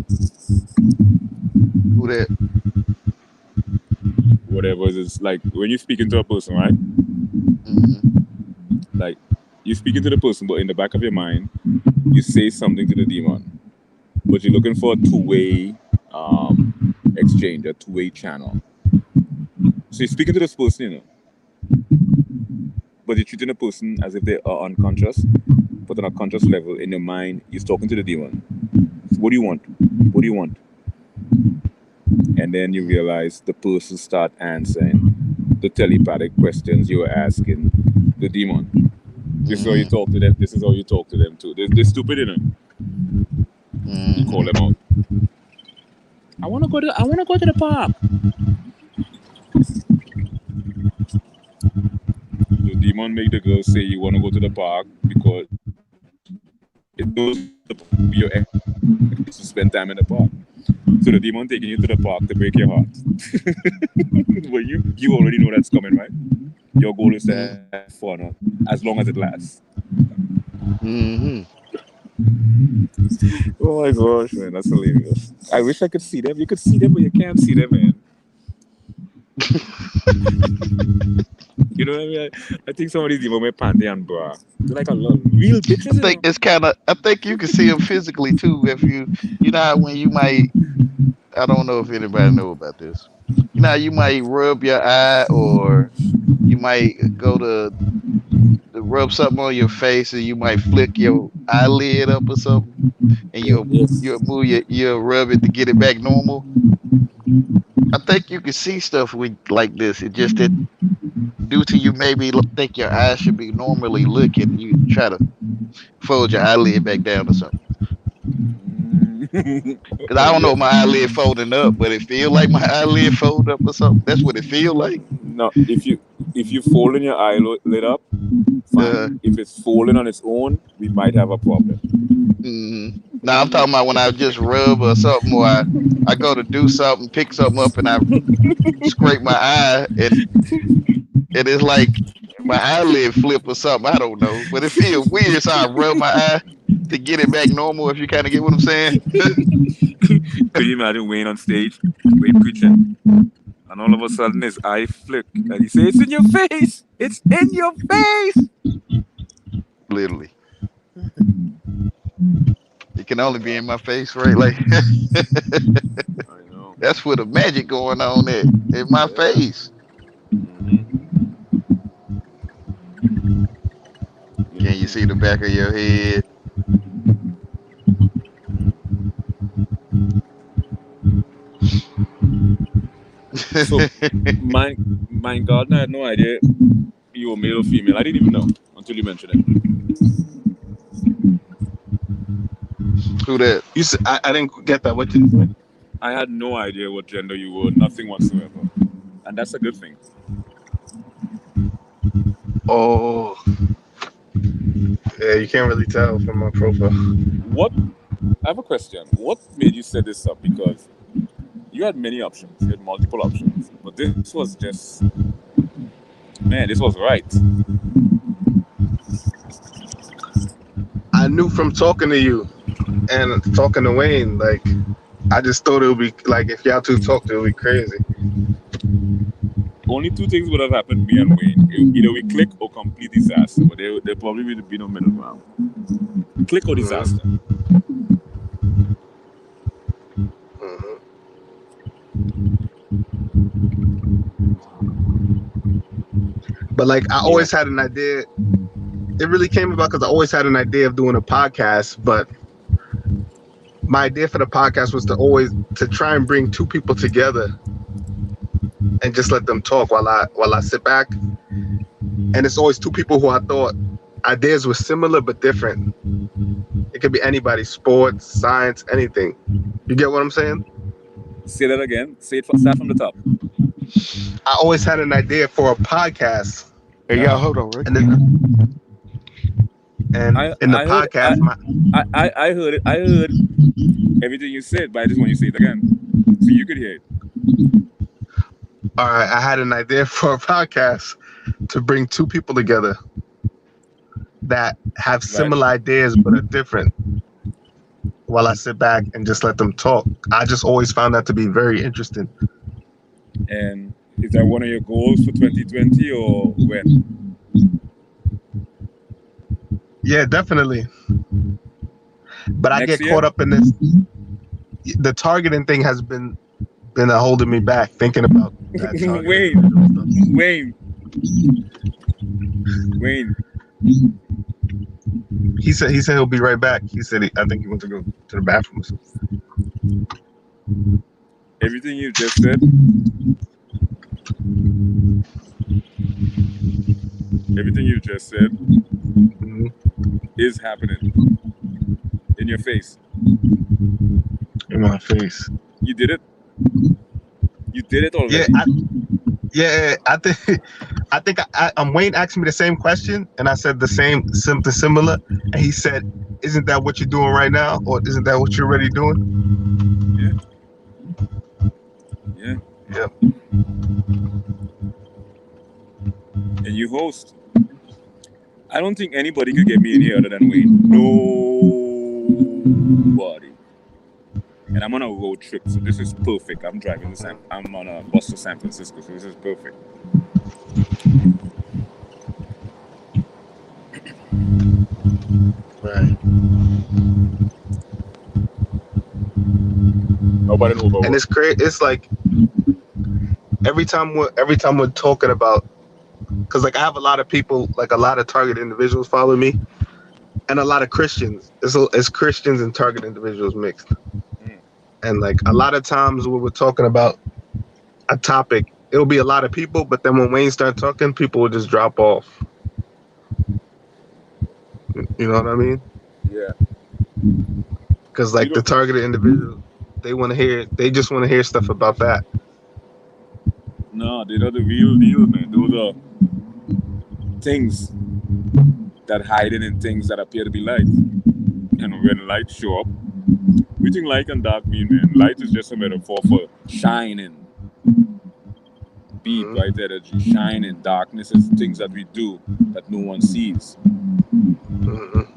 Who that? Whatever it is, like when you're speaking to a person, right? Hmm. Like you're speaking to the person, but in the back of your mind, you say something to the demon, but you're looking for a two-way exchange, a two-way channel. So you're speaking to this person, but you're treating the person as if they are unconscious, but on a conscious level in your mind, you're talking to the demon. What do you want? What do you want? And then you realize the person start answering the telepathic questions you were asking the demon. This is how you Hmm. talk to them. This is how you talk to them too. They're stupid, You call Hmm. them out. I wanna go to the park. The demon make the girl say you wanna go to the park because it knows your ex to spend time in the park. So the demon taking you to the park to break your heart. Well, you already know that's coming, right? Your goal is to have fun as long as it lasts. Hmm. Oh my gosh, man, that's hilarious. I wish I could see them. You could see them, but you can't see them, man. You know what I mean? I think some of these people wear panty and bra. They're like a lot real I bitches, think it's kind of. I think you can see them physically too. If you know how when you might. I don't know if anybody know about this. You know how you might rub your eye, or you might go to rub something on your face, and you might flick your eyelid up or something, and you'll Yes. move you'll rub it to get it back normal. I think you can see stuff like this. It just that due to you maybe think your eyes should be normally looking, you try to fold your eyelid back down or something. Cause I Oh don't know yeah. if my eyelid folding up, but it feel like my eyelid fold up or something. That's what it feel like. No, if you folding your eyelid up, fine. Uh, If it's folding on its own, we might have a problem. Now I'm talking about when I just rub or something, or I go to do something, pick something up, and I scrape my eye, and it's like my eyelid flip or something. I don't know, but it feels weird, so I rub my eye to get it back normal. If you kind of get what I'm saying. Could you imagine Wayne on stage, Wayne preaching, and all of a sudden his eye flick, and he says, "It's in your face! It's in your face!" Literally, it can only be in my face, right? Like I know. that's where the magic going on at in my Yeah. face. Mm-hmm. Can Can you see the back of your head? So, my gardener had no idea you were male or female. I didn't even know until you mentioned it. Who that? You said I didn't get that. What did you say? I had no idea what gender you were, nothing whatsoever. And that's a good thing. Oh, yeah, you can't really tell from my profile. What? I have a question. What made you set this up? Because you had many options. You had multiple options. But this was just, man, this was right. I knew from talking to you and talking to Wayne, like, I just thought it would be like if y'all two talked, it would be crazy. Only two things would have happened, me and Wayne. Either we click or complete disaster. But there probably would be no middle ground. Click or disaster. Mm-hmm. But like, I always had an idea. It really came about because I always had an idea of doing a podcast, but my idea for the podcast was to try and bring two people together and just let them talk while I sit back. And it's always two people who I thought ideas were similar but different. It could be anybody, sports, science, anything. You get what I'm saying? Say that again. Start from the top. I always had an idea for a podcast. Hey, y'all, hold on, Rick. And in the podcast, I heard it. I heard everything you said, but I just want you to say it again so you could hear it. All right, I had an idea for a podcast to bring two people together that have similar ideas but are different while I sit back and just let them talk. I just always found that to be very interesting. And is that one of your goals for 2020 or when? Yeah, definitely. But Next I get year? caught up in this. The targeting thing has been holding me back thinking about that. Wayne. He said he'll be right back. He said I think he went to go to the bathroom or something. Everything you just said. Everything you just said is happening in your face. In my face. You did it. You did it already. I think Wayne asked me the same question, and I said the same, something similar, and he said, "Isn't that what you're doing right now, or isn't that what you're already doing?" Yeah. Yep. And you host. I don't think anybody could get me in here other than Wayne. Nobody. And I'm on a road trip, so this is perfect. I'm on a bus to San Francisco, so this is perfect. Right. Nobody knows about. And it's great. It's like every time we're talking about, because like I have a lot of people, like a lot of target individuals follow me, and a lot of Christians. It's Christians and target individuals mixed. And like a lot of times when we're talking about a topic, it'll be a lot of people, but then when Wayne starts talking, people will just drop off. You know what I mean? Yeah. Because like the targeted individuals, they just want to hear stuff about that. No, they're not the real deal, man. Those are things that hiding in things that appear to be light. And when light show up, we think light and dark mean, man. Light is just a metaphor for shining. Beat, right? Energy, shining. Darkness is things that we do that no one sees.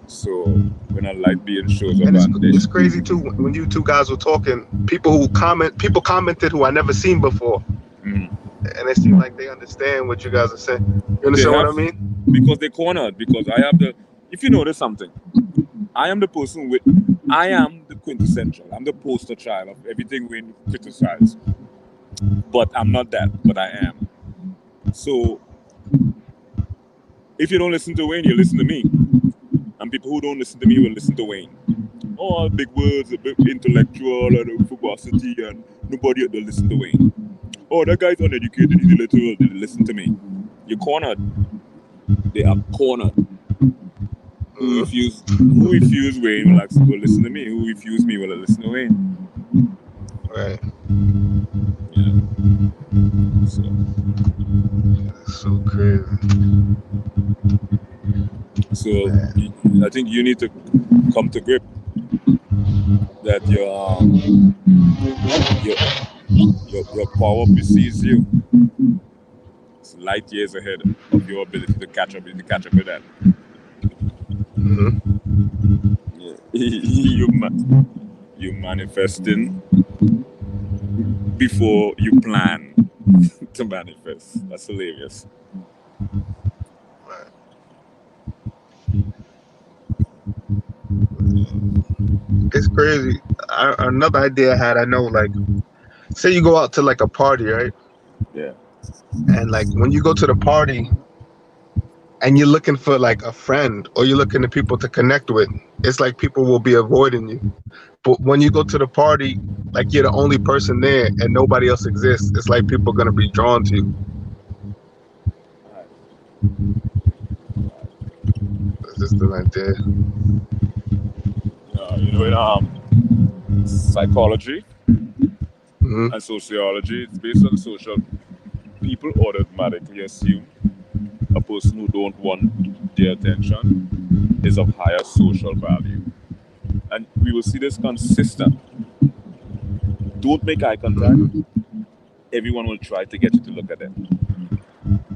So when a light being shows up, and it's crazy too. When you two guys were talking, people commented who I never seen before, and it seemed like they understand what you guys are saying. You understand what I mean? Because they cornered. Because I have if you notice something, I am the quintessential. I'm the poster child of everything we criticize. But I'm not that, but I am. So if you don't listen to Wayne, you listen to me. And people who don't listen to me will listen to Wayne. Oh, big words, a bit intellectual and verbosity, and nobody will listen to Wayne. Oh, that guy's uneducated, he's illiterate, they listen to me. You're cornered. They are cornered. Who refuse Wayne will listen to me. Who refuse me will listen to Wayne. Right. Yeah. So. That's so crazy. So I think you need to come to grip that your power precedes you. It's light years ahead of your ability to catch up with that. Mm-hmm. Yeah. You manifesting before you plan to manifest. That's hilarious. Right. It's crazy. Another idea I had, I know, like, say you go out to like a party, right? Yeah. And like when you go to the party and you're looking for like a friend or you're looking to people to connect with, it's like people will be avoiding you. But when you go to the party, like you're the only person there and nobody else exists, it's like people are gonna be drawn to you. That's just an idea. In psychology and sociology, it's based on social. People automatically assume a person who don't want their attention is of higher social value. And we will see this consistent. Don't make eye contact. Everyone will try to get you to look at them.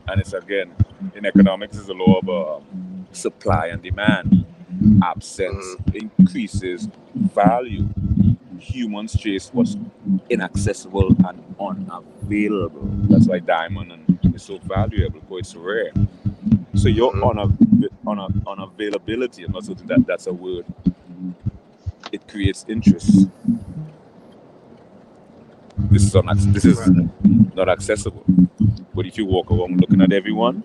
And it's again, in economics, is the law of supply and demand. Absence increases value. Humans chase what's inaccessible and unavailable. That's why diamond is so valuable, because it's rare. So your unavailability, I'm not certain that that's a word, it creates interest. This is not accessible. But if you walk around looking at everyone,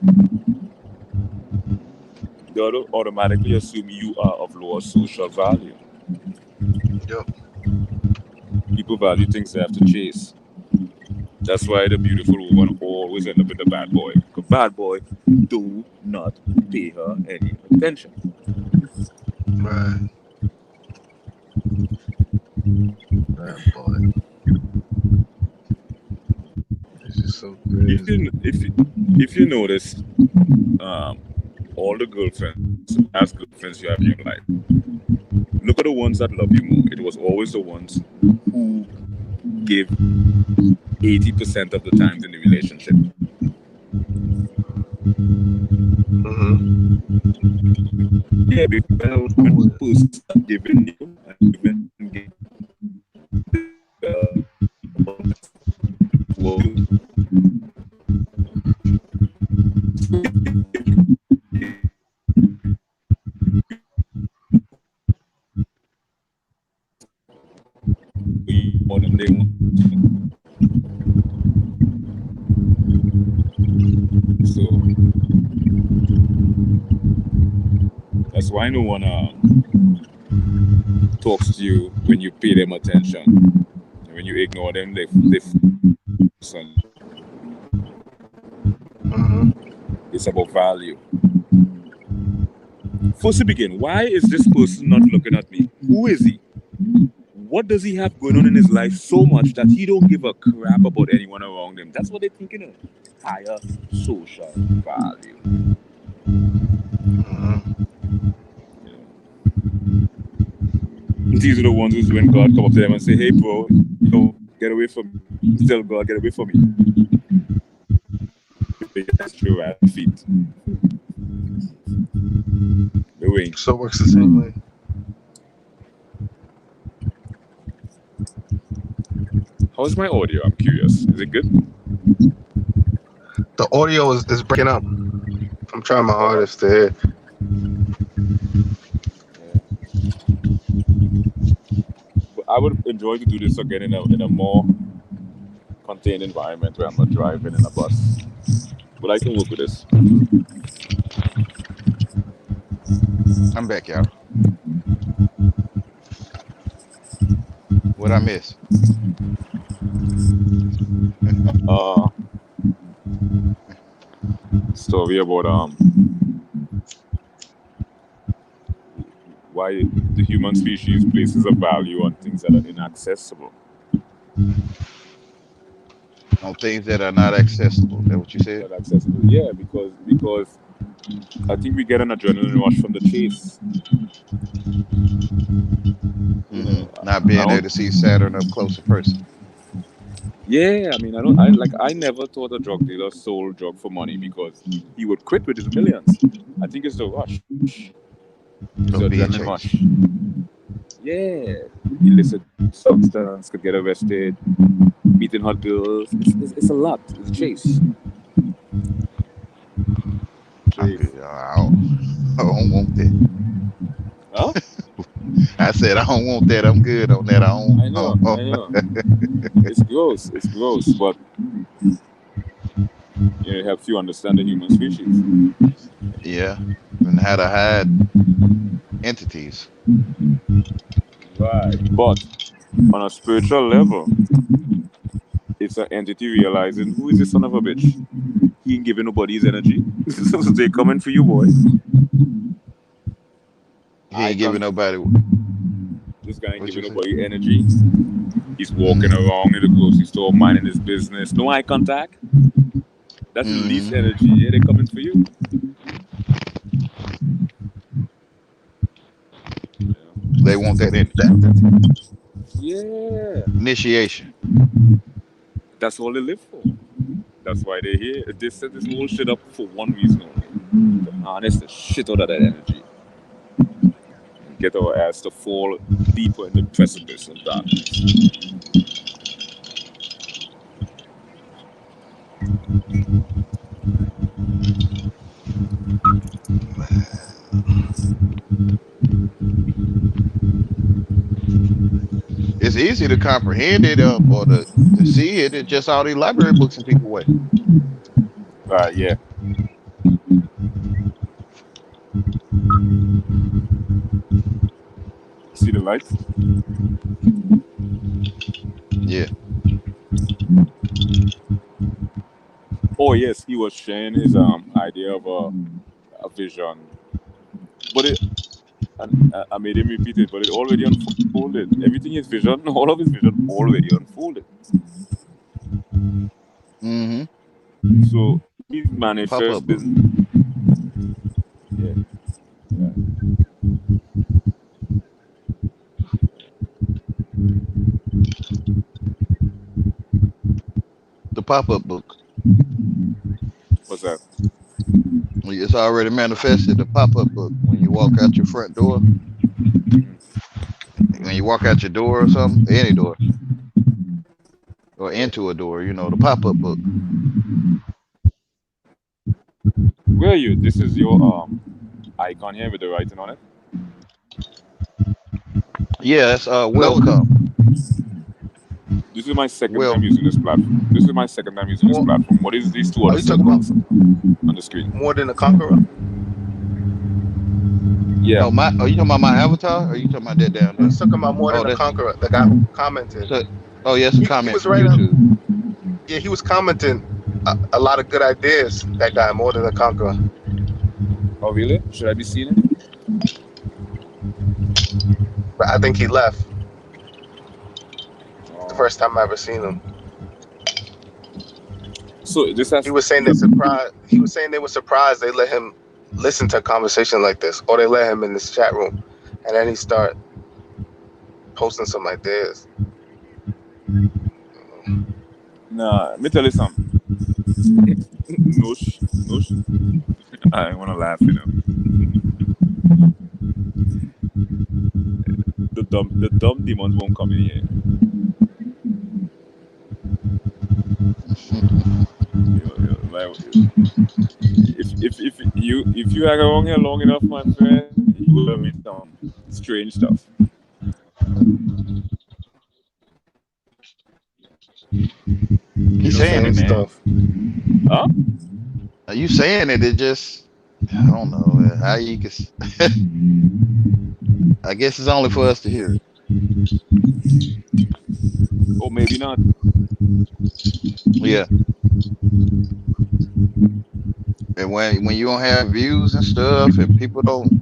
they automatically assume you are of lower social value. Yep. People value things they have to chase. That's why the beautiful woman always end up with the bad boy. Because bad boy do not pay her any attention. Right. Bad boy. It's just so crazy. If you notice, all the girlfriends, as girlfriends you have in your life, look at the ones that love you more. It was always the ones who give 80% of the times in the relationship. Yeah, because when the person start giving you and giving more than they want. So that's why no one talks to you when you pay them attention. When you ignore them, they it's about value. First to begin, why is this person not looking at me? Who is he? What does he have going on in his life so much that he don't give a crap about anyone around him? That's what they're thinking of. Higher social value. These are the ones who's when God come up to them and say, hey bro, get away from me. Still God, get away from me. That's true at feet. So it works the same way. How's my audio? I'm curious. Is it good? The audio is breaking up. I'm trying my hardest to hear. But I would enjoy to do this again in a more contained environment where I'm not driving in a bus. But I can work with this. I'm back, y'all. What I miss? Uh, story about why the human species places a value on things that are inaccessible. On things that are not accessible. That what you said? Not accessible, yeah, because I think we get an adrenaline rush from the chase. You know, Not I being able don't. to see Saturn up close and personal. Yeah, I mean, I don't. I like. I never thought a drug dealer sold drug for money because he would quit with his millions. I think it's the rush. It's the Of being adrenaline chased. rush. Yeah, illicit substance could get arrested. Meeting hot girls. It's a lot. It's a chase. I'm Chase. good. I don't want that. Huh? I said I don't want that. I'm good on that. I know. I know. It's gross. It's gross, but it helps you understand the human species. Yeah. And how to hide entities. Right. But on a spiritual level, it's an entity realizing who is this son of a bitch? He ain't giving nobody his energy. So they coming for you, boy. He I ain't giving can't. nobody This guy ain't what giving you say. nobody energy. He's walking Mm-hmm. around in the grocery store, minding his business. No eye contact. That's the least Mm-hmm. energy. Yeah, they coming for you. They want that Yeah. initiation. That's all they live for. That's why they're here. They set this whole shit up for one reason only. To harness the shit out of that energy. And get our ass to fall deeper in the precipice of darkness. It's easy to comprehend it or to see it. It's just all these library books and people way. Right, yeah. See the lights? Yeah. Oh yes, he was sharing his idea of a vision. But I made him repeat it, but it already unfolded. Everything is vision, all of his vision already unfolded. Mm-hmm. So he's Pop-up book. manifesting. Yeah, yeah. The pop-up book. What's that? It's already manifested. The pop-up book. When you walk out your front door, when you walk out your door or something, any door, or Yeah. into a door, the pop-up book. Where are you? This is your icon here with the writing on it. Yeah, that's No, welcome. This is my second Well, time using this platform. This is my second time using this more. platform. What is these two Are other you talking about symbols on the screen? more than a conqueror? Yeah. oh my, are you talking about my avatar? Or are you talking about that down I there? was talking about more Oh, than a that's conqueror. The guy who commented. so. Oh, yeah, it's a He comment was from right on. YouTube. Yeah, he was commenting a lot of good ideas. That guy, more than a conqueror. Oh really? Should I be seeing it? But I think he left the Oh. first time I ever seen him. So this He has. was saying they surprised. He was saying they were surprised they let him listen to a conversation like this, or they let him in this chat room, and then he start posting some ideas. Nah, let me tell you something. No, no. I want to laugh, The dumb demons won't come in here. If you hang around here long enough, my friend, you will meet some strange stuff. You saying it, Strange man? stuff. Huh? Are you saying it? It just I don't know how you can. I guess it's only for us to hear it. Or maybe not. Yeah, and when you don't have views and stuff, and people don't,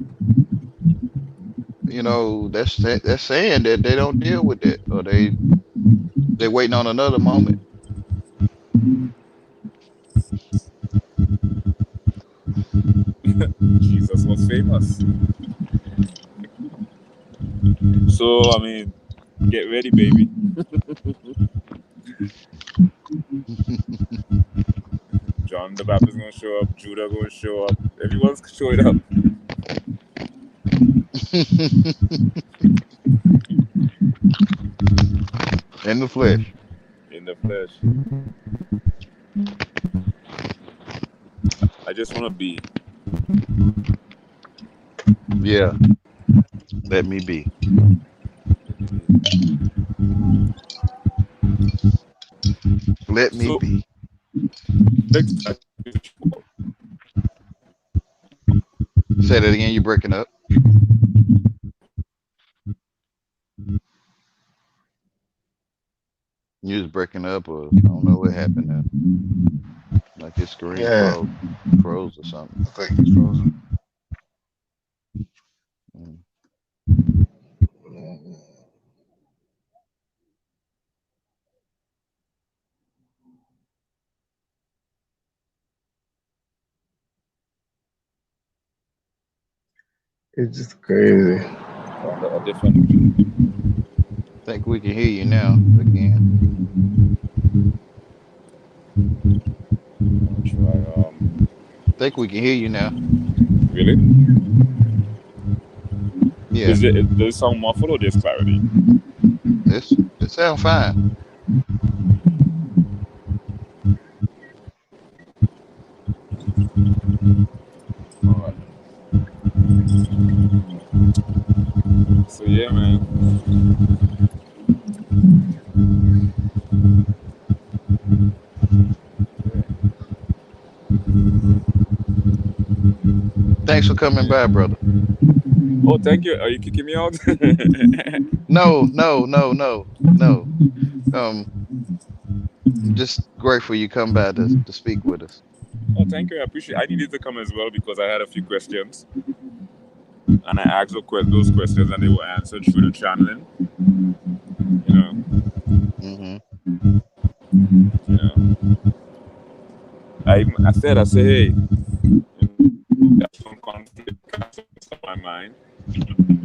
that's saying that they don't deal with that, or they waiting on another moment. Jesus was famous. So I mean, get ready, baby. John the Baptist gonna show up. Judah gonna show up. Everyone's showing up In the flesh. in the flesh. I just wanna be. Yeah, let me be. Let me So be. next time, Say that again. You're breaking up. You was breaking up, or I don't know what happened there. Like your screen Yeah, froze or something. looks like it's frozen. Mm. It's just crazy. found a different. Think we can hear you now again. I'm gonna try. Think we can hear you now. Really? Yeah, Does it sound muffled or there's clarity? it sounds fine. All right. So yeah, man. Thanks for coming by, brother. Oh, thank you. Are you kicking me out? No, no, no, no, no. Um, I'm just grateful you come by to speak with us. Oh, thank you. I appreciate. I needed to come as well because I had a few questions, and I asked those questions, and they were answered through the channeling. You know, Hmm. you know. I said, hey, that's some conflict on my mind.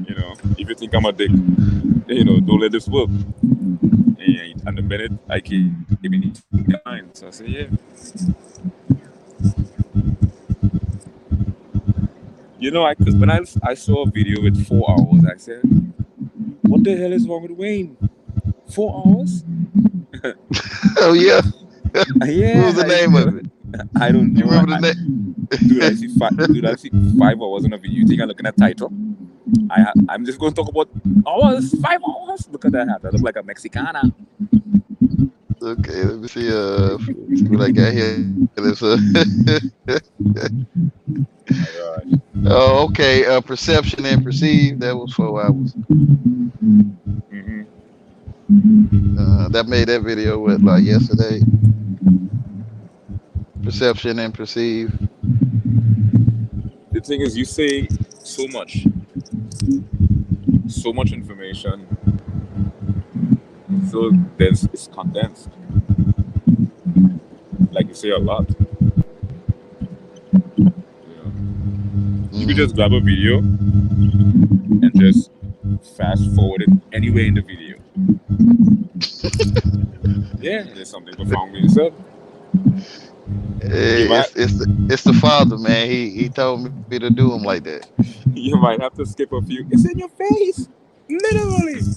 You know, if you think I'm a dick, don't let this work. And the minute I came into my mind, so I said, yeah. Cause when I saw a video with 4 hours, I said, what the hell is wrong with Wayne? 4 hours? Oh yeah, what was Yeah, the name of it? I don't You know. remember the Dude, I see 5 hours on a video. You think I'm looking at title? I'm just going to talk about hours, 5 hours. Look at that hat. I look like a Mexicana. Okay, let me see. See what I got here. Oh my gosh. Oh, okay. Perception and perceive. That was 4 hours. Hmm. That made that video what, like yesterday. Perception and perceive. The thing is, you say so much, so much information, so dense, it's condensed. Like you say a lot. You know, you could Hmm. just grab a video and just fast forward it anywhere in the video. Yeah, there's something profound being said. You might, It's the father, man. He told me to do him like that. you might have to skip a few. It's in your face, literally.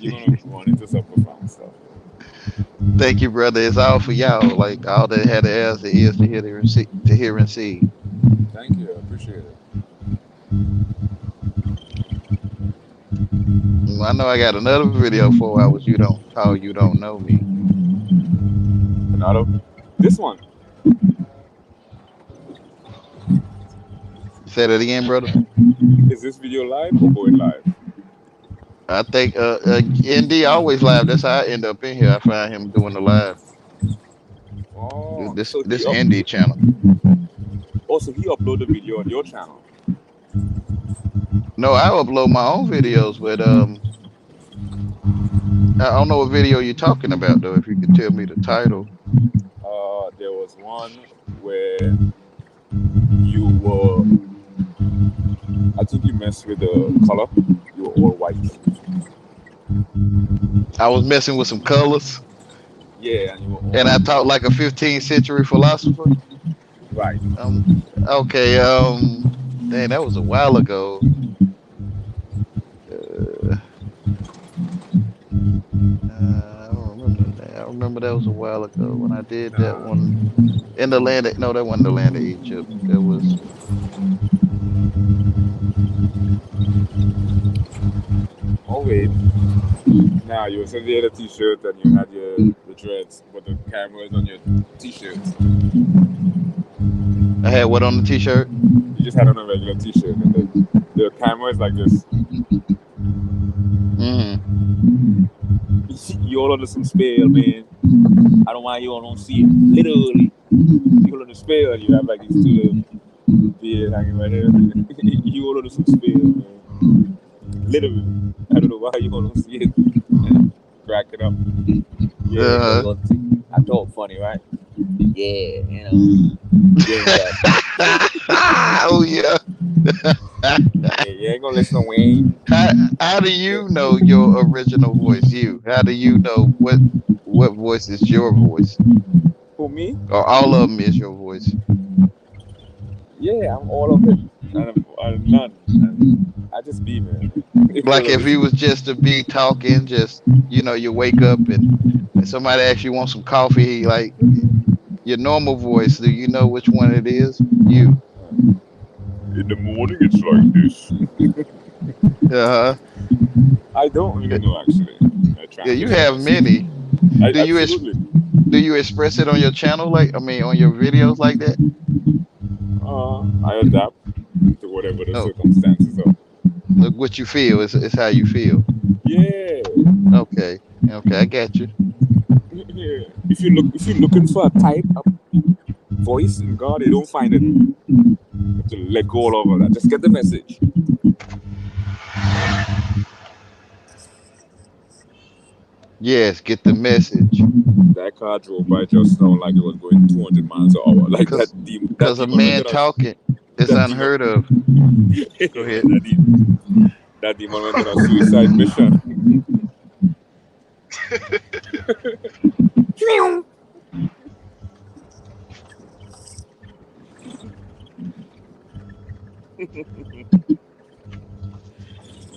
You're gonna run into some profound stuff. Thank you, brother. It's all for y'all. Like all that had to ask the ears to hear and see, to hear and see. Thank you, I appreciate it. I know I got another video 4 hours. You don't know me. Another, this one. Say that again, brother. Is this video live or going live? I think ND always live. That's how I end up in here. I find him doing the live. Oh, This so he this up. ND channel. Also, he upload the video on your channel. No, I upload my own videos, but I don't know what video you're talking about though. If you could tell me the title. There was one where you were. I think you messed with the color. You were all white. I was messing with some colors, Yeah, and you were all and I white. talked like a 15th century philosopher. Right. Um, okay. Dang, that was a while ago. Uh, I don't remember that. I remember that was a while ago when I did that Nah. one in the land. No, that wasn't the land of Egypt. That was. Oh wait. Nah, you were sending the other T-shirt and you had the dreads, but the camera is on your T-shirt. I had what on the T-shirt? You just had on a regular T-shirt, and the camera is like this. You all under some spell, man. I don't want you all don't see it. Literally, you all under spell. You have like these two beard hanging right here. You all under some spell, man. Literally, I don't know why you all don't see it. Crack it up. Yeah, I talk funny, right? Yeah, you know. Yeah, Oh yeah. you ain't gonna listen to Wayne. How do you know your original voice? You. How do you know what voice is your voice? Who, me? Or all of them is your voice? Yeah, I'm all of it. And I'm none. And I just be, man. Like if you was just to be talking, just you wake up and somebody asks you want some coffee, like your normal voice. Do you know which one it is? You. In the morning, it's like this. I don't really know, actually. Yeah, you have many. Absolutely. Do you express it on your channel, on your videos like that? I adapt to whatever the Oh, circumstances are. look, what you feel is how you feel. Yeah. Okay, I got you. Yeah. If you're looking for a type of voice in God, you don't find it. You have to let go all over that. Just get the message. Yes, get the message. That car drove by just now like it was going 200 miles an hour. Like that demon. Because a man talking is unheard of. Go ahead. That demon went on a suicide mission.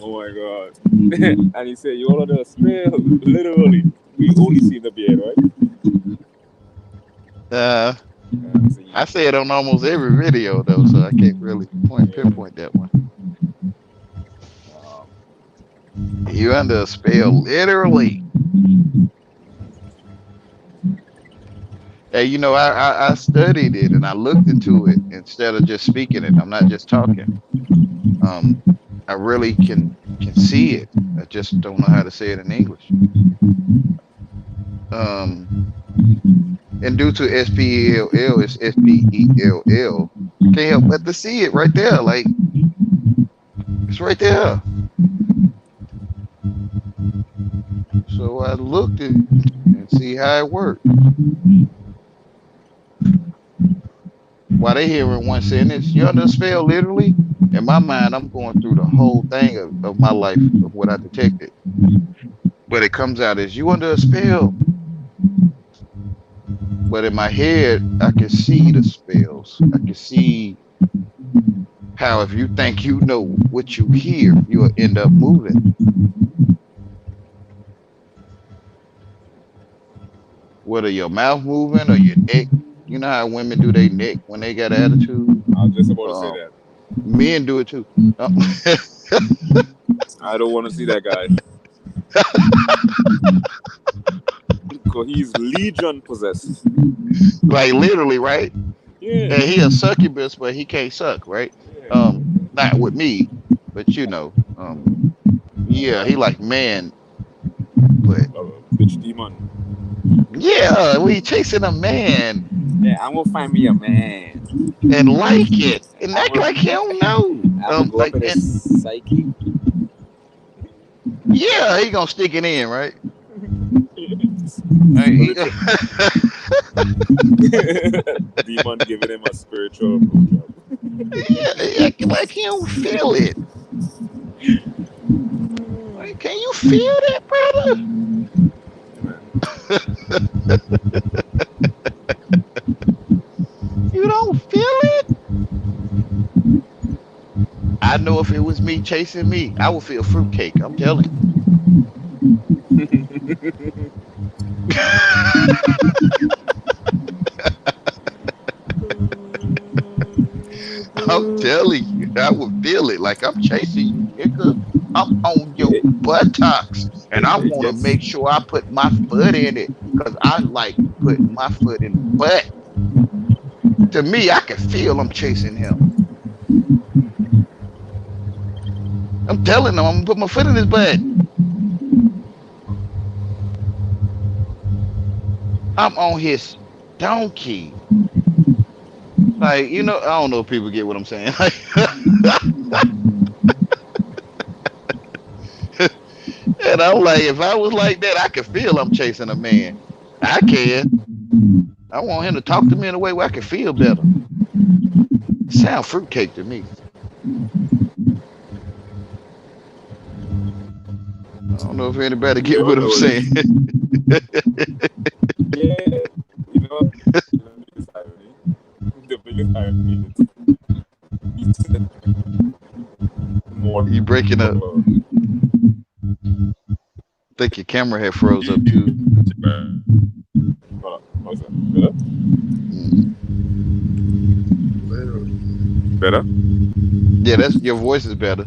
Oh my God. And he said, you all under a spell. Literally. We only see the beard, right? I say it on almost every video though, so I can't really pinpoint that one. You under a spell, literally. Hey, I studied it and I looked into it instead of just speaking it. I'm not just talking. I really can see it. I just don't know how to say it in English. And due to SPELL, it's SPELL. Can't help but to see it right there. Like, it's right there. So I looked at it and see how it worked. While they hear in one sentence, you're under a spell, literally. In my mind, I'm going through the whole thing of my life, of what I detected. But it comes out as you under a spell. But in my head, I can see the spells. I can see how if you think you know what you hear, you'll end up moving. Whether your mouth moving or your neck. You know how women do their neck when they got attitude? I was just about to say that. Men do it too. I don't want to see that guy. Because he's legion possessed. Like literally, right? Yeah. And he a succubus, but he can't suck, right? Yeah. Not with me, but yeah, he like man, but Bitch demon. yeah, we chasing a man Yeah, I'm gonna find me a man. and like it and I'm act like gonna he don't know. I'm gonna go up Like in and his psyche. yeah, he gonna stick it in, right? Put Right, it demon giving him a spiritual blowjob. yeah, he acting like he don't feel it. Like, can you feel that, brother? Man. You don't feel it? I know if it was me chasing me, I would feel fruitcake. I'm telling you. I'm telling you, I would feel it like I'm chasing you, nigga. I'm on your it, buttocks, and I it want to gets make sure I put my foot in it because I like putting my foot in the butt. To me, I can feel I'm chasing him. I'm telling him I'm gonna put my foot in his butt. I'm on his donkey. Like, I don't know if people get what I'm saying. And I'm like, if I was like that, I could feel I'm chasing a man. I can. I want him to talk to me in a way where I can feel better. Sound fruitcake to me. I don't know if anybody you get don't what I'm know saying. this. Yeah. You know the biggest irony? The biggest irony is more You breaking up. I think your camera had froze up too. How's that? Better? Better? Yeah, that's your voice is better.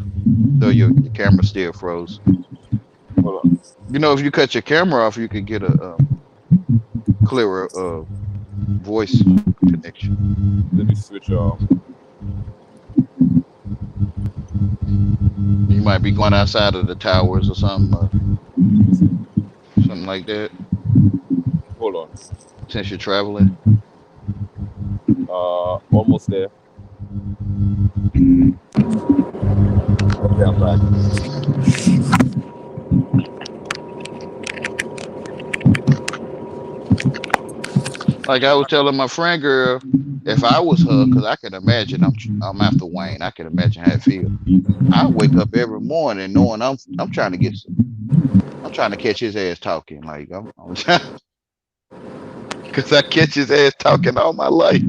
Though your camera still froze. Hold on. If you cut your camera off, you could get a clearer voice connection. Let me switch You might be going outside of the towers or something like that. hold on. Since you're traveling. Almost there. Okay, I'm back. Like I was telling my friend girl, if I was her, because I can imagine I'm after Wayne. I can imagine how it feels. I wake up every morning knowing I'm trying to I'm trying to catch his ass talking. Like I'm trying, because I catch his ass talking all my life.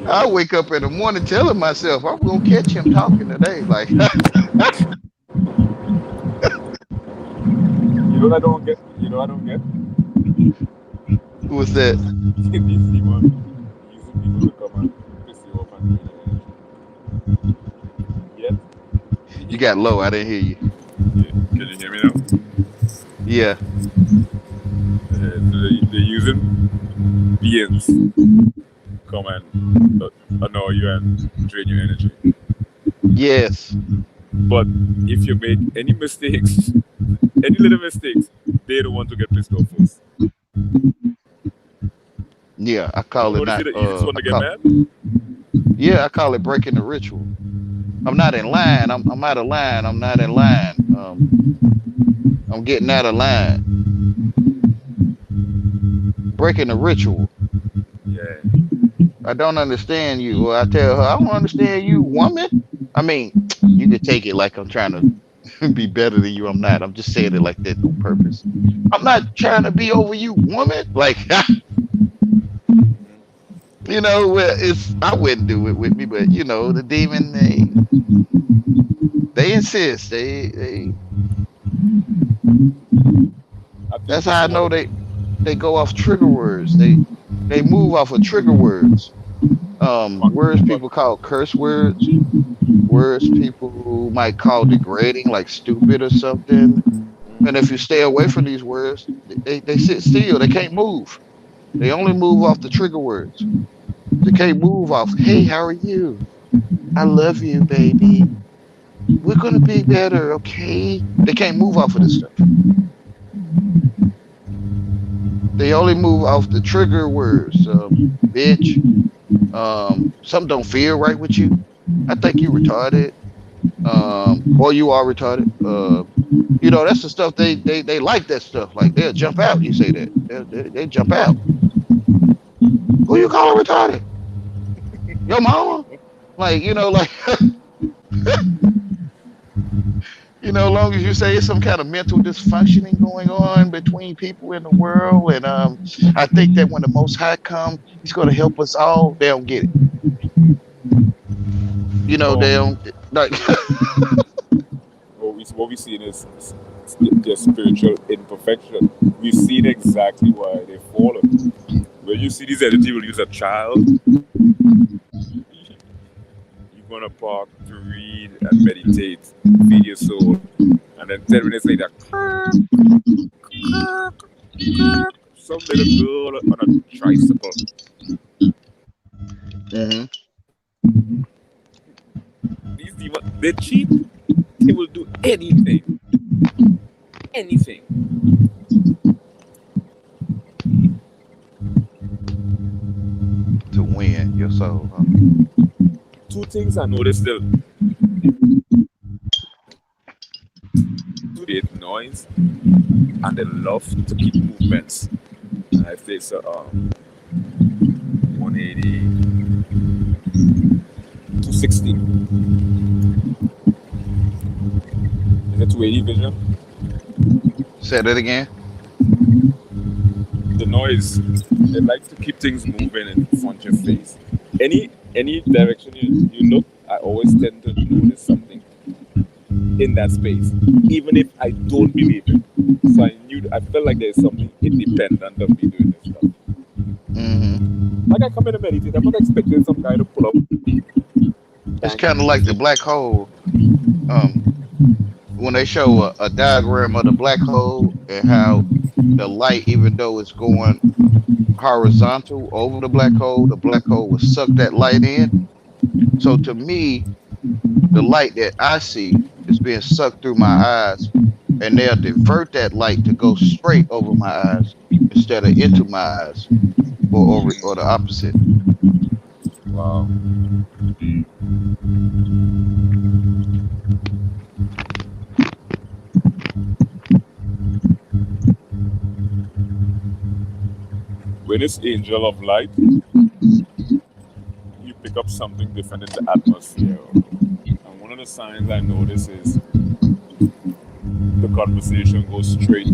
I wake up in the morning telling myself I'm gonna catch him talking today. Like You know what I don't get? You know what I don't get? what's that? These demons using people to come and piss you off and drain your energy. Yet, You got low. I didn't hear you. yeah. Can you hear me now? Yeah. So they're using beings come and annoy you and drain your energy. Yes. But if you make any mistakes, any little mistakes, they're the one to get pissed off first. Yeah. I call it What is not. it the easiest one to get mad? Yeah. I call it breaking the ritual. I'm not in line. I'm out of line. I'm not in line. I'm getting out of line. Breaking the ritual. Yeah. I don't understand you. Well, I tell her, I don't understand you, woman. I mean, you could take it like I'm trying to be better than you. I'm not. I'm just saying it like that on purpose. I'm not trying to be over you, woman. Like, I wouldn't do it with me, but the demon, they insist. That's how I know they go off trigger words. They move off of trigger words. Words people call curse words people might call degrading, like stupid or something. And if you stay away from these words, they sit still. They can't move. They only move off the trigger words. They can't move off. Hey, how are you? I love you, baby. We're gonna be better, okay? They can't move off of this stuff. They only move off the trigger words. Bitch. Something don't feel right with you. I think you retarded. Or you are retarded. That's the stuff they like that stuff. Like they'll jump out. You say that. They jump out. Who you calling retarded? Your mama? Like, like long as you say it's some kind of mental dysfunctioning going on between people in the world, and I think that when the Most High come, He's going to help us all. They don't get it. No, They don't like. what we see is their spiritual imperfection. We've seen exactly why they've fallen. When you see these entities will use a child, you're gonna park to read and meditate, feed your soul, and then 10 minutes later, some little girl on a tricycle. Mhm. These demons, they're cheap. They will do anything. Anything. To win your soul. Huh? Two things I noticed still. Create noise and they love to keep movements. And I think so 180 260. Is it 280 vision? Say that again. The noise. They like to keep things moving in front of your face. Any direction you look, I always tend to notice something in that space, even if I don't believe it. So I felt like there's something independent of me doing this stuff. Mm-hmm. Like I come in and meditate, I'm not expecting some guy to pull up. It's kind of like the black hole. When they show a diagram of the black hole and how the light, even though it's going horizontal over the black hole will suck that light in. So to me, the light that I see is being sucked through my eyes, and they'll divert that light to go straight over my eyes instead of into my eyes, or the opposite. Wow. When it's angel of light, you pick up something different in the atmosphere. And one of the signs I notice is the conversation goes straight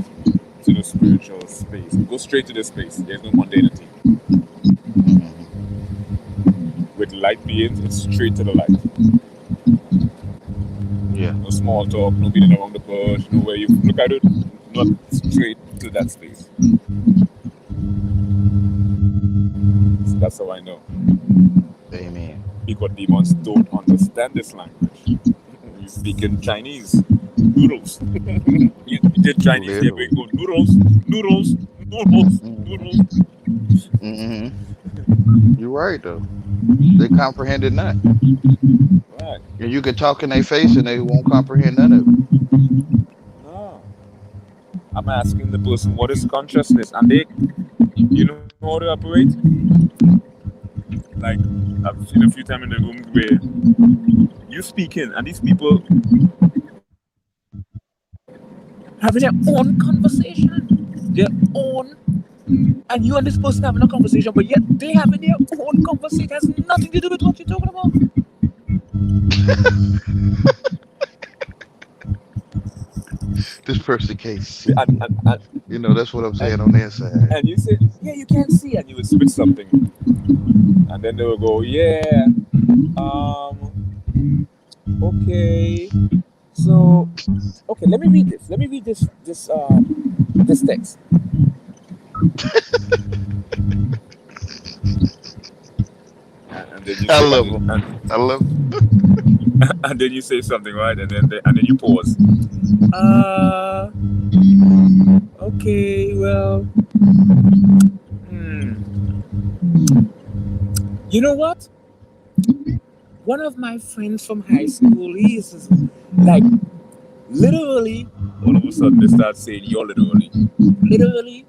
to the spiritual space. It goes straight to the space. There's no mundanity. With light beings, it's straight to the light. Yeah. No small talk, no beating around the bush, no way you look at it, not straight to that space. So that's how I know. Amen. Because demons don't understand this language. You speak in Chinese, noodles. you did Chinese, they go noodles. Mm-hmm. You're right though. They comprehended not. Right. And you can talk in their face and they won't comprehend none of it. No. I'm asking the person what is consciousness, and they, know how to operate. Like I've seen a few times in the room where you speaking and these people having their own conversation, and you and this person having a conversation, but yet they having their own conversation. It has nothing to do with what you're talking about. This person can't see. That's what I'm saying on the inside. And you say, yeah, you can't see, and you would spit something, and then they will go, yeah, okay, so, okay, let me read this. Let me read this text. And then you say, I love them. I love them. And then you say something, right? And then you pause. Okay, well, You know what? One of my friends from high school, he is like literally, all of a sudden they start saying you're literally. Literally,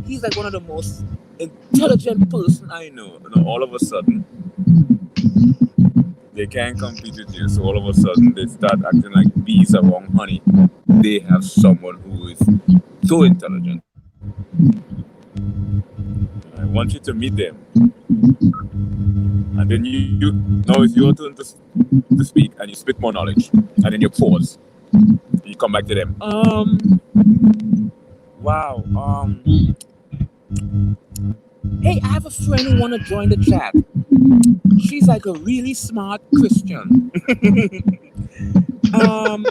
he's like one of the most intelligent person I know. And all of a sudden, they can't compete with you. So all of a sudden, they start acting like bees around honey. They have someone who is so intelligent. I want you to meet them, and then you now it's your turn to speak, and you spit more knowledge, and then you pause, and you come back to them. Wow. Hey, I have a friend who wanna join the chat. She's like a really smart Christian. um,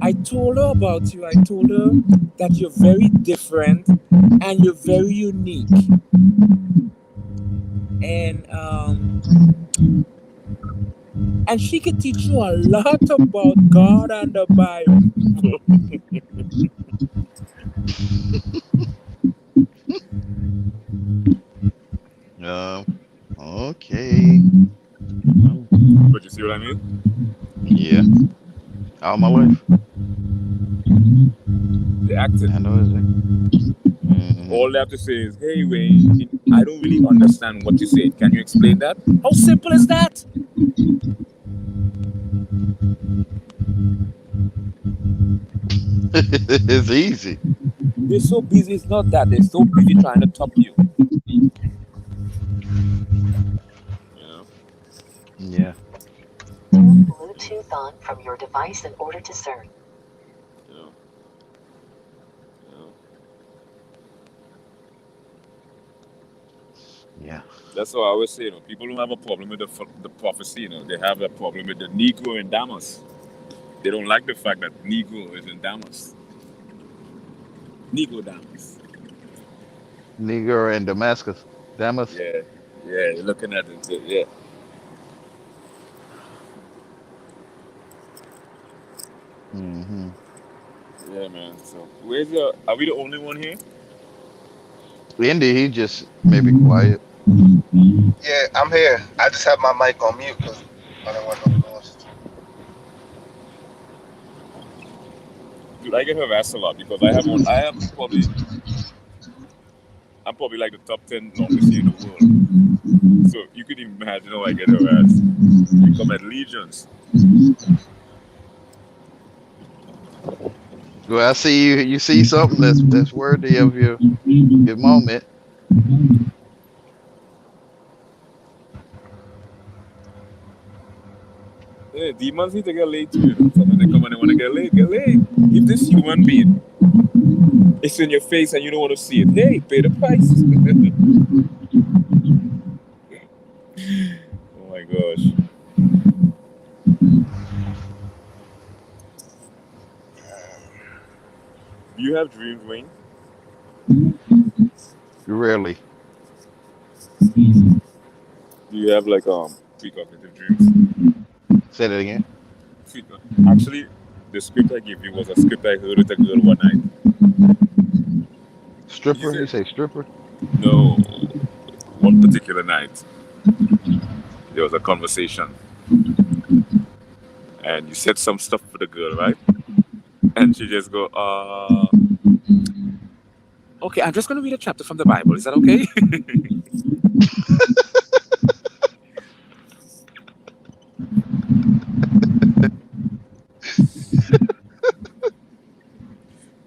I told her about you. I told her that you're very different and you're very unique. And she could teach you a lot about God and the Bible. Okay. But you see what I mean? Yeah. All my life. The acting. I know it's All they have to say is, "Hey Wayne, I don't really understand what you said. Can you explain that?" How simple is that? it's easy. They're so busy. It's not that they're so busy trying to top you. Yeah. Yeah. Bluetooth on from your device in order to search. Yeah. Yeah. Yeah. That's what I always say. People don't have a problem with the prophecy. They have a problem with the Negro in Damas. They don't like the fact that Negro is in Damas. Negro Damas. Negro in Damascus. Damas. Yeah. Yeah. You're looking at it. Yeah. Mm-hmm. Yeah, man. So, where's the? Are we the only one here? Indy, he just maybe quiet. Yeah, I'm here. I just have my mic on mute because I don't want no noise. Dude, I get harassed a lot because I have one. I have probably. I'm probably like the top 10 longest here in the world. So you could imagine how I get harassed. You come at legions. Well, I see you. You see something that's worthy of your moment. Yeah, demons need to get laid too. Sometimes they come and they want to get laid. Get laid. If this human being is in your face and you don't want to see it, hey, pay the price. Oh my gosh. Do you have dreams, Wayne? Rarely. Do you have like precognitive dreams? Say that again. Actually, the script I gave you was a script I heard with a girl one night. Stripper? You say stripper? No. One particular night, there was a conversation. And you said some stuff for the girl, right? And she just go, okay, I'm just going to read a chapter from the Bible. Is that okay?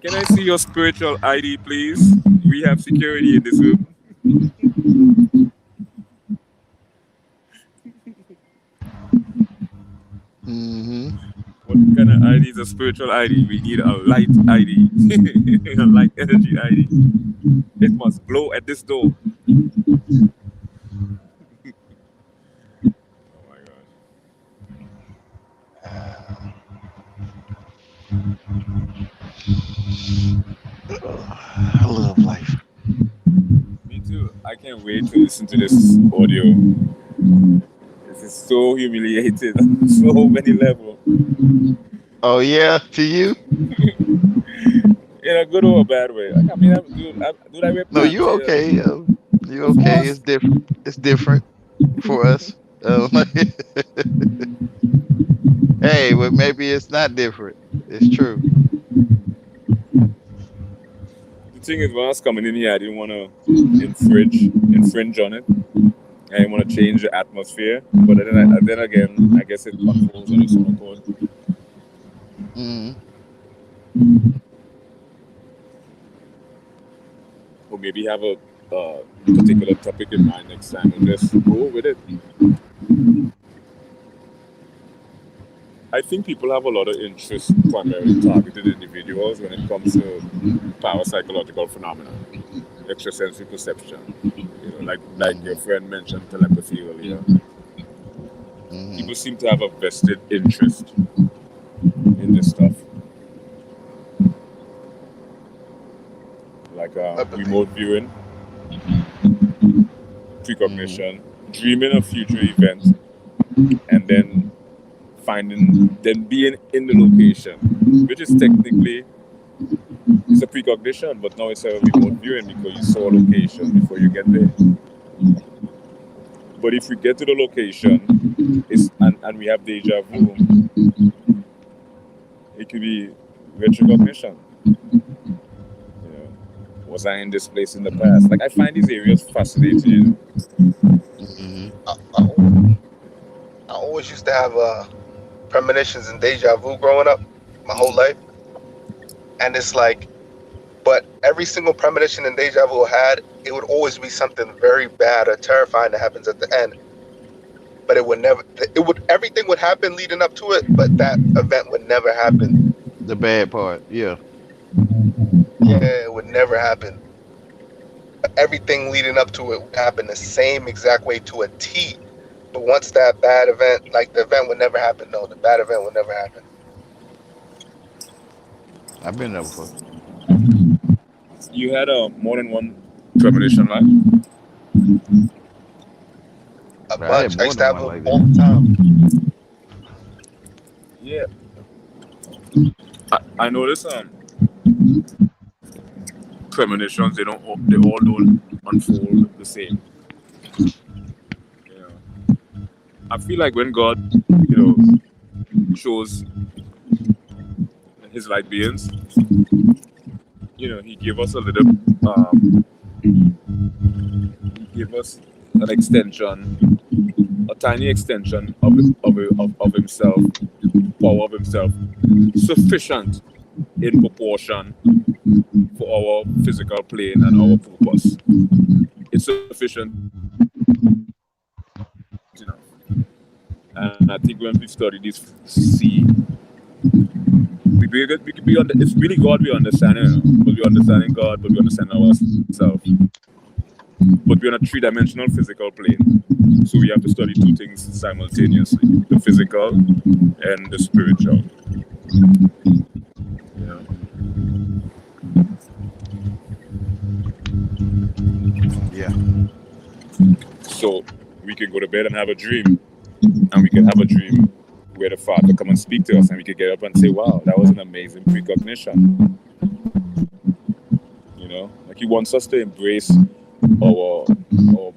Can I see your spiritual ID, please? We have security in this room. Mm-hmm. What kind of ID is a spiritual ID? We need a light ID, a light energy ID. It must glow at this door. Oh my gosh. I love life. Me too. I can't wait to listen to this audio. This is so humiliating on so many levels. Oh yeah, to you? In a good or a bad way. I mean, dude, I No, repent. you okay? You Of okay? course. It's different. It's different for us. Hey, well, maybe it's not different. It's true. The thing is, when I was coming in here, I didn't want to infringe on it. I didn't want to change the atmosphere. But then again, I guess it unfolds on its own accord. Hmm. Or maybe have a particular topic in mind next time and just go with it. I think people have a lot of interest, primarily targeted individuals, when it comes to parapsychological phenomena, extrasensory perception. Like your Hmm. friend mentioned telepathy earlier. Hmm. People seem to have a vested interest in this stuff, like Telepathy. remote viewing, Hmm. precognition, dreaming of future events, and then being in the location, which is technically it's a precognition, but now it's a remote viewing because you saw a location before you get there. But if we get to the location, and we have deja vu, it could be retrocognition. You know, was I in this place in the past? Like I find these areas fascinating. You know? Hmm. I, I always used to have premonitions and deja vu growing up my whole life, and it's like, but every single premonition and deja vu I had, it would always be something very bad or terrifying that happens at the end. But it would never. It would everything would happen leading up to it, but that event would never happen. The bad part. Yeah. Yeah, it would never happen. Everything leading up to it would happen the same exact way to a T. But once that bad event, like the event would never happen. No, the bad event would never happen. I've been there before. You had more than one premonition, right? A But I had bunch. I more used to than have one them like all that. the time. Yeah. I noticed premonitions they all don't unfold the same. You know, I feel like when God, chose His light beings, He gave us a little, He gave us an extension, a tiny extension of Himself, power of Himself, sufficient in proportion for our physical plane and our purpose. It's sufficient enough. And I think when we study this, see, it's really God we understand, but we understanding God, but we understand ourselves. But we're on a three-dimensional physical plane, so we have to study two things simultaneously: the physical and the spiritual. You know, Yeah. so we can go to bed and have a dream, and we can have a dream where the Father come and speak to us, and we could get up and say, "Wow, that was an amazing precognition." Like He wants us to embrace our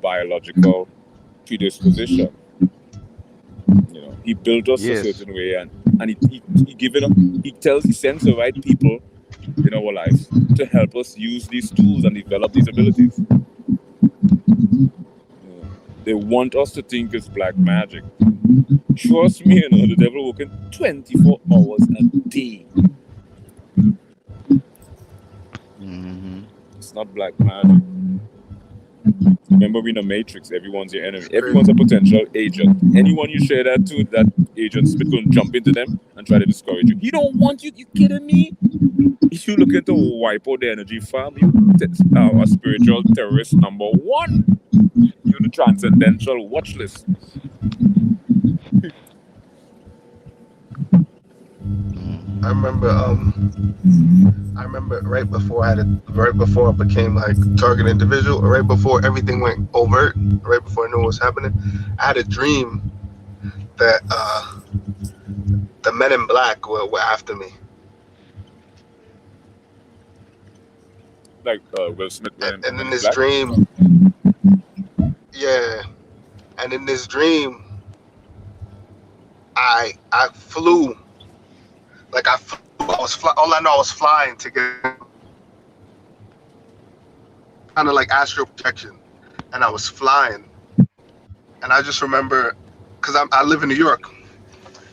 biological predisposition. He built us a Yes. certain way, and he he sends the right people in our lives to help us use these tools and develop these abilities. They want us to think it's black magic. Trust me, the devil working 24 hours a day. Hmm. It's not black magic. Remember, we're in a matrix. Everyone's your enemy. It's Everyone's a crazy. potential agent. Anyone you share that to, that agent's going to jump into them and try to discourage you. He don't want you. You kidding me? If you looking to wipe out the energy farm, you a spiritual terrorist number one. You're the transcendental watch list. I Hmm. remember I remember right before I became like target individual, or right before everything went overt, right before I knew what was happening, I had a dream that the men in black were after me. Like Will Smith And, when and in Men in this Black. dream, Yeah, and in this dream, I flew. Like I flew. I was fly. All I know, I was flying to get kind of like astral projection, and I was flying. And I just remember, because I live in New York.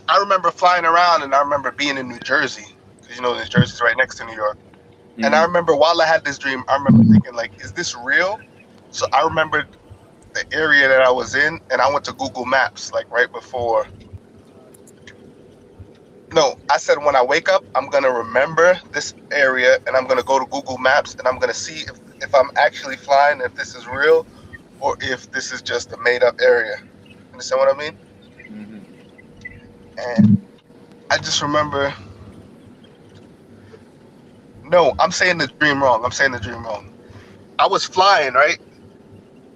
I remember flying around, and I remember being in New Jersey, because New Jersey's right next to New York. And I remember while I had this dream, I remember thinking like, is this real? So I remembered the area that I was in, and I went to Google Maps like right before. No, I said when I wake up, I'm gonna remember this area, and I'm gonna go to Google Maps, and I'm gonna see if I'm actually flying, if this is real, or if this is just a made up area. Understand what I mean? And I just remember. No, I'm saying the dream wrong. I'm saying the dream wrong. I was flying, right?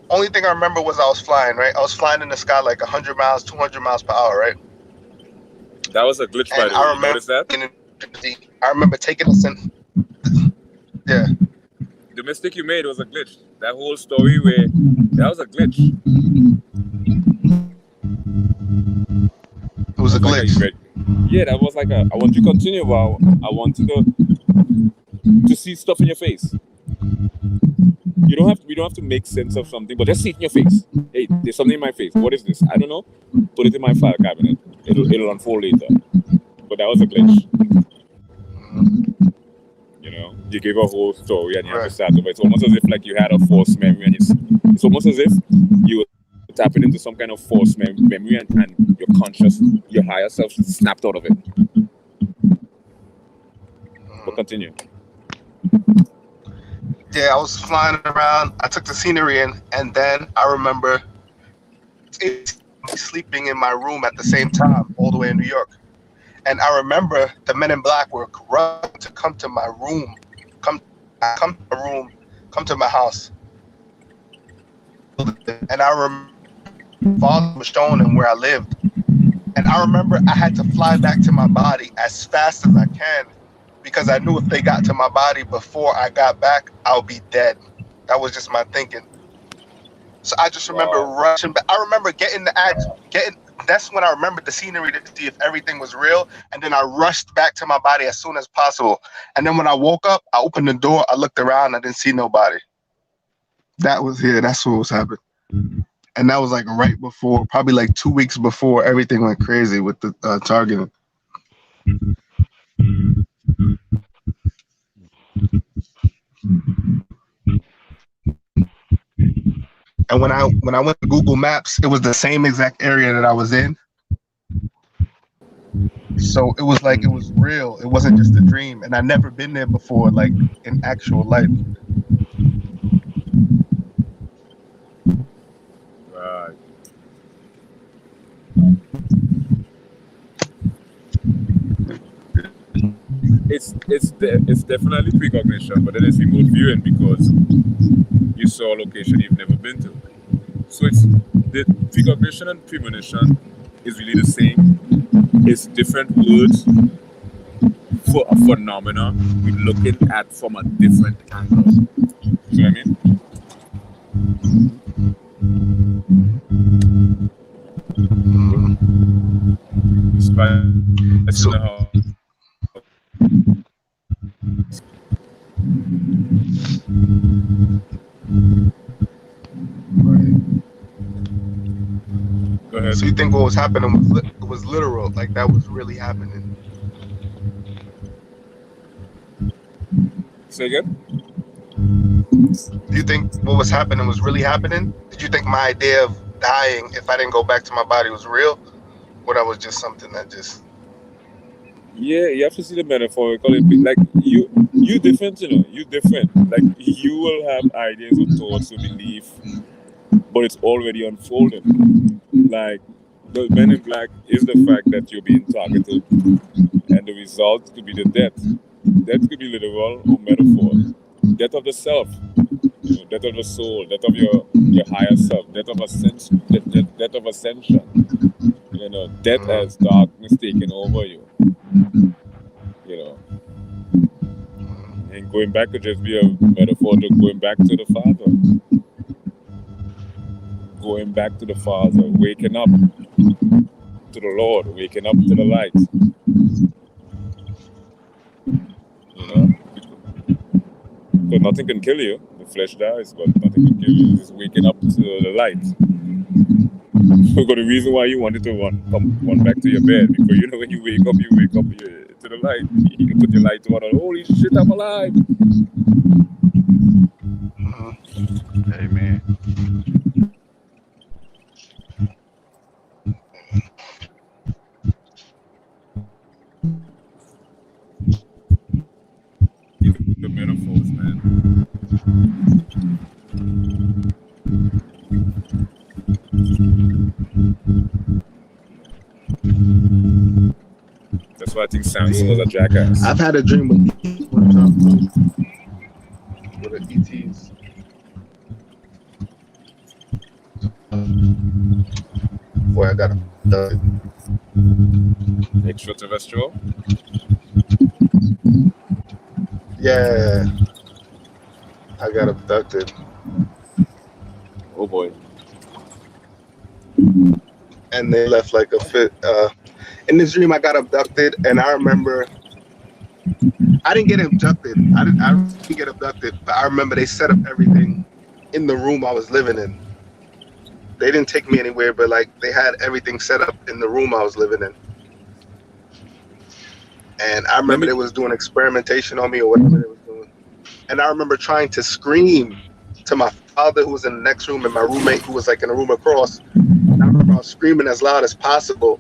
Only thing I remember was I was flying, right? I was flying in the sky like 100 miles, 200 miles per hour, right? That was a glitch, by And the way. I You remember notice that? being in Jersey. I remember taking us in. Yeah, The mistake you made was a glitch. That whole story where that was a glitch. it was a Like glitch. yeah, that was like a. I want you to continue, but I want you to see stuff in your face. We don't have to make sense of something, but just see it in your face. Hey, there's something in my face. What is this? I don't know. Put it in my file cabinet. It'll unfold later. But that was a glitch. You gave a whole story and you have to start over. It's almost as if like you had a false memory, and it's almost as if you were tapping into some kind of false memory, and your conscious, your higher self snapped out of it. But continue. Yeah, I was flying around. I took the scenery in, and then I remember sleeping in my room at the same time, all the way in New York. And I remember the men in black were running to come to my room, come to my room, come to my house. And I remember my father was showing them where I lived. And I remember I had to fly back to my body as fast as I can, because I knew if they got to my body before I got back, I'll be dead. That was just my thinking. So I just remember rushing back. I remember getting. That's when I remembered the scenery to see if everything was real. And then I rushed back to my body as soon as possible. And then when I woke up, I opened the door, I looked around, I didn't see nobody. That's what was happening. And that was like right before, probably like 2 weeks before everything went crazy with the targeting. And when I went to Google Maps, it was the same exact area that I was in. So it was like it was real. It wasn't just a dream. And I'd never been there before, like in actual life. Right. It's definitely precognition, but then it's remote viewing because you saw a location you've never been to. So it's the precognition and premonition is really the same. It's different words for a phenomena we're looking at from a different angle. You know what I mean? So, Go ahead. So you think what was happening was literal, like that was really happening? Say again? Do you think what was happening was really happening? Did you think my idea of dying if I didn't go back to my body was real? Or that was just something that just... Yeah, you have to see the metaphorical. Like you different, you different. Like you will have ideas or thoughts or belief, but it's already unfolding. Like the Men in Black is the fact that you're being targeted, and the result could be the death. Death could be literal or metaphor. Death of the self, death of the soul, death of your higher self, death of ascension, death of ascension. Death as darkness taking over you. And going back to just be a metaphor to going back to the Father. going back to the Father, waking up to the Lord, waking up to the light. You know? Because nothing can kill you. The flesh dies, but nothing can kill you. It's just waking up to the light. Because the reason why you wanted to run back to your bed, because you know when you wake up to the light. You put your light on, holy shit, I'm alive. Amen. Even the metaphors, man. That's why I think Samson was a jackass. I've had a dream with ETs one time too. With the ETs. Boy, I got abducted. Extraterrestrial? Yeah. I got abducted. Oh boy. And they left like a fit. In this dream, I got abducted, and I remember I didn't get abducted. I didn't get abducted, but I remember they set up everything in the room I was living in. They didn't take me anywhere, but like they had everything set up in the room I was living in. And I remember they was doing experimentation on me or whatever they was doing. And I remember trying to scream to my father who was in the next room and my roommate who was like in a room across. And I remember I was screaming as loud as possible.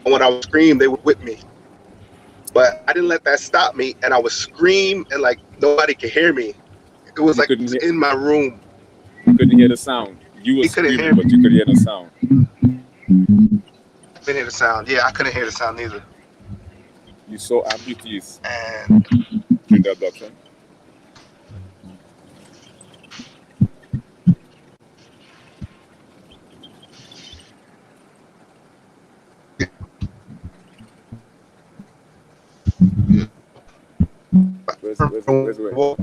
And when I would scream, they would whip me. But I didn't let that stop me. And I would scream and like nobody could hear me. It was like it was in my room. You couldn't hear the sound. You were screaming, but you could hear the sound. I couldn't hear the sound. Yeah, I couldn't hear the sound either. You saw amputees and during the abduction.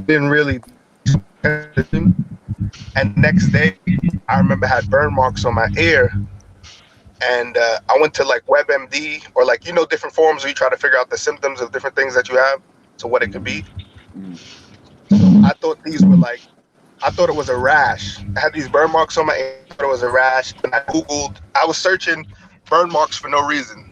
Didn't really. And next day, I remember I had burn marks on my ear. And I went to like WebMD or like, you know, different forums where you try to figure out the symptoms of different things that you have to what it could be. So I thought these were like, I thought it was a rash. I had these burn marks on my ear. I thought it was a rash. And I Googled, I was searching burn marks for no reason.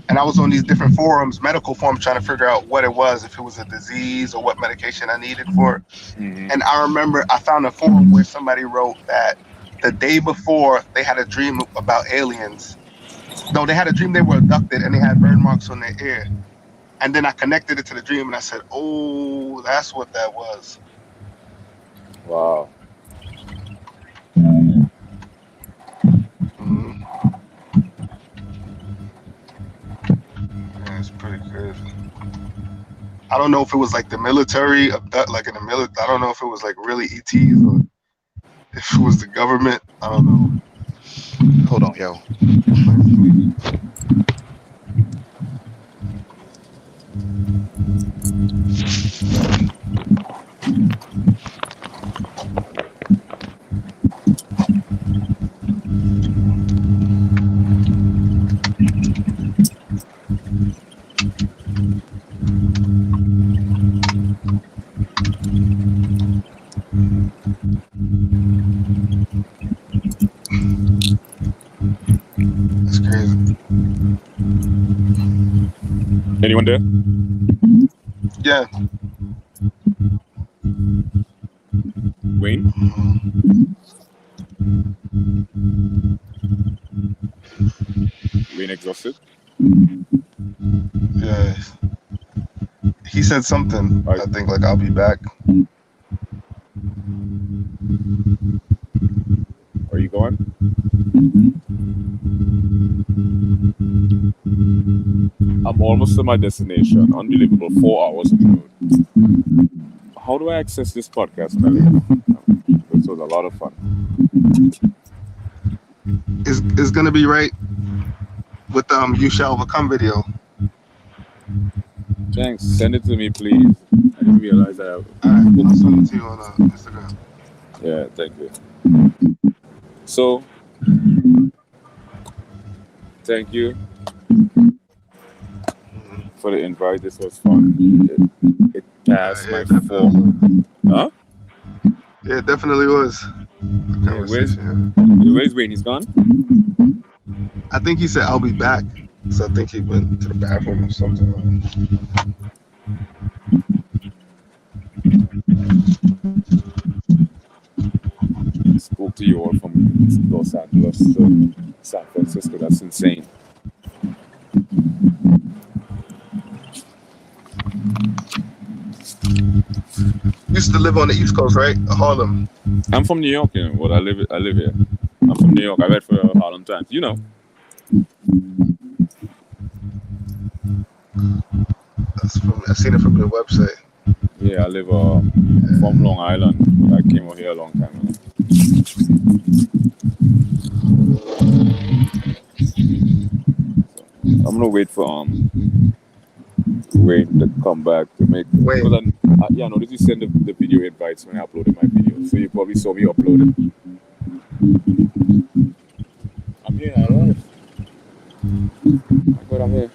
And I was on these different forums, medical forums, trying to figure out what it was, if it was a disease or what medication I needed for it. And I remember I found a forum where somebody wrote that the day before they had a dream about aliens. No, they had a dream they were abducted and they had burn marks on their ear. And then I connected it to the dream and I said, oh, that's what that was. Wow. Yeah, it's pretty crazy. I don't know if it was like the military, like in the military. I don't know if it was like really ETs or if it was the government. I don't know. Hold on, yo. That's crazy. Anyone there? Yeah. Wayne? Wayne exhausted? Yeah. He said something. I think like I'll be back. Are you going? I'm almost to my destination. Unbelievable. 4 hours on the road. How do I access this podcast, Melly? This was a lot of fun. It's gonna be right with You Shall Overcome video. Thanks. Send it to me, please. I didn't realize that. Alright, I'll send it to you on Instagram. Yeah, thank you. So, thank you for the invite. This was fun. It passed Yeah, my 4. Huh? yeah, it definitely was a Yeah, conversation. where's Wayne? He's gone? I think he said I'll be back, so I think he went to the bathroom or something. Spoke to you all from Los Angeles to San Francisco. That's insane. Used to live on the East Coast, right? Harlem. I'm from New York, you know. Well, I live here. I'm from New York. I read for Harlem Times. You know. I've seen it from your website. Yeah, I live from Long Island. I came out here a long time ago. So, I'm gonna wait for Wayne to come back to make Wait. because I noticed you send the video invites when I uploaded my video, so you probably saw me upload it. I'm here. I love it. But I'm here.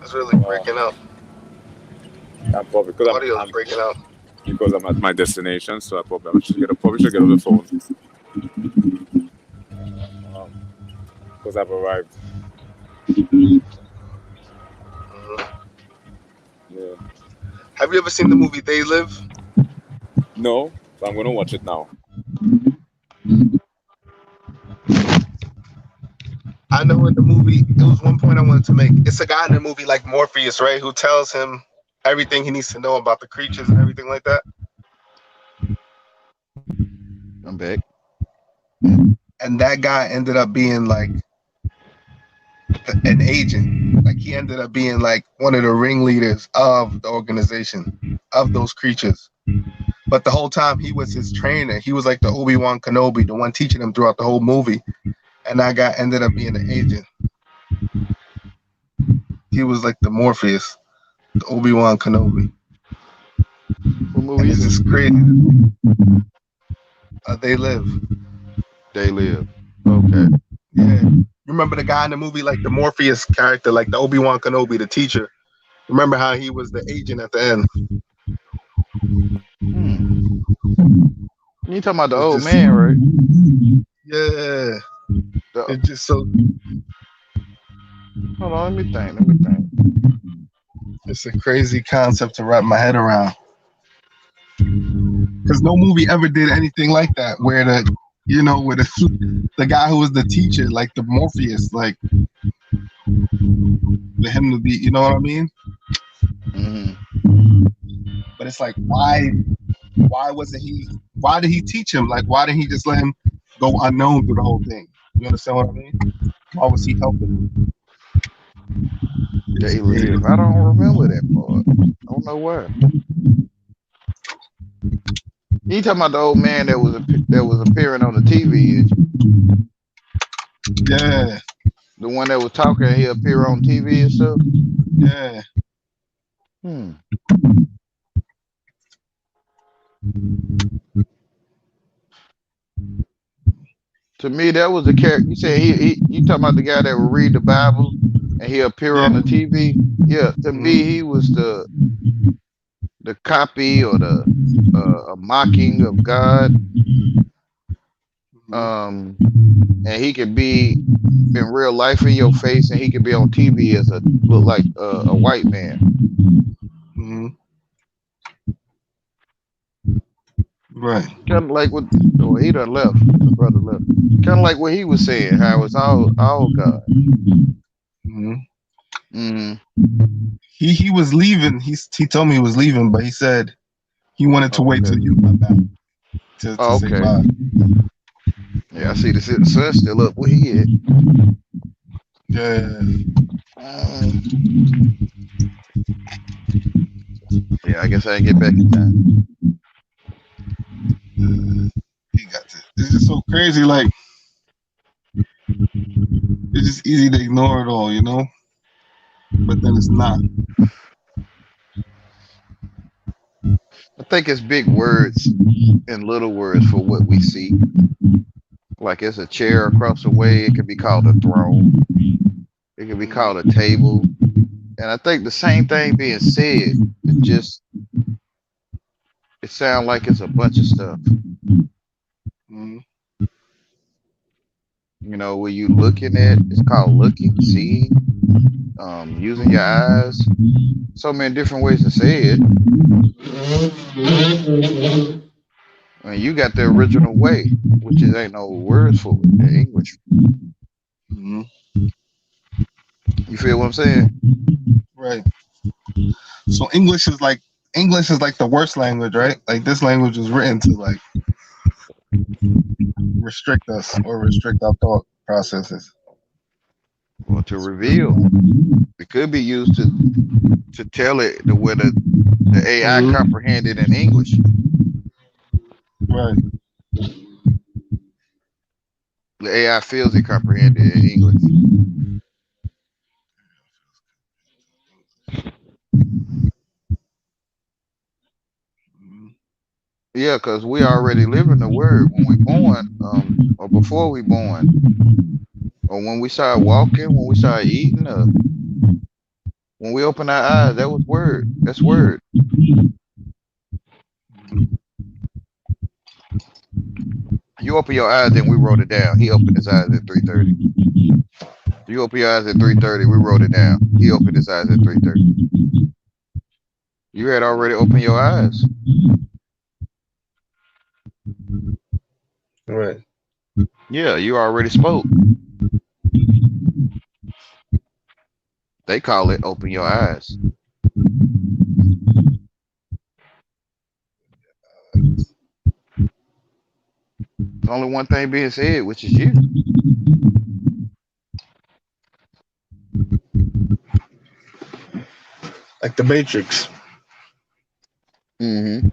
It's really breaking out. I'm probably because Audio's breaking out. Because I'm at my destination, so I probably should get on the phone. Because I've arrived. Yeah. Have you ever seen the movie They Live? No, but I'm gonna watch it now. I know in the movie, it was one point I wanted to make. It's a guy in the movie like Morpheus, right? Who tells him everything he needs to know about the creatures and everything like that. I'm back. And that guy ended up being like an agent. Like he ended up being like one of the ringleaders of the organization, of those creatures. But the whole time he was his trainer. He was like the Obi-Wan Kenobi, the one teaching him throughout the whole movie. And that guy ended up being an agent. He was like the Morpheus, the Obi-Wan Kenobi. What movie It's is just it? crazy. They Live. They Live. Okay. Yeah. You remember the guy in the movie, like the Morpheus character, like the Obi-Wan Kenobi, the teacher? Remember how he was the agent at the end? You talking about the It's old just, man, right? yeah. The, It's just so. hold on, let me think. It's a crazy concept to wrap my head around. Because no movie ever did anything like that, where the guy who was the teacher, like the Morpheus, like for him to be, you know what I mean? But it's like, why wasn't he? Why did he teach him? Like, why didn't he just let him go unknown through the whole thing? You understand what I mean? Why was he helping him? They Live. I don't remember that part. I don't know where. You talking about the old man that was appearing on the TV? Yeah. The one that was talking, he appear on TV and stuff. Yeah. To me, that was the character. You said you talking about the guy that would read the Bible and he appear on the TV. Yeah, to me, he was the copy or the a mocking of God. And he could be in real life in your face, and he could be on TV as look like a white man. Right. Kind of like what he done left. The brother left. Kind of like what he was saying, how it's all God. He was leaving. He told me he was leaving, but he said he wanted to wait till you got back to say bye. Yeah, I see the sun still up. Where he at? Yeah. Yeah, I guess I didn't get back in time. He got to. It's just so crazy. Like, it's just easy to ignore it all, you know? But then it's not. I think it's big words and little words for what we see. Like it's a chair across the way, it could be called a throne. It could be called a table. And I think the same thing being said, it just it sounds like it's a bunch of stuff. Mm-hmm. You know, where you looking at, it's called looking, seeing, using your eyes. So many different ways to say it. And you got the original way, which is ain't no words for it in English. Mm-hmm. You feel what I'm saying? Right. So English is like the worst language, right? Like this language was written to like restrict us or restrict our thought processes. Or to It's really reveal. It could be used to tell it the way the AI mm-hmm. comprehended in English. Right. The AI feels it comprehended in English. Mm-hmm. Yeah, because we already live in the word when we born, or before we born, or when we start walking, when we start eating, when we open our eyes, that was word. That's word. You open your eyes, then we wrote it down. He opened his eyes at 3:30. You open your eyes at 3:30, we wrote it down. He opened his eyes at 3:30. You had already opened your eyes. Right. Yeah, you already spoke. They call it open your eyes. There's only one thing being said, which is you. Like the Matrix. Mm-hmm.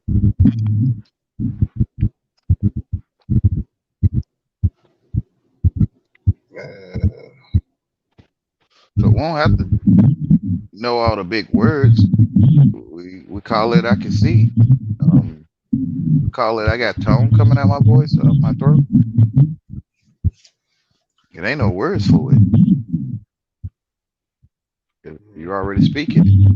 So we don't have to know all the big words. We call it I can see. Call it I got tone coming out my voice, my throat. It ain't no words for it. You're already speaking it.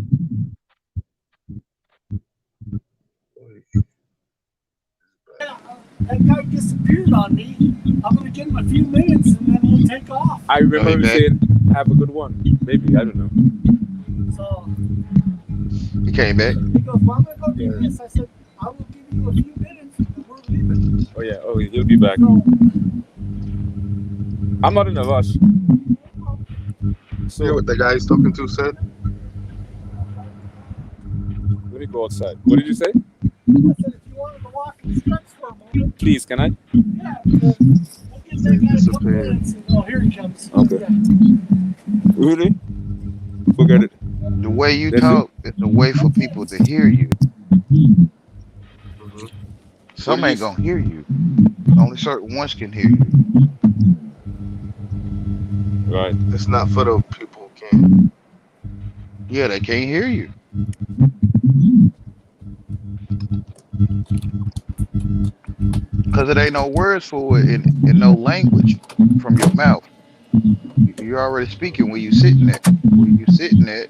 That guy disappeared on me. I'm gonna give him a few minutes and then we'll take off. I Oh, remember he him back. saying, "Have a good one." Maybe I don't know. So He came back. he goes, "Well, I'm gonna go do this." I said, "I will give you a few minutes and then we're leaving." Oh yeah. Oh, he'll be back. So I'm not in a rush. You So hear what the guy he's talking to said? let me go outside. What did you say? I said, "If you wanted to walk and stretch for a moment, Please, can I? yeah, because we'll give that guy a couple Disappeared. minutes." And, oh, here he comes. Okay. Yeah. Really? Forget it. The way you That's it? talk is a way for people to hear you. Mm-hmm. Some What did ain't you gonna hear you. Only certain ones can hear you. Right. It's not for the people who can't. Yeah, they can't hear you. Because it ain't no words for it in no language from your mouth. You're already speaking where you sitting at. Where you sitting at.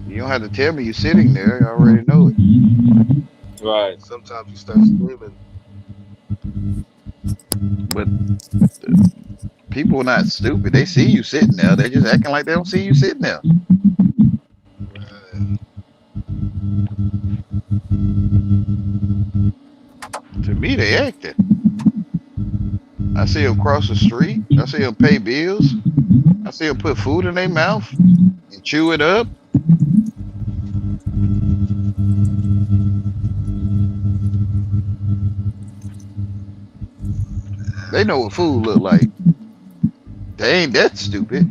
You don't have to tell me you're sitting there. I already know it. Right. Sometimes you start screaming. But people are not stupid. They see you sitting there. They just acting like they don't see you sitting there. Right. To me, they acting. I see them cross the street. I see them pay bills. I see them put food in their mouth and chew it up. They know what food look like. They ain't that stupid.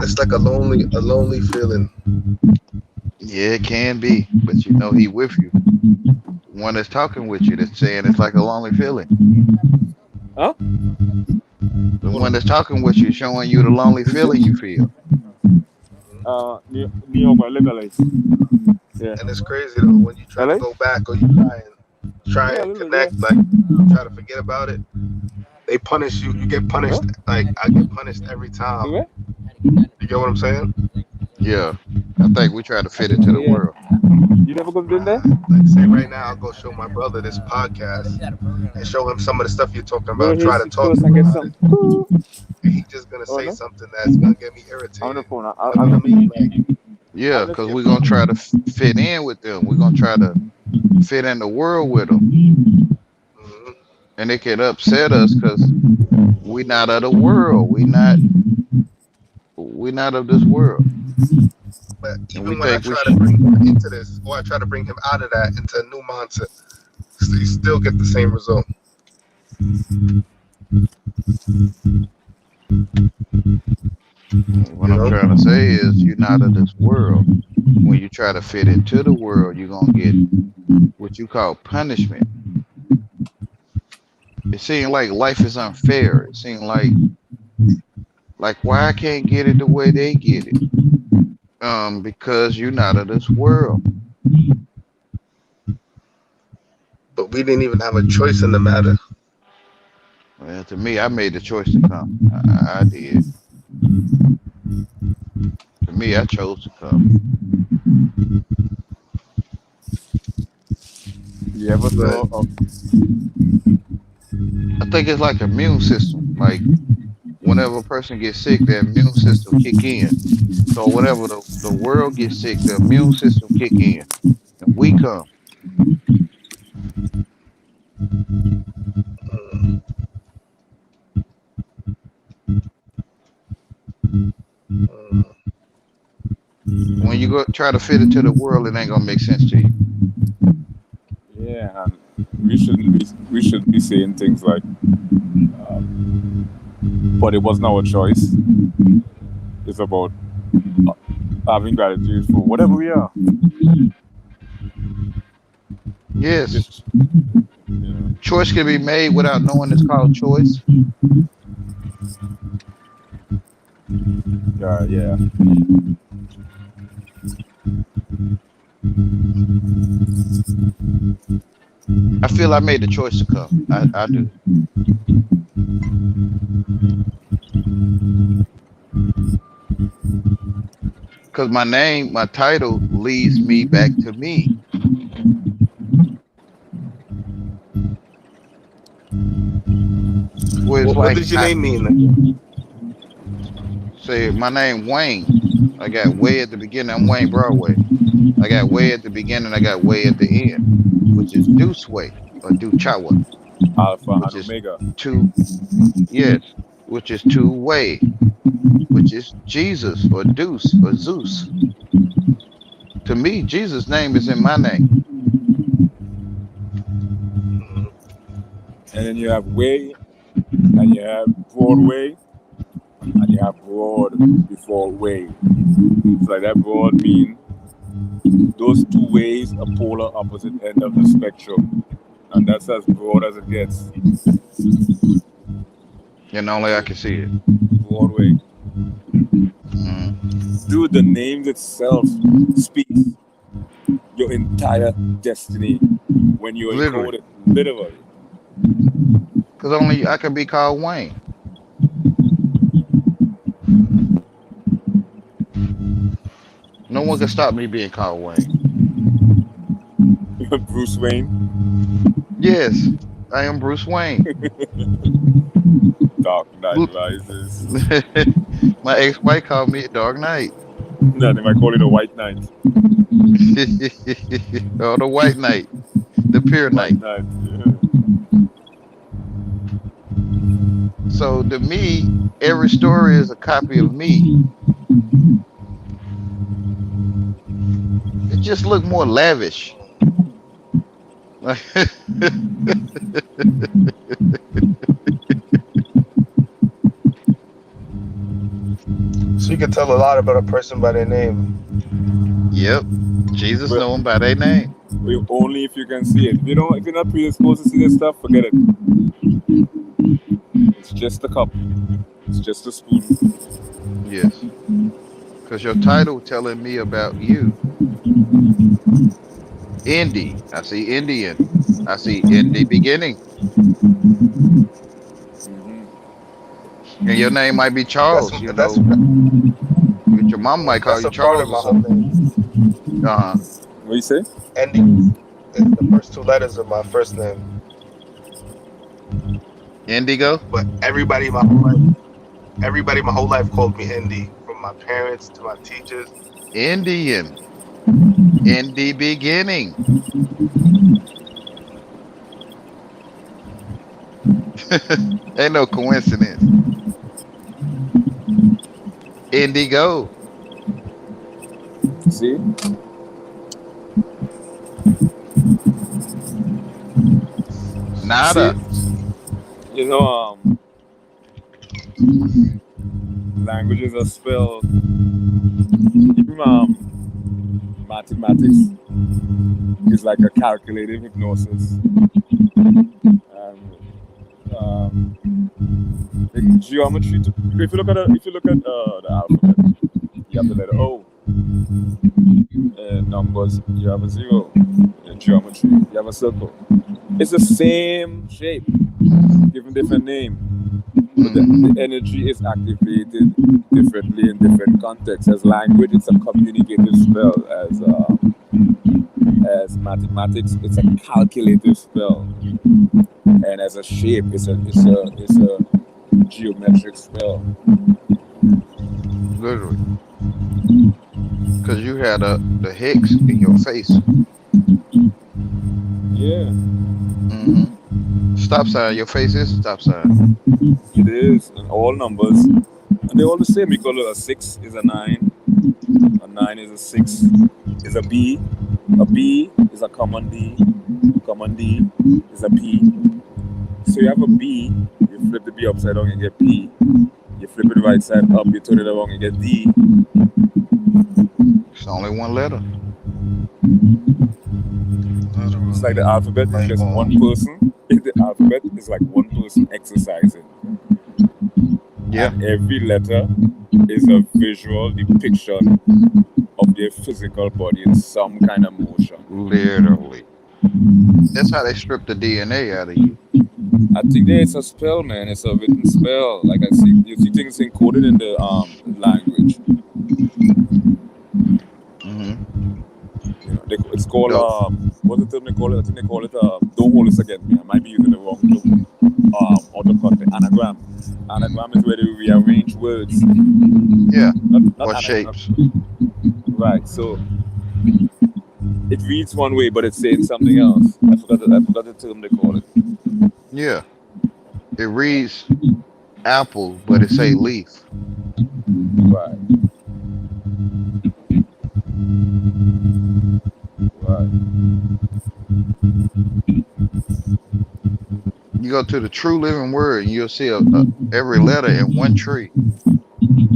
It's like a lonely feeling. Yeah, it can be, but you know he with you. one that's talking with you that's saying it's like a lonely feeling. Huh? The Hold one on. that's talking with you, showing you the lonely This it? feeling you feel. New York, LA. Yeah. And it's crazy though when you try to LA? go back or you try Yeah, a and little bit, yeah. connect, like try to forget about it. They punish you. You get Huh? punished. Like I get punished every You time. where? You get what I'm saying? Yeah, I think we try to I fit think into so, the yeah. world. You never been there? Like say right now, I'll go show my brother this podcast and show him some of the stuff you're talking Go to about. Try to Hastings talk to first him and get about it, some. Cool. and he's just gonna Oh, say no? something that's gonna get me I'm on the irritated. phone. You know what I mean? Like Yeah, Unless because you. we're gonna try to fit in with them. We're gonna try to fit in the world with them, mhm. and it can upset us because we not of the world. We not of this world, But and we even when I think we try to bring him into this, or I try to bring him out of that into a new mindset, you still get the same result. what You I'm know? trying to say is you're not of this world. When you try to fit into the world, you're gonna get what you call punishment. It seems like life is unfair. It seems like why I can't get it the way they get it. Because you're not of this world. But we didn't even have a choice in the matter. Well, to me, I made the choice to come. I did. To me, I chose to come. You ever But saw a. I think it's like immune system. Like whenever a person gets sick, their immune system kick in. So whenever the world gets sick, the immune system kick in, and we come. mm, When you go try to fit into the world, it ain't gonna make sense to you. Yeah, and we shouldn't be saying things like, but it wasn't our choice. It's about uh, having gratitude for whatever we are. Yes, It's, you know, choice can be made without knowing it's called choice. yeah. I feel I made the choice to come. I do. Because my name, my title leads me back to me. Where it's what like does your I name mean? say my name Wayne. I got way at the beginning. I'm Wayne Broadway. I got way at the beginning. I got way at the end, which is Deuce Way or Duchawa, Alpha which and is Omega. two, yes, which is two way, which is Jesus or Deuce or Zeus. To me, Jesus' name is in my name. Mm, And then you have Way, and you have Broadway, and you have Broad before Way. It's like that broad mean those two ways are polar opposite end of the spectrum. And that's as broad as it gets. And only I can see it. Broadway. Mhm. Dude, the names itself speaks your entire destiny when you're Literally, encoded. Literally. because only I can be called Wayne. No one can stop me being called Wayne. Bruce Wayne, Yes, I am Bruce Wayne. Dark Knight Look, Rises. my ex-wife called me a Dark Knight. No, they might call it a White Knight. Or the White Knight, the Pure White Knight. Knight. Yeah. So to me, every story is a copy of me. It just look more lavish. Like So you can tell a lot about a person by their name. yep, Jesus But know them by their name. Only if you can see it. If you don't, if you're not predisposed to see this stuff, forget it. It's just a cup. It's just a spoon. Yes. Because your title telling me about you. Indie. I see Indian. I see indie beginning. Hmm. And your name might be That's Charles, that's Your mom might call that's you a part of Charles or my whole something. name. Uh-huh. What you say? Andy is the first two letters of my first name. Indigo? But everybody my whole life called me Andy, from my parents to my teachers. Indian. Indie beginning. Ain't no coincidence. Indigo. See? See? Nada. You know, languages are spelled. Even mathematics is like a calculated hypnosis. And like geometry. If you look at the alphabet, you have the letter O. Numbers, you have a zero. In geometry, you have a circle. It's the same shape, given different name, but the energy is activated differently in different contexts. As language, it's a communicative spell. As mathematics, it's a calculative spell, and as a shape, it's a geometric spell. Literally. Because you had the hex in your face. Yeah, Hmm. Stop sign. Your face is a stop sign. it is, and all numbers, and they're all the same. We call it a 6 is a 9, a 9 is a 6, is a B. A B is a common D. Common D is a P. So you have a B, you flip the B upside down, you get P. You flip it right side up, you turn it around, you get D. It's only one letter. It's like the alphabet is just one person. The alphabet is like one person exercising. Yeah. And every letter is a visual depiction of their physical body in some kind of motion. Literally. That's how they strip the DNA out of you. I think that it's a spell, man. It's a written spell. Like I see, you see things encoded in the language. Hmm. You know, it's called Dope. what's the term they call it? I think they call it don't hold this against me. I might be using the wrong term. Out of context. Anagram. Anagram is where they rearrange words. Yeah. Not Or anagram. shapes. Right. So it reads one way, but it's saying something else. I forgot the term they call it. Yeah. It reads apple, but it say leaf. Right. Right. You go to the true living word and you'll see every letter in one tree.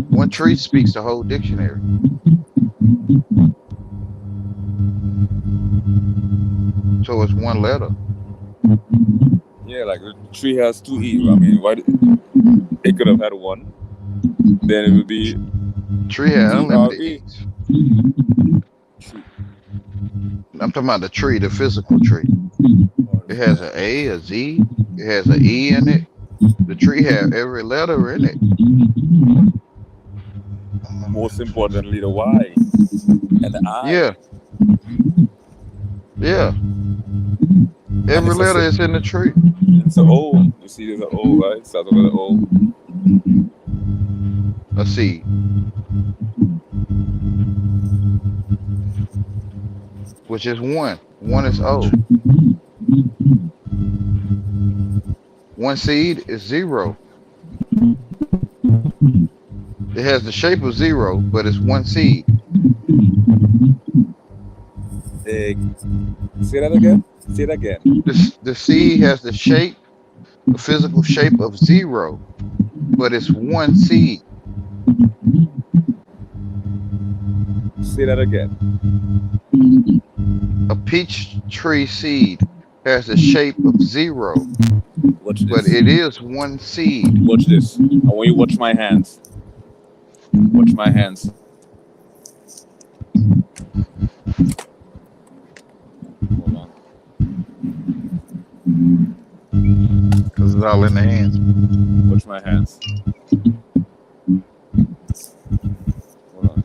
One tree speaks the whole dictionary. So it's one letter. Yeah, like the tree has two E. I mean, why? It could have had one. Then it would be Tree has unlimited TRE. E's. Tree. I'm talking about the tree, the physical tree. It has an A, a Z, it has an E in it. The tree has every letter in it. Most importantly, the Y and the I. Yeah, yeah. And Every it's letter is in the tree. it's a O. You see, there's an O, right? Starts with an O. A C. Which is one. One is O. One seed is zero. It has the shape of zero, but it's one seed. Say that again. Say it again. The seed has the shape, the physical shape of zero, but it's one seed. Say that again. A peach tree seed has the shape of zero, Watch but this. it is one seed. Watch this. I want you to watch my hands. Watch my hands. Hold on. Because it's all in the hands. Watch my hands. Hold on.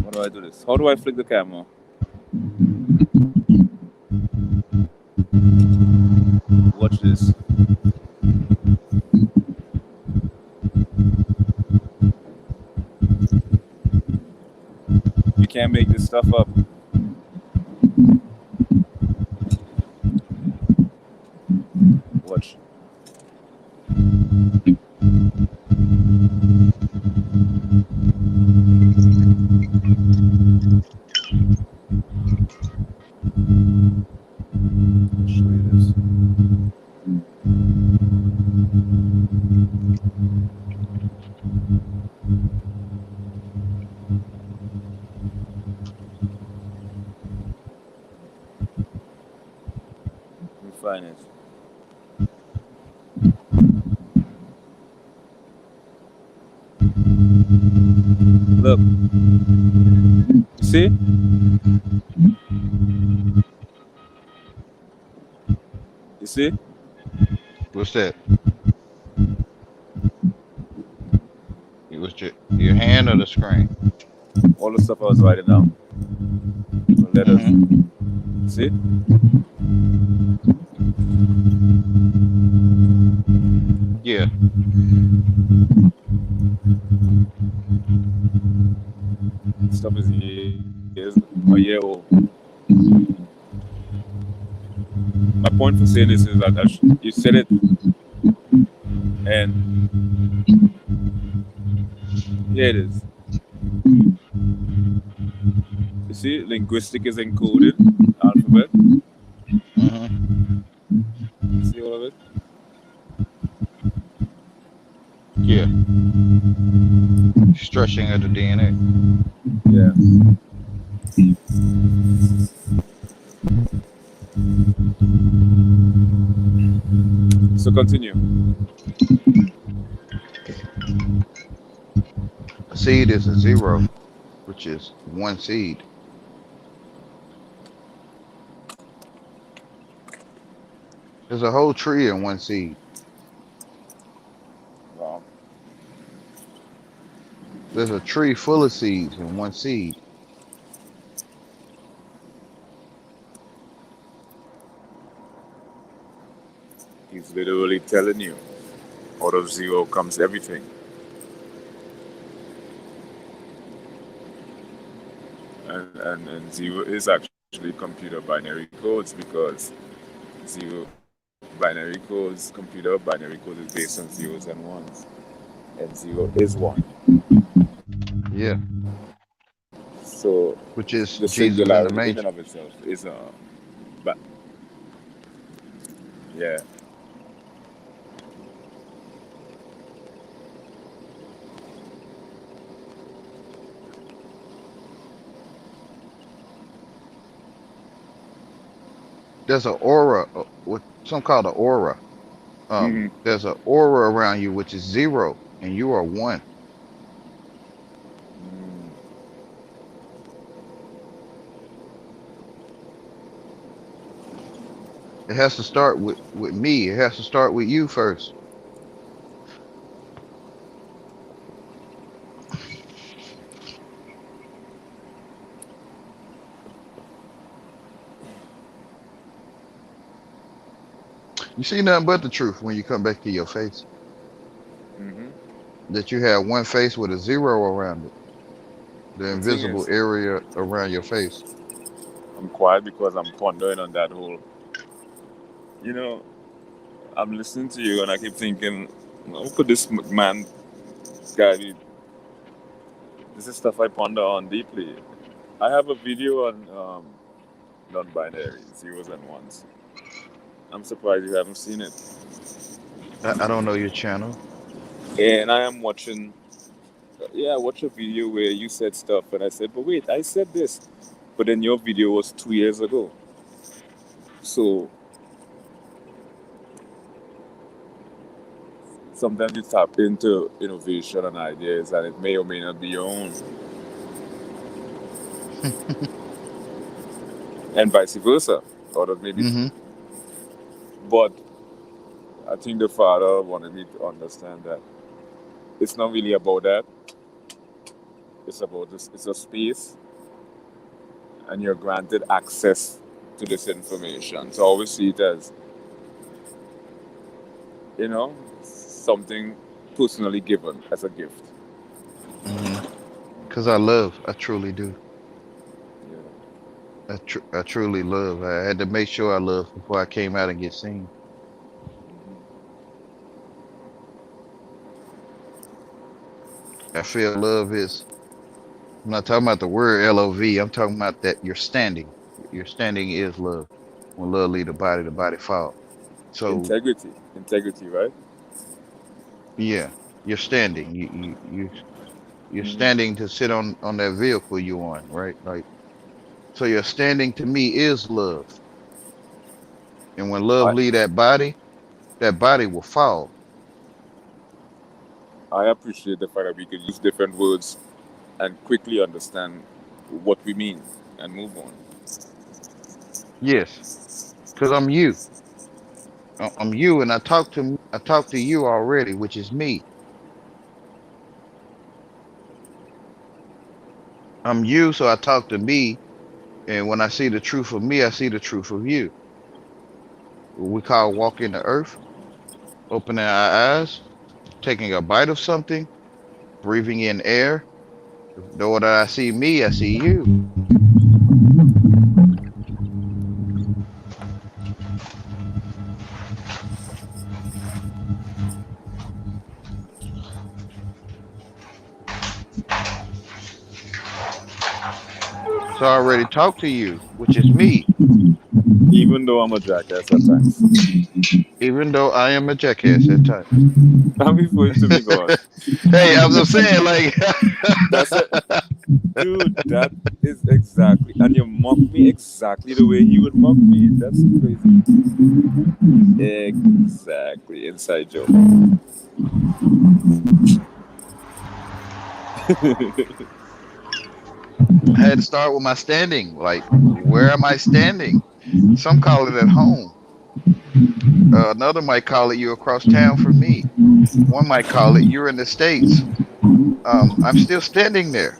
How do I do this? How do I flick the camera? Watch this. You can't make this stuff up. Watch. I'll show you this. Let me find it. Look. You see? You see? What's that? It was your hand or the screen? All the stuff I was writing down. The letters. See? Yeah. Stuff is a year old. My point for saying this is that you said it, and here it is. You see, linguistic is encoded alphabet. You see all of it? Yeah. Stretching of the DNA. Yeah. So continue. A seed is a zero, which is one seed. There's a whole tree in one seed. Wow. There's a tree full of seeds in one seed. He's literally telling you, out of zero comes everything. And zero is actually computer binary codes because computer binary code is based on zeros and ones. And zero is one. Yeah. So Which is the Jesus in the singularity in and manger. of itself is but yeah. There's an aura, what some call the aura. There's an aura around you which is zero, and you are one. It has to start with me. It has to start with you first. You see nothing but the truth when you come back to your face. That you have one face with a zero around it. The invisible area around your face. I'm quiet because I'm pondering on that whole. You know, I'm listening to you and I keep thinking, how could this man guy be? This is stuff I ponder on deeply. I have a video on non-binary zeros and ones. I'm surprised you haven't seen it. I don't know your channel. And I am watching. Yeah, I watched a video where you said stuff, and I said, but wait, I said this. But then your video was 2 years ago. So sometimes you tap into innovation and ideas, and it may or may not be your own, and vice versa, or that maybe. Mm-hmm. But I think the father wanted me to understand that it's not really about that. It's about this. It's a space, and you're granted access to this information. So I always see it as something personally given as a gift. Mm-hmm. Because I love, I truly do. Yeah. I truly love. I had to make sure I love before I came out and get seen. I feel love is. I'm not talking about the word LOV. I'm talking about that you're standing. Your standing is love. When love lead the body fall. So Integrity, right? yeah, you're standing. You're Hmm. standing to sit on that vehicle you on, right? Like so, your standing to me is love. And when love I leave that body will fall. I appreciate the fact that we could use different words and quickly understand what we mean and move on. Yes, because I'm you. I'm you, and I talk to you already, which is me. I'm you, so I talk to me, and when I see the truth of me, I see the truth of you. What we call walking the earth, opening our eyes, taking a bite of something, breathing in air. Though that I see me, I see you. So I already talked to you, which is me, Even though I'm a jackass at times. even though I am a jackass at times. I'm referring to me, God. Hey, I'm saying like, That's it. Dude, that is exactly. And you mock me exactly the way he would mock me. That's crazy. Exactly. Inside joke. I had to start with my standing. Like, where am I standing? Some call it at home. Another might call it you across town from me. One might call it you're in the States. I'm still standing there.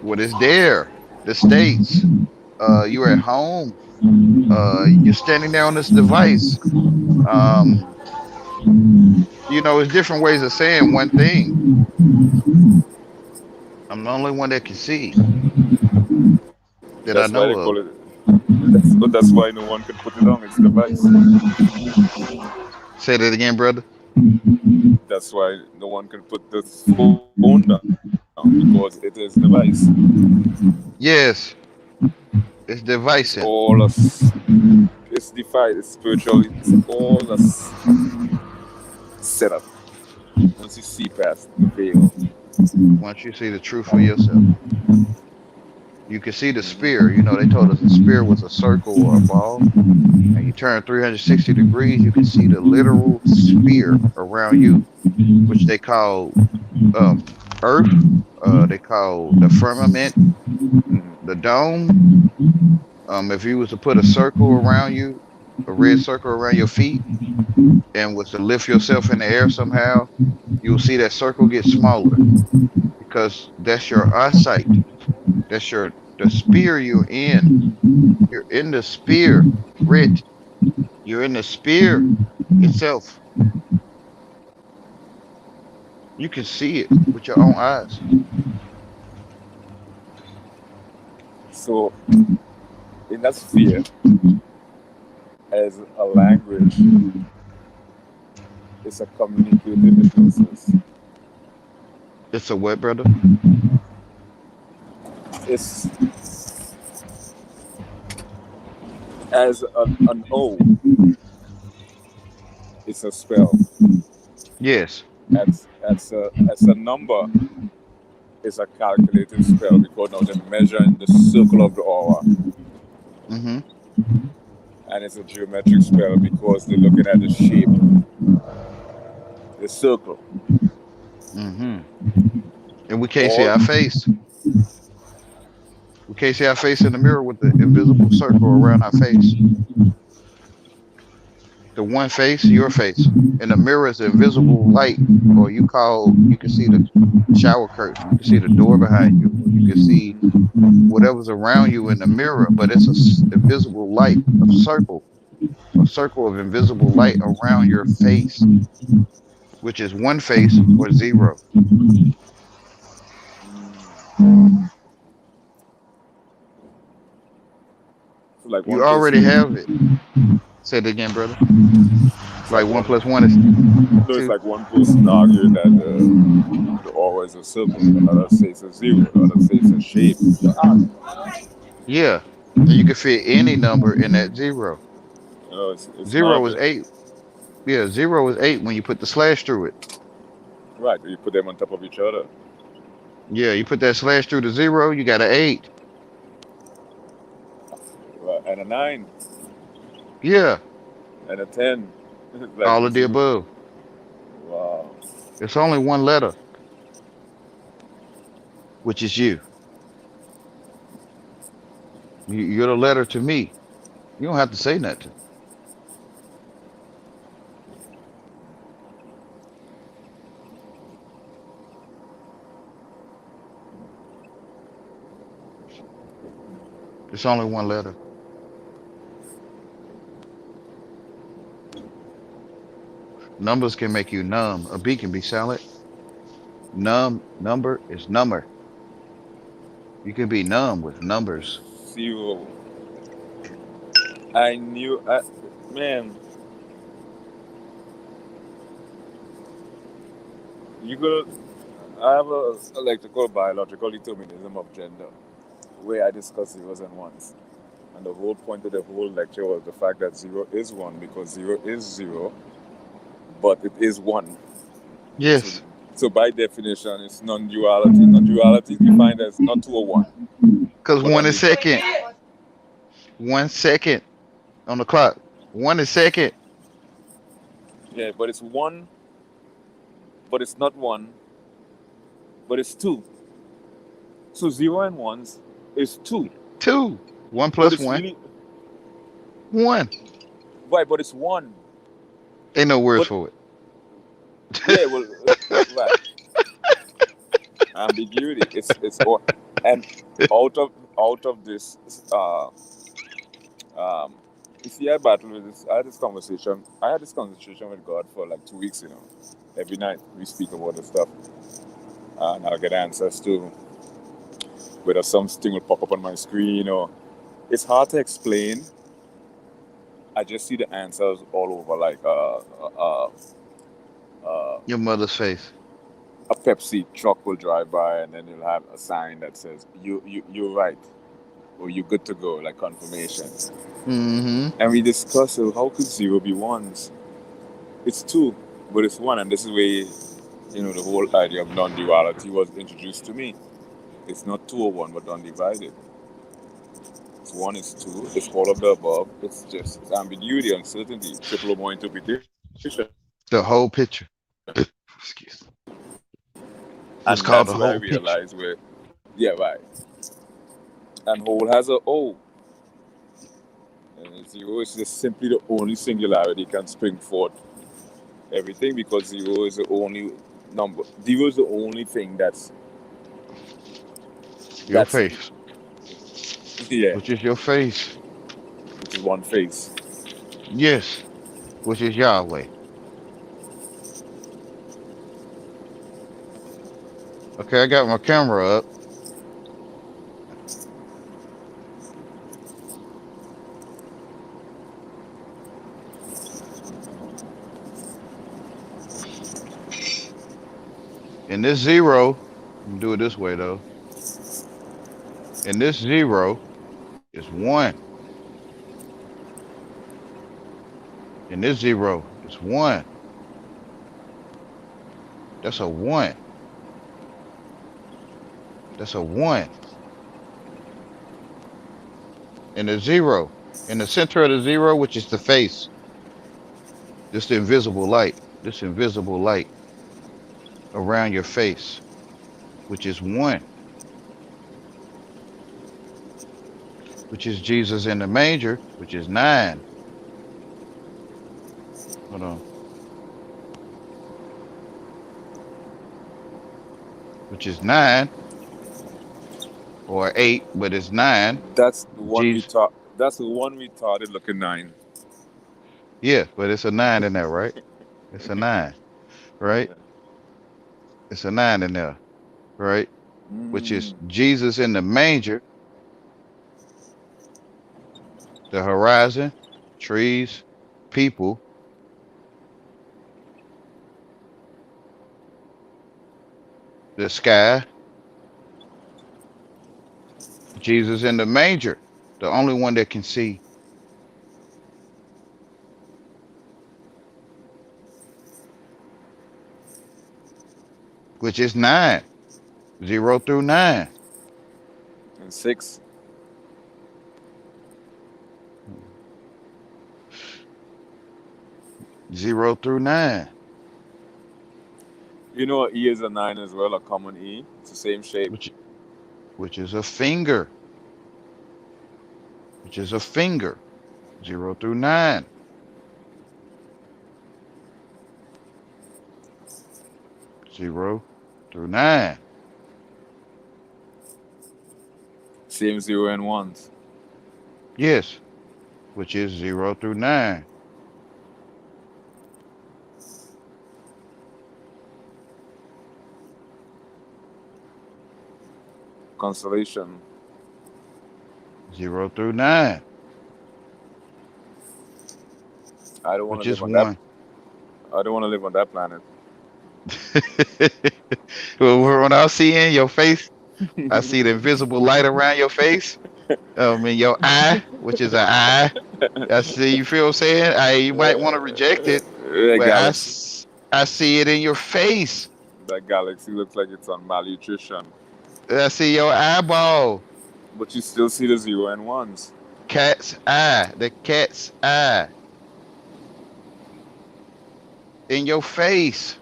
What is there? The States. You're at home. You're standing there on this device. Um, it's different ways of saying one thing. I'm the only one that can see that I That's why know they of. call it. That's why no one could put it on its device. Say that again, brother. That's why no one can put the phone down because it is device. Yes, it's It's devising. all it's defied. It's spiritual. It's all setup. Once you see past the veil. Once you see the truth for yourself, you can see the Hmm. spear. They told us the spear was a circle or a ball, and you turn 360 degrees, you can see the literal sphere around you, which they call Earth. They call the firmament, the dome. If you was to put a circle around you, a red circle around your feet, and was to lift yourself in the air somehow, you will see that circle get smaller because that's your eyesight. That's the spear you're in. You're in the spear, Rit. You're in the spear itself. You can see it with your own eyes. So in that sphere, as a language, it's a communicative hypnosis. It's a what, brother? It's as an O. It's a spell. Yes. as a number is a calculated spell because now they're measuring the circle of the aura, Mm-hmm. and it's a geometric spell because they're looking at the shape, the circle. Mm-hmm. And we can't see All our face. We can't see our face in the mirror with the invisible circle around our face. The one face, your face. And the mirror is the invisible light, or you can see the shower curtain, you can see the door behind you, or you can see whatever's around you in the mirror, but it's invisible light, a circle of invisible light around your face, which is one face or zero. so like You one plus already one. have it. Say it again, brother. It's Like like one one. plus one is No, it's two. like one person arguing that the aura is a circle. Another says a zero. Another says a shape. Yeah. And you can fit any number in that zero. It's Zero not is eight. Yeah, zero is eight when you put the slash through it. right. You put them on top of each other. Yeah, you put that slash through the zero, you got an eight. Right. And a nine Yeah, and a 10. It's like all of the zero. above. Wow. It's only one letter, which is you. You're the letter to me. You don't have to say nothing. It's only one letter. Numbers can make you numb. A B can be silent. Number is number. You can be numb with numbers. Zero. I knew. Man, you could. I have a electrical biological determinism of gender, where I discuss zeros and ones. And the whole point of the whole lecture was the fact that zero is one because zero is zero, but it is one. So, Yes, so by definition, it's non-duality. Non-duality is defined as not two or one, because but one on is the second. 1 second on the clock. One is second. yeah, but it's one, but it's not one, but it's two. So zero and ones is two, Two. One but plus it's one. really One. right, but it's one. Ain't no words But for yeah, well, right, ambiguity. It's or and out of this, uh, um, you see, I battle with this. I had this conversation. I had this conversation with God for like 2 weeks. Every night we speak about this stuff, and I'll get answers to whether something will pop up on my screen or it's hard to explain. I just see the answers all over, like uh, your mother's face. a Pepsi truck will drive by, and then you'll have a sign that says you're right or you're good to go, like confirmation. Mm-hmm. And we discuss how could zero be ones? It's two, but it's one, and this is where the whole idea of non-duality was introduced to me. It's not two or one, but undivided. It's one, it's two, it's all of the above. It's ambiguity, uncertainty, triple or more interpretation, The whole picture. Excuse. and It's that's called the where I whole picture. realized yeah, right. And whole has a O, and zero is just simply the only singularity can spring forth everything because zero is the only number. Zero is the only thing Your that's face, yeah, which is your face. which is one face. Yes, which is Yahweh. Okay, I got my camera up. And this zero, I'm gonna do it this way though. And this zero is one. And this zero is one. That's a one. That's a one. And a zero. In the center of the zero, which is the face, just the invisible light. This invisible light around your face, which is one, which is Jesus in the manger, which is nine. Hold on. Which is nine or eight, but it's nine. That's the one we Jesus. thought. That's the one we thought it looking 9. Yeah, but it's a nine in there, right? It's a nine, right? Yeah. It's a nine in there, right? Which is Mm. Jesus in the manger, the horizon, trees, people, the sky, Jesus in the manger, the only one that can see, which is nine, zero through nine, And 6. zero through nine, You know, E is a 9 as well, a common E. It's the same shape. which which is a finger, which is a finger, zero through nine, zero through nine. Same 0 and 1s. Yes, which is zero through nine. Constellation. Zero through nine, I don't want which to live is on that. one. I don't want to live on that planet. Well, when I see in your face, I see the invisible light around your face. In your eye, which is an eye. I see. You feel what I'm saying? You might want to reject it, That but galaxy. I see it in your face. That galaxy looks like it's on malnutrition. I see your eyeball. But you still see the 0 and 1s. Cat's eye. The cat's eye in your face.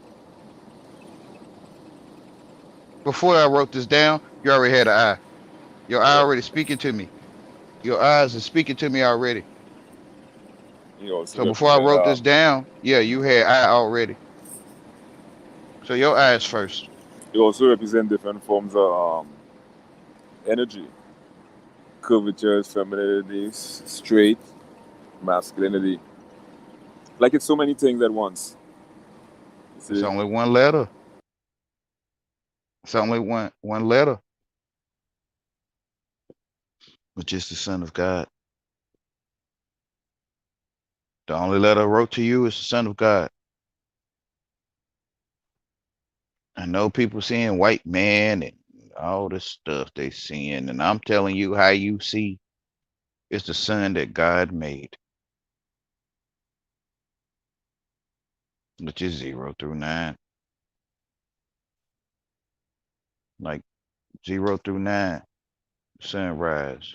Before I wrote this down, you already had an eye. Your eye Yeah. already speaking to me. Your eyes are speaking to me already. You also So before I represent wrote this down, yeah, you had eye already. So your eyes first. you also represent different forms of energy. Curvature, femininity, straight, masculinity. Like it's so many things at once. You It's see? only one letter. It's only one letter, which is the Son of God. The only letter I wrote to you is the Son of God. I know people seeing white man and all this stuff they seeing, and I'm telling you how you see is the Son that God made, which is zero through nine, like zero through nine. Sunrise.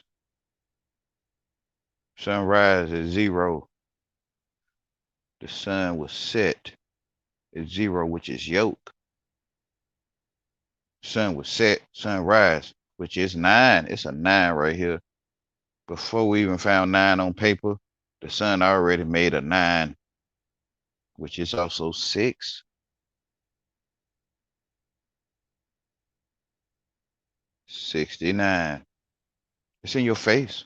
Sunrise is zero. The sun was set is zero, which is yoke. Sun was set, sunrise, which is nine. It's a nine right here. Before we even found nine on paper, the sun already made a nine, which is also six. 69. It's in your face.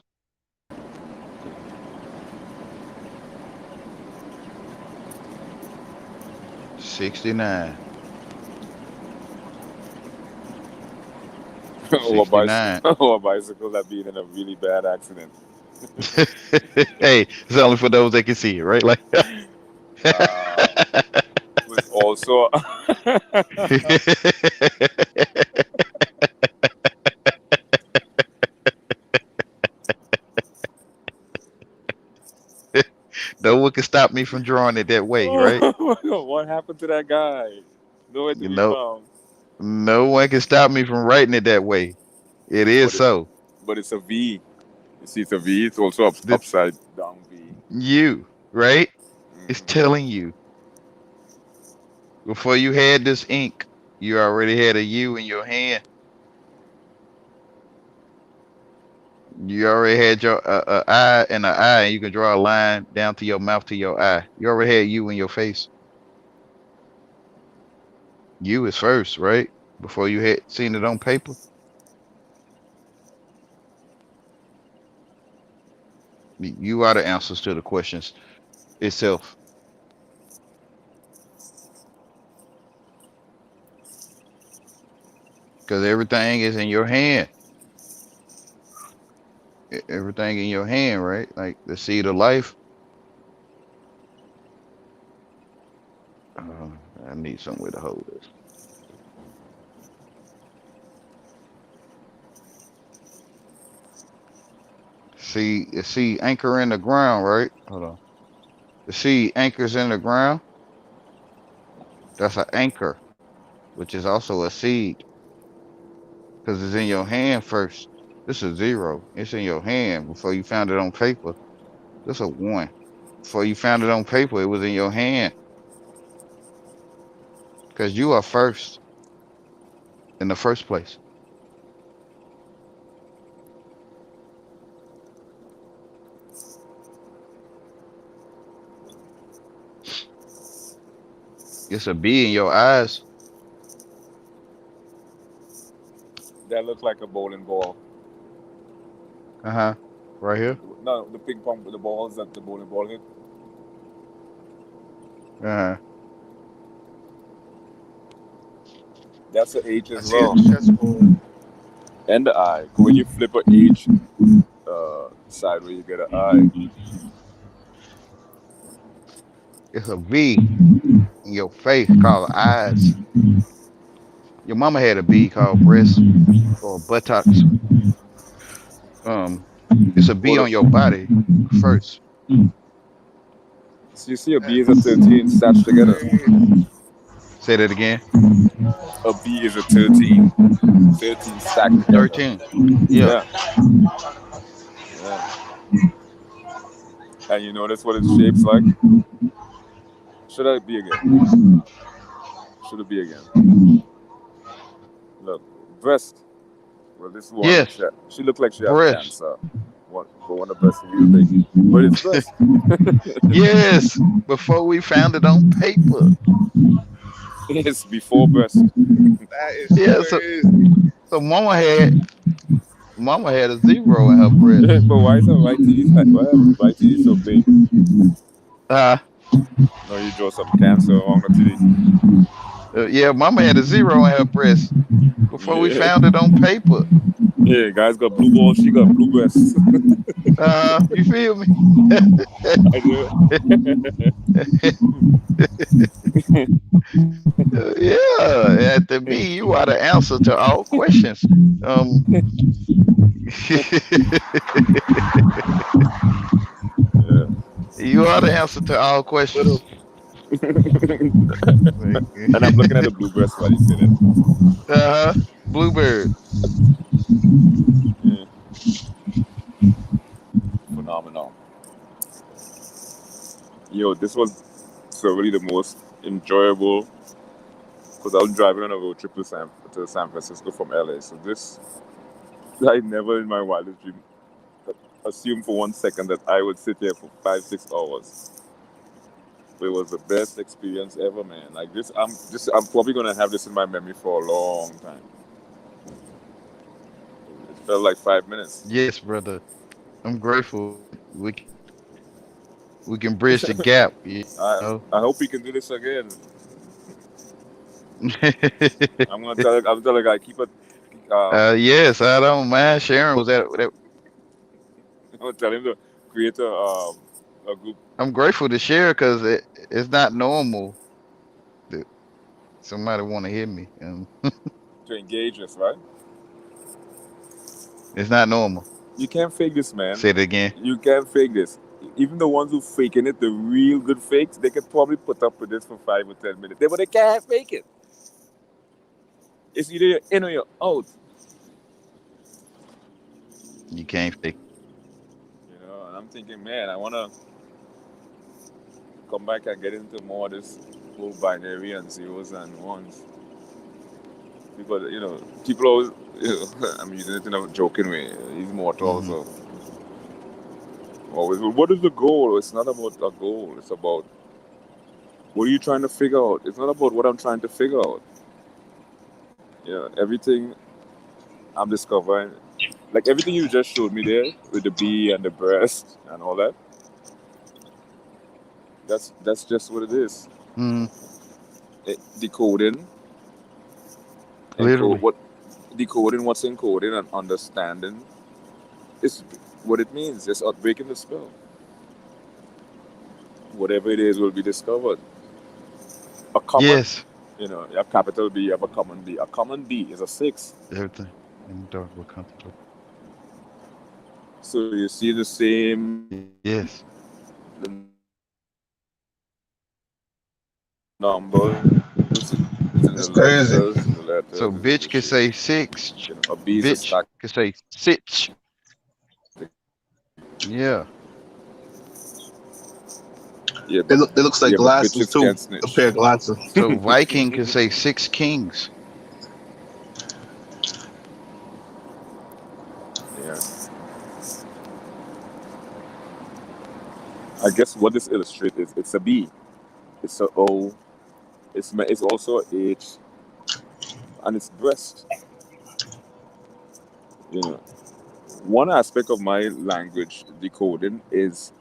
69. or a bicycle, 69. or a bicycle that being in a really bad accident. Hey, it's only for those that can see it, right? Like Uh, with also no one can stop me from drawing it that way, right? what happened to that guy? Nowhere to You be know, found. no one can stop me from writing it that way. It is But it, so. but it's a V. You see, it's a V. It's also This upside down V. you, right? It's Hmm. telling you before you had this ink, you already had a U in your hand. You already had your eye and an eye, and you can draw a line down to your mouth to your eye. You already had you in your face. You is first, right? Before you had seen it on paper. You are the answers to the questions itself, because everything is in your hand. Everything in your hand, right? Like the seed of life. Uh, I need somewhere to hold this. See, anchor in the ground, right? Hold on. The seed anchors in the ground. That's an anchor, which is also a seed, because it's in your hand first. This is zero. It's in your hand before you found it on paper. This a one. Before you found it on paper, it was in your hand, because you are first in the first place. It's a B in your eyes. That looks like a bowling ball. Uh-huh. Right here. No, the ping pong, the balls that the bowling ball hit. Uh-huh. That's a H I as see a well. chessboard. And the I. 'Cause when you flip a H sideways, you get an I. It's a V in your face called eyes. Your mama had a B called breast or buttocks. Um, it's a B What on your a, body first. so you see a B is a 13 stitched together. Say that again. A B is a 13. 13 stacked together. 13. Yeah. Yeah, yeah. And you notice what its shape's like? Should I be again? Should it be again? Look, breast. Well, this one, Yes. she looked like she have Breast. cancer. One of the breasts real big. But it's breast. Yes. Before we found it on paper. It's before breast. That is Yeah. crazy. So mama had a zero in her breast. But why is her right titty, why her right titty so big? Uh, No, you draw some cancer around the titty. yeah, mama had a zero in her breast before we Yeah. found it on paper. Yeah, guys got blue balls, she got blue breasts. You feel me? I do. Yeah, at the B, you are the answer to all questions. Um, Yeah. you are the answer to all Little questions. And I'm looking at the blue breast while you said it. Uh-huh. Bluebird. Yeah. Phenomenal. Yo, this was probably the most enjoyable because I was driving on a road trip to San Francisco from LA. So this, I never in my wildest dream assumed for 1 second that I would sit here for 5, 6 hours. But it was the best experience ever, man. Like I'm probably gonna have this in my memory for a long time. It felt like 5 minutes. Yes, brother. I'm grateful we can bridge the gap, you I know. I hope we can do this again. I'm telling the guy keep it. Yes, I don't mind sharing was that I'm gonna tell him to create a group I'm grateful to share because it's not normal that somebody want to hear me. to engage us, right? It's not normal. You can't fake this, man. Say it again. You can't fake this. Even the ones who faking it, the real good fakes, they could probably put up with this for 5 or 10 minutes. But they can't fake it. It's either you're in or you're out. You can't fake. And I'm thinking, man, I wanna come back and get into more of this whole binary and zeros and ones. Because people always, I'm using it in a joking way. He's mortal, Hmm. so always. Well, what is the goal? It's not about a goal. It's about what are you trying to figure out. It's not about what I'm trying to figure out. Everything I'm discovering, like everything you just showed me there with the bee and the breast and all that. That's just what it is. Hmm. Decoding, Literally. decoding what's encoded and understanding is what it means. It's breaking the spell. Whatever it is will be discovered. A common, Yes. you have capital B, you have a common B. A common B is a six. Everything in the dark will come to light. So you see the same Yes. the numbers, it's in the It's crazy. letters, it's in the So shape. bitch can say six. A B is a stack. Bitch can say sitch. Yeah. Yeah, but It looks like yeah, but glasses bitches too. can't A snitch. pair of glasses. So Viking can say six kings. Yeah, I guess what this illustrates is it's a B, it's a O, it's also a H, and it's breast. You know, one aspect of my language decoding is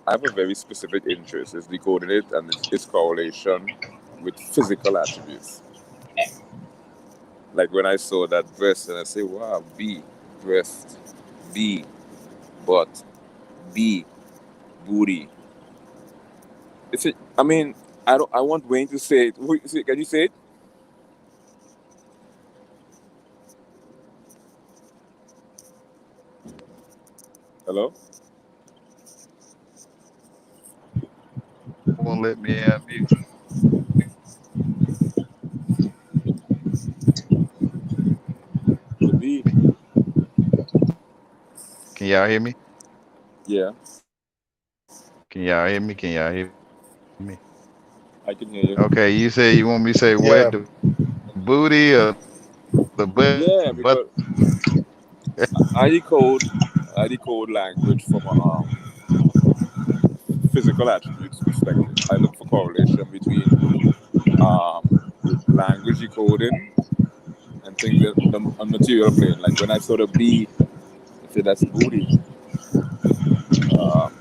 I have a very specific interest. It's decoding it and its correlation with physical attributes. Like when I saw that breast and I say, wow, B, breast, B, butt, B, booty. It's a, I mean, I don't. I want Wayne to say it. Can you say it? Hello, Won't let me unmute. the B. Can y'all hear me? Yeah, Can y'all hear me? Can y'all hear me? I can hear you. Okay, you say you want me to say what? Yeah. The booty or the Yeah, butt? because I decode, I decode language from a physical attributes perspective. I look for correlation between language decoding and things that the material plane. Like when I saw the B, I say that's booty, um,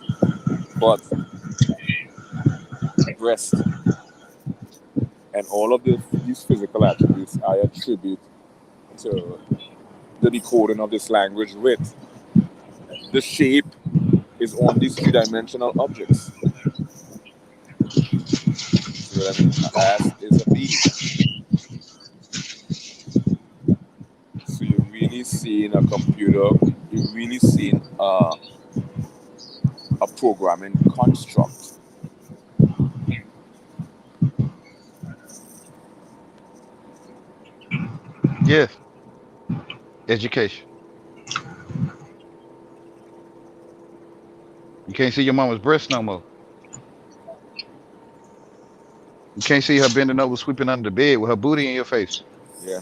butt, breast, and all of these physical attributes I attribute to the decoding of this language with. The shape is on these three-dimensional objects. See what I mean? An ass is a B. So you're really seeing a computer, you're really seeing a programming construct. Yes, education. You can't see your mama's breast no more. You can't see her bending over, sweeping under the bed with her booty in your face. Yeah.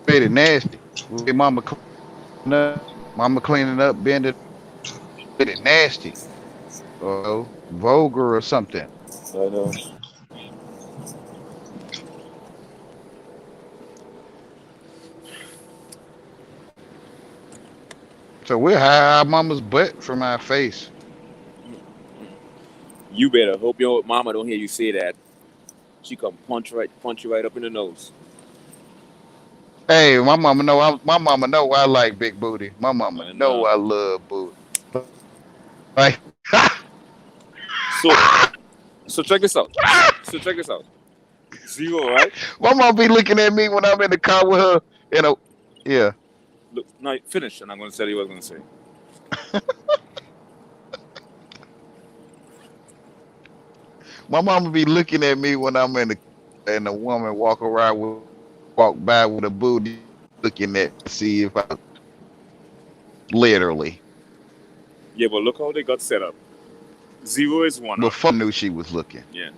Made it nasty. Way mama cleaning up, bending, made it nasty. Vulgar or something. I know. So we'll hide our mama's butt from our face. You better hope your mama don't hear you say that. She come punch you right up in the nose. Hey, my mama know I like big booty. My mama I know know. I love booty. Like So so check this out. So check this out. Zero, right? my mom be looking at me when I'm in the car with her. You know, yeah. Look, now finish, and I'm gonna tell you what I'm gonna say. My mama be looking at me when I'm in the and a woman walk by with a booty looking at to see if I literally. Yeah, but look how they got set up. 0 is 1, right? Before I knew she was looking. Yeah.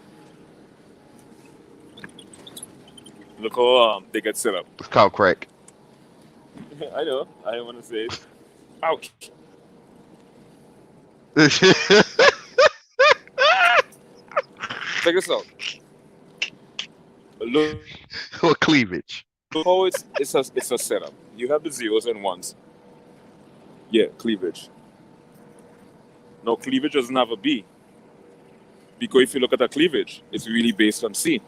Look how they get set up. It's called crack. I know. I didn't want to say it. Ouch. Check this out. Look Or cleavage. how it's a setup. You have the 0s and 1s. Yeah, cleavage. No, cleavage doesn't have a B. Because if you look at the cleavage, it's really based on C.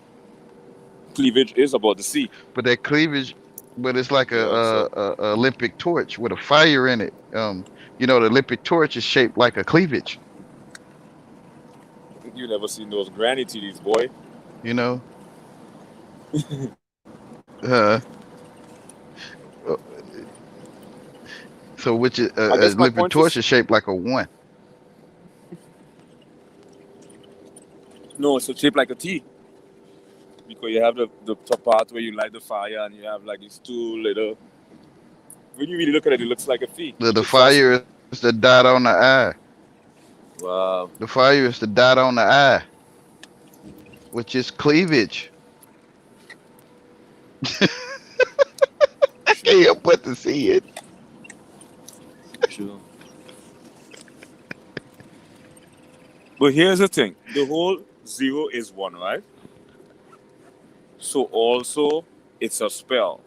Cleavage is about the C. But that cleavage, but it's like Yeah, a Olympic torch with a fire in it. You know, the Olympic torch is shaped like a cleavage. You never seen those granny titties, boy. You know. uh, so which is I a guess my Olympic point torch is is shaped like a 1. no, it's shaped like a T. Because you have the top part where you light the fire and you have like these two little. When you really look at it, it looks like a T. The fire is the dot on the I. Wow. The fire is the dot on the I, which is cleavage. I can't help but to see it. Sure. But here's the thing: the whole 0 is 1, right? So also, it's a spell.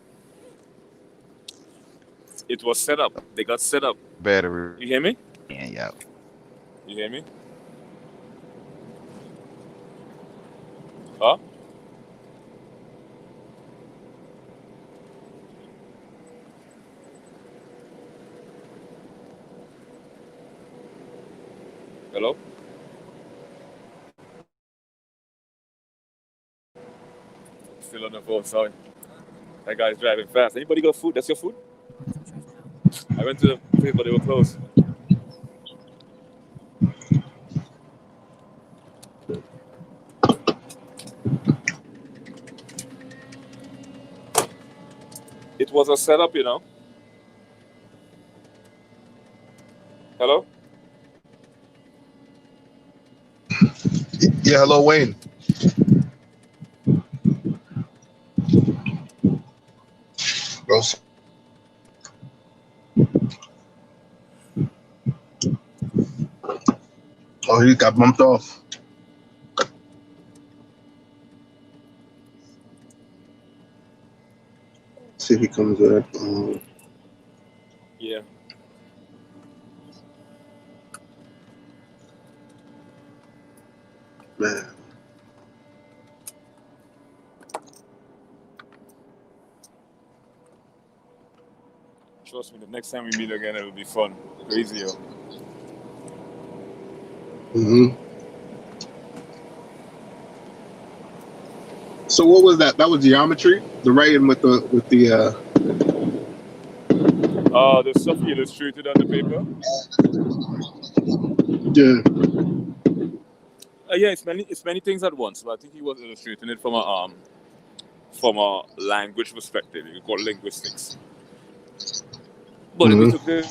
It was set up. They got set up. Battery. You hear me? Yeah. You hear me? Huh? Hello? Still on the phone, sorry. That guy's driving fast. Anybody got food? That's your food? I went to the place, but they were closed. It was a setup, you know. Hello? Yeah, hello, Wayne. Bro. Oh, he got bumped off. See if he comes back. Yeah. Man. Trust me, the next time we meet again, it'll be fun. Crazy, yo. So what was that? That was geometry, the writing with the The stuff you illustrated on the paper. Yeah. Yeah, it's many things at once. But I think he was illustrating it from a language perspective. You call it linguistics. But we took it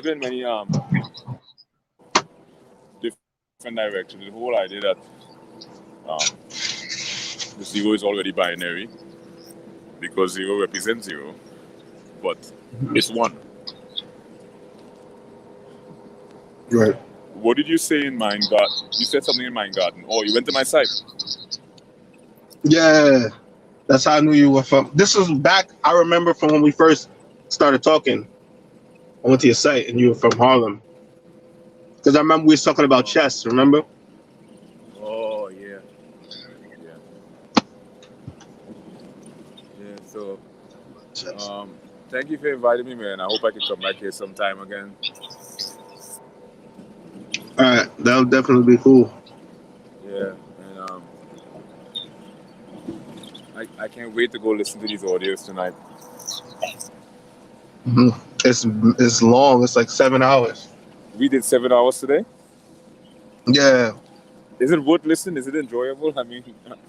in many different directions. The whole idea that the 0 is already binary because 0 represents 0, but it's 1. Right. What did you say in Mind Garden? You said something in Mind Garden. Oh, you went to my site. Yeah. That's how I knew you were from. This was back, I remember from when we first started talking. I went to your site and you were from Harlem. Because I remember we was talking about chess, remember? Oh, yeah. Yeah, so thank you for inviting me, man. I hope I can come back here sometime again. All right, that would definitely be cool. Yeah, and I can't wait to go listen to these audios tonight. It's long. It's like 7 hours. We did 7 hours today? Yeah. Is it worth listening? Is it enjoyable? I mean,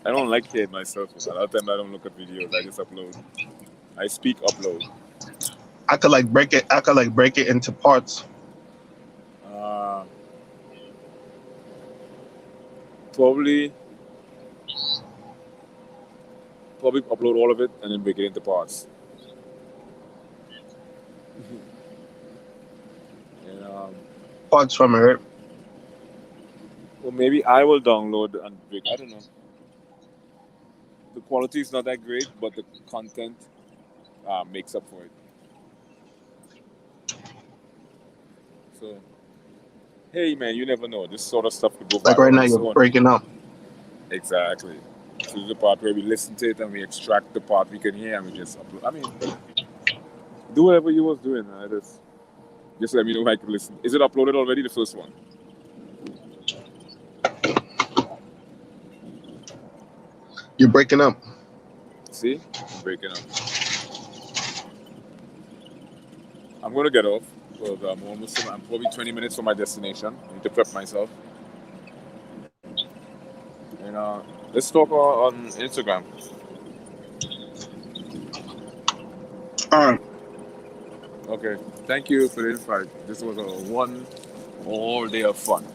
I don't like hearing myself. A lot of time I don't look at videos. I just upload. I speak, upload. I could like break it. I could like break it into parts. Probably upload all of it and then break it into parts. And Parts from it. well, maybe I will download and break. I don't know. The quality is not that great, but the content makes up for it. So, hey man, you never know. This sort of stuff could go Like viral right on now, its you're own. breaking up. Exactly. This is the part where we listen to it and we extract the part we can hear and we just upload. I mean, do whatever you was doing. Just let me know if I can listen. Is it uploaded already? The first one. You're breaking up. See, I'm breaking up. I'm gonna get off because I'm probably 20 minutes from my destination. I need to prep myself. And let's talk on Instagram. All right. Okay. Thank you for the invite. This was a one all day of fun.